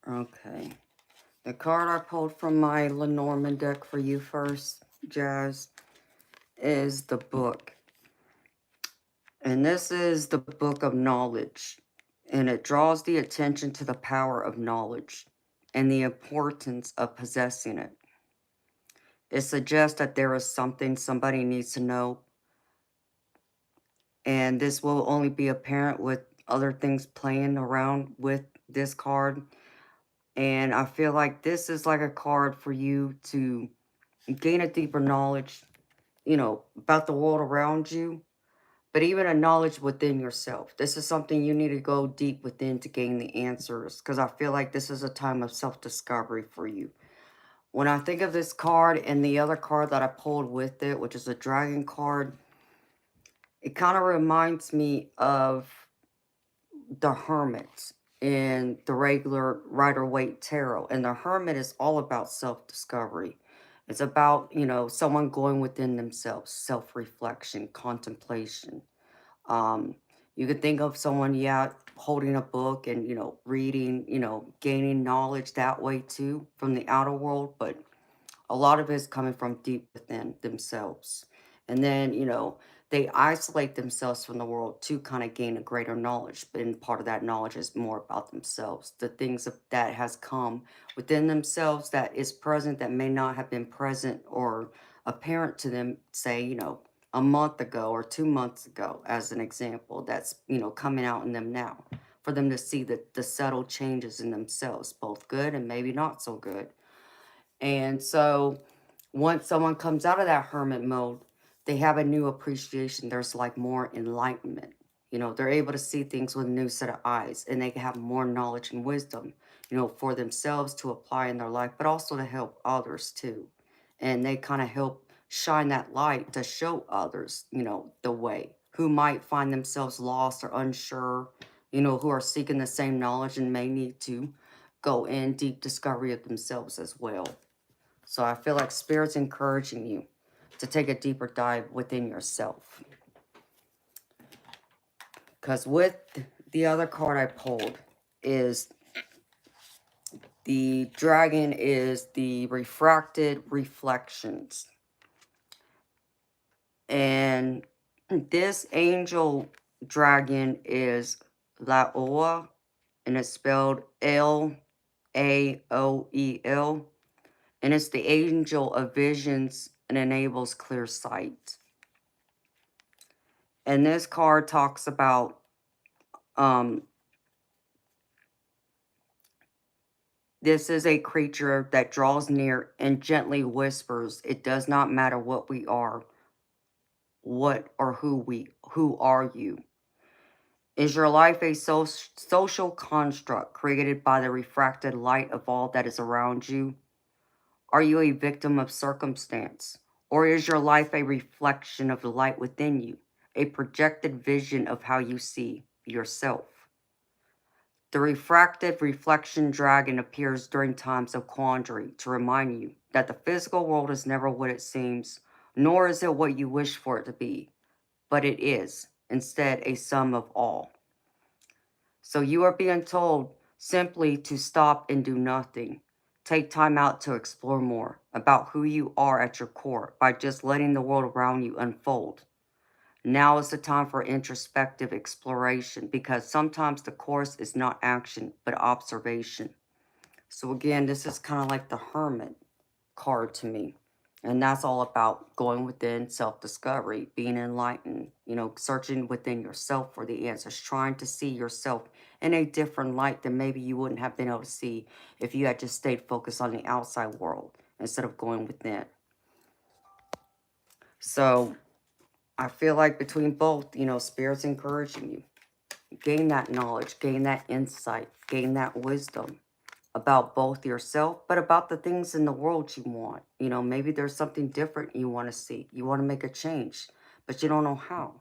Okay. The card I pulled from my Lenormand deck for you first, Jazz, is the book. And this is the book of knowledge. And it draws the attention to the power of knowledge and the importance of possessing it. It suggests that there is something somebody needs to know, and this will only be apparent with other things playing around with this card. And I feel like this is like a card for you to gain a deeper knowledge, about the world around you, but even a knowledge within yourself. This is something you need to go deep within to gain the answers, because I feel like this is a time of self-discovery for you. When I think of this card and the other card that I pulled with it, which is a dragon card, it kind of reminds me of the Hermit in the regular Rider-Waite Tarot. And the Hermit is all about self-discovery. It's about, someone going within themselves, self-reflection, contemplation. Um, you could think of someone, holding a book and, reading, gaining knowledge that way too from the outer world. But a lot of it is coming from deep within themselves. And then, they isolate themselves from the world to kind of gain a greater knowledge. And part of that knowledge is more about themselves. The things that has come within themselves that is present that may not have been present or apparent to them, say, a month ago or 2 months ago, as an example, that's, coming out in them now. For them to see the subtle changes in themselves, both good and maybe not so good. And so once someone comes out of that hermit mode, they have a new appreciation. There's like more enlightenment. They're able to see things with a new set of eyes, and they can have more knowledge and wisdom, for themselves to apply in their life, but also to help others too. And they kind of help shine that light to show others, the way, who might find themselves lost or unsure, who are seeking the same knowledge and may need to go in deep discovery of themselves as well. So I feel like Spirit's encouraging you to take a deeper dive within yourself. Because with the other card I pulled is the dragon is the refracted reflections. And this angel dragon is Laoa, and it's spelled Laoel. And it's the angel of visions and enables clear sight. And this card talks about this is a creature that draws near and gently whispers, "It does not matter what we are, what or who are you? Is your life a social construct created by the refracted light of all that is around you? Are you a victim of circumstance? Or is your life a reflection of the light within you, a projected vision of how you see yourself?" The refracted reflection dragon appears during times of quandary to remind you that the physical world is never what it seems, nor is it what you wish for it to be, but it is, instead, a sum of all. So you are being told simply to stop and do nothing. Take time out to explore more about who you are at your core by just letting the world around you unfold. Now is the time for introspective exploration, because sometimes the course is not action, but observation. So again, this is kind of like the Hermit card to me. And that's all about going within, self-discovery, being enlightened, searching within yourself for the answers, trying to see yourself in a different light than maybe you wouldn't have been able to see if you had just stayed focused on the outside world instead of going within. So I feel like between both, Spirit's encouraging you. Gain that knowledge, gain that insight, gain that wisdom about both yourself, but about the things in the world you want. Maybe there's something different you want to see. You want to make a change, but you don't know how.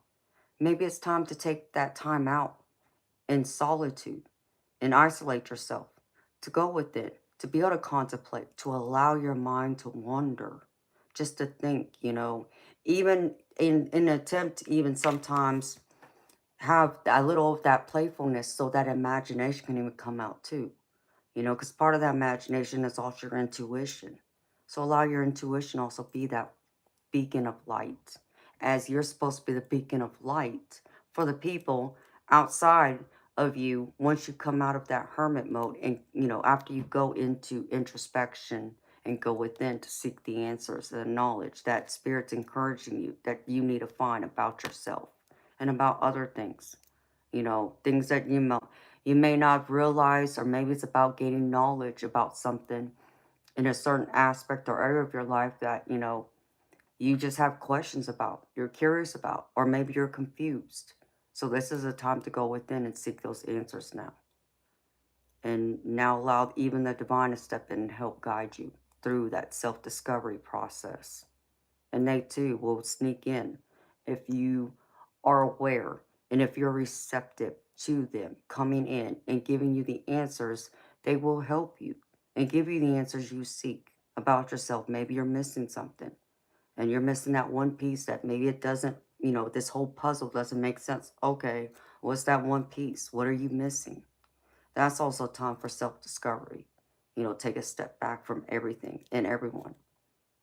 Maybe it's time to take that time out in solitude and isolate yourself, to go with it, to be able to contemplate, to allow your mind to wander, just to think, even in an attempt to even sometimes have a little of that playfulness so that imagination can even come out too. Because part of that imagination is also your intuition. So allow your intuition also be that beacon of light, as you're supposed to be the beacon of light for the people outside of you once you come out of that hermit mode and, you know, after you go into introspection and go within to seek the answers, the knowledge that Spirit's encouraging you that you need to find about yourself and about other things. You know, things that you may not realize, or maybe it's about gaining knowledge about something in a certain aspect or area of your life that, you know, you just have questions about, you're curious about, or maybe you're confused. So this is a time to go within and seek those answers now. And now allow even the divine to step in and help guide you through that self-discovery process. And they too will sneak in if you are aware and if you're receptive to them coming in and giving you the answers. They will help you and give you the answers you seek about yourself. Maybe you're missing something and you're missing that one piece that maybe it doesn't, you know, this whole puzzle doesn't make sense. Okay, what's that one piece? What are you missing? That's also time for self-discovery. You know, take a step back from everything and everyone,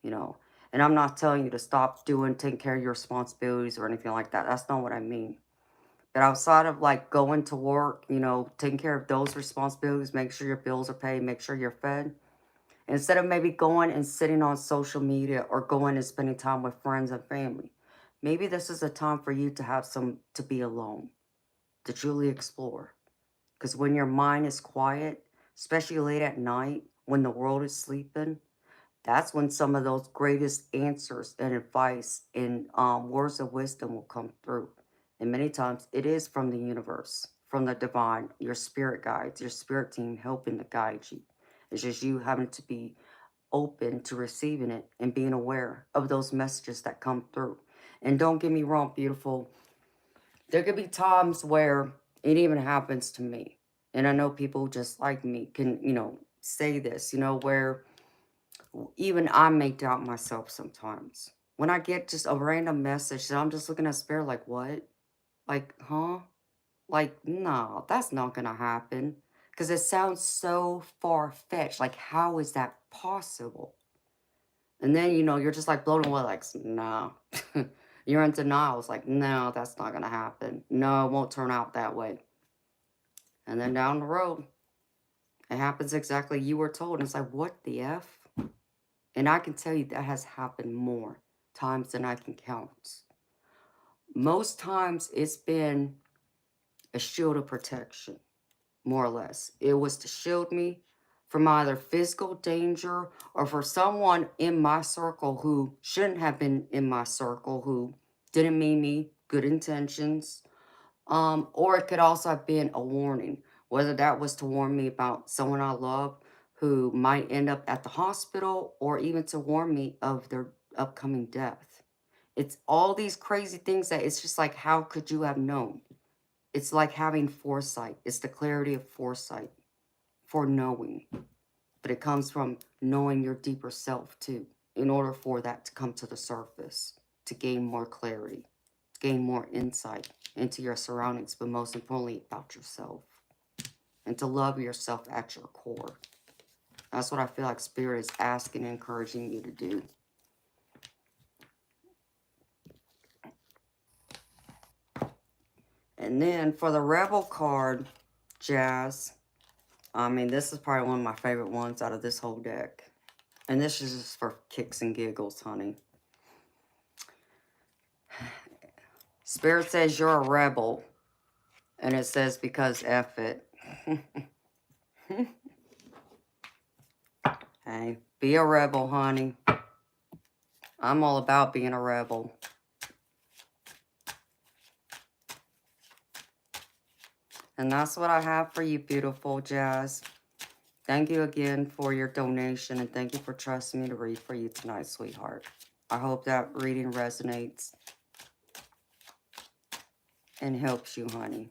you know. And I'm not telling you to stop taking care of your responsibilities or anything like that. That's not what I mean. But outside of like going to work, you know, taking care of those responsibilities, make sure your bills are paid, make sure you're fed. Instead of maybe going and sitting on social media or going and spending time with friends and family, maybe this is a time for you to to be alone, to truly explore. Because when your mind is quiet, especially late at night, when the world is sleeping, that's when some of those greatest answers and advice and words of wisdom will come through. And many times it is from the universe, from the divine, your spirit guides, your spirit team helping to guide you. It's just you having to be open to receiving it and being aware of those messages that come through. And don't get me wrong, beautiful. There could be times where it even happens to me. And I know people just like me can, you know, say this, you know, where even I may doubt myself sometimes. When I get just a random message and I'm just looking at spirit like, what? Like, huh? Like, no, that's not going to happen. Because it sounds so far-fetched. Like, how is that possible? And then, you know, you're just like blown away, like, no. You're in denial. It's like, no, that's not going to happen. No, it won't turn out that way. And then down the road, it happens exactly you were told. And it's like, what the F? And I can tell you that has happened more times than I can count. Most times it's been a shield of protection, more or less. It was to shield me from either physical danger or for someone in my circle who shouldn't have been in my circle, who didn't mean me good intentions. Or it could also have been a warning, whether that was to warn me about someone I love who might end up at the hospital, or even to warn me of their upcoming death. It's all these crazy things that it's just like, how could you have known? It's like having foresight. It's the clarity of foresight for knowing. But it comes from knowing your deeper self too, in order for that to come to the surface, to gain more clarity, to gain more insight into your surroundings, but most importantly about yourself, and to love yourself at your core. That's what I feel like Spirit is asking and encouraging you to do. And then for the Rebel card, Jazz, I mean, this is probably one of my favorite ones out of this whole deck. And this is just for kicks and giggles, honey. Spirit says you're a rebel. And it says, because F it. Hey, be a rebel, honey. I'm all about being a rebel. And that's what I have for you, beautiful Jazz. Thank you again for your donation, and thank you for trusting me to read for you tonight, sweetheart. I hope that reading resonates and helps you, honey.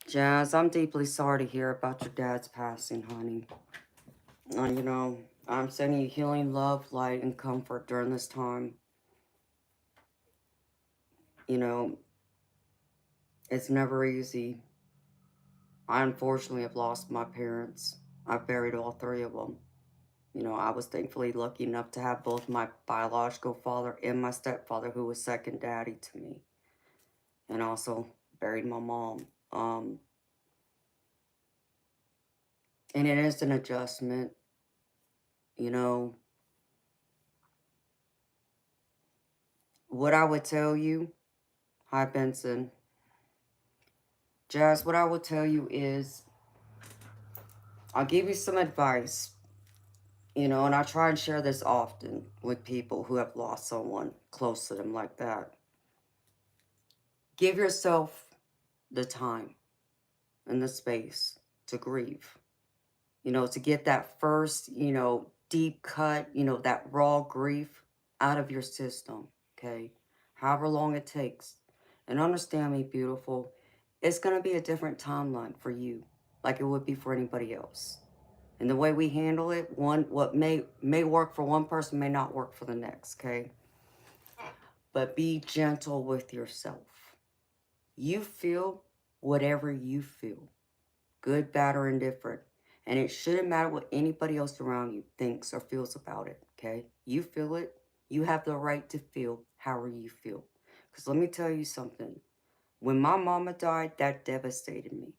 Jazz, I'm deeply sorry to hear about your dad's passing, honey. You know, I'm sending you healing love, light, and comfort during this time. You know, it's never easy. I unfortunately have lost my parents. I've buried all three of them. You know, I was thankfully lucky enough to have both my biological father and my stepfather, who was second daddy to me. And also buried my mom. And it is an adjustment, you know. What I would tell you, hi Benson, Jazz, what I would tell you is, I'll give you some advice, you know, and I try and share this often with people who have lost someone close to them like that. Give yourself the time and the space to grieve, you know, to get that first, you know, deep cut, you know, that raw grief out of your system, okay? However long it takes. And understand me, beautiful, it's going to be a different timeline for you, like it would be for anybody else. And the way we handle it, what may work for one person may not work for the next, okay? But be gentle with yourself. You feel whatever you feel, good, bad, or indifferent. And it shouldn't matter what anybody else around you thinks or feels about it, okay? You feel it. You have the right to feel however you feel. Because let me tell you something. When my mama died, that devastated me.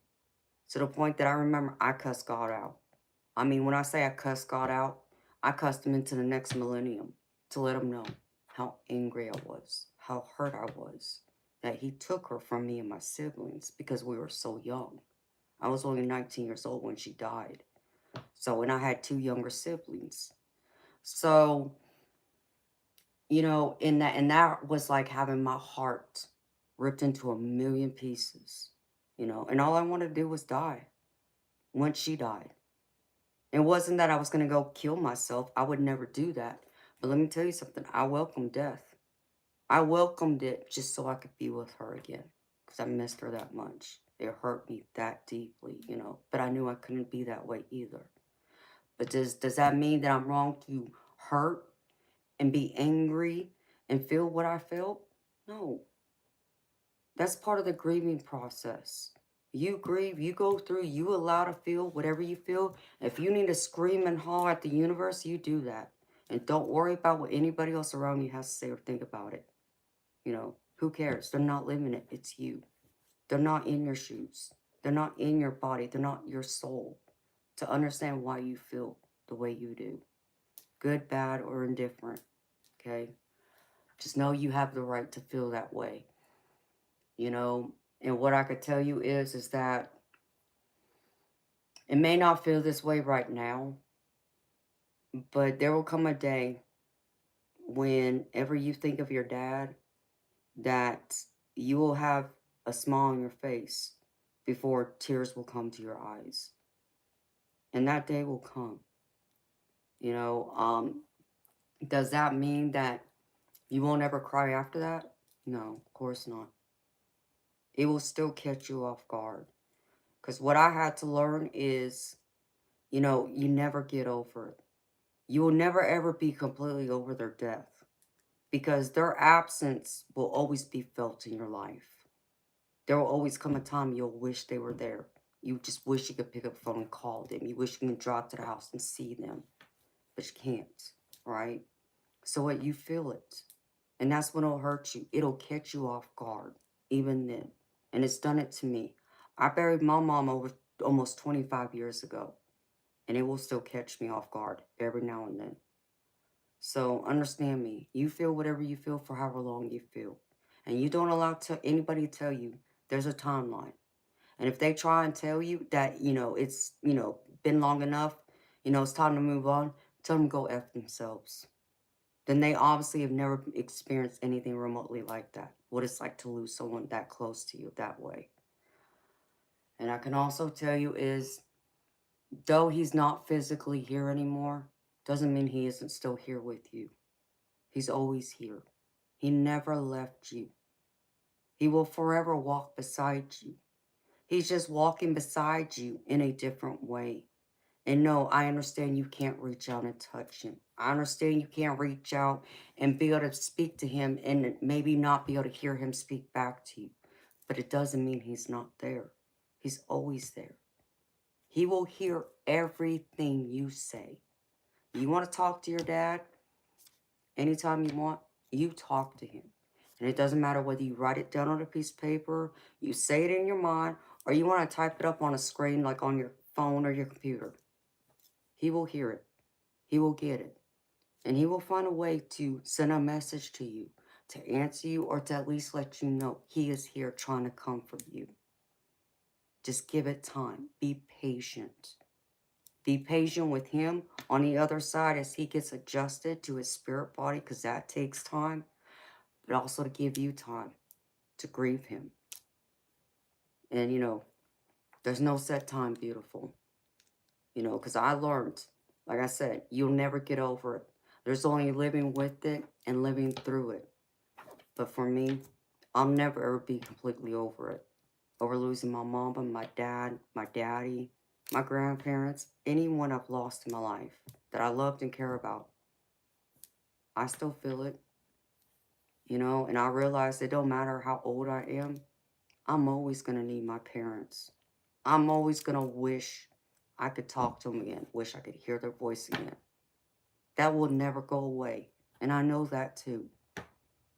To the point that I remember I cussed God out. I mean, when I say I cussed God out, I cussed him into the next millennium to let him know how angry I was, how hurt I was, that he took her from me and my siblings because we were so young. I was only 19 years old when she died. So, and I had two younger siblings. So, you know, and that was like having my heart ripped into a million pieces, you know, and all I wanted to do was die once she died. It wasn't that I was going to go kill myself. I would never do that. But let me tell you something. I welcomed death. I welcomed it just so I could be with her again because I missed her that much. It hurt me that deeply, you know, but I knew I couldn't be that way either. But does that mean that I'm wrong to hurt and be angry and feel what I felt? No. That's part of the grieving process. You grieve, you go through, you allow to feel whatever you feel. If you need to scream and holler at the universe, you do that. And don't worry about what anybody else around you has to say or think about it. You know, who cares? They're not living it. It's you. They're not in your shoes. They're not in your body. They're not your soul to understand why you feel the way you do. Good, bad, or indifferent. Okay? Just know you have the right to feel that way. You know, and what I could tell you is that it may not feel this way right now, but there will come a day whenever you think of your dad that you will have a smile on your face before tears will come to your eyes. And that day will come. You know, does that mean that you won't ever cry after that? No, of course not. It will still catch you off guard. Because what I had to learn is, you know, you never get over it. You will never ever be completely over their death because their absence will always be felt in your life. There will always come a time you'll wish they were there. You just wish you could pick up the phone and call them. You wish you could drive to the house and see them, but you can't, right? So what, you feel it. And that's when it'll hurt you. It'll catch you off guard, even then. And it's done it to me. I buried my mom over almost 25 years ago, and it will still catch me off guard every now and then. So understand me. You feel whatever you feel for however long you feel. And you don't allow anybody to tell you there's a timeline. And if they try and tell you that, you know, it's, you know, been long enough, you know, it's time to move on, tell them to go F themselves. Then they obviously have never experienced anything remotely like that. What it's like to lose someone that close to you that way. And I can also tell you is, though he's not physically here anymore, doesn't mean he isn't still here with you. He's always here. He never left you. He will forever walk beside you. He's just walking beside you in a different way. And no, I understand you can't reach out and touch him. I understand you can't reach out and be able to speak to him and maybe not be able to hear him speak back to you. But it doesn't mean he's not there. He's always there. He will hear everything you say. You want to talk to your dad anytime you want, you talk to him. And it doesn't matter whether you write it down on a piece of paper, you say it in your mind, or you want to type it up on a screen like on your phone or your computer. He will hear it. He will get it. And he will find a way to send a message to you, to answer you, or to at least let you know he is here trying to comfort you. Just give it time. Be patient. Be patient with him on the other side as he gets adjusted to his spirit body, because that takes time, but also to give you time to grieve him. And, there's no set time, beautiful. Because I learned, like I said, you'll never get over it. There's only living with it and living through it. But for me, I'll never ever be completely over it. Over losing my mama, my dad, my daddy, my grandparents, anyone I've lost in my life that I loved and care about. I still feel it, and I realize it don't matter how old I am, I'm always going to need my parents. I'm always going to wish I could talk to them again, wish I could hear their voice again. That will never go away, and I know that too.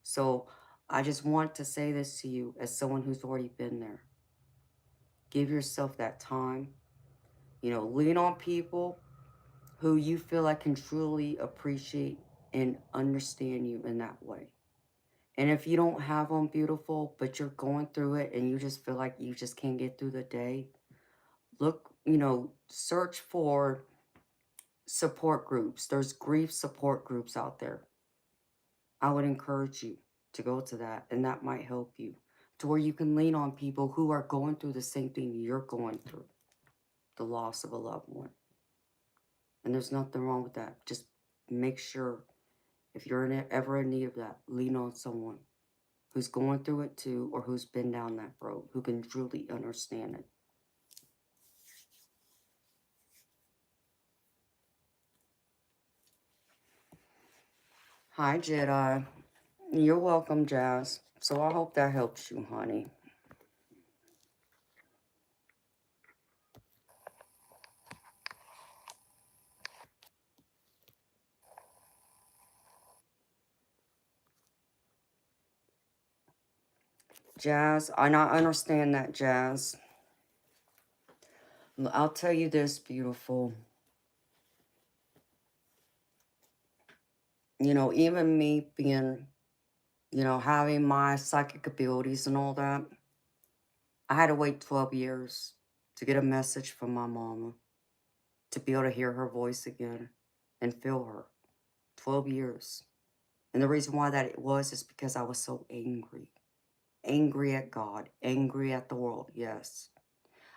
So I just want to say this to you as someone who's already been there. Give yourself that time. Lean on people who you feel like can truly appreciate and understand you in that way. And if you don't have them, beautiful, but you're going through it and you just feel like you just can't get through the day, look, search for support groups. There's grief support groups out there. I would encourage you to go to that, and that might help you to where you can lean on people who are going through the same thing you're going through, the loss of a loved one. And there's nothing wrong with that. Just make sure if you're ever in need of that, lean on someone who's going through it too, or who's been down that road, who can truly understand it. Hi, Jedi. You're welcome, Jazz. So I hope that helps you, honey. Jazz, I not understand that, Jazz. I'll tell you this, beautiful. Even me being, having my psychic abilities and all that, I had to wait 12 years to get a message from my mama, to be able to hear her voice again and feel her. 12 years. And the reason why that it was is because I was so angry. Angry at God, angry at the world, yes.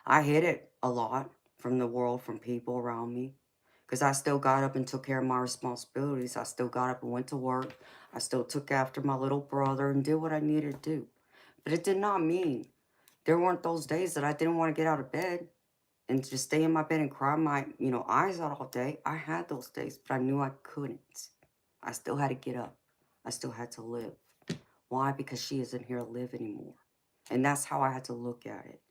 I hid it a lot from the world, from people around me, because I still got up and took care of my responsibilities. I still got up and went to work. I still took after my little brother and did what I needed to do. But it did not mean there weren't those days that I didn't want to get out of bed and just stay in my bed and cry my, eyes out all day. I had those days, but I knew I couldn't. I still had to get up. I still had to live. Why? Because she isn't here to live anymore. And that's how I had to look at it.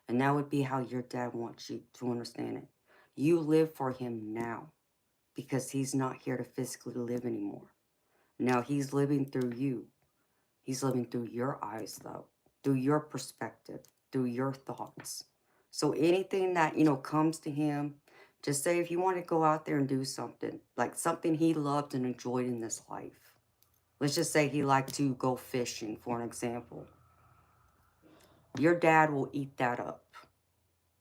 And that would be how your dad wants you to understand it. You live for him now because he's not here to physically live anymore. Now he's living through you. He's living through your eyes, though, through your perspective, through your thoughts. So anything that, comes to him, just say if you want to go out there and do something, like something he loved and enjoyed in this life. Let's just say he liked to go fishing, for an example. Your dad will eat that up.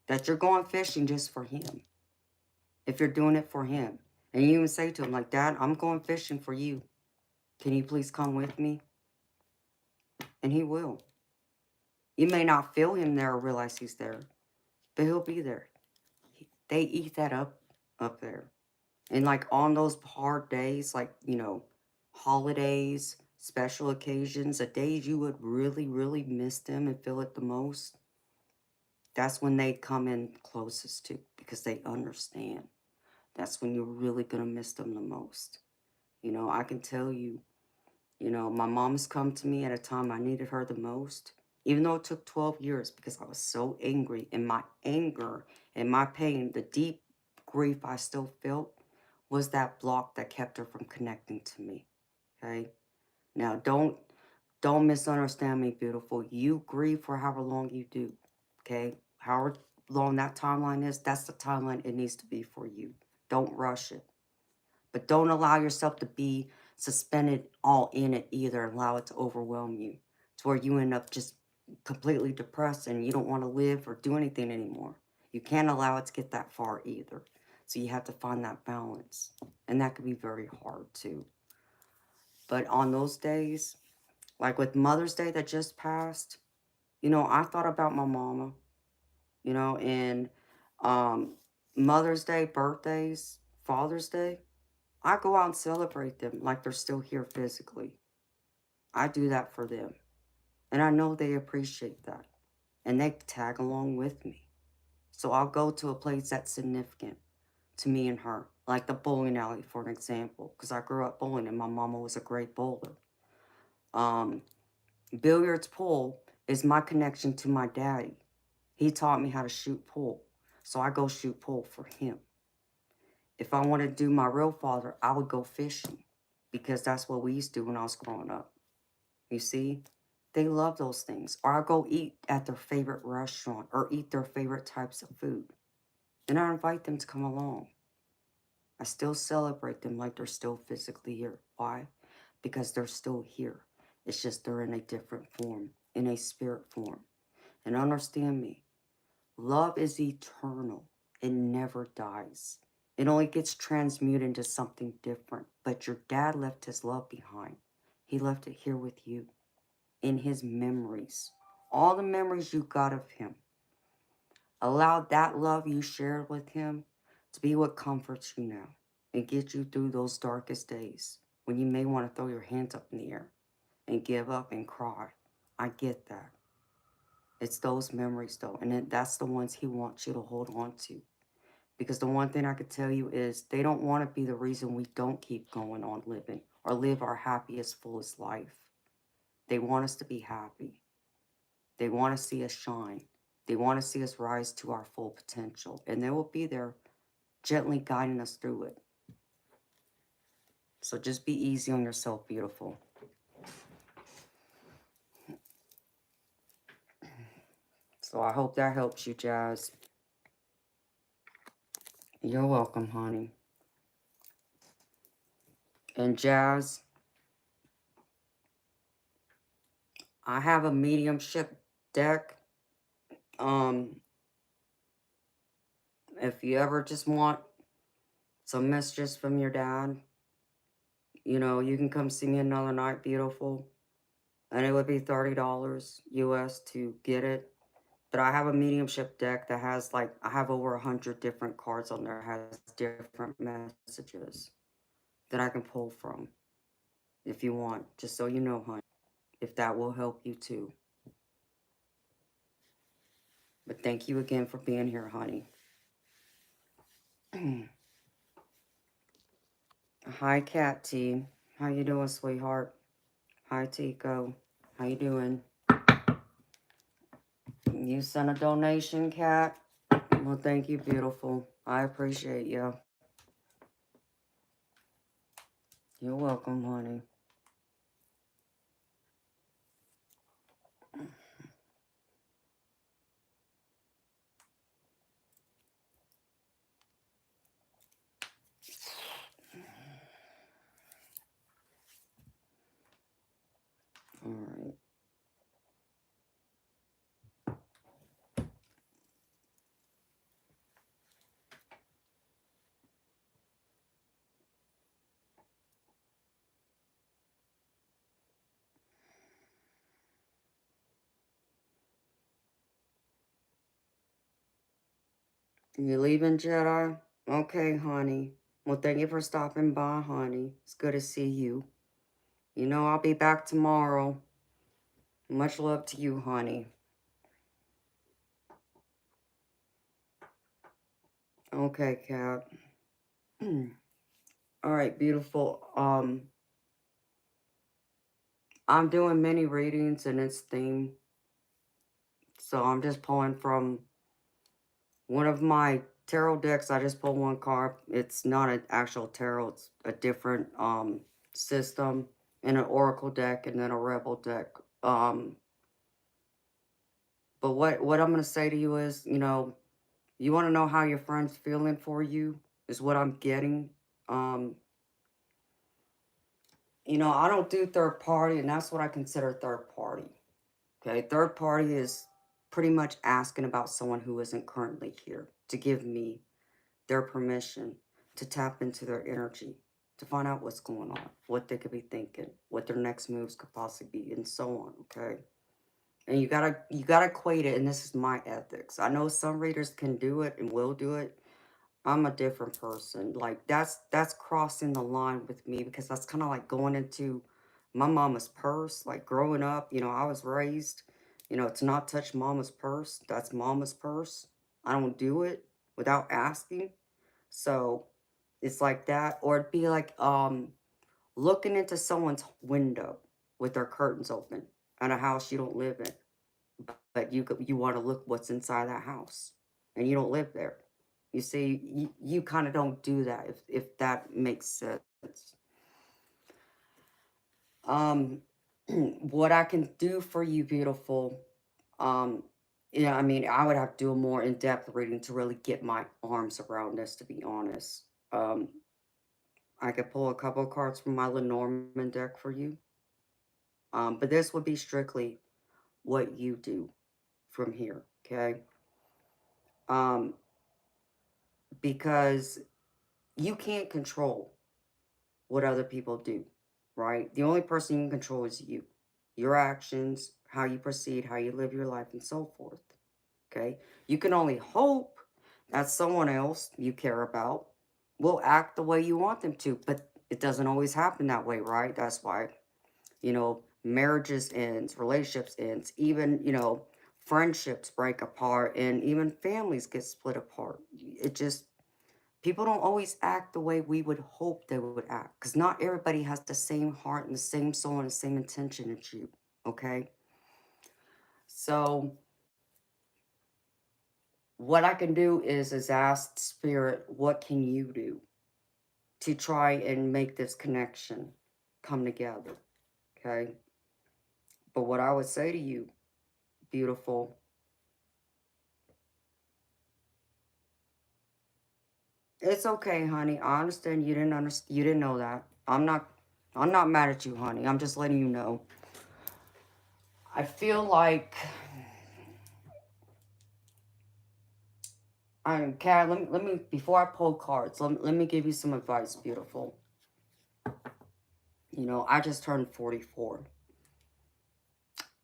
That you're going fishing just for him. If you're doing it for him. And you even say to him, like, Dad, I'm going fishing for you. Can you please come with me? And he will. You may not feel him there or realize he's there, but he'll be there. They eat that up there. And like on those hard days, like, holidays, special occasions, the days you would really, really miss them and feel it the most, that's when they come in closest to, because they understand. That's when you're really going to miss them the most. I can tell you, my mom's come to me at a time I needed her the most, even though it took 12 years because I was so angry, and my anger And my pain, the deep grief I still felt, was that block that kept her from connecting to me. Okay? Now, don't misunderstand me, beautiful. You grieve for however long you do. Okay? However long that timeline is, that's the timeline it needs to be for you. Don't rush it. But don't allow yourself to be suspended all in it either. Allow it to overwhelm you to where you end up just completely depressed and you don't want to live or do anything anymore. You can't allow it to get that far either. So you have to find that balance. And that can be very hard too. But on those days, like with Mother's Day that just passed, you know, I thought about my mama, you know, and um, Mother's Day, birthdays, Father's Day, I go out and celebrate them like they're still here physically. I do that for them. And I know they appreciate that. And they tag along with me. So I'll go to a place that's significant to me and her, like the bowling alley, for an example, because I grew up bowling and my mama was a great bowler. Um, Billiards pool is my connection to my daddy. He taught me how to shoot pool. So I go shoot pool for him. If I wanted to do my real father, I would go fishing because that's what we used to do when I was growing up. You see, they love those things. Or I go eat at their favorite restaurant or eat their favorite types of food. And I invite them to come along. I still celebrate them like they're still physically here. Why? Because they're still here. It's just they're in a different form, in a spirit form. And understand me, love is eternal. It never dies. It only gets transmuted into something different. But your dad left his love behind. He left it here with you in his memories. All the memories you got of him. Allow that love you shared with him to be what comforts you now and get you through those darkest days when you may want to throw your hands up in the air and give up and cry. I get that. It's those memories though, and that's the ones he wants you to hold on to. Because the one thing I could tell you is they don't want to be the reason we don't keep going on living or live our happiest, fullest life. They want us to be happy. They want to see us shine. They want to see us rise to our full potential. And they will be there gently guiding us through it. So just be easy on yourself, beautiful. So I hope that helps you, Jazz. You're welcome, honey. And Jazz, I have a mediumship deck. If you ever just want some messages from your dad, you know, you can come see me another night, beautiful. And it would be $30 US to get it. But I have a mediumship deck that has like, I have over 100 different cards on there, has different messages that I can pull from if you want, just so you know, honey, if that will help you too. But thank you again for being here, honey. Hi, Cat T. How you doing, sweetheart? Hi, Tico. How you doing? You sent a donation, Cat? Well, thank you, beautiful. I appreciate you. You're welcome, honey. All right. You leaving, Jedi? Okay, honey. Well, thank you for stopping by, honey. It's good to see you. You know I'll be back tomorrow. Much love to you, honey. Okay, Cat. All right, beautiful. I'm doing mini readings and it's theme. So I'm just pulling from One of my tarot decks, I just pulled one card. It's not an actual tarot. It's a different system, and an oracle deck, and then a rebel deck. But what I'm gonna say to you is, you want to know how your friend's feeling for you is what I'm getting. Um, I don't do third party, and that's what I consider third party. Okay, third party is pretty much asking about someone who isn't currently here to give me their permission to tap into their energy, to find out what's going on, what they could be thinking, what their next moves could possibly be, and so on. Okay, and you gotta equate it, and this is my ethics. I know some readers can do it and will do it. I'm a different person. Like that's crossing the line with me, because that's kind of like going into my mama's purse. Like growing up, I was raised, to not touch mama's purse. That's mama's purse. I don't do it without asking. So it's like that. Or it'd be like looking into someone's window with their curtains open at a house you don't live in. But you want to look what's inside that house, and you don't live there. You see, you kind of don't do that, if that makes sense. Um, what I can do for you, beautiful, um, I mean, I would have to do a more in-depth reading to really get my arms around this, to be honest. Um, I could pull a couple of cards from my Lenormand deck for you. But this would be strictly what you do from here, okay? Um, because you can't control what other people do, right? The only person you can control is you, your actions, how you proceed, how you live your life, and so forth. Okay? You can only hope that someone else you care about will act the way you want them to, but it doesn't always happen that way, right? That's why, marriages ends, relationships ends, even, friendships break apart, and even families get split apart. It just People don't always act the way we would hope they would act, because not everybody has the same heart and the same soul and the same intention as you. Okay, so what I can do is ask spirit, what can you do to try and make this connection come together? Okay, but what I would say to you, beautiful, it's okay, honey. I understand you didn't understand. You didn't know that. I'm not mad at you, honey. I'm just letting you know. I feel like Kat, let me, before I pull cards, let me give you some advice, beautiful. I just turned 44.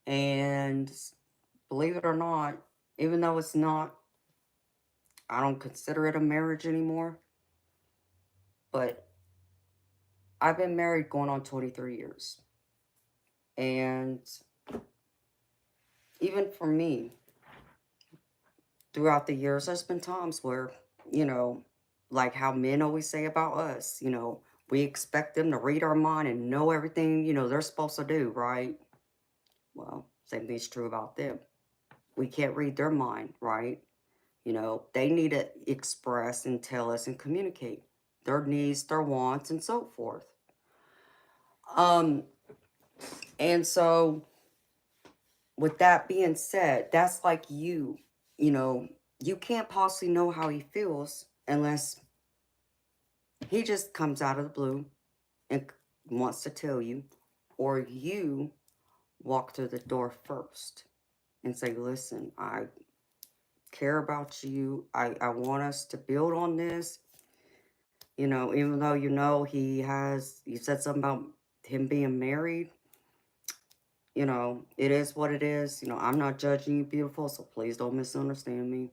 And believe it or not, even though it's not, I don't consider it a marriage anymore, but I've been married going on 23 years. And even for me, throughout the years, there's been times where, you know, like how men always say about us, we expect them to read our mind and know everything, they're supposed to do, right? Well, same thing's true about them. We can't read their mind, right? They need to express and tell us and communicate their needs, their wants, and so forth. Um, and so with that being said, that's like you know, you can't possibly know how he feels unless he just comes out of the blue and wants to tell you, or you walk through the door first and say, listen, I care about you. I want us to build on this. Even though you said something about him being married, it is what it is. I'm not judging you, beautiful, so please don't misunderstand me.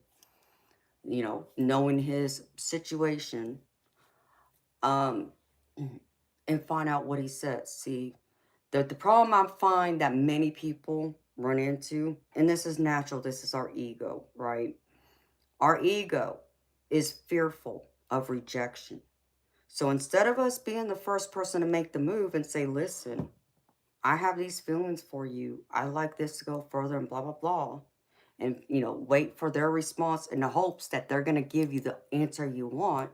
Knowing his situation, um, and find out what he says. See, the problem I find that many people run into, and this is natural, this is our ego, right? Our ego is fearful of rejection. So instead of us being the first person to make the move and say, listen, I have these feelings for you, I like this to go further and blah, blah, blah, and, wait for their response in the hopes that they're going to give you the answer you want,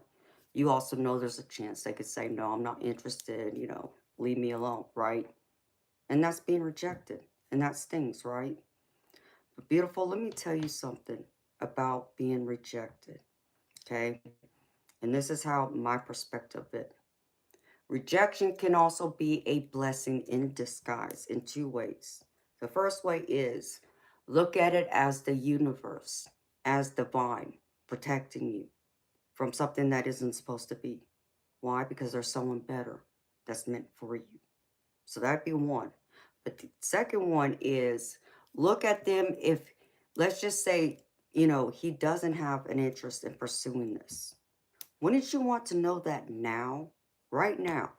you also know there's a chance they could say, no, I'm not interested, leave me alone, right? And that's being rejected. And that stings, right? But beautiful, let me tell you something about being rejected, okay? And this is how my perspective of it. Rejection can also be a blessing in disguise in two ways. The first way is look at it as the universe, as divine, protecting you from something that isn't supposed to be. Why? Because there's someone better that's meant for you. So that'd be one. But the second one is look at them if, let's just say, he doesn't have an interest in pursuing this. Wouldn't you want to know that now, right now,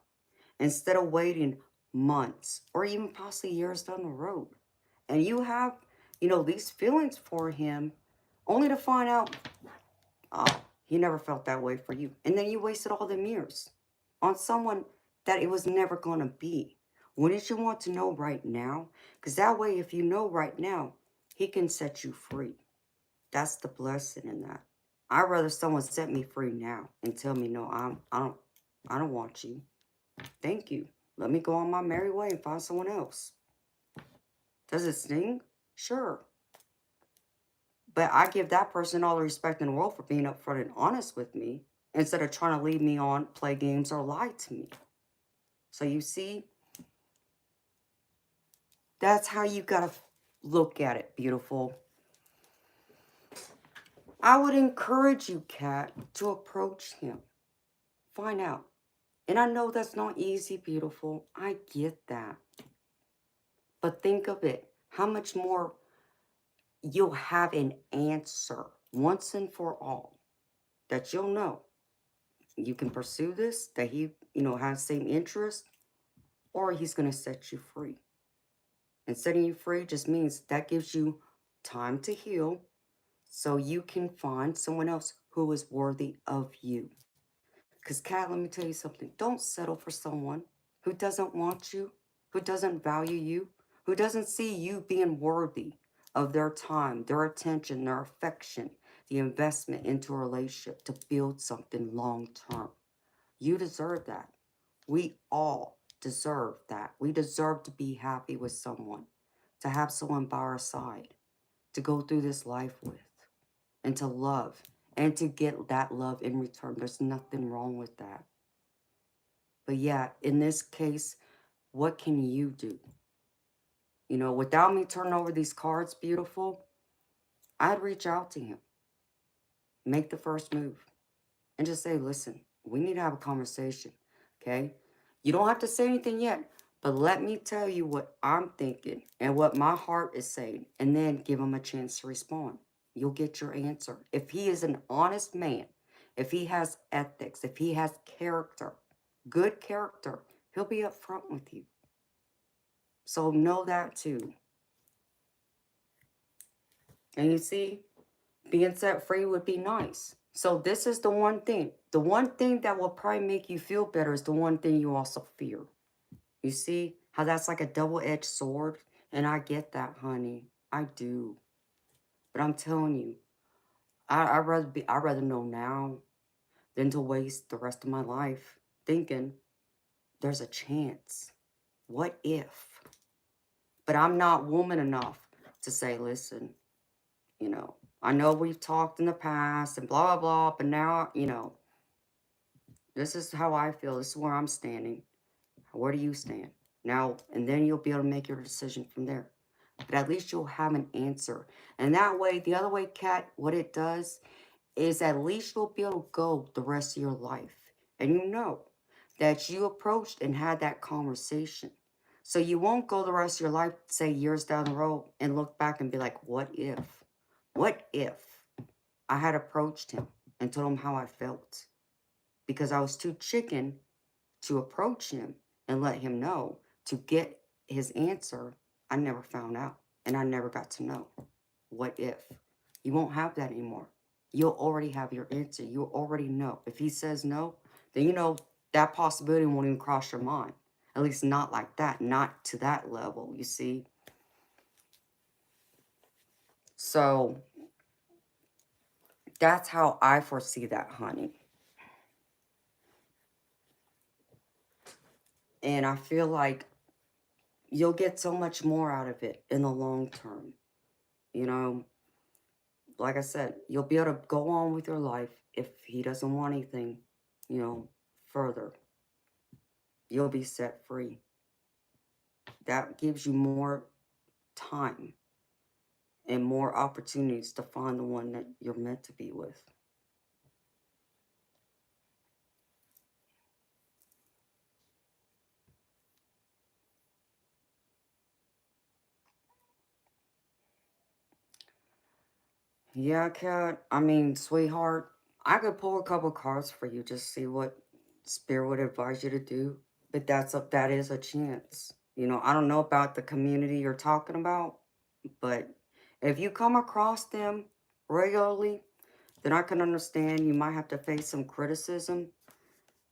instead of waiting months or even possibly years down the road? And you have, these feelings for him only to find out, oh, he never felt that way for you. And then you wasted all them years on someone that it was never going to be. Wouldn't you want to know right now? Because that way, if you know right now, he can set you free. That's the blessing in that. I'd rather someone set me free now and tell me, no, I don't want you. Thank you. Let me go on my merry way and find someone else. Does it sting? Sure. But I give that person all the respect in the world for being upfront and honest with me instead of trying to lead me on, play games, or lie to me. So you see, that's how you got to look at it, beautiful. I would encourage you, Kat, to approach him. Find out. And I know that's not easy, beautiful. I get that. But think of it. How much more you'll have an answer once and for all that you'll know. You can pursue this, that he, has same interest, or he's going to set you free. And setting you free just means that gives you time to heal so you can find someone else who is worthy of you. Because, Kat, let me tell you something. Don't settle for someone who doesn't want you, who doesn't value you, who doesn't see you being worthy of their time, their attention, their affection, the investment into a relationship to build something long term. You deserve that. We all deserve that. We deserve to be happy with someone, to have someone by our side, to go through this life with, and to love, and to get that love in return. There's nothing wrong with that. But yeah, in this case, what can you do? Without me turning over these cards, beautiful, I'd reach out to him, make the first move, and just say, listen, we need to have a conversation, okay? You don't have to say anything yet, but let me tell you what I'm thinking and what my heart is saying, and then give him a chance to respond. You'll get your answer. If he is an honest man, if he has ethics, if he has character, good character, he'll be upfront with you. So know that too. And you see, being set free would be nice. So this is the one thing. The one thing that will probably make you feel better is the one thing you also fear. You see how that's like a double-edged sword? And I get that, honey. I do. But I'm telling you, I'd rather know now than to waste the rest of my life thinking there's a chance. What if? But I'm not woman enough to say, listen, I know we've talked in the past and blah, blah, blah, but now, this is how I feel. This is where I'm standing. Where do you stand? Now, and then you'll be able to make your decision from there. But at least you'll have an answer. And that way, the other way, Kat, what it does is at least you'll be able to go the rest of your life. And you know that you approached and had that conversation. So you won't go the rest of your life, say years down the road, and look back and be like, what if? What if I had approached him and told him how I felt? Because I was too chicken to approach him and let him know to get his answer. I never found out, and I never got to know. What if? You won't have that anymore. You'll already have your answer. You'll already know. If he says no, then that possibility won't even cross your mind. At least not like that, not to that level, you see. So that's how I foresee that, honey. And I feel like you'll get so much more out of it in the long term. You know, like I said, you'll be able to go on with your life if he doesn't want anything, further. You'll be set free. That gives you more time and more opportunities to find the one that you're meant to be with. Yeah, Kat. I mean, sweetheart, I could pull a couple cards for you, just see what Spirit would advise you to do. But that is a chance. I don't know about the community you're talking about, but if you come across them regularly, then I can understand you might have to face some criticism.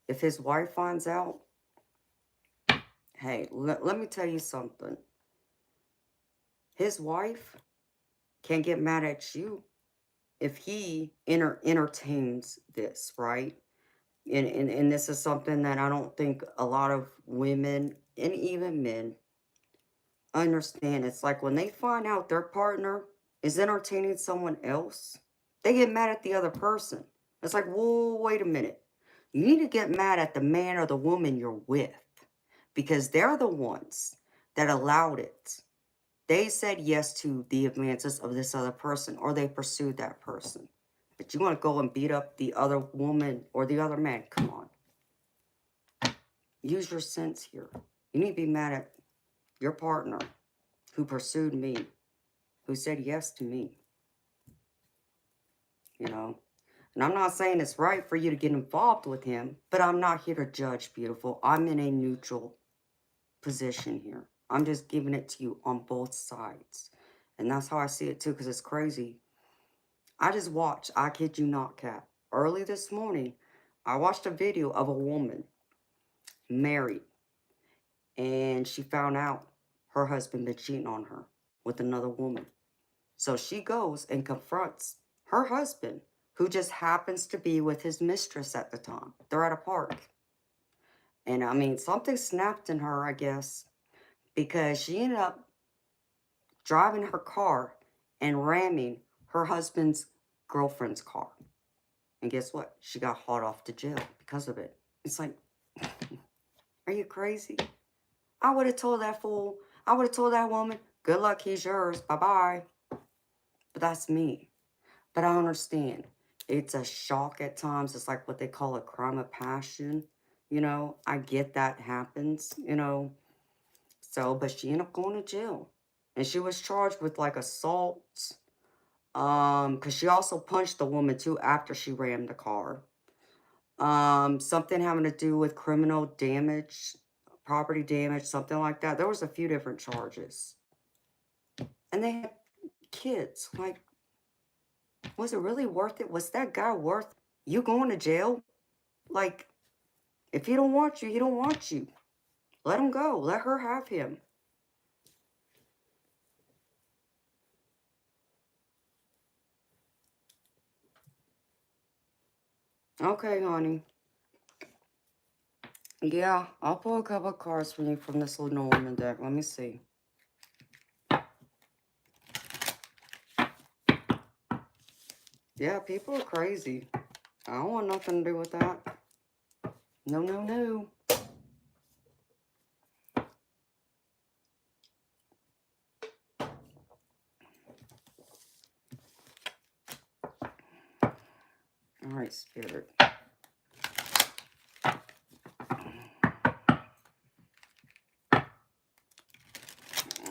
If his wife finds out, hey, let me tell you something. His wife can't get mad at you if he entertains this, right? And this is something that I don't think a lot of women and even men understand. It's like when they find out their partner is entertaining someone else, they get mad at the other person. It's like, whoa, wait a minute. You need to get mad at the man or the woman you're with because they're the ones that allowed it. They said yes to the advances of this other person, or they pursued that person. But you want to go and beat up the other woman or the other man? Come on. Use your sense here. You need to be mad at your partner who pursued me, who said yes to me. And I'm not saying it's right for you to get involved with him, but I'm not here to judge, beautiful. I'm in a neutral position here. I'm just giving it to you on both sides. And that's how I see it too, because it's crazy. I just watched, I kid you not, Kat. Early this morning, I watched a video of a woman married, and she found out her husband been cheating on her with another woman. So she goes and confronts her husband, who just happens to be with his mistress at the time. They're at a park. And I mean, something snapped in her, I guess, because she ended up driving her car and ramming her husband's girlfriend's car. And guess what? She got hauled off to jail because of it. It's like, are you crazy? I would have told that fool, I would have told that woman, good luck, he's yours, bye-bye. But that's me. But I understand. It's a shock at times. It's like what they call a crime of passion. I get that happens, So, but she ended up going to jail. And she was charged with like assault. Because she also punched the woman too after she rammed the car. Something having to do with criminal damage, property damage, something like that. There was a few different charges. And they had kids. Like, was it really worth it? Was that guy worth you going to jail? Like, if he don't want you, he don't want you. Let him go. Let her have him. Okay, honey. Yeah, I'll pull a couple of cards for you from this little Norman deck. Let me see. Yeah, people are crazy. I don't want nothing to do with that. No, no, no. All right, Spirit.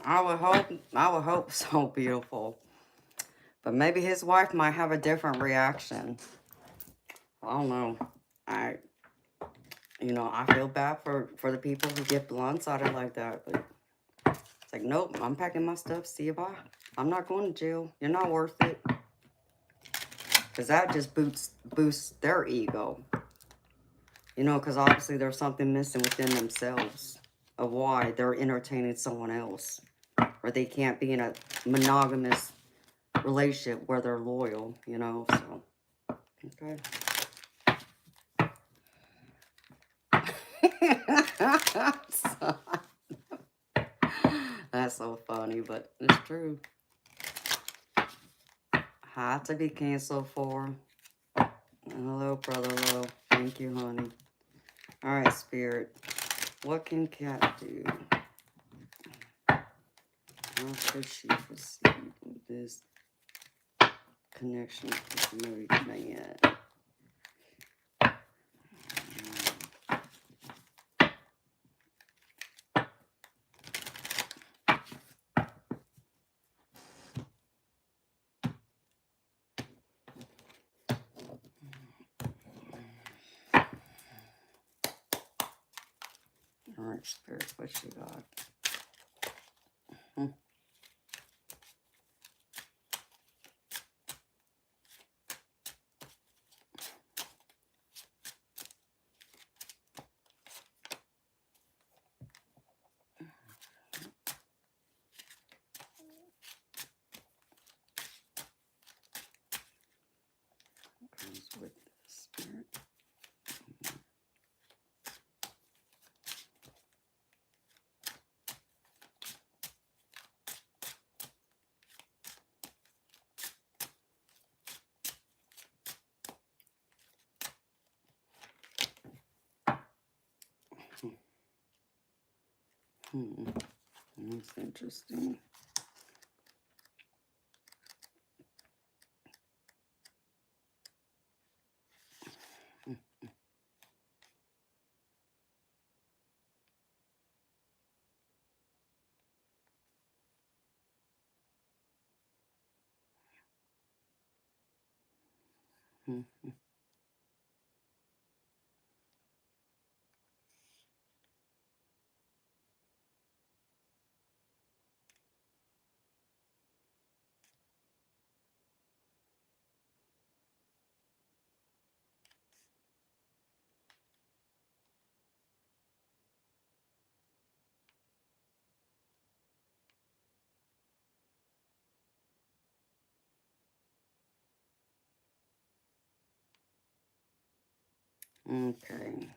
I would hope so, beautiful. But maybe his wife might have a different reaction. I don't know. I feel bad for the people who get blindsided like that. But it's like, nope, I'm packing my stuff. See you, bye. I'm not going to jail. You're not worth it. Because that just boosts their ego. Because obviously there's something missing within themselves of why they're entertaining someone else. Or they can't be in a monogamous relationship where they're loyal, you know, so, okay. So, that's so funny, but it's true. Had to be canceled for. Hello, brother Low. Thank you, honey. All right, Spirit. What can Cat do? How could she proceed with this connection with the married man? All right, Spirit, what you got? Hmm. Goes with the Spirit. That's interesting. Okay.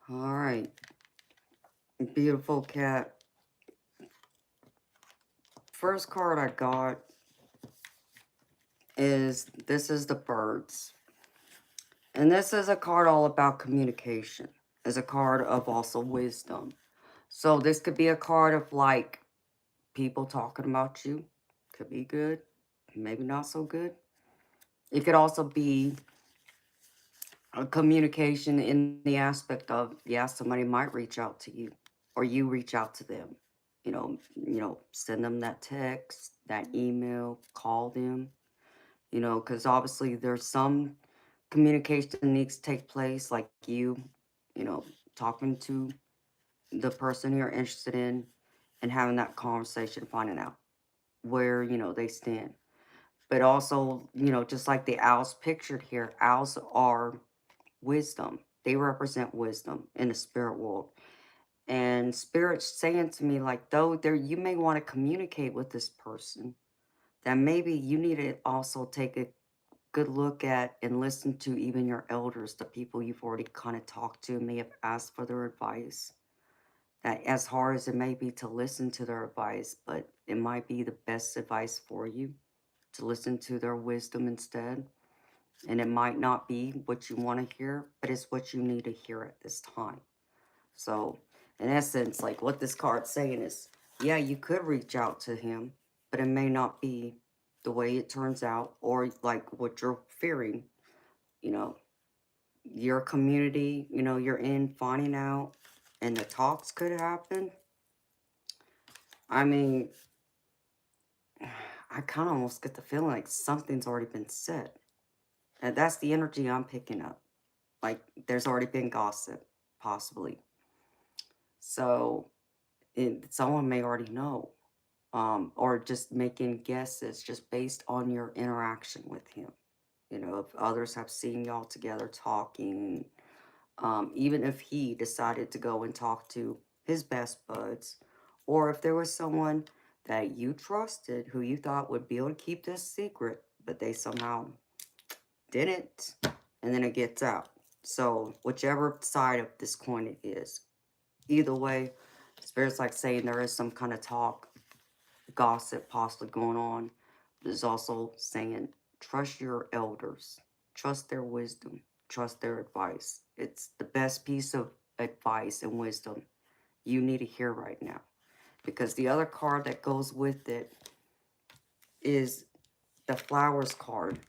All right. Beautiful Cat. First card I got is this is the birds. And this is a card all about communication. It's a card of also wisdom. So this could be a card of like people talking about you. Could be good, maybe not so good. It could also be a communication in the aspect of, yeah, somebody might reach out to you or you reach out to them. Send them that text, that email, call them, because obviously there's some communication that needs to take place, like you know, talking to the person you're interested in and having that conversation, finding out where, they stand. But also, just like the owls pictured here, owls are wisdom. They represent wisdom in the spirit world. And spirit's saying to me, like, though there you may want to communicate with this person, that maybe you need to also take a good look at and listen to even your elders, the people you've already kind of talked to, may have asked for their advice. That as hard as it may be to listen to their advice, but it might be the best advice for you to listen to their wisdom instead. And it might not be what you want to hear, but it's what you need to hear at this time. So, in essence, like what this card's saying is, yeah, you could reach out to him, but it may not be the way it turns out, or like what you're fearing, you know, your community, you're in finding out, and the talks could happen. I mean, I kind of almost get the feeling like something's already been said. And that's the energy I'm picking up. Like there's already been gossip, possibly. So someone may already know, or just making guesses just based on your interaction with him. If others have seen y'all together talking, even if he decided to go and talk to his best buds, or if there was someone that you trusted who you thought would be able to keep this secret, but they somehow didn't, and then it gets out. So, whichever side of this coin it is, either way, Spirit's like saying there is some kind of talk, gossip possibly going on. There's also saying trust your elders, trust their wisdom, trust their advice. It's the best piece of advice and wisdom you need to hear right now. Because the other card that goes with it is the flowers card.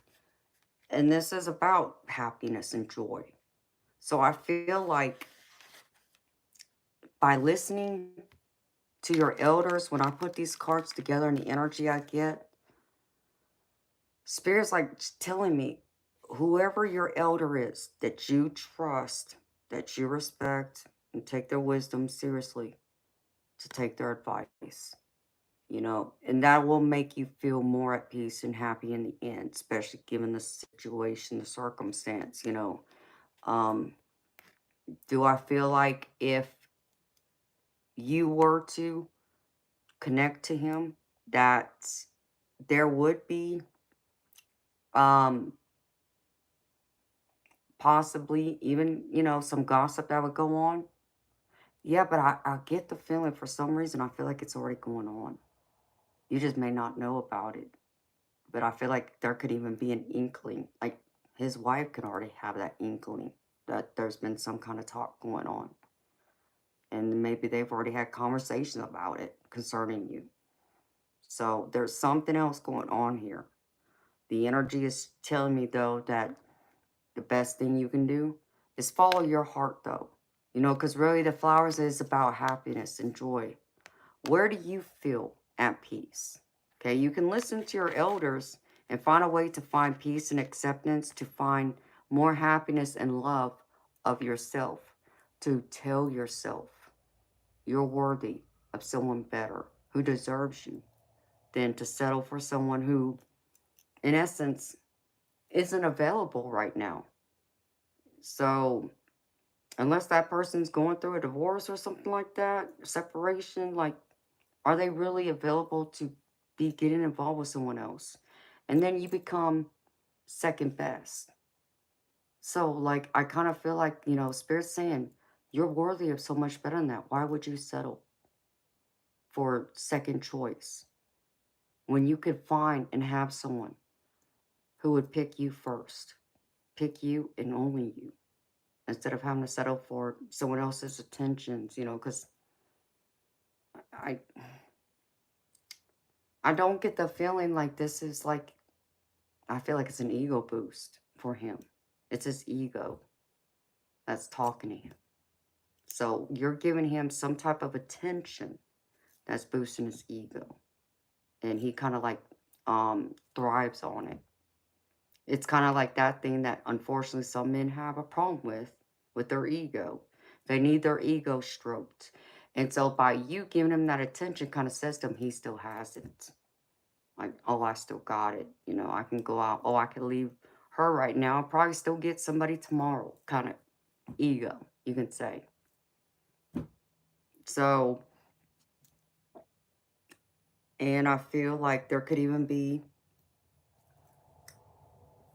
And this is about happiness and joy. So I feel like by listening to your elders, when I put these cards together and the energy I get, Spirit's like telling me, whoever your elder is that you trust, that you respect, and take their wisdom seriously, to take their advice, and that will make you feel more at peace and happy in the end, especially given the situation, the circumstance. Um, do I feel like if you were to connect to him, that there would be um possibly even, some gossip that would go on? Yeah, but I get the feeling for some reason I feel like it's already going on. You just may not know about it. But I feel like there could even be an inkling. Like his wife could already have that inkling that there's been some kind of talk going on. And maybe they've already had conversations about it concerning you. So there's something else going on here. The energy is telling me, though, that the best thing you can do is follow your heart, though. Because really the flowers is about happiness and joy. Where do you feel at peace? Okay, you can listen to your elders and find a way to find peace and acceptance, to find more happiness and love of yourself, to tell yourself you're worthy of someone better who deserves you, than to settle for someone who, in essence, isn't available right now. So, unless that person's going through a divorce or something like that, separation, like, are they really available to be getting involved with someone else? And then you become second best. So, like, I kind of feel like, Spirit's saying, you're worthy of so much better than that. Why would you settle for second choice when you could find and have someone who would pick you first, pick you and only you, instead of having to settle for someone else's attentions, because I, I don't get the feeling like this is like, I feel like it's an ego boost for him. It's his ego that's talking to him. So you're giving him some type of attention that's boosting his ego. And he kind of like thrives on it. It's kind of like that thing that unfortunately some men have a problem with their ego. They need their ego stroked. And so by you giving him that attention kind of says to him he still has it. Like, oh, I still got it. I can go out. Oh, I can leave her right now. I'll probably still get somebody tomorrow. Kind of ego, you can say. So, and I feel like there could even be,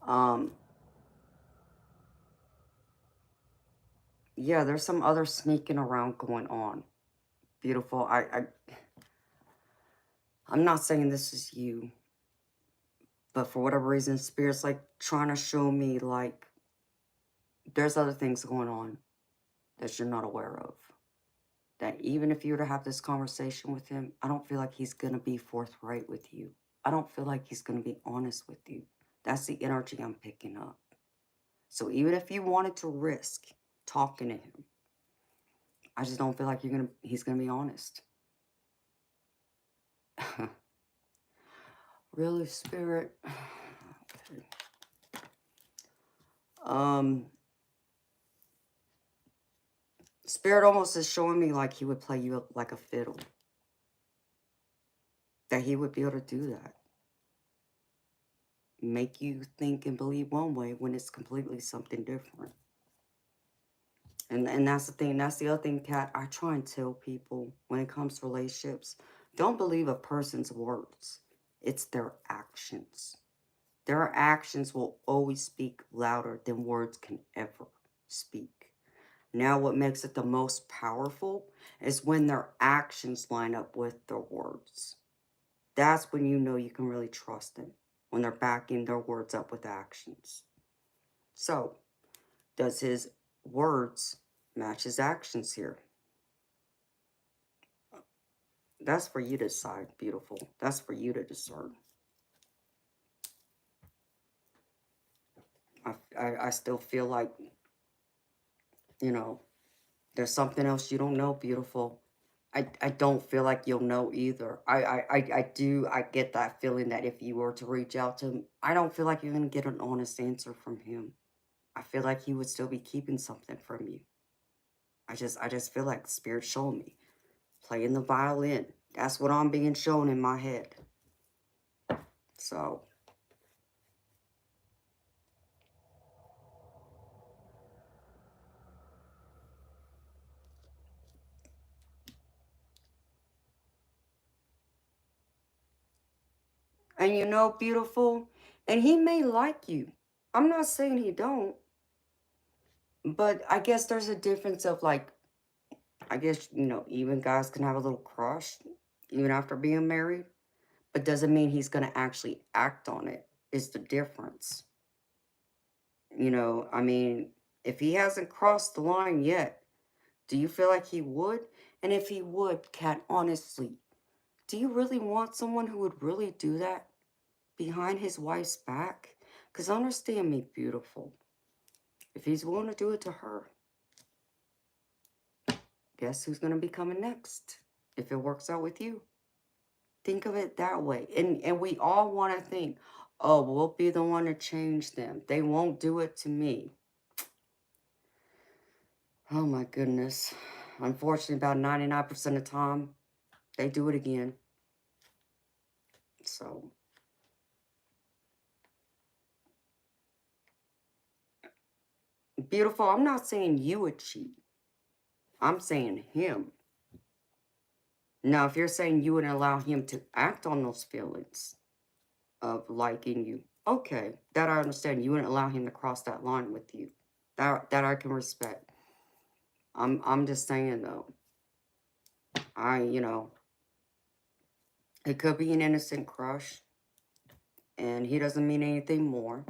um, yeah, there's some other sneaking around going on. Beautiful. I'm not saying this is you, but for whatever reason, Spirit's like trying to show me like there's other things going on that you're not aware of. That even if you were to have this conversation with him, I don't feel like he's going to be forthright with you. I don't feel like he's going to be honest with you. That's the energy I'm picking up. So even if you wanted to risk talking to him, I just don't feel like he's going to be honest. Really, Spirit? Okay. Spirit almost is showing me like he would play you up like a fiddle. That he would be able to do that. Make you think and believe one way when it's completely something different. And that's the thing. That's the other thing, Kat. I try and tell people when it comes to relationships, don't believe a person's words. It's their actions. Their actions will always speak louder than words can ever speak. Now, what makes it the most powerful is when their actions line up with their words. That's when you know you can really trust them, when they're backing their words up with actions. So, does his words match his actions here? That's for you to decide, beautiful. That's for you to discern. I still feel like, you know, there's something else you don't know, beautiful. I don't feel like you'll know either. I get that feeling that if you were to reach out to him, I don't feel like you're going to get an honest answer from him. I feel like he would still be keeping something from you. I just feel like Spirit showing me. Playing the violin. That's what I'm being shown in my head. So, and you know, beautiful, and he may like you. I'm not saying he don't, but I guess there's a difference of like, I guess, you know, even guys can have a little crush even after being married, but doesn't mean he's going to actually act on it, is the difference. You know, I mean, if he hasn't crossed the line yet, do you feel like he would? And if he would, Kat, honestly, do you really want someone who would really do that behind his wife's back? Because understand me, beautiful. If he's willing to do it to her, guess who's going to be coming next? If it works out with you. Think of it that way. And we all want to think, oh, we'll be the one to change them. They won't do it to me. Oh my goodness. Unfortunately, about 99% of the time, they do it again. So, beautiful, I'm not saying you would cheat. I'm saying him. Now, if you're saying you wouldn't allow him to act on those feelings of liking you, okay, that I understand. You wouldn't allow him to cross that line with you. That I can respect. I'm just saying though. You know, it could be an innocent crush, and he doesn't mean anything more.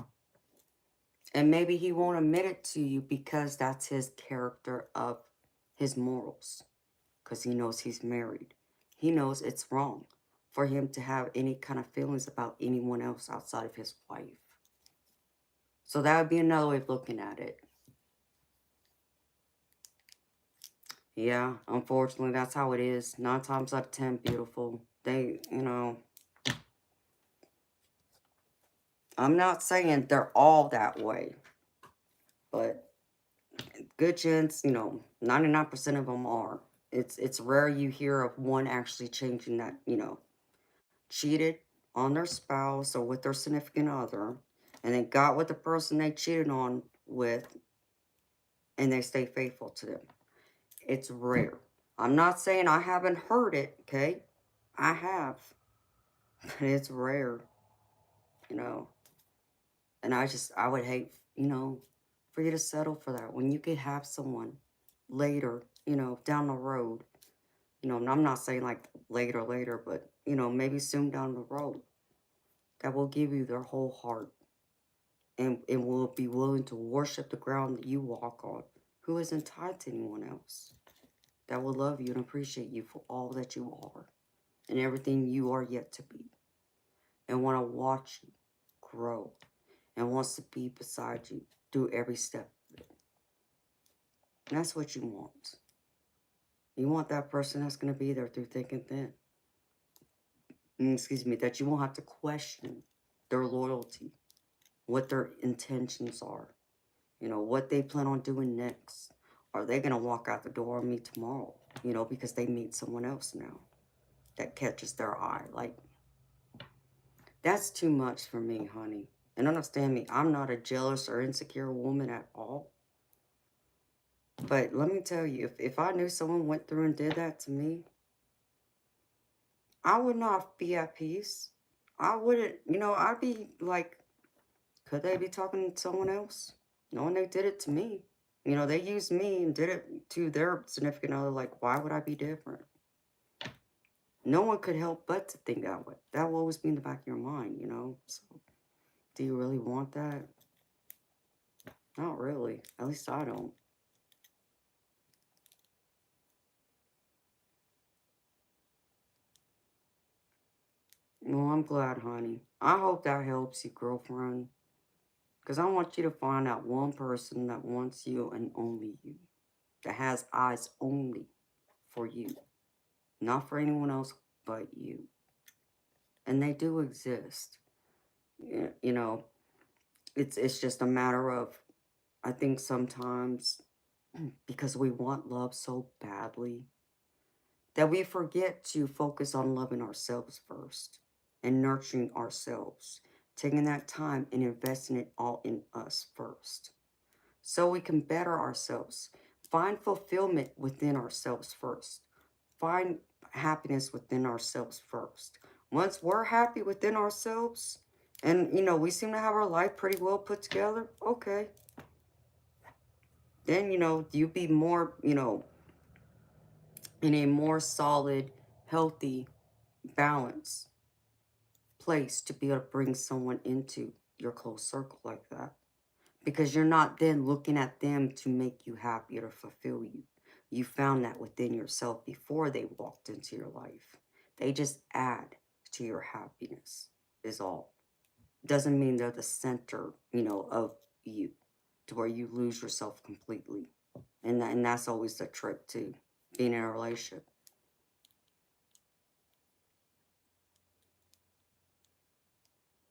And maybe he won't admit it to you because that's his character of his morals. Because he knows he's married. He knows it's wrong for him to have any kind of feelings about anyone else outside of his wife. So that would be another way of looking at it. Yeah, unfortunately, that's how it is. 9 times out of 10, beautiful. They, you know, I'm not saying they're all that way, but good chance, you know, 99% of them are. It's rare you hear of one actually changing that, you know, cheated on their spouse or with their significant other, and they got with the person they cheated on with, and they stay faithful to them. It's rare. I'm not saying I haven't heard it, okay? I have. But it's rare, you know. And I would hate, you know, for you to settle for that when you could have someone later, you know, down the road. You know, and I'm not saying like later, but, you know, maybe soon down the road that will give you their whole heart and will be willing to worship the ground that you walk on, who isn't tied to anyone else, that will love you and appreciate you for all that you are and everything you are yet to be, and want to watch you grow and wants to be beside you through every step of it. And that's what you want. You want that person that's going to be there through thick and thin. Excuse me, that you won't have to question their loyalty, what their intentions are, you know, what they plan on doing next. Are they going to walk out the door on me tomorrow, you know, because they meet someone else now that catches their eye? Like, that's too much for me, honey. And understand me, I'm not a jealous or insecure woman at all. But let me tell you, if I knew someone went through and did that to me, I would not be at peace. I wouldn't, I'd be like, could they be talking to someone else? Knowing they did it to me. They used me and did it to their significant other. Like, why would I be different? No one could help but to think that way. That will always be in the back of your mind, So, do you really want that? Not really. At least I don't. Well, I'm glad, honey. I hope that helps you, girlfriend. Because I want you to find out one person that wants you and only you. That has eyes only for you. Not for anyone else but you. And they do exist. You know, it's just a matter of, I think sometimes, because we want love so badly, that we forget to focus on loving ourselves first and nurturing ourselves, taking that time and investing it all in us first so we can better ourselves, find fulfillment within ourselves first, find happiness within ourselves first. Once we're happy within ourselves, and we seem to have our life pretty well put together, okay, then you be more, in a more solid, healthy balance place to be able to bring someone into your close circle like that. Because you're not then looking at them to make you happy or to fulfill you. You found that within yourself before they walked into your life. They just add to your happiness, is all. Doesn't mean they're the center, of you, to where you lose yourself completely. And that's always the trick, too, being in a relationship.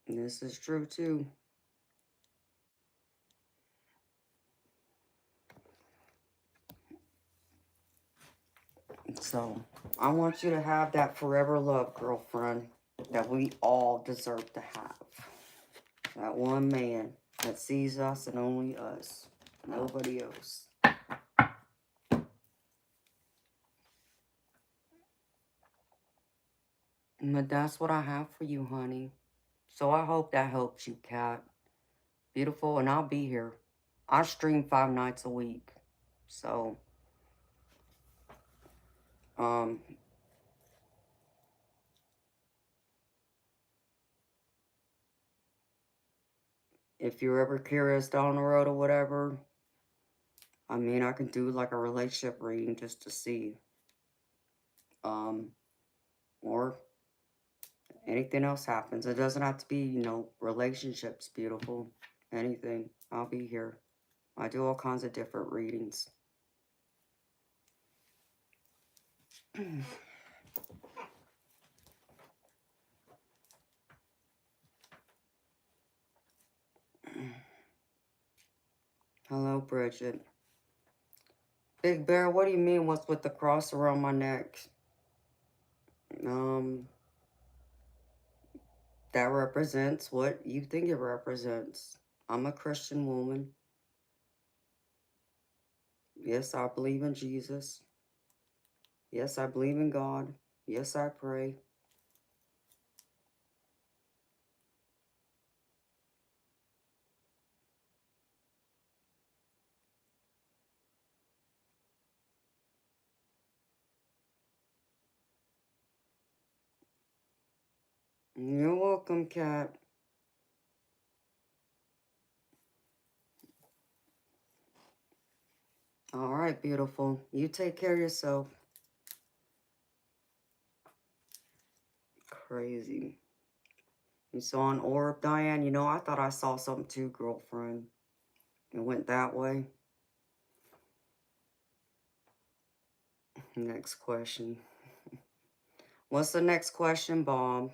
And this is true, too. So, I want you to have that forever love, girlfriend, that we all deserve to have. That one man that sees us and only us. Nobody else. But that's what I have for you, honey. So I hope that helps you, Kat. Beautiful, and I'll be here. I stream 5 nights a week. So, um, if you're ever curious down the road or whatever, I mean, I can do like a relationship reading just to see. Um, or anything else happens. It doesn't have to be, relationships, beautiful. Anything. I'll be here. I do all kinds of different readings. Hello, Bridget. Big Bear, what do you mean what's with the cross around my neck? That represents what you think it represents. I'm a Christian woman. Yes, I believe in Jesus. Yes, I believe in God. Yes, I pray. You're welcome, Cat. All right, beautiful. You take care of yourself. Crazy. You saw an orb, Diane? I thought I saw something too, girlfriend. It went that way. Next question. What's the next question, Bob?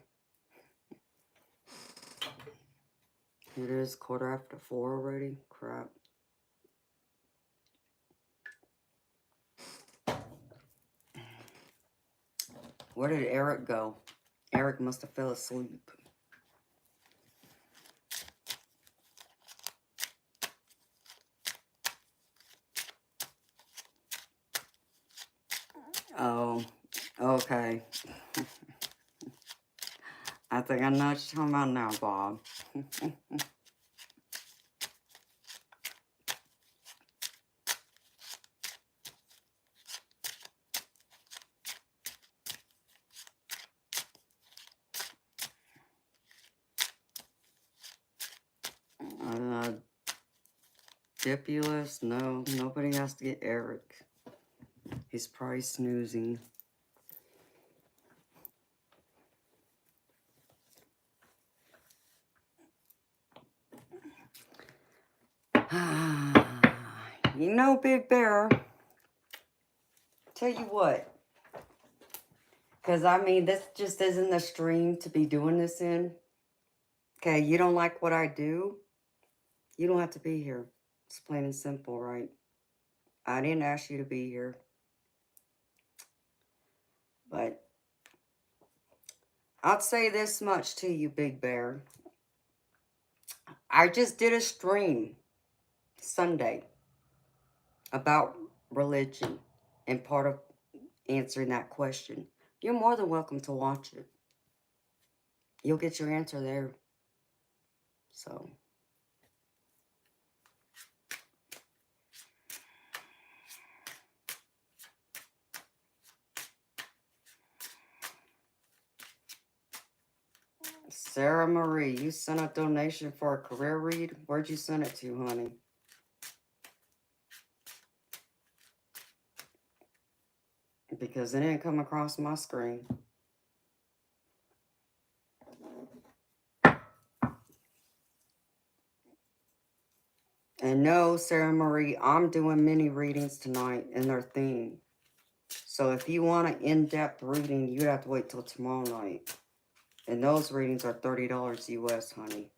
It is 4:15 already? Crap. Where did Eric go? Eric must have fell asleep. Oh, okay. I think I know what you're talking about now, Bob. uh, Dipulus? No, nobody has to get Eric. He's probably snoozing. You know, Big Bear, tell you what, because I mean, this just isn't the stream to be doing this in. Okay, you don't like what I do? You don't have to be here. It's plain and simple, right? I didn't ask you to be here. But I'll say this much to you, Big Bear. I just did a stream Sunday about religion and part of answering that question. You're more than welcome to watch it. You'll get your answer there. So, Sarah Marie, you sent a donation for a career read? Where'd you send it to, honey? Because it didn't come across my screen. And no, Sarah Marie, I'm doing mini readings tonight in their theme. So if you want an in-depth reading, you'd have to wait till tomorrow night. And those readings are $30 US, honey.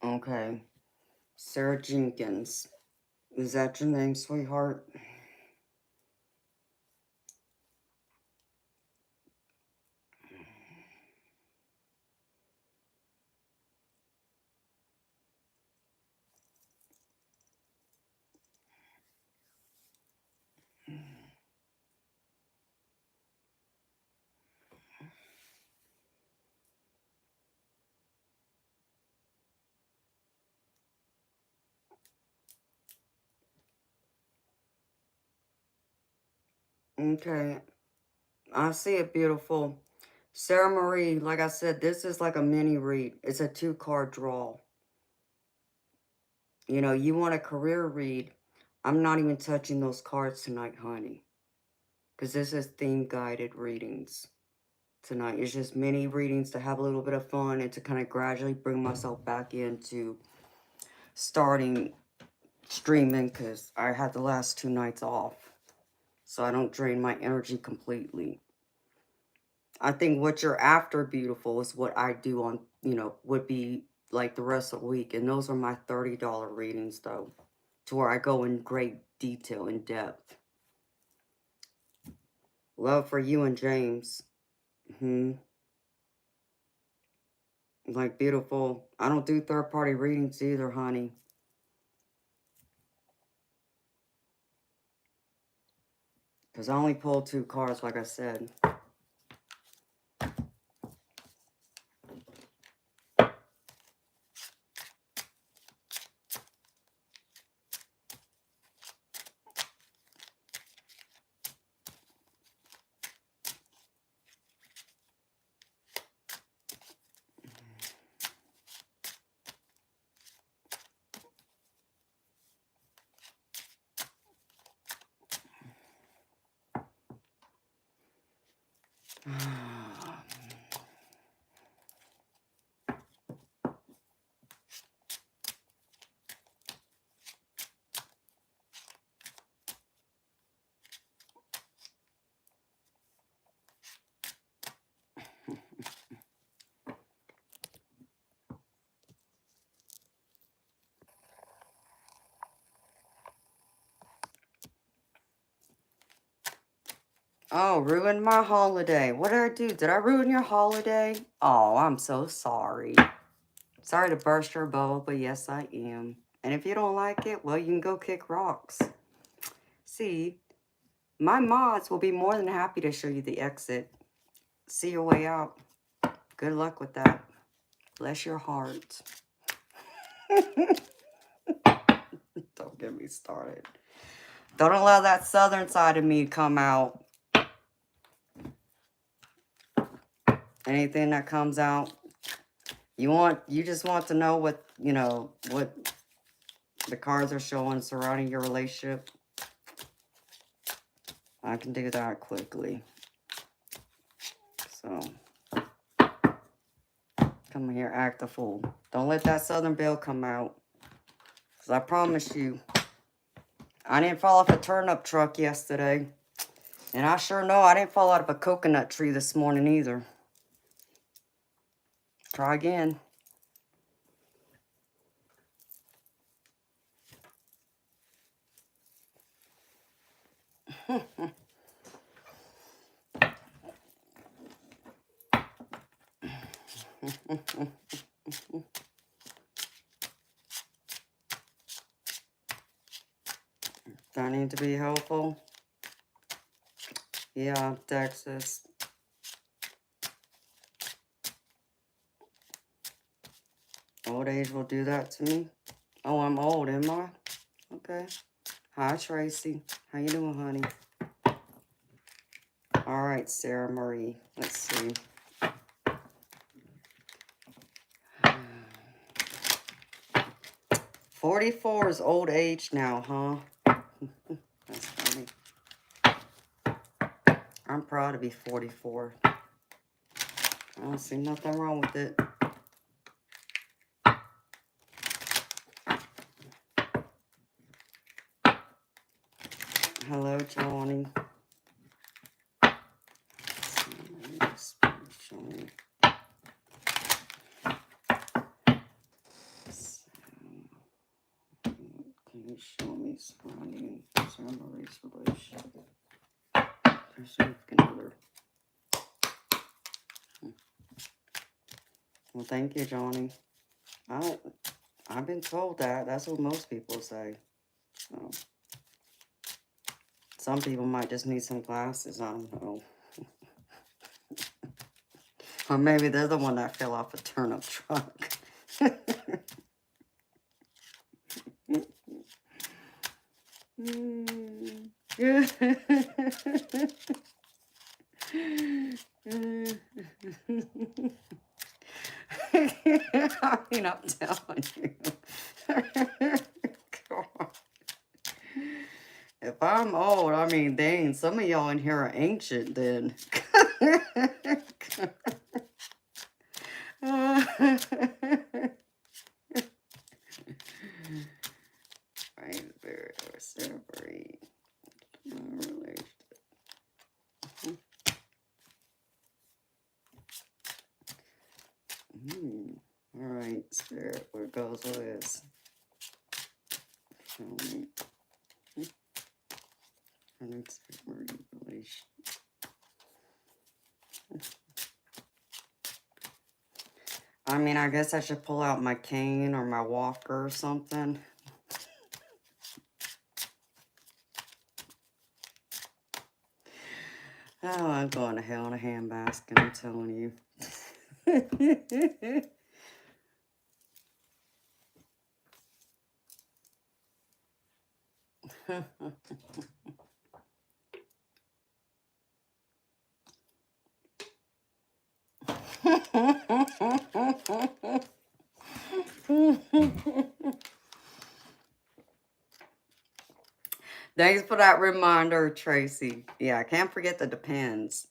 Okay. Sarah Jenkins. Is that your name, sweetheart? Okay. I see it, beautiful. Sarah Marie, like I said, this is like a mini read. It's a 2-card draw. You know, you want a career read. I'm not even touching those cards tonight, honey. Because this is theme-guided readings tonight. It's just mini readings to have a little bit of fun and to kind of gradually bring myself back into starting streaming, because I had the last 2 nights off. So I don't drain my energy completely. I think what you're after, beautiful, is what I do on, you know, would be like the rest of the week. And those are my $30 readings, though, to where I go in great detail, in depth. Love for you and James. Like, beautiful. I don't do third-party readings either, honey. Because I only pull 2 cards, like I said. Oh, ruined my holiday. What did I do? Did I ruin your holiday? Oh, I'm so sorry. Sorry to burst your bubble, but yes, I am. And if you don't like it, well, you can go kick rocks. See, my mods will be more than happy to show you the exit. See your way out. Good luck with that. Bless your heart. Don't get me started. Don't allow that southern side of me to come out. Anything that comes out, you just want to know what, what the cards are showing surrounding your relationship. I can do that quickly. So, come here, act a fool. Don't let that southern belle come out. Because I promise you, I didn't fall off a turnip truck yesterday. And I sure know I didn't fall out of a coconut tree this morning either. Try again. Do I need to be helpful? Yeah, Texas. Old age will do that to me. Oh, I'm old, am I? Okay. Hi, Tracy. How you doing, honey? All right, Sarah Marie. Let's see. 44 is old age now, huh? That's funny. I'm proud to be 44. I don't see nothing wrong with it. Hello, Johnny. Can you show me surrounding Mary's relationship? Her significant other. Well, thank you, Johnny. I've been told that. That's what most people say. So, some people might just need some glasses. I don't know. Or maybe they're the one that fell off a turnip truck. I mean, I'm telling you. God. If I'm old, I mean, dang, some of y'all in here are ancient then. Right, spirit or separate relationship. All right, spirit, where goes with? Show me. Relation. I mean, I guess I should pull out my cane or my walker or something. Oh, I'm going to hell in a handbasket, I'm telling you. Thanks for that reminder, Tracy. Yeah, I can't forget the depends.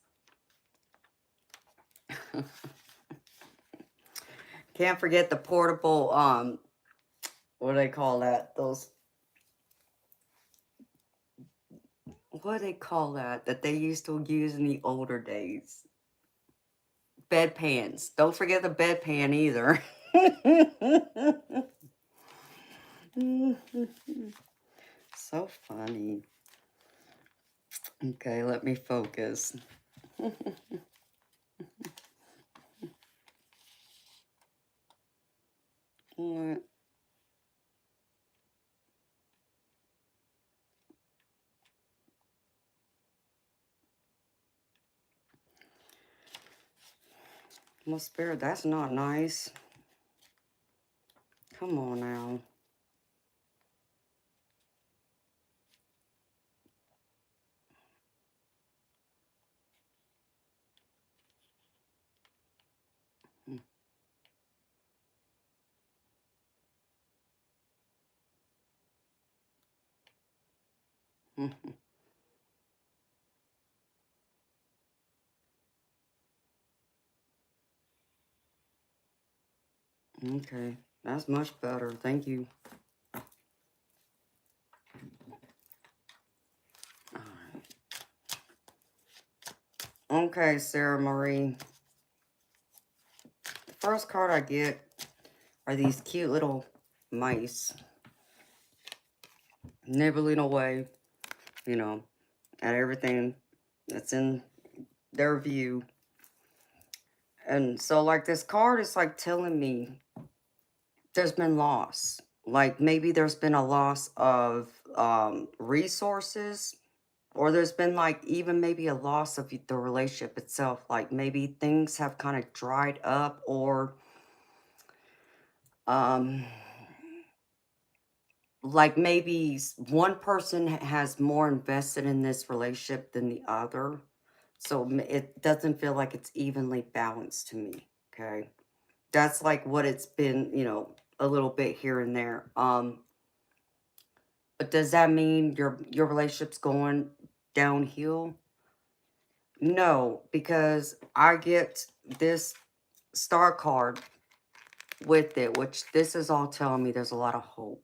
Can't forget the portable, what do they call that? Those, what do they call that? That they used to use in the older days. Bedpans. Don't forget the bedpan either. So funny. Okay, let me focus. Alright. Well, Spirit, that's not nice. Come on now. Okay, that's much better. Thank you. Okay, Sarah Marie. The first card I get are these cute little mice nibbling away, you know, at everything that's in their view. And so, like, this card is like telling me there's been loss. Like, maybe there's been a loss of resources, or there's been like even maybe a loss of the relationship itself. Like, maybe things have kind of dried up, or um like maybe one person has more invested in this relationship than the other. So it doesn't feel like it's evenly balanced to me. Okay. That's like what it's been, a little bit here and there. But does that mean your relationship's going downhill? No, because I get this star card with it, which this is all telling me there's a lot of hope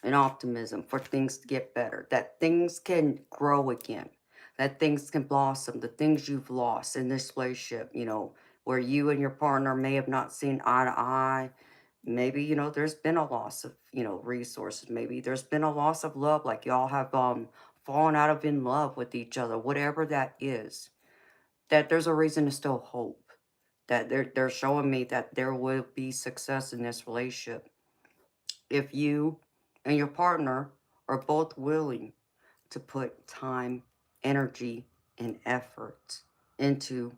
and optimism for things to get better, that things can grow again, that things can blossom, the things you've lost in this relationship, where you and your partner may have not seen eye to eye. Maybe, there's been a loss of, resources. Maybe there's been a loss of love, like y'all have fallen out of in love with each other, whatever that is, that there's a reason to still hope, that they're showing me that there will be success in this relationship if you and your partner are both willing to put time, energy, and effort into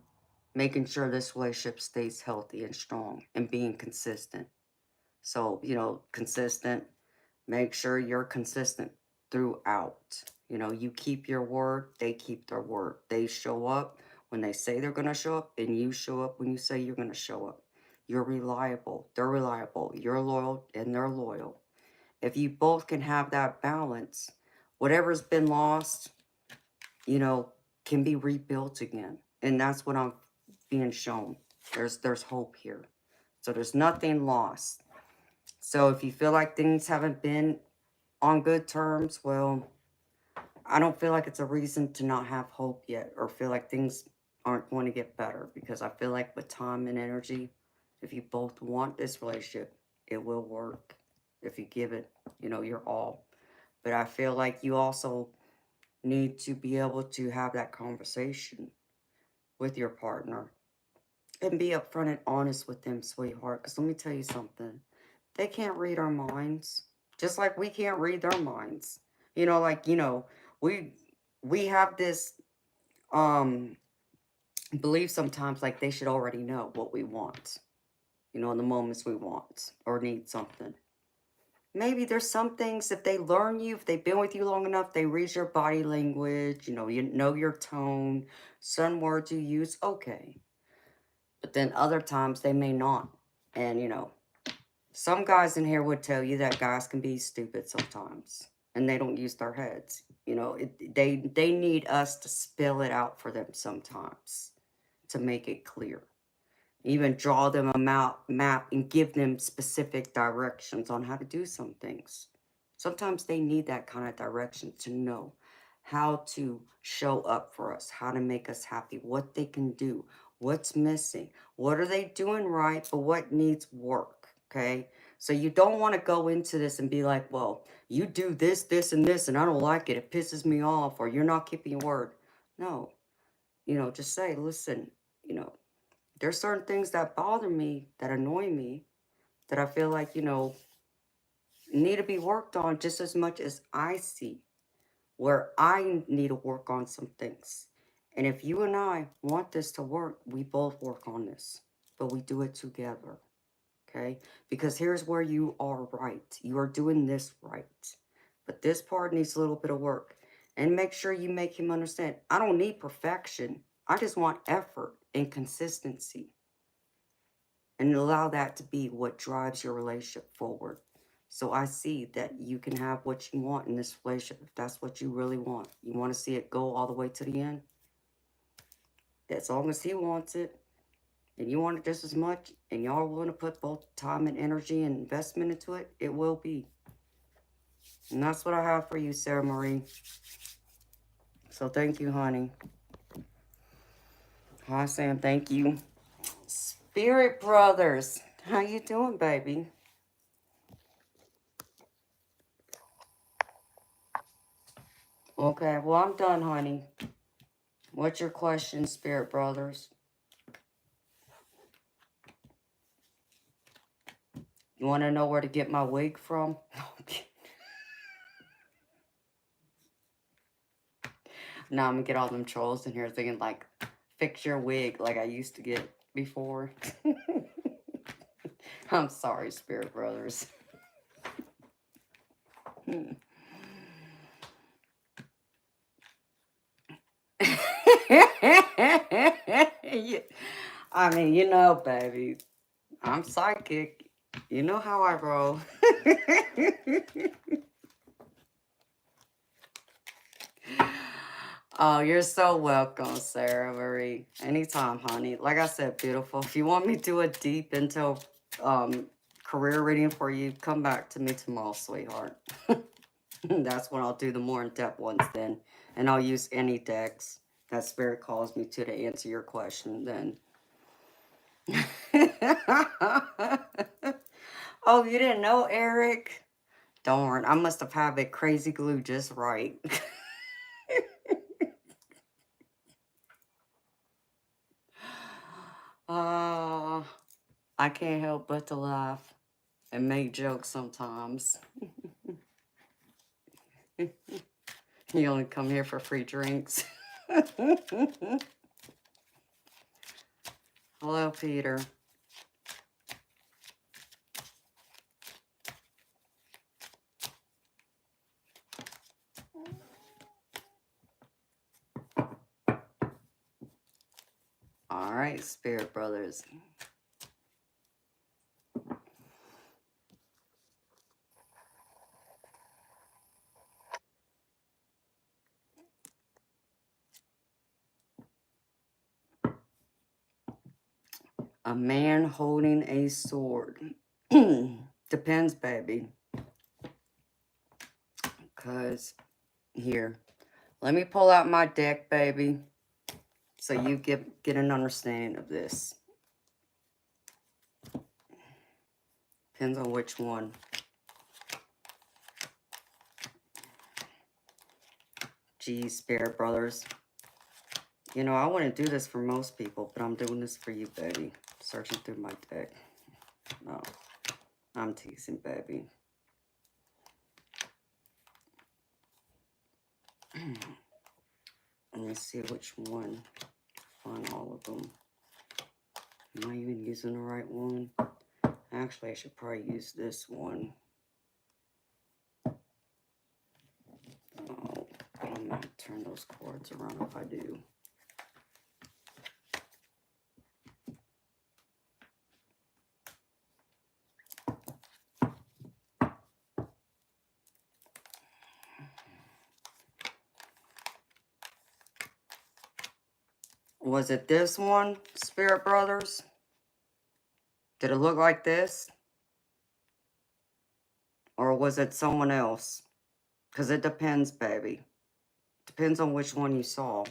making sure this relationship stays healthy and strong and being consistent. So, consistent, make sure you're consistent throughout. You keep your word, they keep their word. They show up when they say they're going to show up, and you show up when you say you're going to show up. You're reliable, they're reliable, you're loyal, and they're loyal. If you both can have that balance, whatever's been lost, you know, can be rebuilt again. And that's what I'm being shown. There's hope here. So there's nothing lost. So if you feel like things haven't been on good terms, well, I don't feel like it's a reason to not have hope yet, or feel like things aren't going to get better, because I feel like with time and energy, if you both want this relationship, it will work. If you give it, your all. But I feel like you also need to be able to have that conversation with your partner and be upfront and honest with them, sweetheart. Because let me tell you something. They can't read our minds, just like we can't read their minds. Like, we we have this um belief sometimes, like they should already know what we want, in the moments we want or need something. Maybe there's some things, if they learn you, if they've been with you long enough, they read your body language, you know your tone, certain words you use, okay. But then other times they may not. And, some guys in here would tell you that guys can be stupid sometimes and they don't use their heads. They need us to spill it out for them sometimes to make it clear. Even draw them a map and give them specific directions on how to do some things. Sometimes they need that kind of direction to know how to show up for us, how to make us happy, what they can do, what's missing, what are they doing right, but what needs work, okay? So you don't want to go into this and be like, well, you do this, this, and this, and I don't like it. It pisses me off, or you're not keeping your word. No, you know, just say, listen, you know, there's certain things that bother me, that annoy me, that I feel like, you know, need to be worked on just as much as I see where I need to work on some things. And if you and I want this to work, we both work on this, but we do it together. Okay? Because here's where you are right. You are doing this right. But this part needs a little bit of work. And make sure you make him understand. I don't need perfection. I just want effort and consistency. And allow that to be what drives your relationship forward. So I see that you can have what you want in this relationship if that's what you really want. You want to see it go all the way to the end? As long as he wants it, and you want it just as much, and y'all are willing to put both time and energy and investment into it, it will be. And that's what I have for you, Sarah Marie. So thank you, honey. Hi, Sam. Thank you. Spirit Brothers. How you doing, baby? Okay, well, I'm done, honey. What's your question, Spirit Brothers? You want to know where to get my wig from? Now I'm going to get all them trolls in here thinking, like, fix your wig like I used to get before. I'm sorry, Spirit Brothers. I mean, you know, baby, I'm psychic. You know how I roll. Oh, you're so welcome, Sarah Marie. Anytime, honey. Like I said, beautiful. If you want me to do a deep into career reading for you, come back to me tomorrow, sweetheart. That's when I'll do the more in-depth ones then. And I'll use any decks that Spirit calls me to answer your question then. Oh, you didn't know, Eric? Darn, I must have had it crazy glue just right. I can't help but to laugh and make jokes sometimes. You only come here for free drinks. Hello, Peter. All right, Spirit Brothers. A man holding a sword. Depends, baby. Because, here, let me pull out my deck, baby, so you get an understanding of this. Depends on which one. Geez, Spirit Brothers. You know, I wouldn't do this for most people, but I'm doing this for you, baby. Searching through my deck. No, I'm teasing, baby. Let me see which one. Find all of them. Am I even using the right one? Actually, I should probably use this one. Oh, I'm going to turn those cords around if I do. Was it this one, Spirit Brothers? Did it look like this? Or was it someone else? Because it depends, baby. Depends on which one you saw.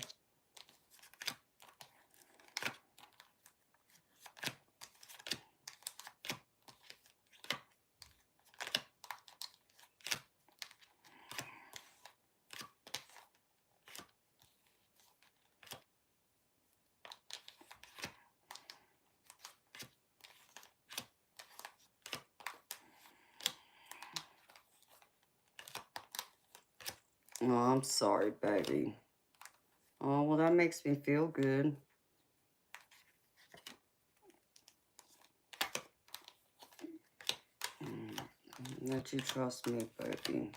Oh, I'm sorry, baby. Oh, well, that makes me feel good. That you trust me, baby.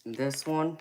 This one.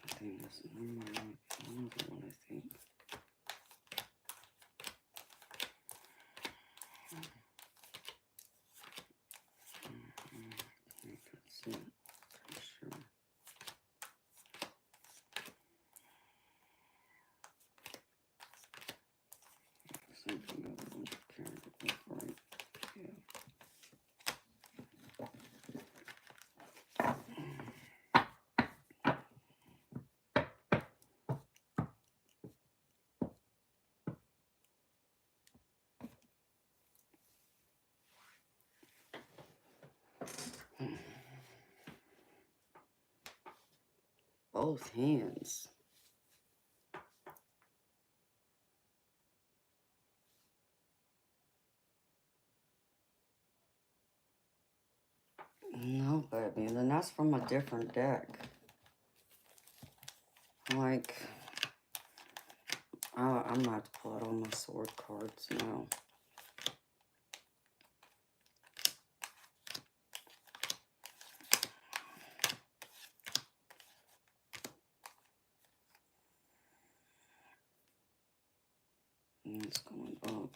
I think that's another one, I think. I think that's it. Pretty sure. I think the other one carried it right. Yeah. Both hands. No, baby. Then that's from a different deck. Like, I'm gonna have to pull out all my sword cards now. And it's going up.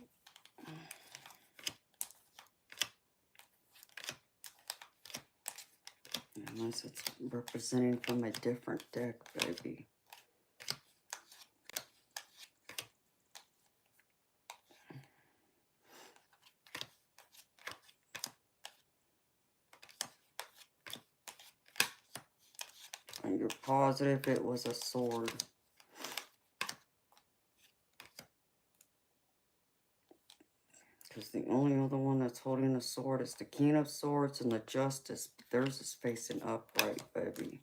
Unless it's representing from a different deck, baby. And you're positive it was a sword. Because the only other one that's holding a sword is the King of Swords and the Justice. Theirs is facing upright, baby.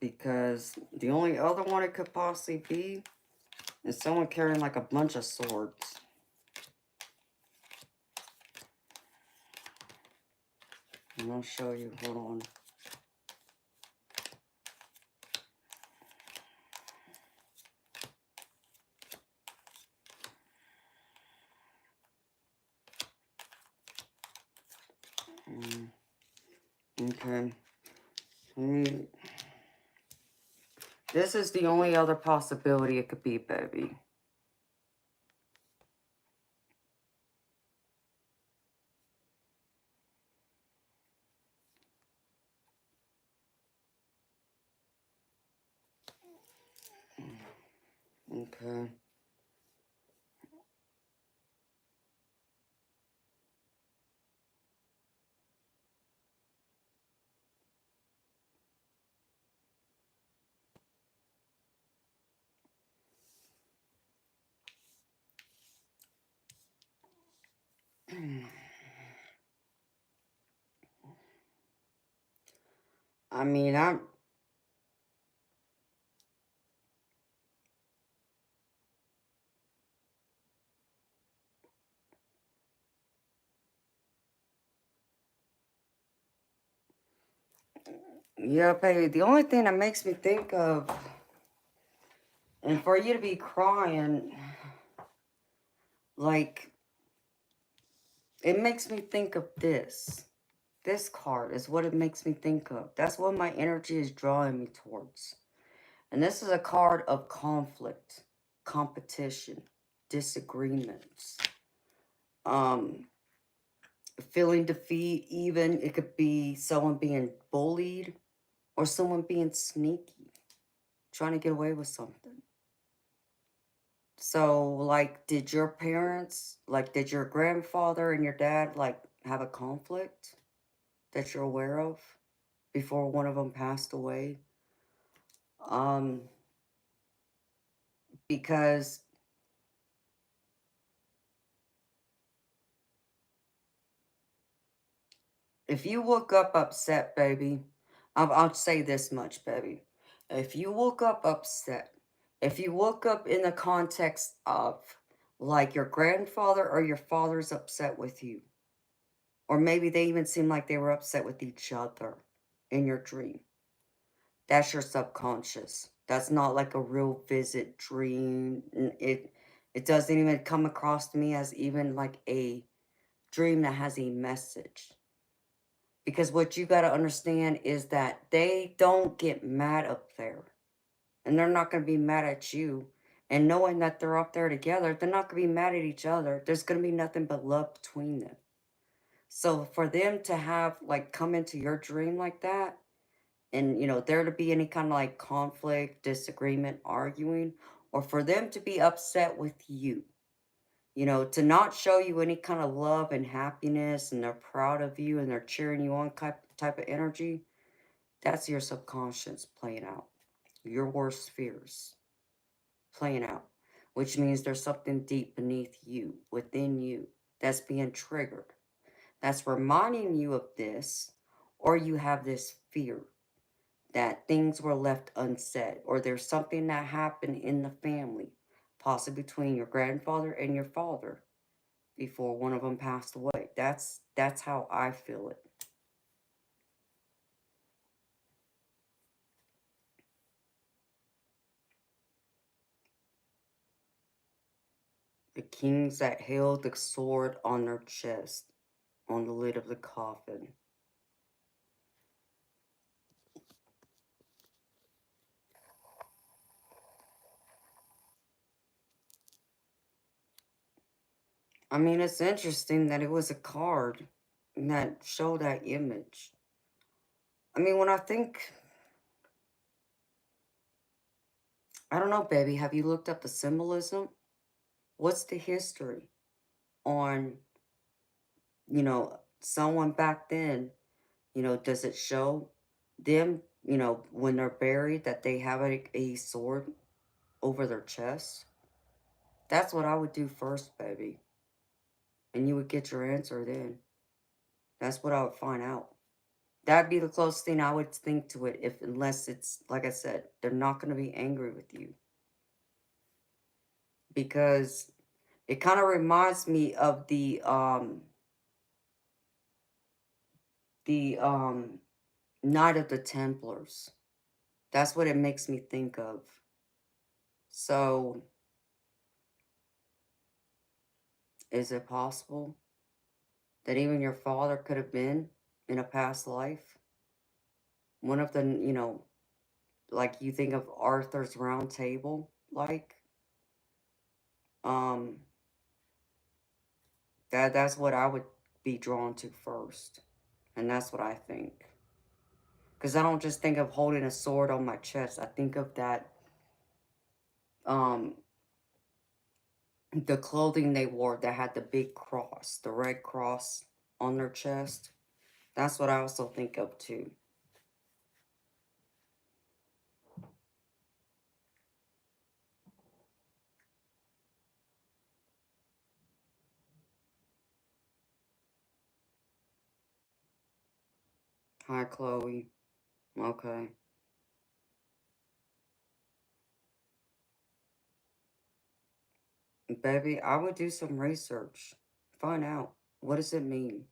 Because the only other one it could possibly be is someone carrying like a bunch of swords. And I'll show you. Hold on. Okay. This is the only other possibility it could be, baby. Okay. I mean, yeah, baby. The only thing that makes me think of And for you to be crying, like, it makes me think of this. This card is what it makes me think of. That's what my energy is drawing me towards. And this is a card of conflict, competition, disagreements, um, feeling defeat. Even it could be someone being bullied or someone being sneaky, trying to get away with something. So, like, did your parents, like, did your grandfather and your dad, like, have a conflict that you're aware of before one of them passed away? Because if you woke up upset, baby, I'll say this much, baby. If you woke up upset, if you woke up in the context of, like, your grandfather or your father's upset with you, or maybe they even seem like they were upset with each other in your dream, that's your subconscious. That's not like a real vivid dream. It doesn't even come across to me as even like a dream that has a message. Because what you got to understand is that they don't get mad up there. And they're not going to be mad at you. And knowing that they're up there together, they're not going to be mad at each other. There's going to be nothing but love between them. So for them to have, like, come into your dream like that, and, you know, there to be any kind of, like, conflict, disagreement, arguing, or for them to be upset with you, you know, to not show you any kind of love and happiness, and they're proud of you and they're cheering you on type of energy, that's your subconscious playing out. Your worst fears playing out, which means there's something deep beneath you, within you, that's being triggered. That's reminding you of this, or you have this fear that things were left unsaid, or there's something that happened in the family, possibly between your grandfather and your father, before one of them passed away. That's how I feel it. The kings that held the sword on their chest, on the lid of the coffin. I mean, it's interesting that it was a card that showed that image. I mean, when I think, I don't know, baby, have you looked up the symbolism? What's the history on, you know, someone back then? You know, does it show them, you know, when they're buried, that they have a sword over their chest? That's what I would do first, baby. And you would get your answer then. That's what I would find out. That'd be the closest thing I would think to it, if unless it's, like I said, they're not going to be angry with you. Because it kind of reminds me of the Knight of the Templars. That's what it makes me think of. So, is it possible that even your father could have been in a past life? One of the, you know, like you think of Arthur's Round Table, like, um, that's what I would be drawn to first. And that's what I think. Because I don't just think of holding a sword on my chest. I think of that, um, the clothing they wore that had the big cross, the red cross on their chest. That's what I also think of too. Hi, Chloe. Okay. Baby, I would do some research. Find out. What does it mean?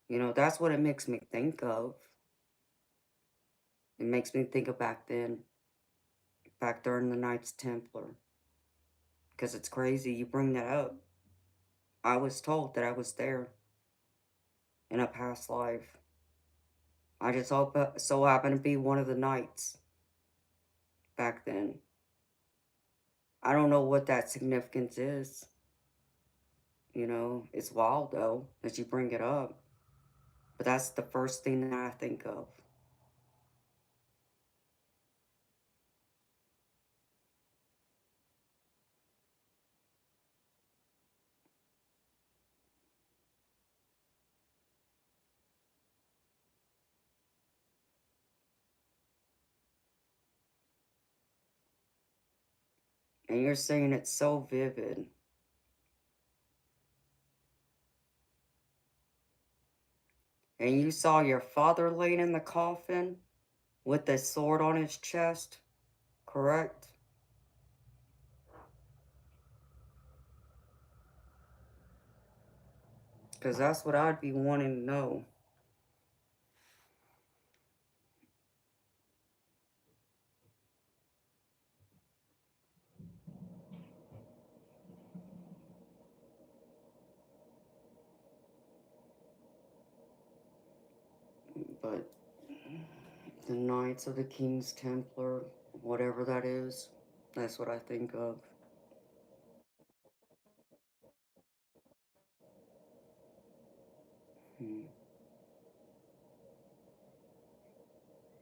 You know, that's what it makes me think of. It makes me think of back then. back during the Knights Templar. Because it's crazy you bring that up. I was told that I was there in a past life. I just so happened to be one of the knights back then. I don't know what that significance is. You know, it's wild though that you bring it up. But that's the first thing that I think of. And you're saying it's so vivid. And you saw your father laying in the coffin with a sword on his chest, correct? Because that's what I'd be wanting to know. But the Knights of the King's Templar, whatever that is, that's what I think of. Hmm.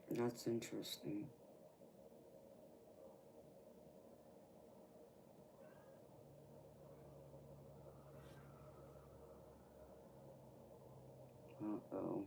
That's interesting. Uh-oh.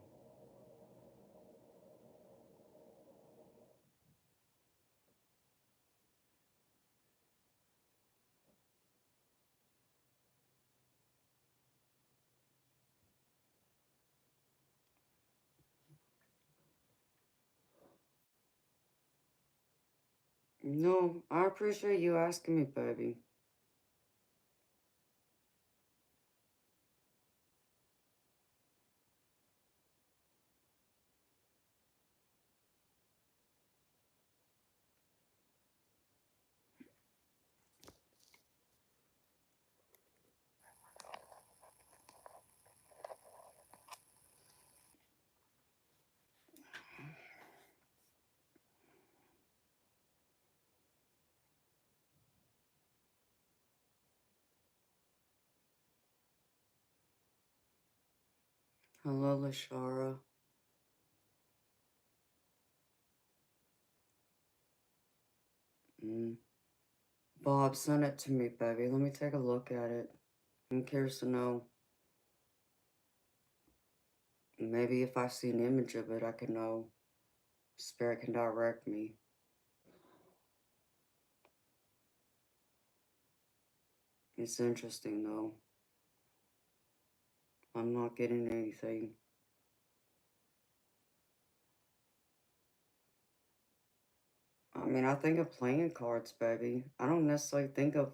No, I appreciate you asking me, baby. Hello, Lashara. Mm. Bob, send it to me, baby. Let me take a look at it. I'm curious to know. Maybe if I see an image of it, I can know. Spirit can direct me. It's interesting, though. I'm not getting anything. I mean, I think of playing cards, baby. I don't necessarily think of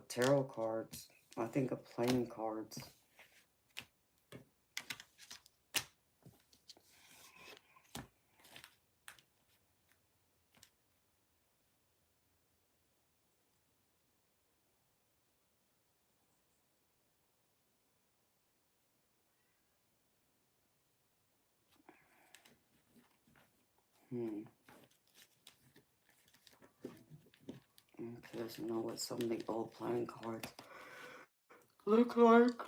tarot cards. I think of playing cards. Hmm. I'm curious to know what some of the old playing cards look like.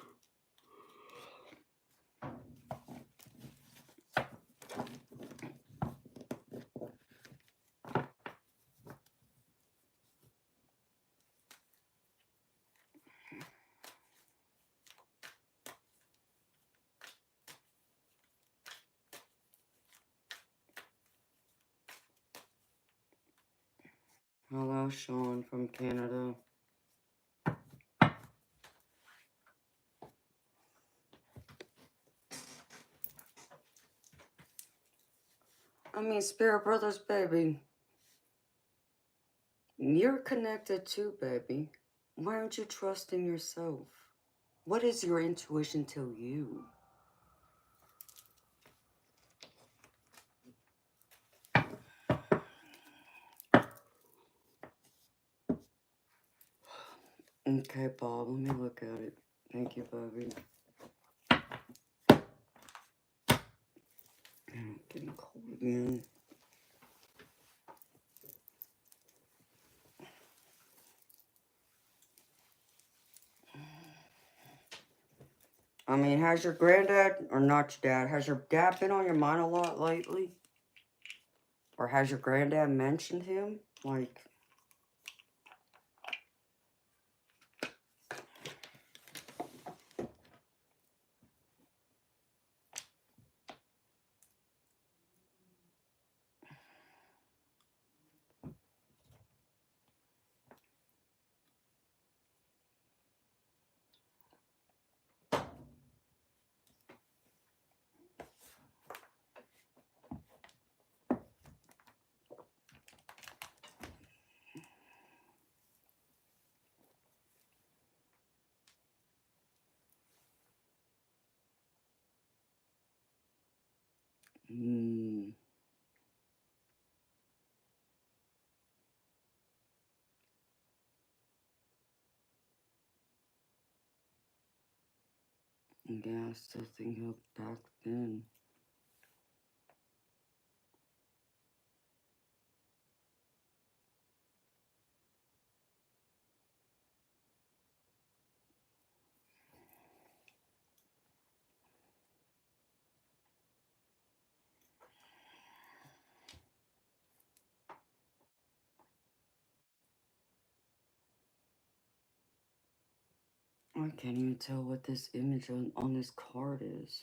Hello, Sean from Canada. I mean, Spirit Brothers, baby. You're connected too, baby. Why aren't you trusting yourself? What does your intuition tell you? Okay, Bob, let me look at it. Thank you, baby. Getting cold again. I mean, has your granddad, or not your dad, has your dad been on your mind a lot lately? Or has your granddad mentioned him? Like, yeah, I still think he'll back then. I can't even tell what this image on this card is.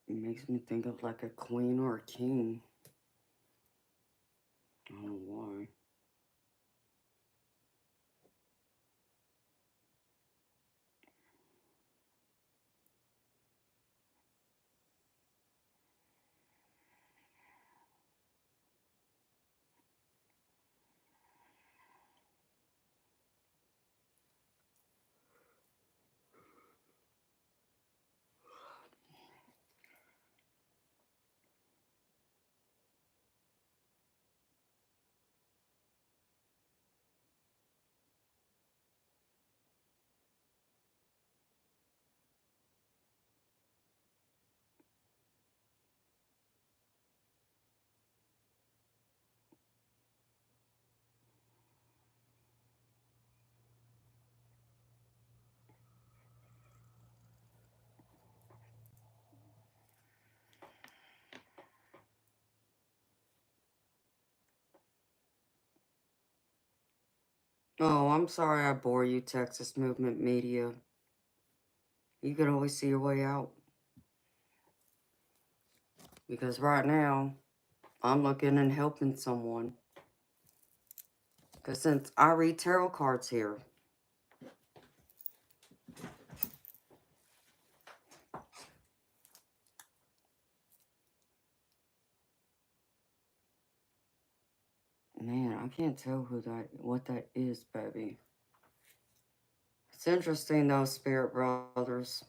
It makes me think of like a queen or a king. I don't know why. Oh, I'm sorry I bore you, Texas Movement Media. You can always see your way out. Because right now, I'm looking and helping someone. Because since I read tarot cards here, man, I can't tell what that is, baby. It's interesting though, Spirit Brothers,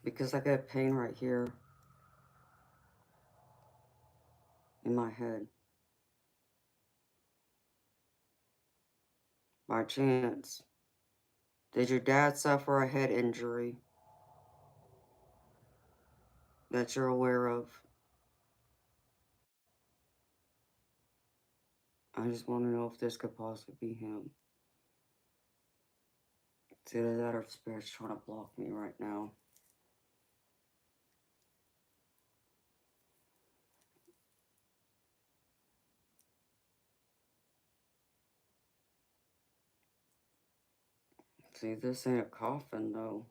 because I got pain right here in my head. By chance, did your dad suffer a head injury that you're aware of? I just want to know if this could possibly be him. It's either that or Spirit's trying to block me right now. See, this ain't a coffin though.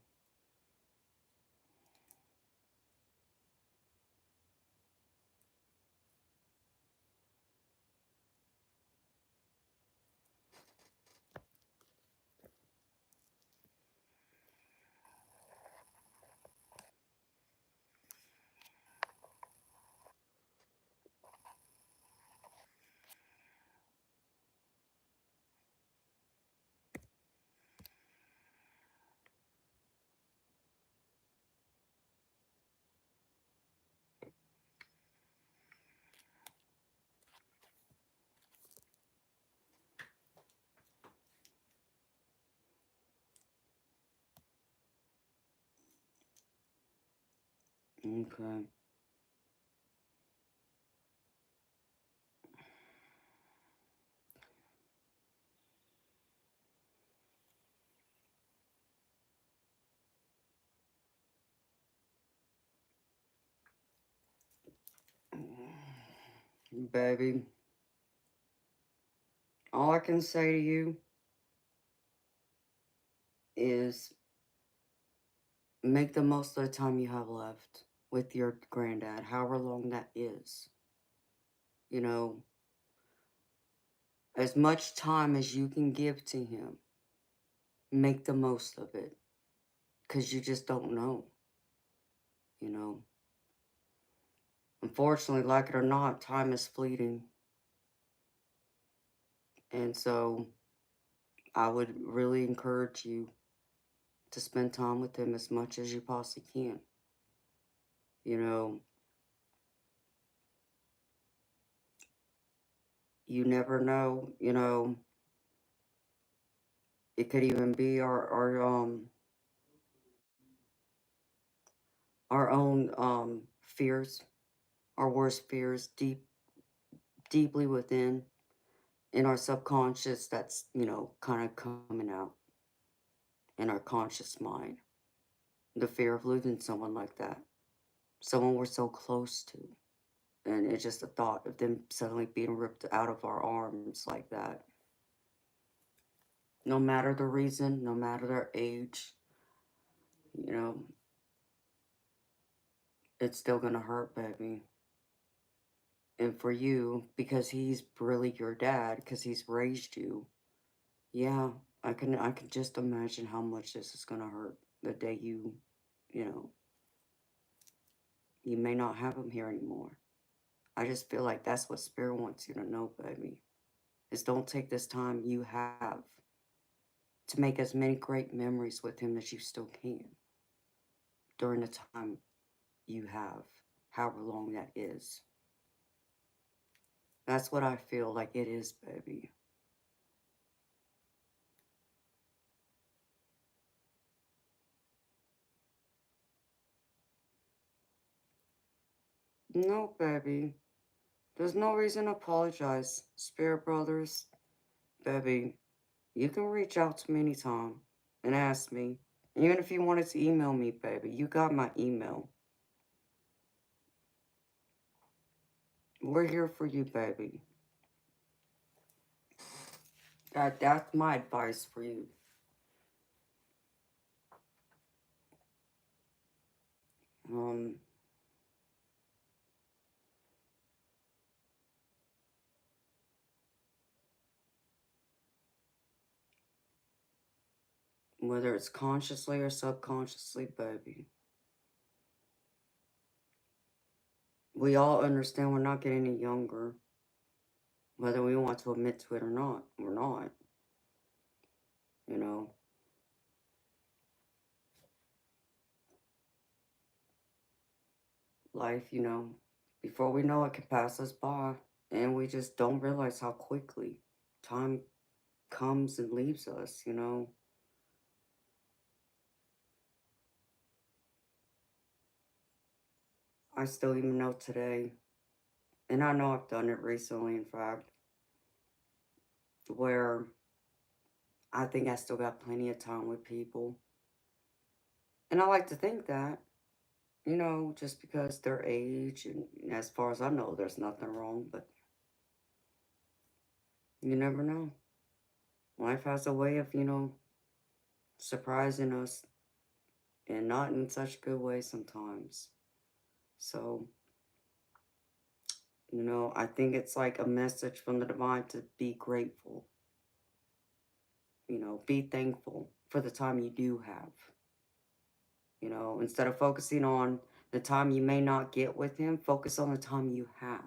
Okay. Baby, all I can say to you is make the most of the time you have left with your granddad, however long that is. You know, as much time as you can give to him, make the most of it. Because you just don't know, you know. Unfortunately, like it or not, time is fleeting. And so I would really encourage you to spend time with him as much as you possibly can. You know, you never know, you know, it could even be our own fears, our worst fears deeply within in our subconscious that's, you know, kind of coming out in our conscious mind. The fear of losing someone like that, someone we're so close to. And it's just the thought of them suddenly being ripped out of our arms like that. No matter the reason, no matter their age, you know, it's still gonna hurt, baby. And for you, because he's really your dad, because he's raised you, yeah, I can just imagine how much this is gonna hurt the day you know, you may not have him here anymore. I just feel like that's what Spirit wants you to know, baby. Is don't take this time you have to make as many great memories with him as you still can during the time you have, however long that is. That's what I feel like it is, baby. No, baby. There's no reason to apologize, Spirit Brothers. Baby, you can reach out to me anytime and ask me. Even if you wanted to email me, baby, you got my email. We're here for you, baby. That's my advice for you. Um, whether it's consciously or subconsciously, baby. We all understand we're not getting any younger, whether we want to admit to it or not. We're not, you know. Life, you know, before we know it, can pass us by, and we just don't realize how quickly time comes and leaves us, you know. I still even know today, and I know I've done it recently, in fact, where I think I still got plenty of time with people. And I like to think that, you know, just because their age, and as far as I know, there's nothing wrong, but you never know. Life has a way of, you know, surprising us, and not in such good ways sometimes. So, you know, I think it's like a message from the divine to be grateful, you know, be thankful for the time you do have. You know, instead of focusing on the time you may not get with him, focus on the time you have,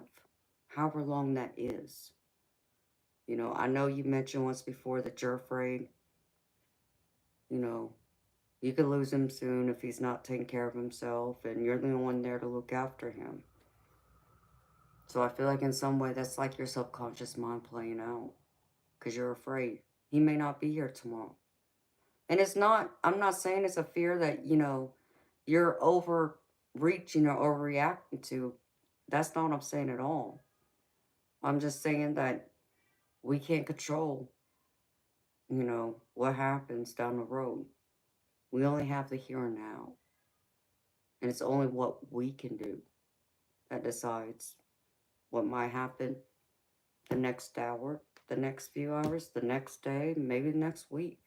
however long that is. You know, I know you mentioned once before that you're afraid, you know, you could lose him soon if he's not taking care of himself, and you're the only one there to look after him. So I feel like in some way that's like your subconscious mind playing out because you're afraid he may not be here tomorrow. And it's not, I'm not saying it's a fear that, you know, you're over. reaching or overreacting to. That's not what I'm saying at all. I'm just saying that we can't control, what happens down the road. We only have the here and now. And it's only what we can do that decides what might happen the next hour, the next few hours, the next day, maybe the next week.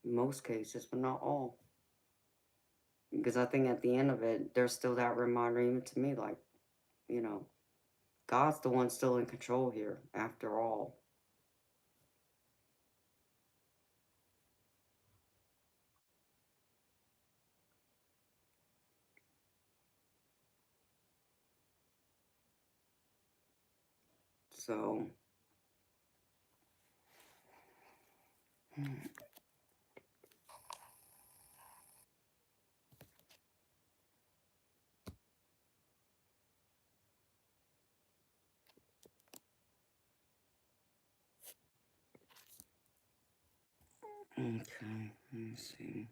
In most cases, but not all. Because I think at the end of it, there's still that reminder, even to me, like, you know, God's the one still in control here, after all. So, okay, let me see.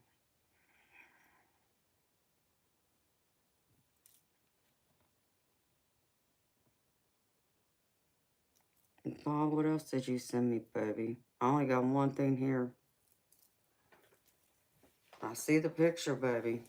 Bob, what else did you send me, baby? I only got one thing here. I see the picture, baby.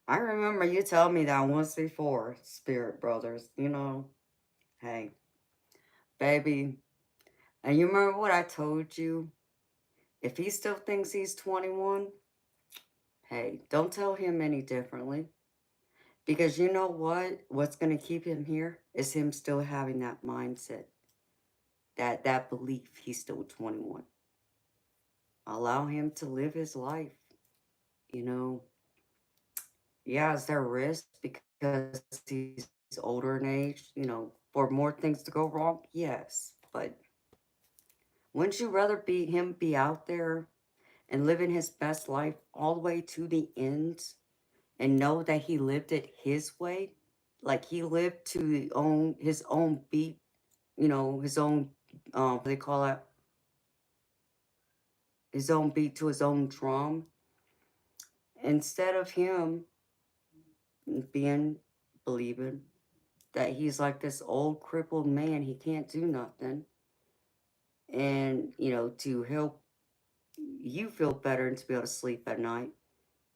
I remember you telling me that once before, Spirit Brothers. Hey, baby. And you remember what I told you? If he still thinks he's 21, hey, don't tell him any differently. Because you know what? What's going to keep him here is him still having that mindset, that belief he's still 21. Allow him to live his life. You know, yeah, is there risk because he's older in age, for more things to go wrong? Yes. But wouldn't you rather be out there and living his best life all the way to the end and know that he lived it his way? Like he lived to his own beat, his own, what they call it, his own beat to his own drum, instead of him being, believing that he's like this old crippled man, he can't do nothing. And, to help you feel better and to be able to sleep at night,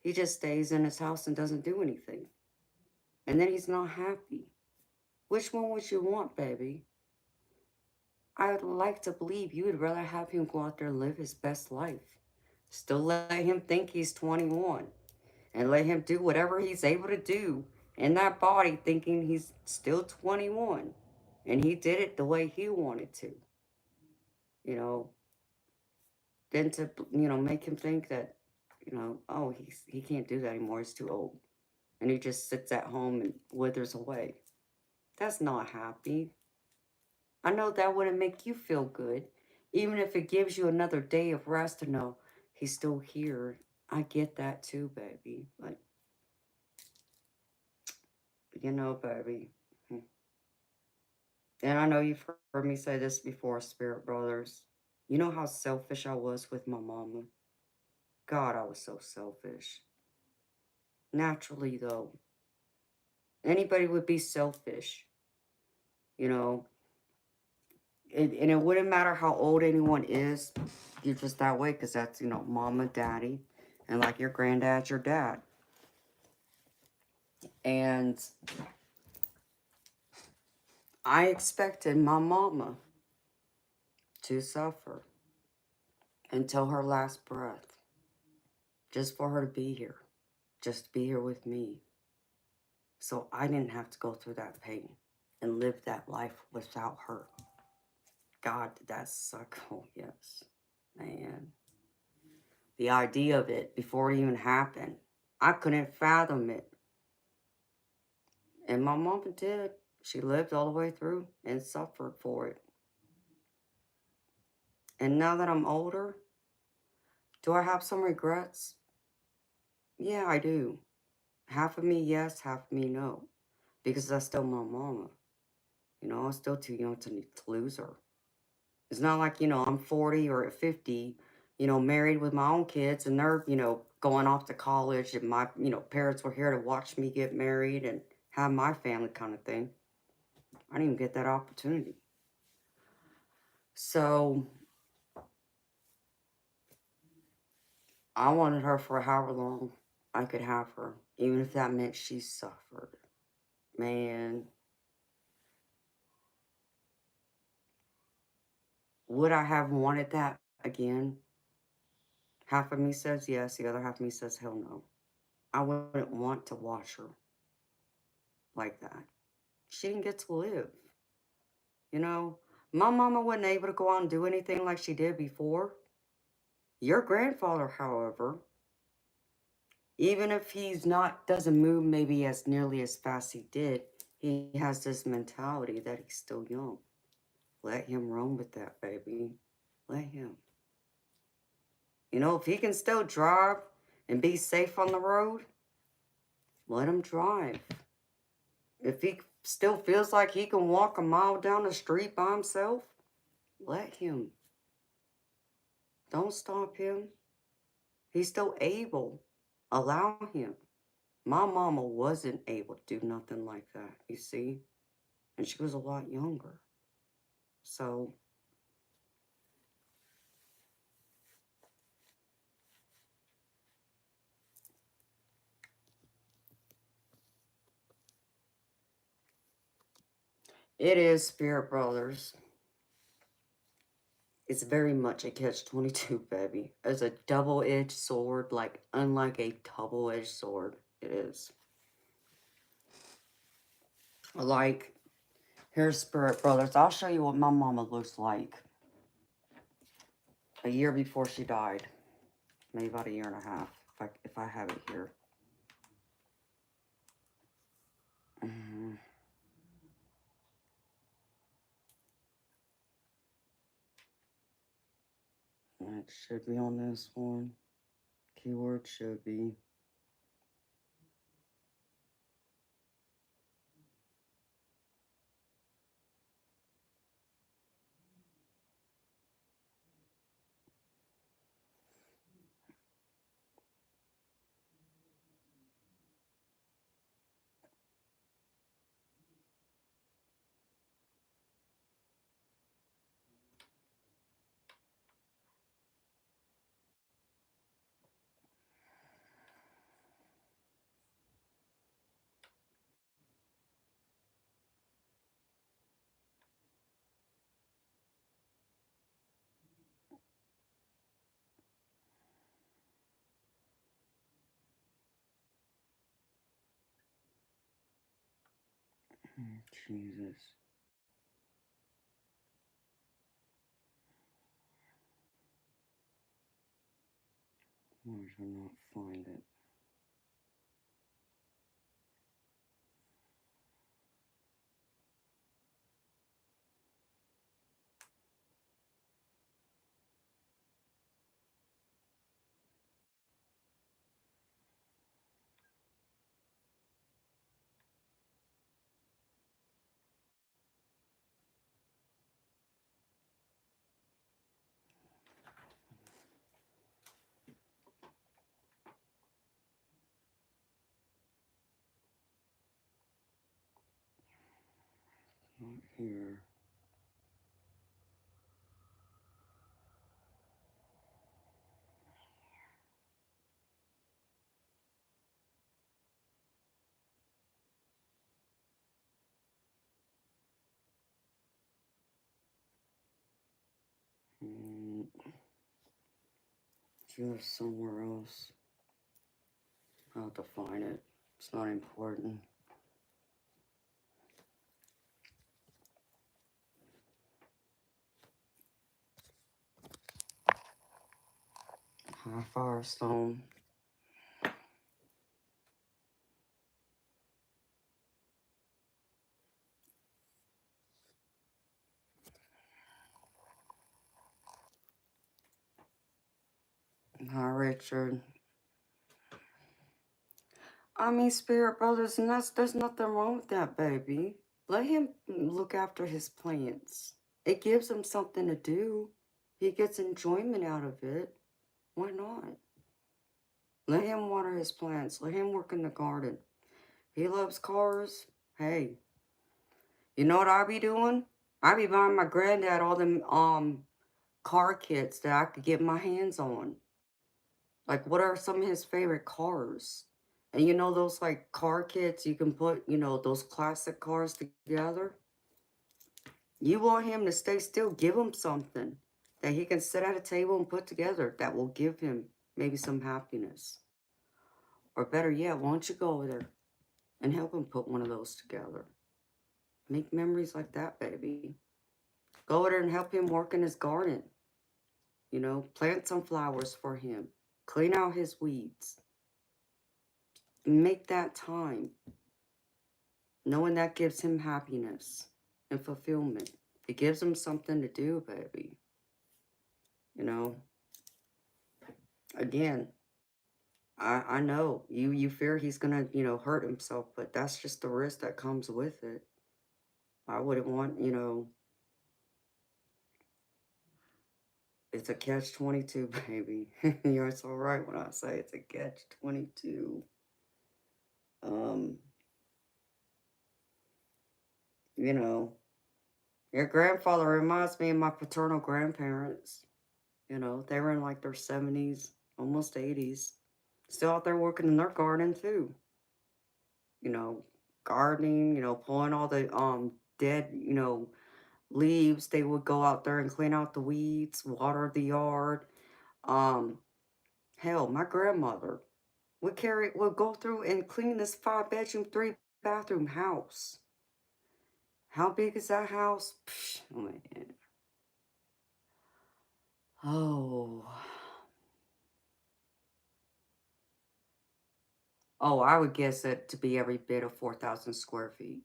he just stays in his house and doesn't do anything. And then he's not happy. Which one would you want, baby? I would like to believe you would rather have him go out there and live his best life. Still let him think he's 21. And let him do whatever he's able to do in that body thinking he's still 21. And he did it the way he wanted to. You know, then to, make him think that, oh, he can't do that anymore. He's too old. And he just sits at home and withers away. That's not happy. I know that wouldn't make you feel good, even if it gives you another day of rest to know he's still here. I get that too, baby. Like, baby. And I know you've heard me say this before, Spirit Brothers. You know how selfish I was with my mama? God, I was so selfish. Naturally, though, anybody would be selfish, you know. And it wouldn't matter how old anyone is. You're just that way because that's, mama, daddy. And like your granddad's your dad. And I expected my mama to suffer until her last breath. Just for her to be here. Just to be here with me. So I didn't have to go through that pain and live that life without her. God, did that suck? Oh, yes. Man. The idea of it before it even happened, I couldn't fathom it. And my mama did. She lived all the way through and suffered for it. And now that I'm older, do I have some regrets? Yeah, I do. Half of me yes, half of me no. Because that's still my mama. You know, I'm still too young to lose her. It's not like, I'm 40 or at 50, married with my own kids and they're, going off to college and my, parents were here to watch me get married and have my family kind of thing. I didn't even get that opportunity. So I wanted her for however long I could have her, even if that meant she suffered. Man, would I have wanted that again? Half of me says yes, the other half of me says hell no. I wouldn't want to watch her like that. She didn't get to live. You know, my mama wasn't able to go out and do anything like she did before. Your grandfather, however, even if he's not, doesn't move maybe as nearly as fast he did, he has this mentality that he's still young. Let him roam with that, baby. Let him. If he can still drive and be safe on the road, let him drive. If he still feels like he can walk a mile down the street by himself, let him. Don't stop him. He's still able. Allow him. My mama wasn't able to do nothing like that, you see? And she was a lot younger. So, it is, Spirit Brothers. It's very much a catch-22, baby. It's a double-edged sword, like, unlike a double-edged sword. It is. Like, here's Spirit Brothers. I'll show you what my mama looks like a year before she died. Maybe about a year and a half, if I have it here. It should be on this one. Keyword should be. Jesus. Why should I not find it? Not here. It's either somewhere else. I'll have to find it. It's not important. High Firestone. Hi, Richard. I mean, spirit brothers, and there's nothing wrong with that, baby. Let him look after his plants. It gives him something to do. He gets enjoyment out of it. Why not? Let him water his plants. Let him work in the garden. He loves cars. Hey, you know what I be doing? I be buying my granddad all them car kits that I could get my hands on. Like, what are some of his favorite cars? And you know those like car kits you can put, those classic cars together? You want him to stay still, give him something that he can sit at a table and put together that will give him maybe some happiness. Or better yet, why don't you go over there and help him put one of those together? Make memories like that, baby. Go over there and help him work in his garden. Plant some flowers for him. Clean out his weeds. Make that time. Knowing that gives him happiness and fulfillment. It gives him something to do, baby. Again, I know you fear he's gonna, hurt himself, but that's just the risk that comes with it. I wouldn't want, it's a catch-22, baby. You're so right when I say it's a catch-22. Um, you know, your grandfather reminds me of my paternal grandparents. They were in like their 70s, almost 80s. Still out there working in their garden too. You know, gardening, pulling all the dead, leaves. They would go out there and clean out the weeds, water the yard. Um, Hell, my grandmother would go through and clean this 5-bedroom, 3-bathroom house. How big is that house? Psh, oh, man. Oh. Oh, I would guess it to be every bit of 4,000 square feet.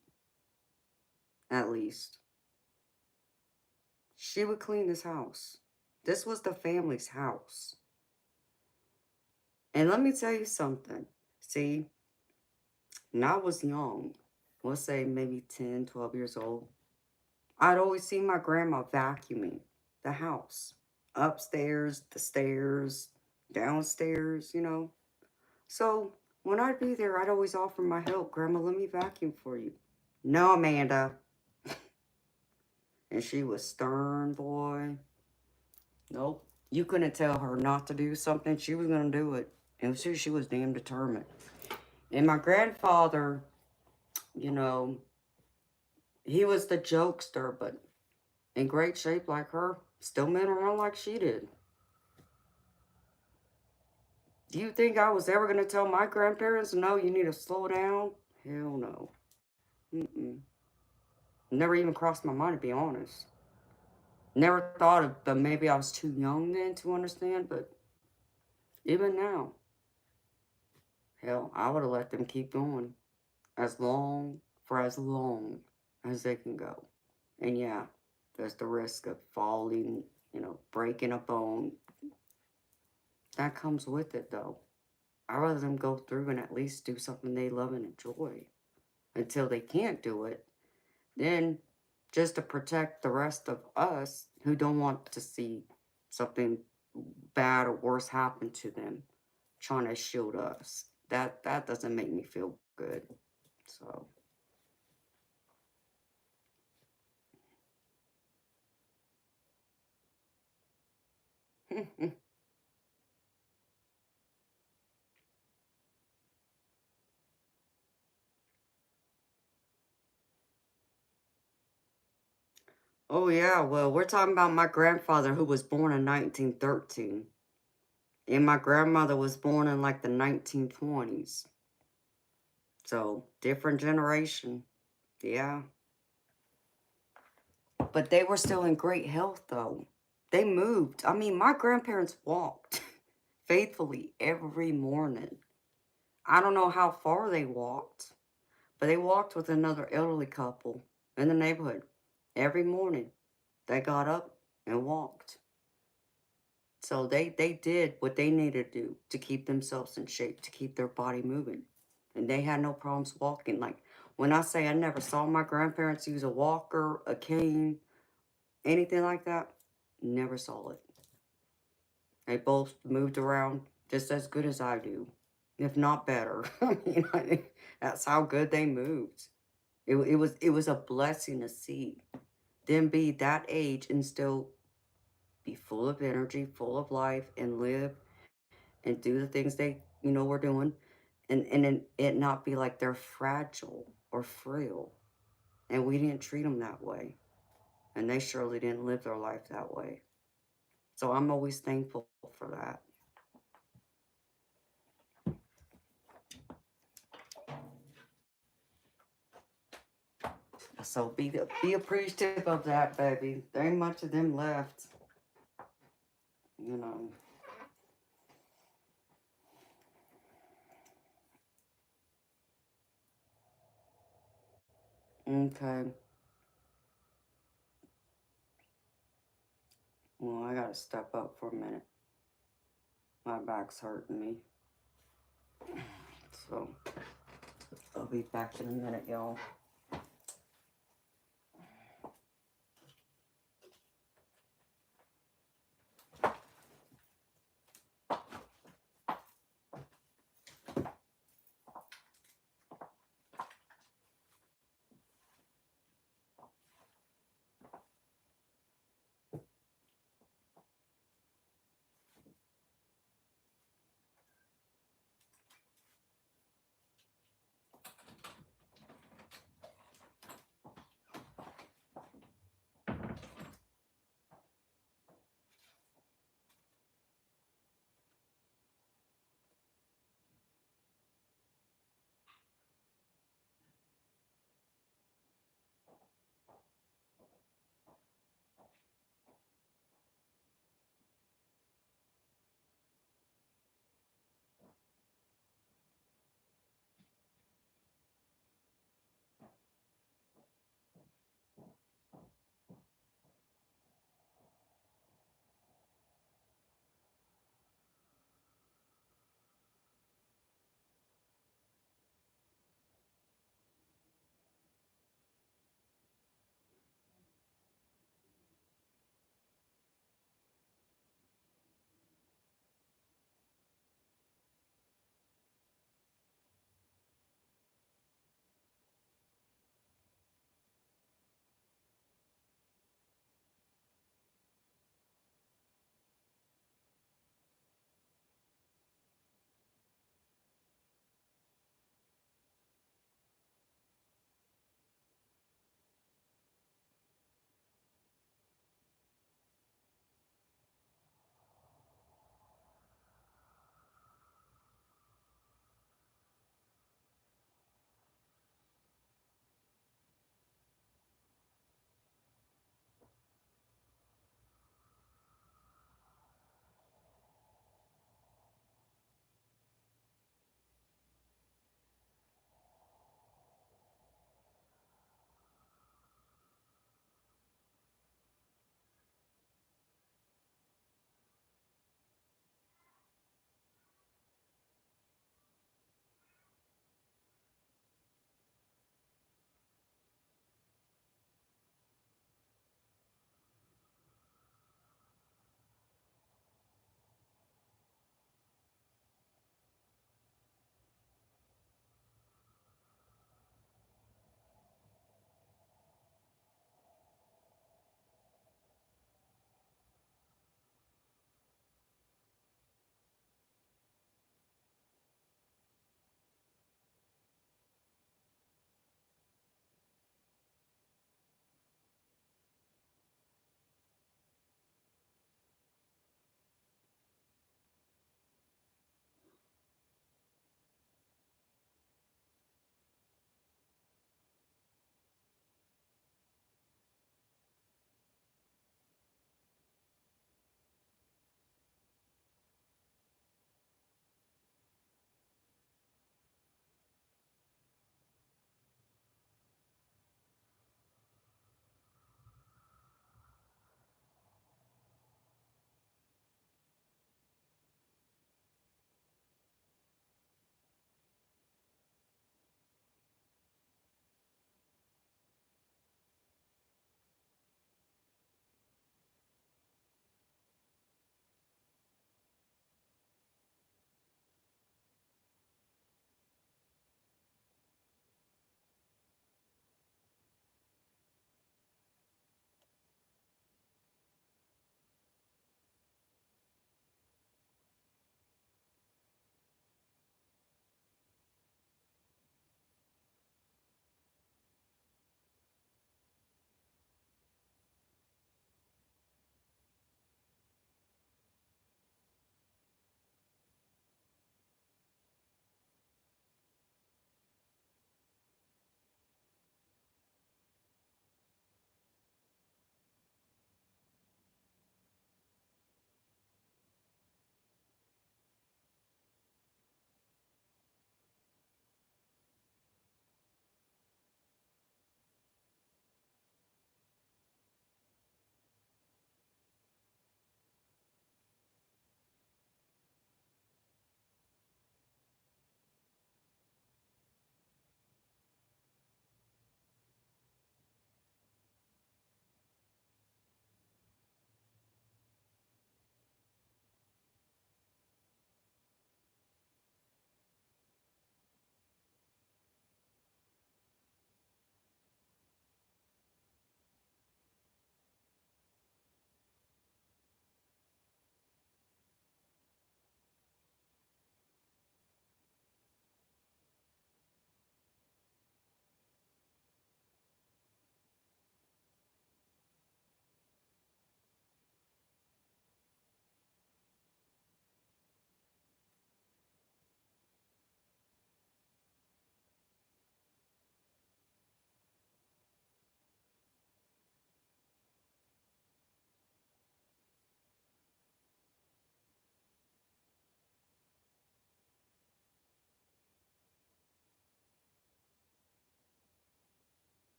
At least. She would clean this house. This was the family's house. And let me tell you something. See, when I was young, let's say maybe 10, 12 years old, I'd always see my grandma vacuuming the house. Upstairs, the stairs, downstairs. So when I'd be there, I'd always offer my help. Grandma, let me vacuum for you. No, Amanda. And she was stern, boy. Nope. You couldn't tell her not to do something. She was going to do it. And she was damn determined. And my grandfather, he was the jokester, but in great shape like her. Still moving around like she did. Do you think I was ever going to tell my grandparents, no, you need to slow down? Hell no. Mm-mm. Never even crossed my mind, to be honest. Never thought of, but maybe I was too young then to understand, but even now, hell, I would have let them keep going for as long as they can go. And yeah, there's the risk of falling, breaking a bone. That comes with it, though. I'd rather them go through and at least do something they love and enjoy. Until they can't do it, then just to protect the rest of us who don't want to see something bad or worse happen to them, trying to shield us. That doesn't make me feel good. So oh yeah, well, we're talking about my grandfather who was born in 1913. And my grandmother was born in like the 1920s. So, different generation. Yeah. But they were still in great health, though. They moved. I mean, my grandparents walked faithfully every morning. I don't know how far they walked, but they walked with another elderly couple in the neighborhood every morning. They got up and walked. So they did what they needed to do to keep themselves in shape, to keep their body moving. And they had no problems walking. Like, when I say I never saw my grandparents use a walker, a cane, anything like that, never saw it. They both moved around just as good as I do, if not better. That's how good they moved. It was a blessing to see them be that age and still be full of energy, full of life, and live and do the things they, were doing, and it not be like they're fragile or frail. And we didn't treat them that way. And they surely didn't live their life that way. So I'm always thankful for that. So be appreciative of that, baby. There ain't much of them left. You know. Okay. Well, I gotta step up for a minute. My back's hurting me. So I'll be back in a minute, y'all.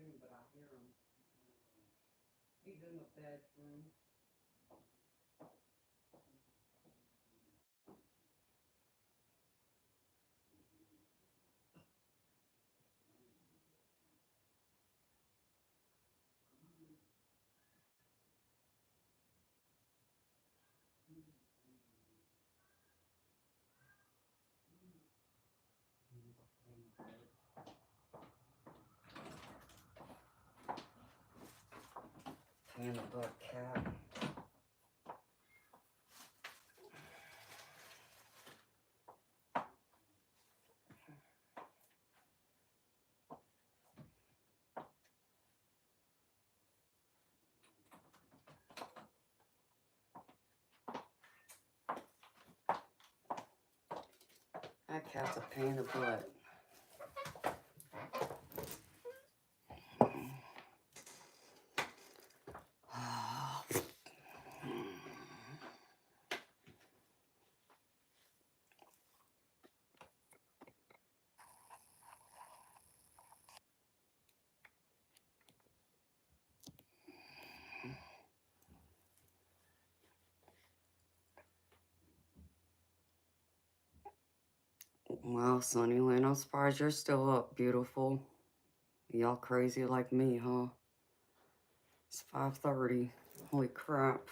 tune, but I hear him. He's in the bedroom. Pain in the butt cat. That cat's a pain in the butt. Well, Sunnyland, I'm surprised you're still up, beautiful. Y'all crazy like me, huh? It's 5:30. Holy crap.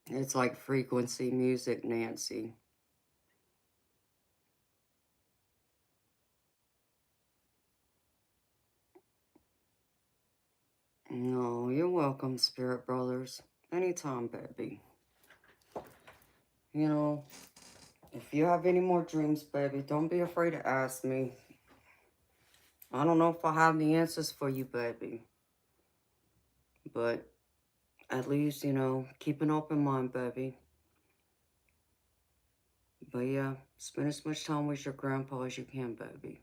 It's like frequency music, Nancy. No, you're welcome, Spirit Brothers. Anytime, baby. You know, if you have any more dreams, baby, don't be afraid to ask me. I don't know if I have the answers for you, baby. But at least, you know, keep an open mind, baby. But yeah, spend as much time with your grandpa as you can, baby.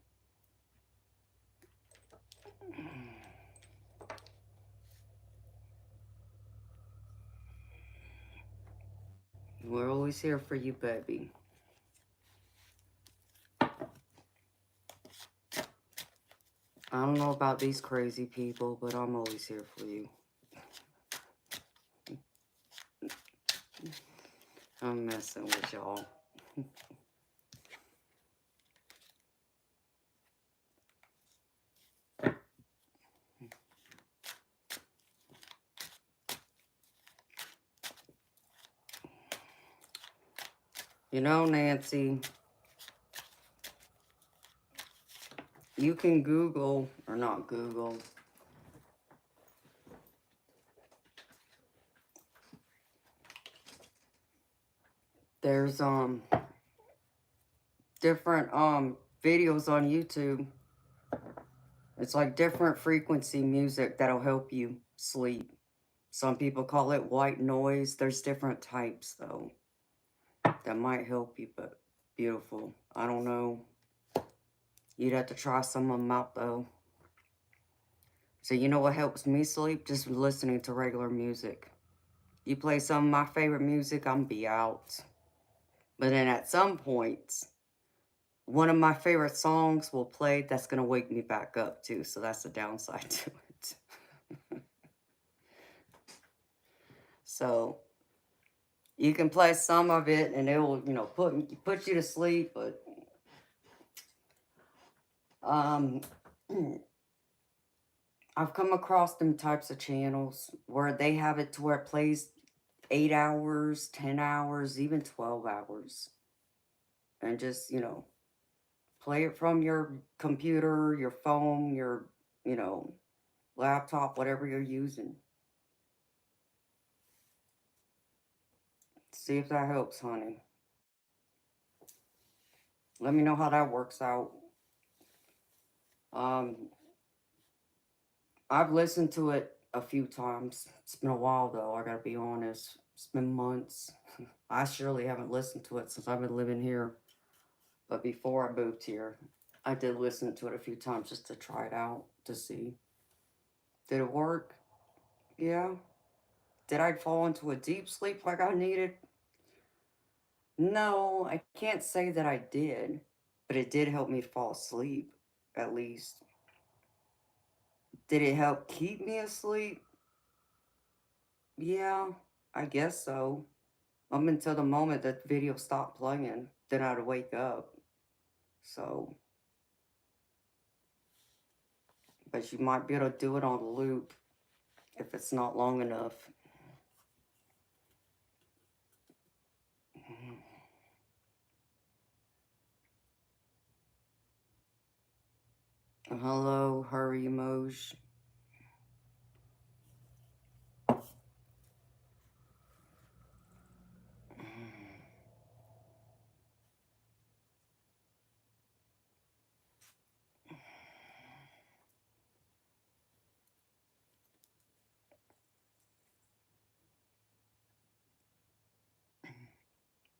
We're always here for you, baby. I don't know about these crazy people, but I'm always here for you. I'm messing with y'all. You know, Nancy, you can Google, or not Google. There's different videos on YouTube. It's like different frequency music that'll help you sleep. Some people call it white noise. There's different types though that might help you, but beautiful. I don't know. You'd have to try some of them out though. So you know what helps me sleep? Just listening to regular music. You play some of my favorite music, I'm be out. But then at some point, one of my favorite songs will play that's going to wake me back up too. So that's the downside to it. So you can play some of it and it will, you know, put you to sleep. But I've come across them types of channels where they have it to where it plays 8 hours, 10 hours, even 12 hours. And just, you know, play it from your computer, your phone, your, you know, laptop, whatever you're using. See if that helps, honey. Let me know how that works out. I've listened to it a few times. It's been a while though, I gotta be honest. It's been months. I surely haven't listened to it since I've been living here. But before I moved here, I did listen to it a few times just to try it out to see. Did it work? Yeah. Did I fall into a deep sleep like I needed? No, I can't say that I did, but it did help me fall asleep, at least. Did it help keep me asleep? Yeah, I guess so. Up until the moment that the video stopped playing, then I'd wake up. So, but you might be able to do it on a loop if it's not long enough. Hello, Hurry Moj.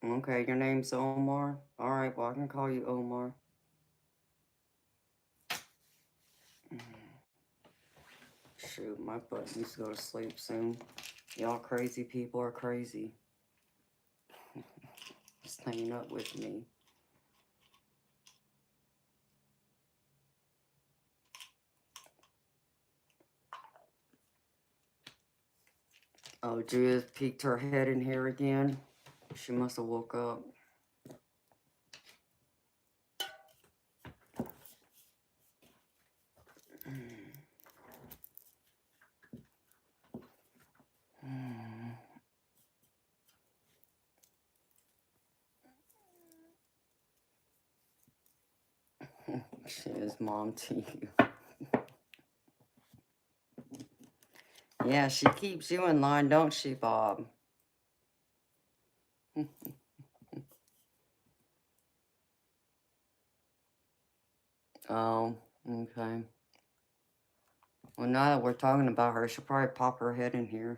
Okay, your name's Omar. Alright, well, I can call you Omar. Shoot, my butt needs to go to sleep soon. Y'all crazy people are crazy. Just hanging up with me. Oh, Judith peeked her head in here again. She must have woke up. She is mom to you. Yeah, she keeps you in line, don't she, Bob? Oh, okay. Well, now that we're talking about her, she'll probably pop her head in here.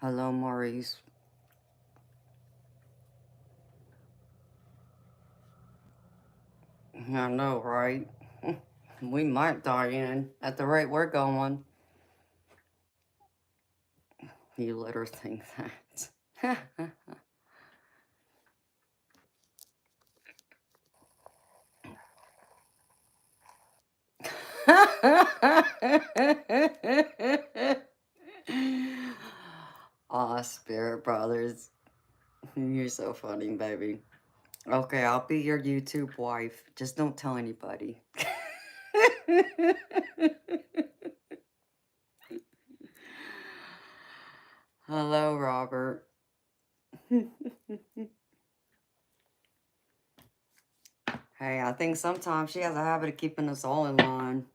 Hello, Maurice. I know, right? We might die in at the rate we're going. You let her think that. Aw, Spirit Brothers. You're so funny, baby. Okay, I'll be your YouTube wife. Just don't tell anybody. Hello, Robert. Hey, I think sometimes she has a habit of keeping us all in line.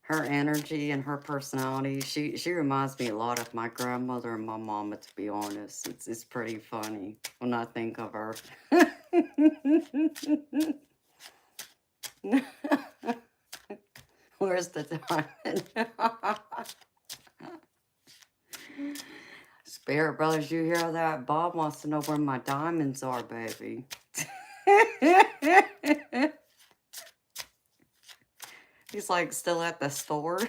Her energy and her personality, she reminds me a lot of my grandmother and my mama, to be honest. It's pretty funny when I think of her. Where's the diamond? Spirit Brothers, you hear that? Bob wants to know where my diamonds are, baby. He's like still at the store.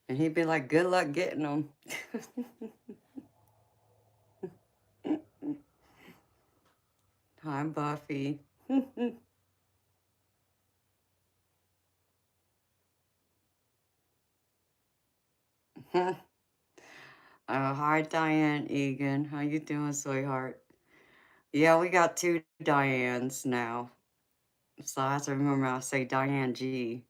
And he'd be like, good luck getting them. Hi, Buffy. Hi, Diane Egan. How you doing, sweetheart? Yeah, we got two Dianes now. So I have to remember I say Diane G.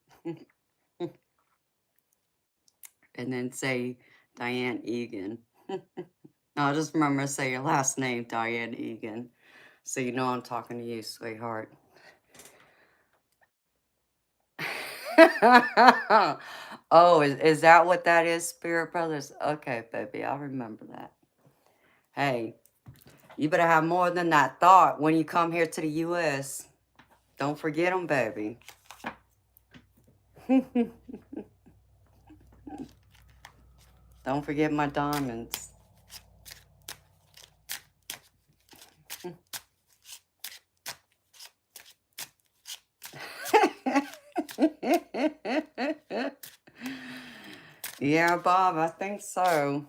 And then say Diane Egan. No, just remember to say your last name, Diane Egan. So you know I'm talking to you, sweetheart. Oh, is that what that is, Spirit Brothers? Okay, baby, I'll remember that. Hey, you better have more than that thought when you come here to the U.S. Don't forget them, baby. Don't forget my diamonds. Yeah, Bob, I think so.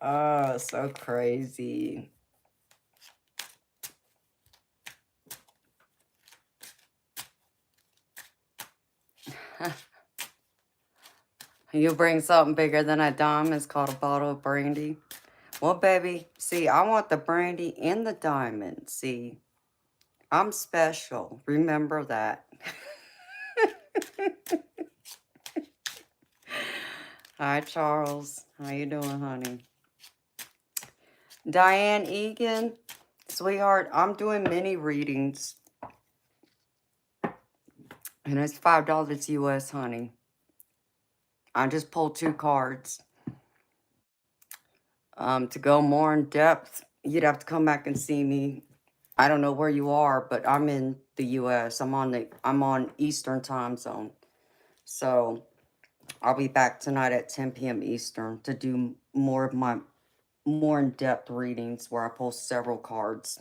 Oh, so crazy. You bring something bigger than a dime. It's called a bottle of brandy. Well, baby, see, I want the brandy in the diamond. See, I'm special. Remember that. Hi, Charles. How you doing, honey? Diane Egan, sweetheart, I'm doing mini readings. And it's $5 US, honey. I just pulled 2 cards. To go more in depth, you'd have to come back and see me. I don't know where you are, but I'm in the US. I'm on Eastern time zone. So I'll be back tonight at 10 p.m. Eastern to do more of my more in-depth readings where I pull several cards.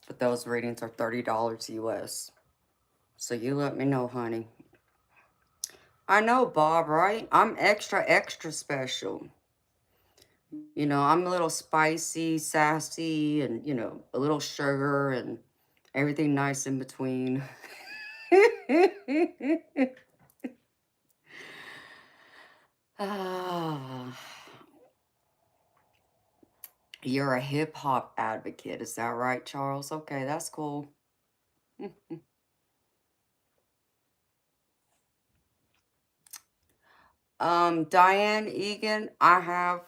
But those readings are $30 US. So you let me know, honey. I know, Bob, right? I'm extra, extra special. You know, I'm a little spicy, sassy, and, you know, a little sugar and everything nice in between. Ah, you're a hip hop advocate, is that right, Charles? Okay, that's cool. Diane Egan, I have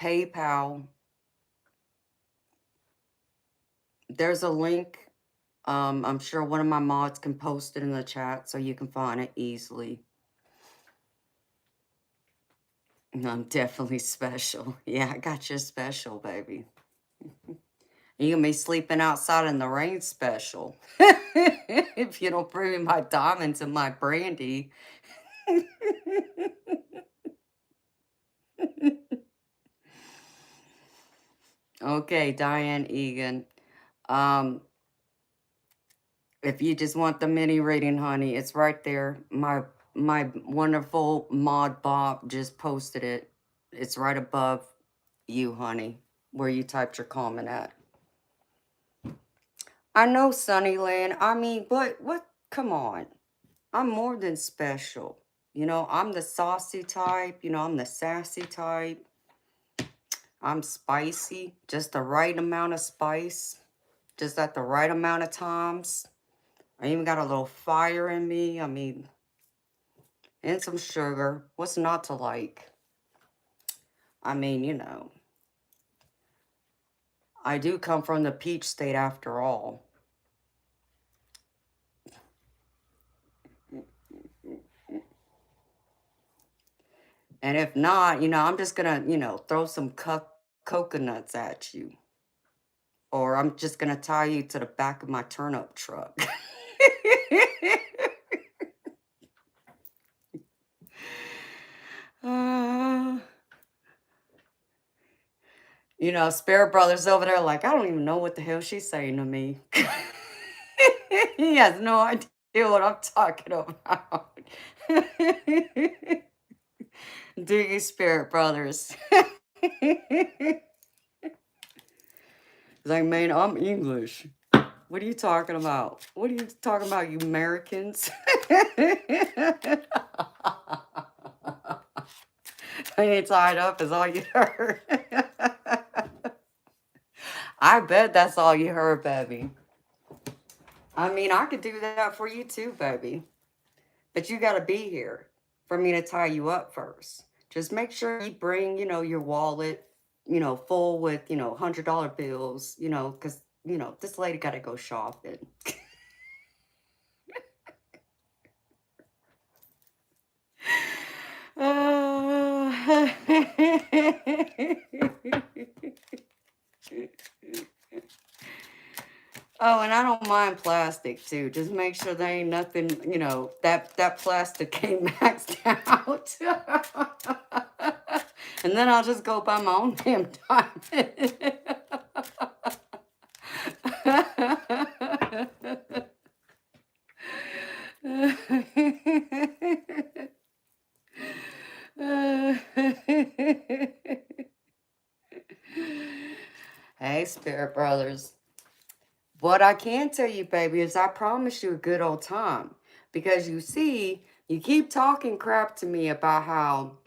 PayPal. There's a link. I'm sure one of my mods can post it in the chat so you can find it easily. I'm definitely special. Yeah, I got you special, baby. You gonna be sleeping outside in the rain special. If you don't bring me my diamonds and my brandy. Okay, Diane Egan. Um, if you just want the mini reading, honey, it's right there. My wonderful mod Bob just posted it. It's right above you, honey, where you typed your comment at. I know, Sunnyland. I mean, what? Come on. I'm more than special. You know, I'm the saucy type. You know, I'm the sassy type. I'm spicy. Just the right amount of spice. Just at the right amount of times. I even got a little fire in me. I mean, and some sugar. What's not to like? I mean, you know, I do come from the peach state after all. And if not, you know, I'm just gonna, you know, throw some coconuts at you. Or I'm just gonna tie you to the back of my turnip truck. Uh, you know, Spirit Brothers over there like, I don't even know what the hell she's saying to me. He has no idea what I'm talking about. Do you, spirit brothers? Like, man, I'm English. What are you talking about? What are you talking about, you Americans? I ain't tied up is all you heard. I bet that's all you heard, baby. I mean, I could do that for you too, baby. But you got to be here for me to tie you up first. Just make sure you bring, your wallet, full with, $100 bills, because, this lady got to go shopping. Oh, and I don't mind plastic too. Just make sure there ain't nothing, that plastic ain't maxed out. And then I'll just go buy my own damn diamond. Hey, spirit brothers. What I can tell you, baby, is I promise you a good old time. Because you see, you keep talking crap to me about how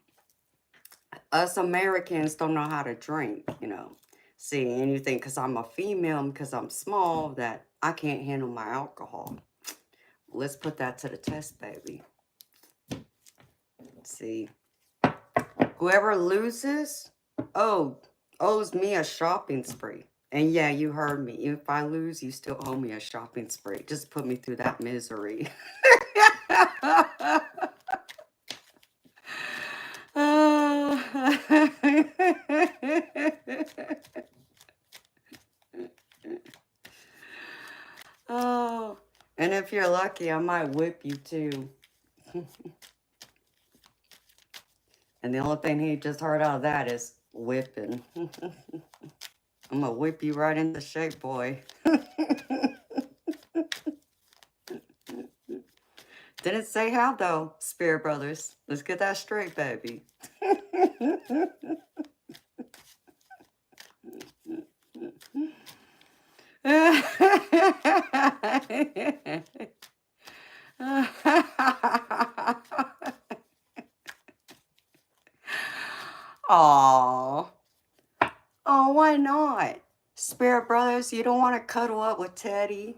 us Americans don't know how to drink, See, and you think because I'm a female, because I'm small, that I can't handle my alcohol. Let's put that to the test, baby. See, whoever loses, owes me a shopping spree. And yeah, you heard me. If I lose, you still owe me a shopping spree. Just put me through that misery. Oh, and if you're lucky, I might whip you too. And the only thing he just heard out of that is whipping. I'm gonna whip you right into shape, boy. Didn't say how though, spirit brothers. Let's get that straight, baby. Aww. Oh, why not? Spirit brothers, you don't want to cuddle up with Teddy?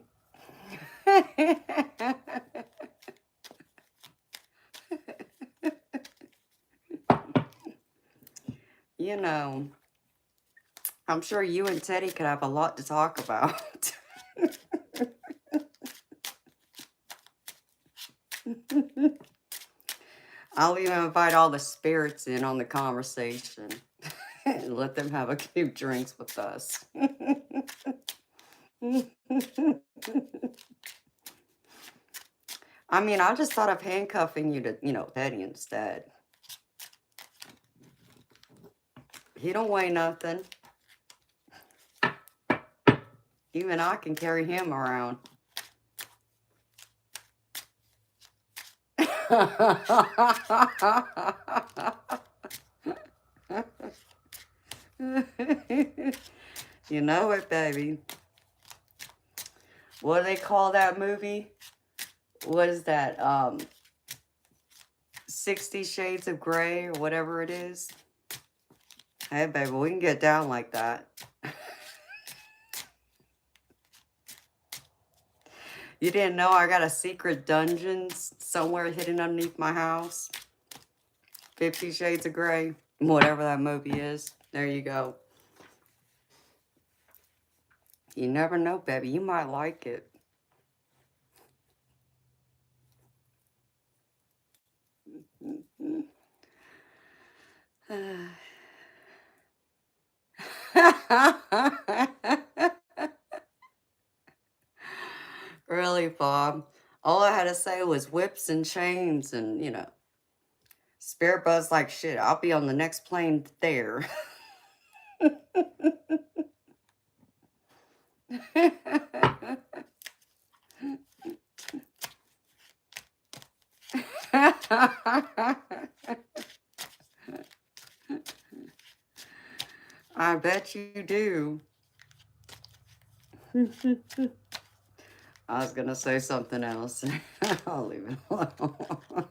I'm sure you and Teddy could have a lot to talk about. I'll even invite all the spirits in on the conversation and let them have a few drinks with us. I mean, I just thought of handcuffing you to, Teddy instead. He don't weigh nothing. Even I can carry him around. You know it, baby. What do they call that movie? What is that? 60 Shades of Grey or whatever it is. Hey, baby, we can get down like that. You didn't know I got a secret dungeon somewhere hidden underneath my house? 50 Shades of Grey. Whatever that movie is. There you go. You never know, baby. You might like it. Really, Bob? All I had to say was whips and chains and, Spirit Buzz like, shit, I'll be on the next plane there. I bet you do. I was going to say something else. I'll leave it alone.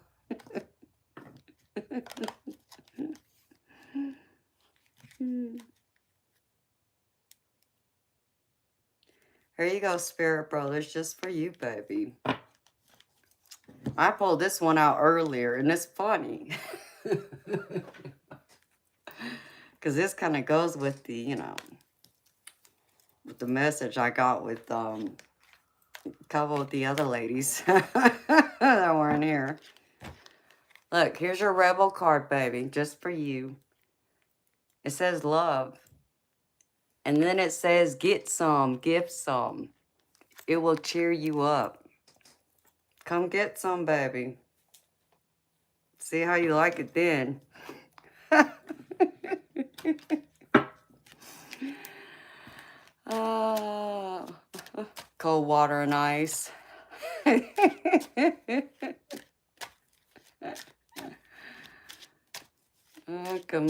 Here you go, Spirit Brothers, just for you, baby. I pulled this one out earlier, and it's funny. Because this kind of goes with the, you know, with the message I got with a couple of the other ladies that weren't here. Look, here's your Rebel card, baby, just for you. It says love. And then it says get some, give some. It will cheer you up. Come get some, baby. See how you like it then. Oh, cold water and ice. Good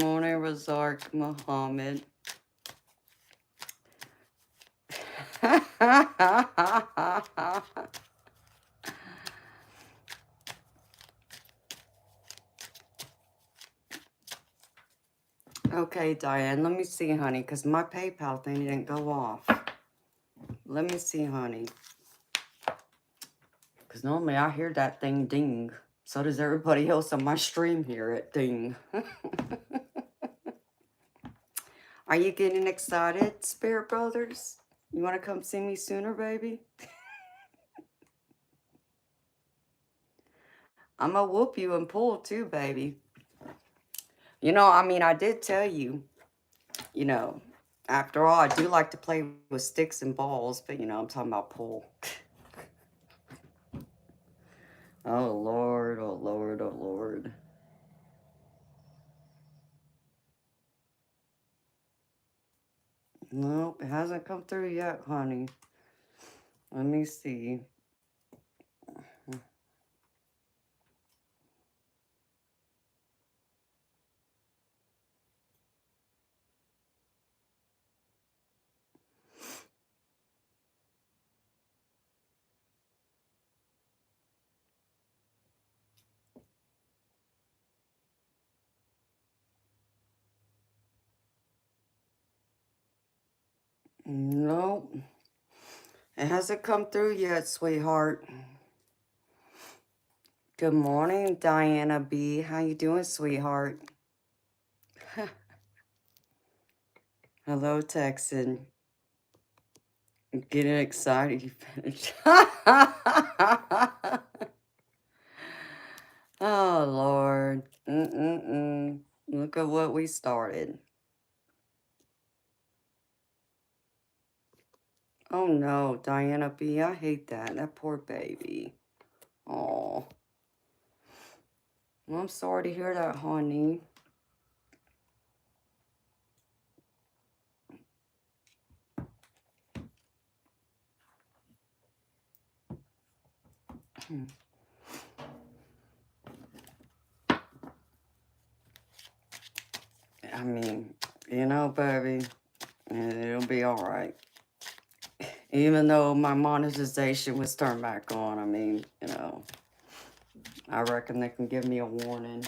morning, Razak Muhammad. Okay, Diane, let me see, honey, because my PayPal thing didn't go off. Let me see, honey. Because normally I hear that thing ding. So does everybody else on my stream hear it ding. Are you getting excited, Spirit Brothers? You want to come see me sooner, baby? I'm going to whoop you and pull too, baby. You know, I mean, I did tell you, you know, after all, I do like to play with sticks and balls, but, you know, I'm talking about pull. Oh, Lord, oh, Lord, oh, Lord. Nope, it hasn't come through yet, honey. Let me see. Nope. It hasn't come through yet, sweetheart. Good morning, Diana B. How you doing, sweetheart? Hello, Texan. Getting excited. You finished. Oh, Lord. Look at what we started. Oh, no, Diana B. I hate that. That poor baby. Oh. Well, I'm sorry to hear that, honey. I mean, you know, baby, it'll be all right. Even though my monetization was turned back on, I mean, you know, I reckon they can give me a warning.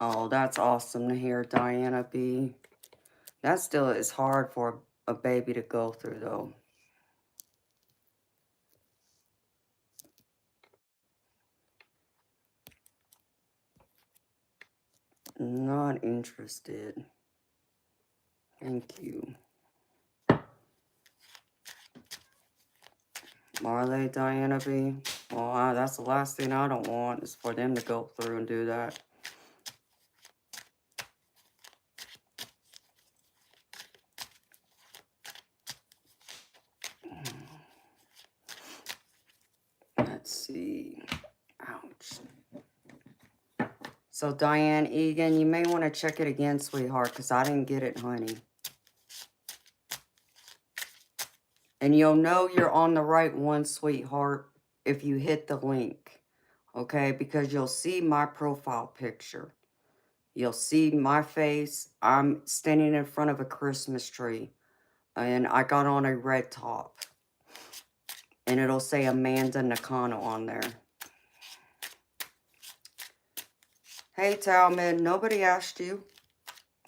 Oh, that's awesome to hear, Diana B. That still is hard for a baby to go through, though. Not interested. Thank you. Marley, Diana B. Well, that's the last thing I don't want is for them to go through and do that. Let's see. Ouch. So, Diane Egan, you may want to check it again, sweetheart, because I didn't get it, honey. And you'll know you're on the right one, sweetheart, if you hit the link. Okay? Because you'll see my profile picture. You'll see my face. I'm standing in front of a Christmas tree. And I got on a red top. And it'll say Amanda Nakano on there. Hey, Talman, nobody asked you.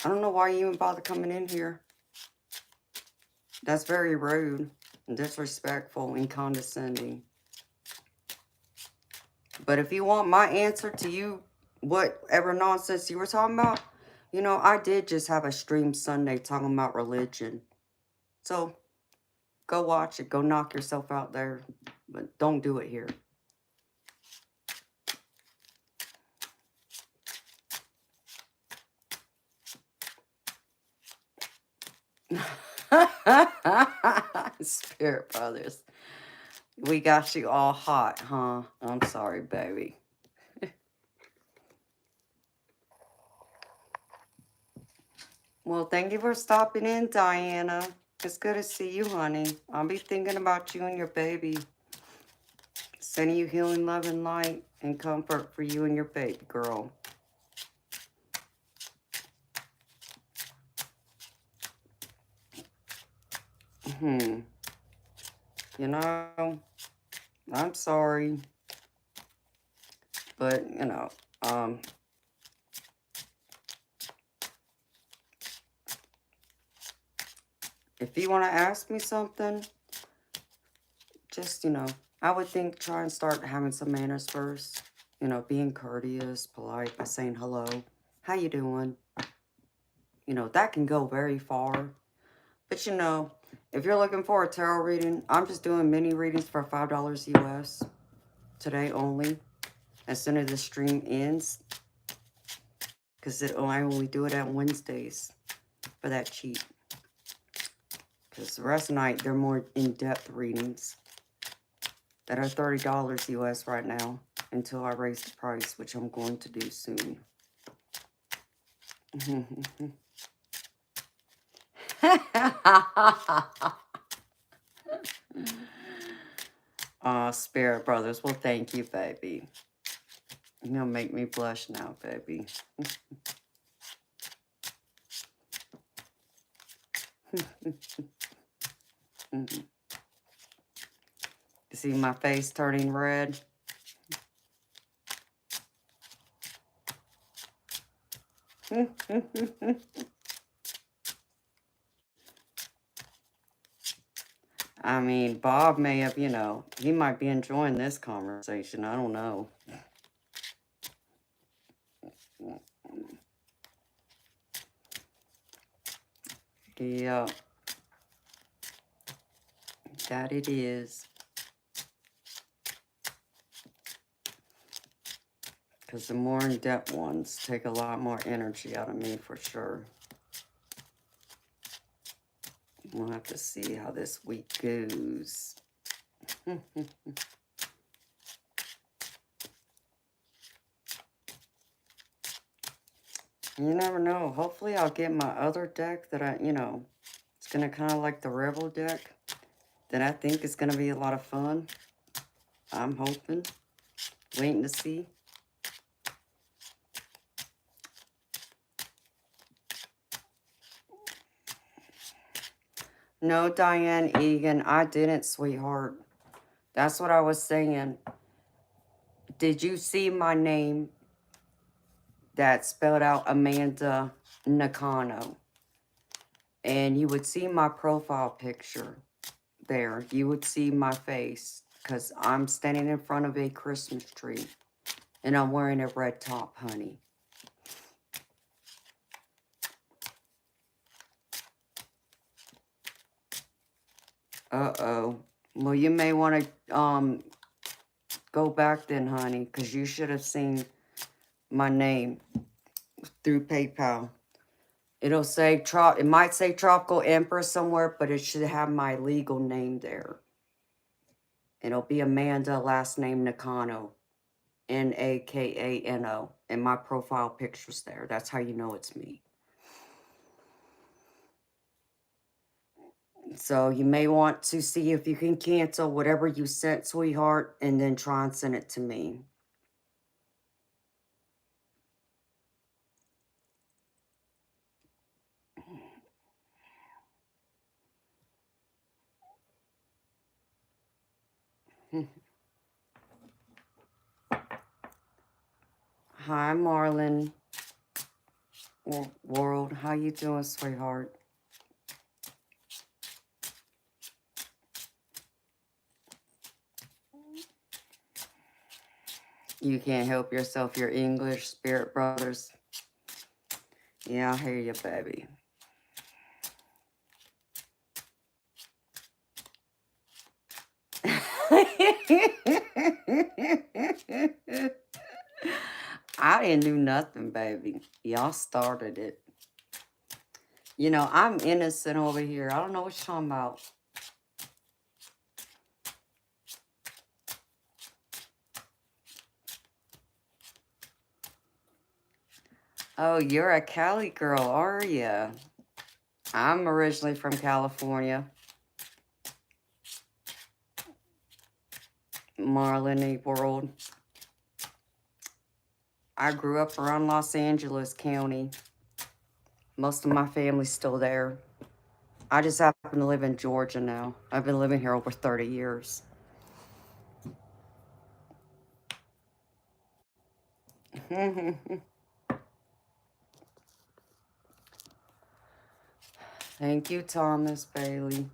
I don't know why you even bother coming in here. That's very rude and disrespectful and condescending. But if you want my answer to you, whatever nonsense you were talking about, you know, I did just have a stream Sunday talking about religion. So, go watch it. Go knock yourself out there. But don't do it here. Spirit brothers. We got you all hot, huh? I'm sorry, baby. Well, thank you for stopping in, Diana. It's good to see you, honey. I'll be thinking about you and your baby. Sending you healing love and light and comfort for you and your baby girl. You know, I'm sorry. But, you know, if you want to ask me something, just, you know, I would think try and start having some manners first. You know, being courteous, polite, by saying hello. How you doing? You know, that can go very far. But, you know, if you're looking for a tarot reading, I'm just doing mini readings for $5 US. Today only. As soon as the stream ends. Because I only do it on Wednesdays. For that cheap. Because the rest of the night, they're more in-depth readings. That are $30 US right now. Until I raise the price, which I'm going to do soon. Aw, Spirit Brothers. Well, thank you, baby. You're gonna make me blush now, baby. You see my face turning red? I mean, Bob may have, you know, he might be enjoying this conversation. I don't know. Yeah. That it is. Because the more in-depth ones take a lot more energy out of me for sure. We'll have to see how this week goes. You never know. Hopefully I'll get my other deck that I, you know, it's going to kind of like the Rebel deck that I think is going to be a lot of fun. I'm hoping. Waiting to see. No, Diane Egan, I didn't, sweetheart. That's what I was saying. Did you see my name that spelled out Amanda Nakano? And you would see my profile picture there. You would see my face because I'm standing in front of a Christmas tree. And I'm wearing a red top, honey. Uh-oh. Well, you may want to go back then, honey, because you should have seen my name through PayPal. It'll say, it might say Tropical Empress somewhere, but it should have my legal name there. It'll be Amanda, last name Nakano. Nakano. And my profile picture's there. That's how you know it's me. So you may want to see if you can cancel whatever you sent, sweetheart, and then try and send it to me. Hi, Marlon. World, how you doing, sweetheart? You can't help yourself. You're English, spirit brothers. Yeah, I hear you, baby. I didn't do nothing, baby. Y'all started it. You know, I'm innocent over here. I don't know what you're talking about. Oh, you're a Cali girl, are you? I'm originally from California. Marlene World. I grew up around Los Angeles County. Most of my family's still there. I just happen to live in Georgia now. I've been living here over 30 years. Thank you, Thomas Bailey.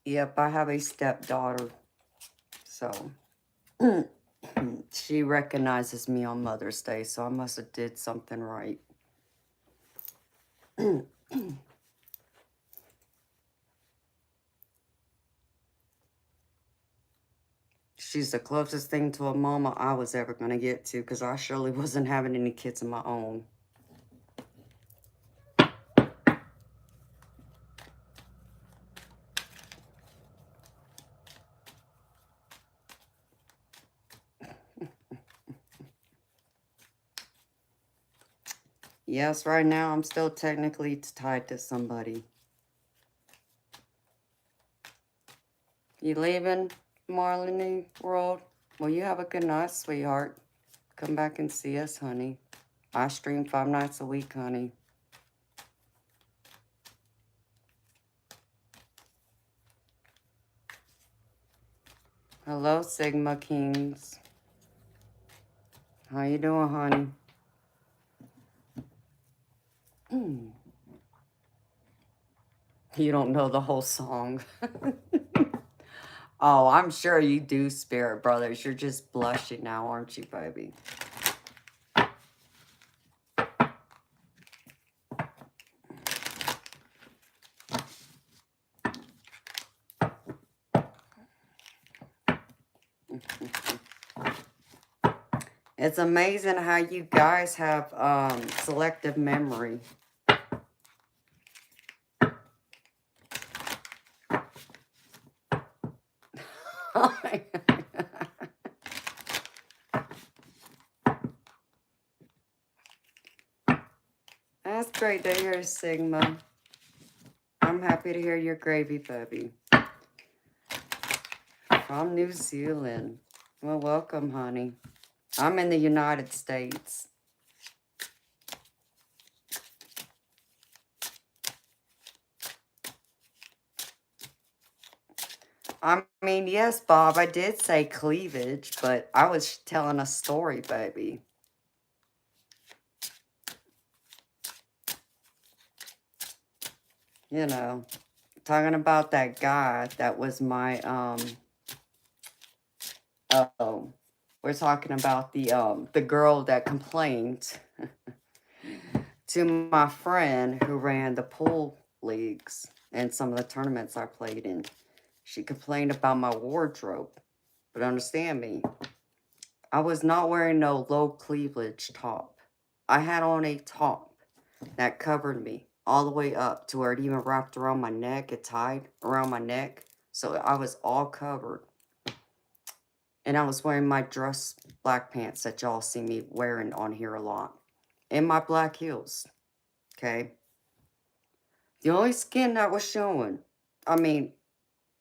Yep, I have a stepdaughter. So she recognizes me on Mother's Day, so I must have did something right. She's the closest thing to a mama I was ever going to get to, because I surely wasn't having any kids of my own. Yes, right now I'm still technically tied to somebody. You leaving, Marlene World? Well, you have a good night, sweetheart. Come back and see us, honey. I stream 5 nights a week, honey. Hello, Sigma Kings. How you doing, honey? You don't know the whole song. Oh, I'm sure you do, Spirit Brothers. You're just blushing now, aren't you, baby? It's amazing how you guys have selective memory. That's great to hear, Sigma. I'm happy to hear your gravy, baby. From New Zealand. Well, welcome, honey. I'm in the United States. I mean, yes, Bob, I did say cleavage, but I was telling a story, baby. You know, talking about that guy that was my, oh, we're talking about the girl that complained to my friend who ran the pool leagues and some of the tournaments I played in. She complained about my wardrobe. But understand me, I was not wearing no low cleavage top. I had on a top that covered me all the way up to where it even wrapped around my neck. It tied around my neck. So I was all covered. And I was wearing my dress black pants that y'all see me wearing on here a lot. And my black heels. Okay. The only skin that was showing,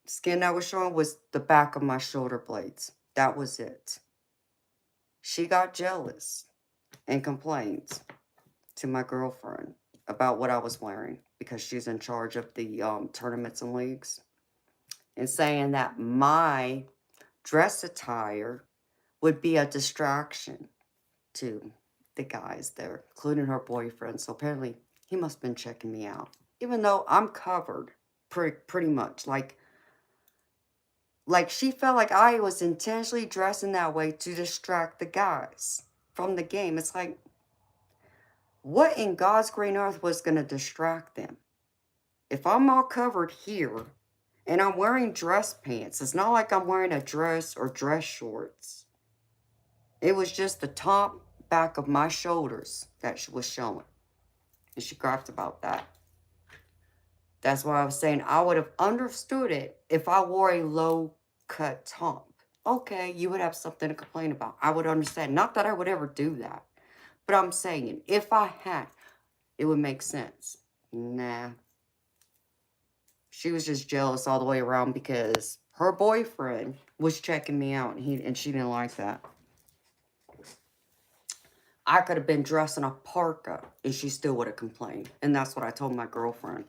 skin that was showing was the back of my shoulder blades. That was it. She got jealous and complained to my girlfriend about what I was wearing because she's in charge of the tournaments and leagues, and saying that my dress attire would be a distraction to the guys there, including her boyfriend. So apparently he must have been checking me out, even though I'm covered pretty much. Like she felt like I was intentionally dressing that way to distract the guys from the game. It's like, what in God's green earth was going to distract them? If I'm all covered here and I'm wearing dress pants, it's not like I'm wearing a dress or dress shorts. It was just the top back of my shoulders that she was showing. And she griped about that. That's why I was saying I would have understood it if I wore a low-cut top. Okay, you would have something to complain about. I would understand. Not that I would ever do that. But I'm saying, if I had, it would make sense. Nah. She was just jealous all the way around because her boyfriend was checking me out and she didn't like that. I could have been dressed in a parka and she still would have complained. And that's what I told my girlfriend.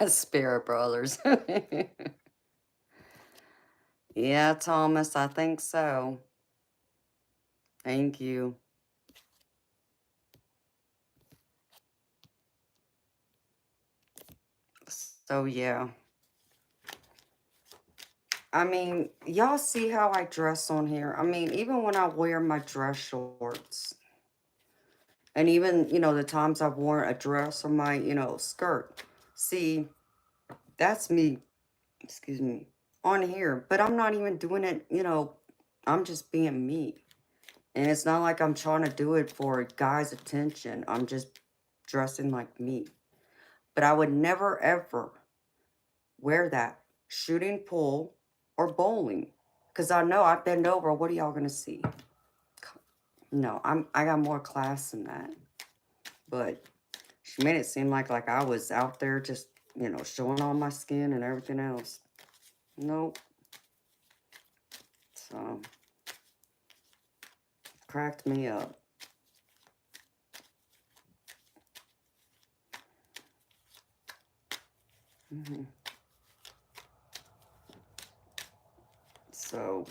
Spirit brothers. Yeah, Thomas, I think so. Thank you. So, yeah. I mean, y'all see how I dress on here? I mean, even when I wear my dress shorts, and even, the times I've worn a dress or my, skirt. See, that's me, excuse me, on here. But I'm not even doing it, I'm just being me. And it's not like I'm trying to do it for a guy's attention. I'm just dressing like me. But I would never, ever wear that shooting pool or bowling. Because I know I bend over, what are y'all going to see? No, I got more class than that. But she made it seem like I was out there just, showing all my skin and everything else. Nope. So, cracked me up. So,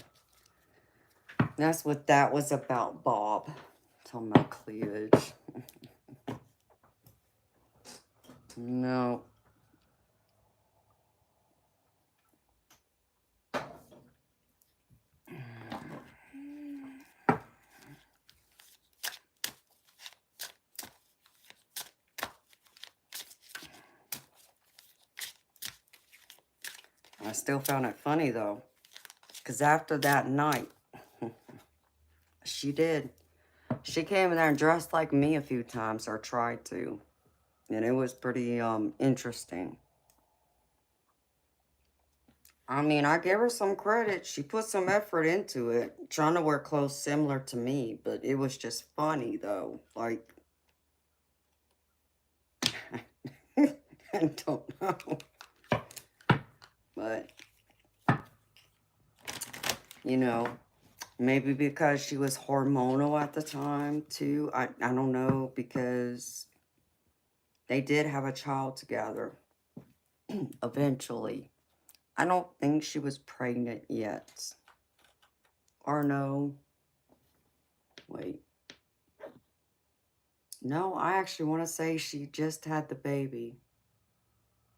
that's what that was about, Bob. Talking about cleavage. No. I still found it funny, though. Because after that night, she did. She came in there and dressed like me a few times, or tried to. And it was pretty interesting. I mean, I give her some credit. She put some effort into it, trying to wear clothes similar to me. But it was just funny, though. Like, I don't know. But, maybe because she was hormonal at the time, too. I don't know, because they did have a child together eventually. I don't think she was pregnant yet. Or no. Wait. No, I actually want to say she just had the baby.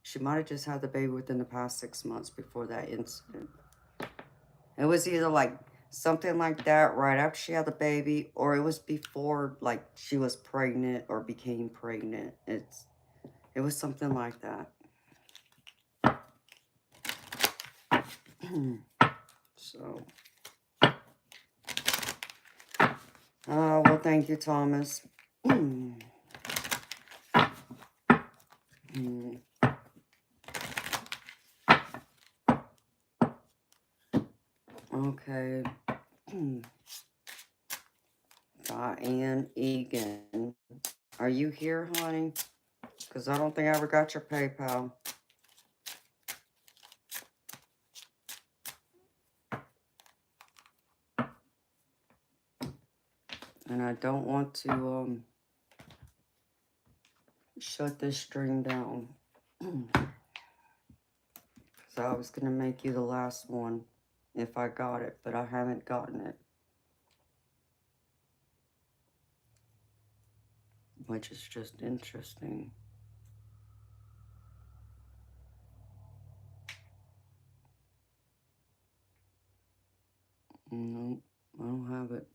She might have just had the baby within the past 6 months before that incident. It was either like something like that right after she had the baby, or it was before like she was pregnant or became pregnant. It was something like that. So Well, thank you, Thomas. Okay. Diane Egan. Are you here, honey? Because I don't think I ever got your PayPal. And I don't want to shut this stream down. So I was going to make you the last one if I got it, but I haven't gotten it. Which is just interesting. Nope, I don't have it.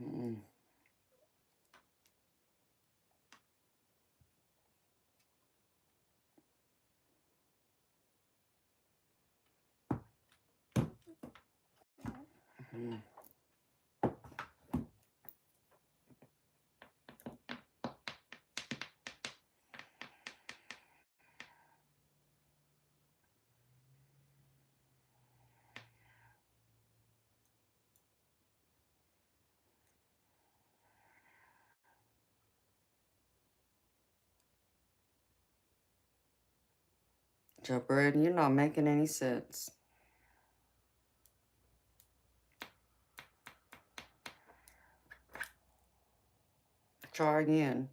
Mm. Mm. Joe Braden, you're not making any sense. Try again.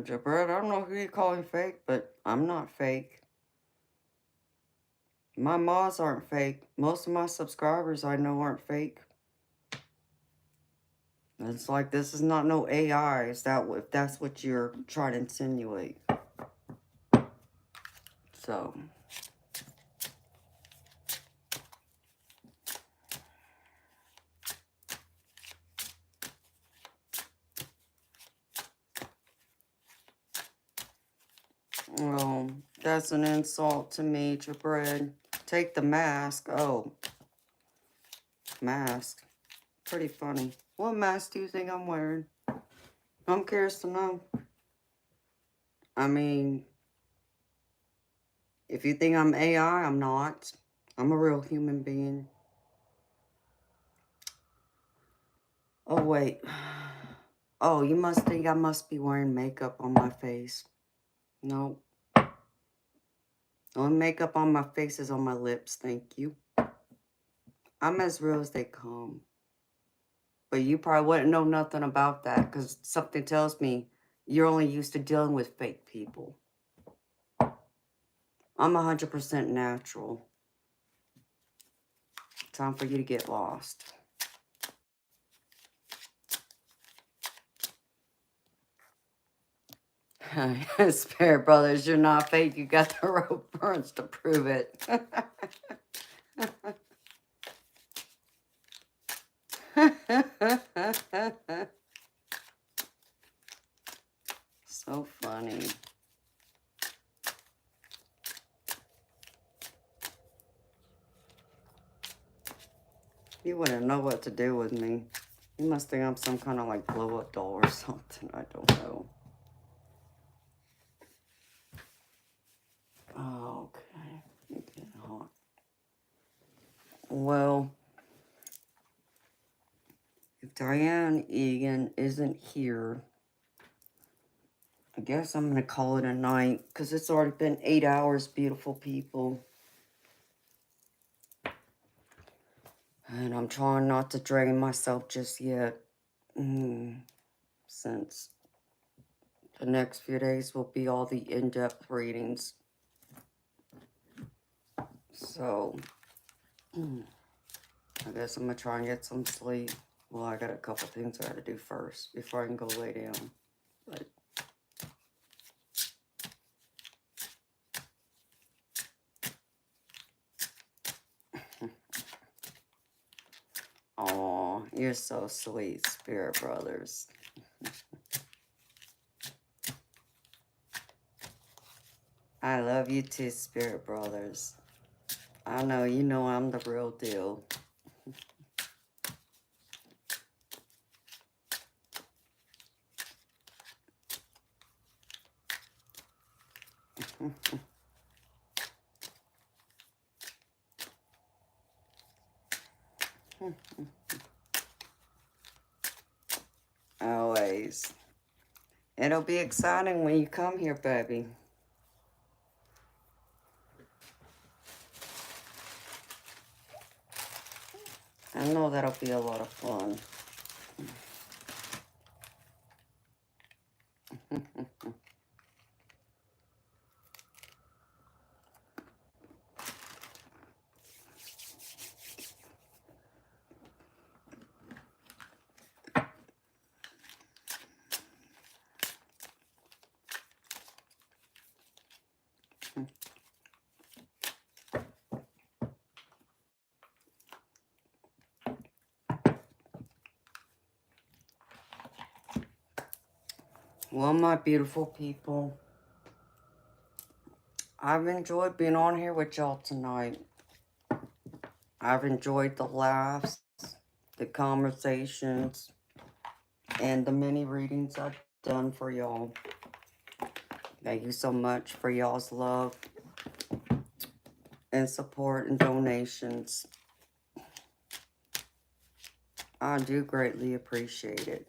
Jabred, I don't know who you're calling fake, but I'm not fake. My mods aren't fake. Most of my subscribers I know aren't fake. It's like this is not no AI. Is that if that's what you're trying to insinuate? So. Well, that's an insult to me, Jabred. Take the mask. Oh, mask. Pretty funny. What mask do you think I'm wearing? I'm curious to know. I mean, if you think I'm AI, I'm not. I'm a real human being. Oh, wait. Oh, you must think I must be wearing makeup on my face. No. The only makeup on my face is on my lips, thank you. I'm as real as they come. But you probably wouldn't know nothing about that because something tells me you're only used to dealing with fake people. I'm 100% natural. Time for you to get lost. Spirit Brothers, you're not fake. You got the rope burns to prove it. So funny. You wouldn't know what to do with me. You must think I'm some kind of like blow-up doll or something. I don't know. Okay. You're getting hot. Well, if Diane Egan isn't here, I guess I'm going to call it a night because it's already been 8 hours, beautiful people. And I'm trying not to drain myself just yet. Since the next few days will be all the in-depth readings. So, I guess I'm going to try and get some sleep. Well, I got a couple things I got to do first before I can go lay down. But oh, you're so sweet, Spirit Brothers. I love you too, Spirit Brothers. I know you know I'm the real deal. Always. It'll be exciting when you come here, baby. I know that'll be a lot of fun. Well, my beautiful people, I've enjoyed being on here with y'all tonight. I've enjoyed the laughs, the conversations, and the many readings I've done for y'all. Thank you so much for y'all's love and support and donations. I do greatly appreciate it.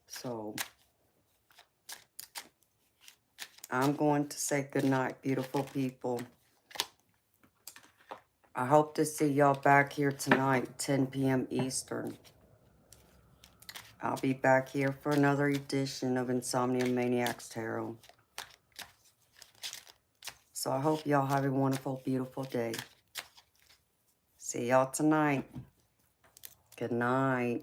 So, I'm going to say goodnight, beautiful people. I hope to see y'all back here tonight, 10 p.m. Eastern. I'll be back here for another edition of Insomnia Maniacs Tarot. So I hope y'all have a wonderful, beautiful day. See y'all tonight. Good night.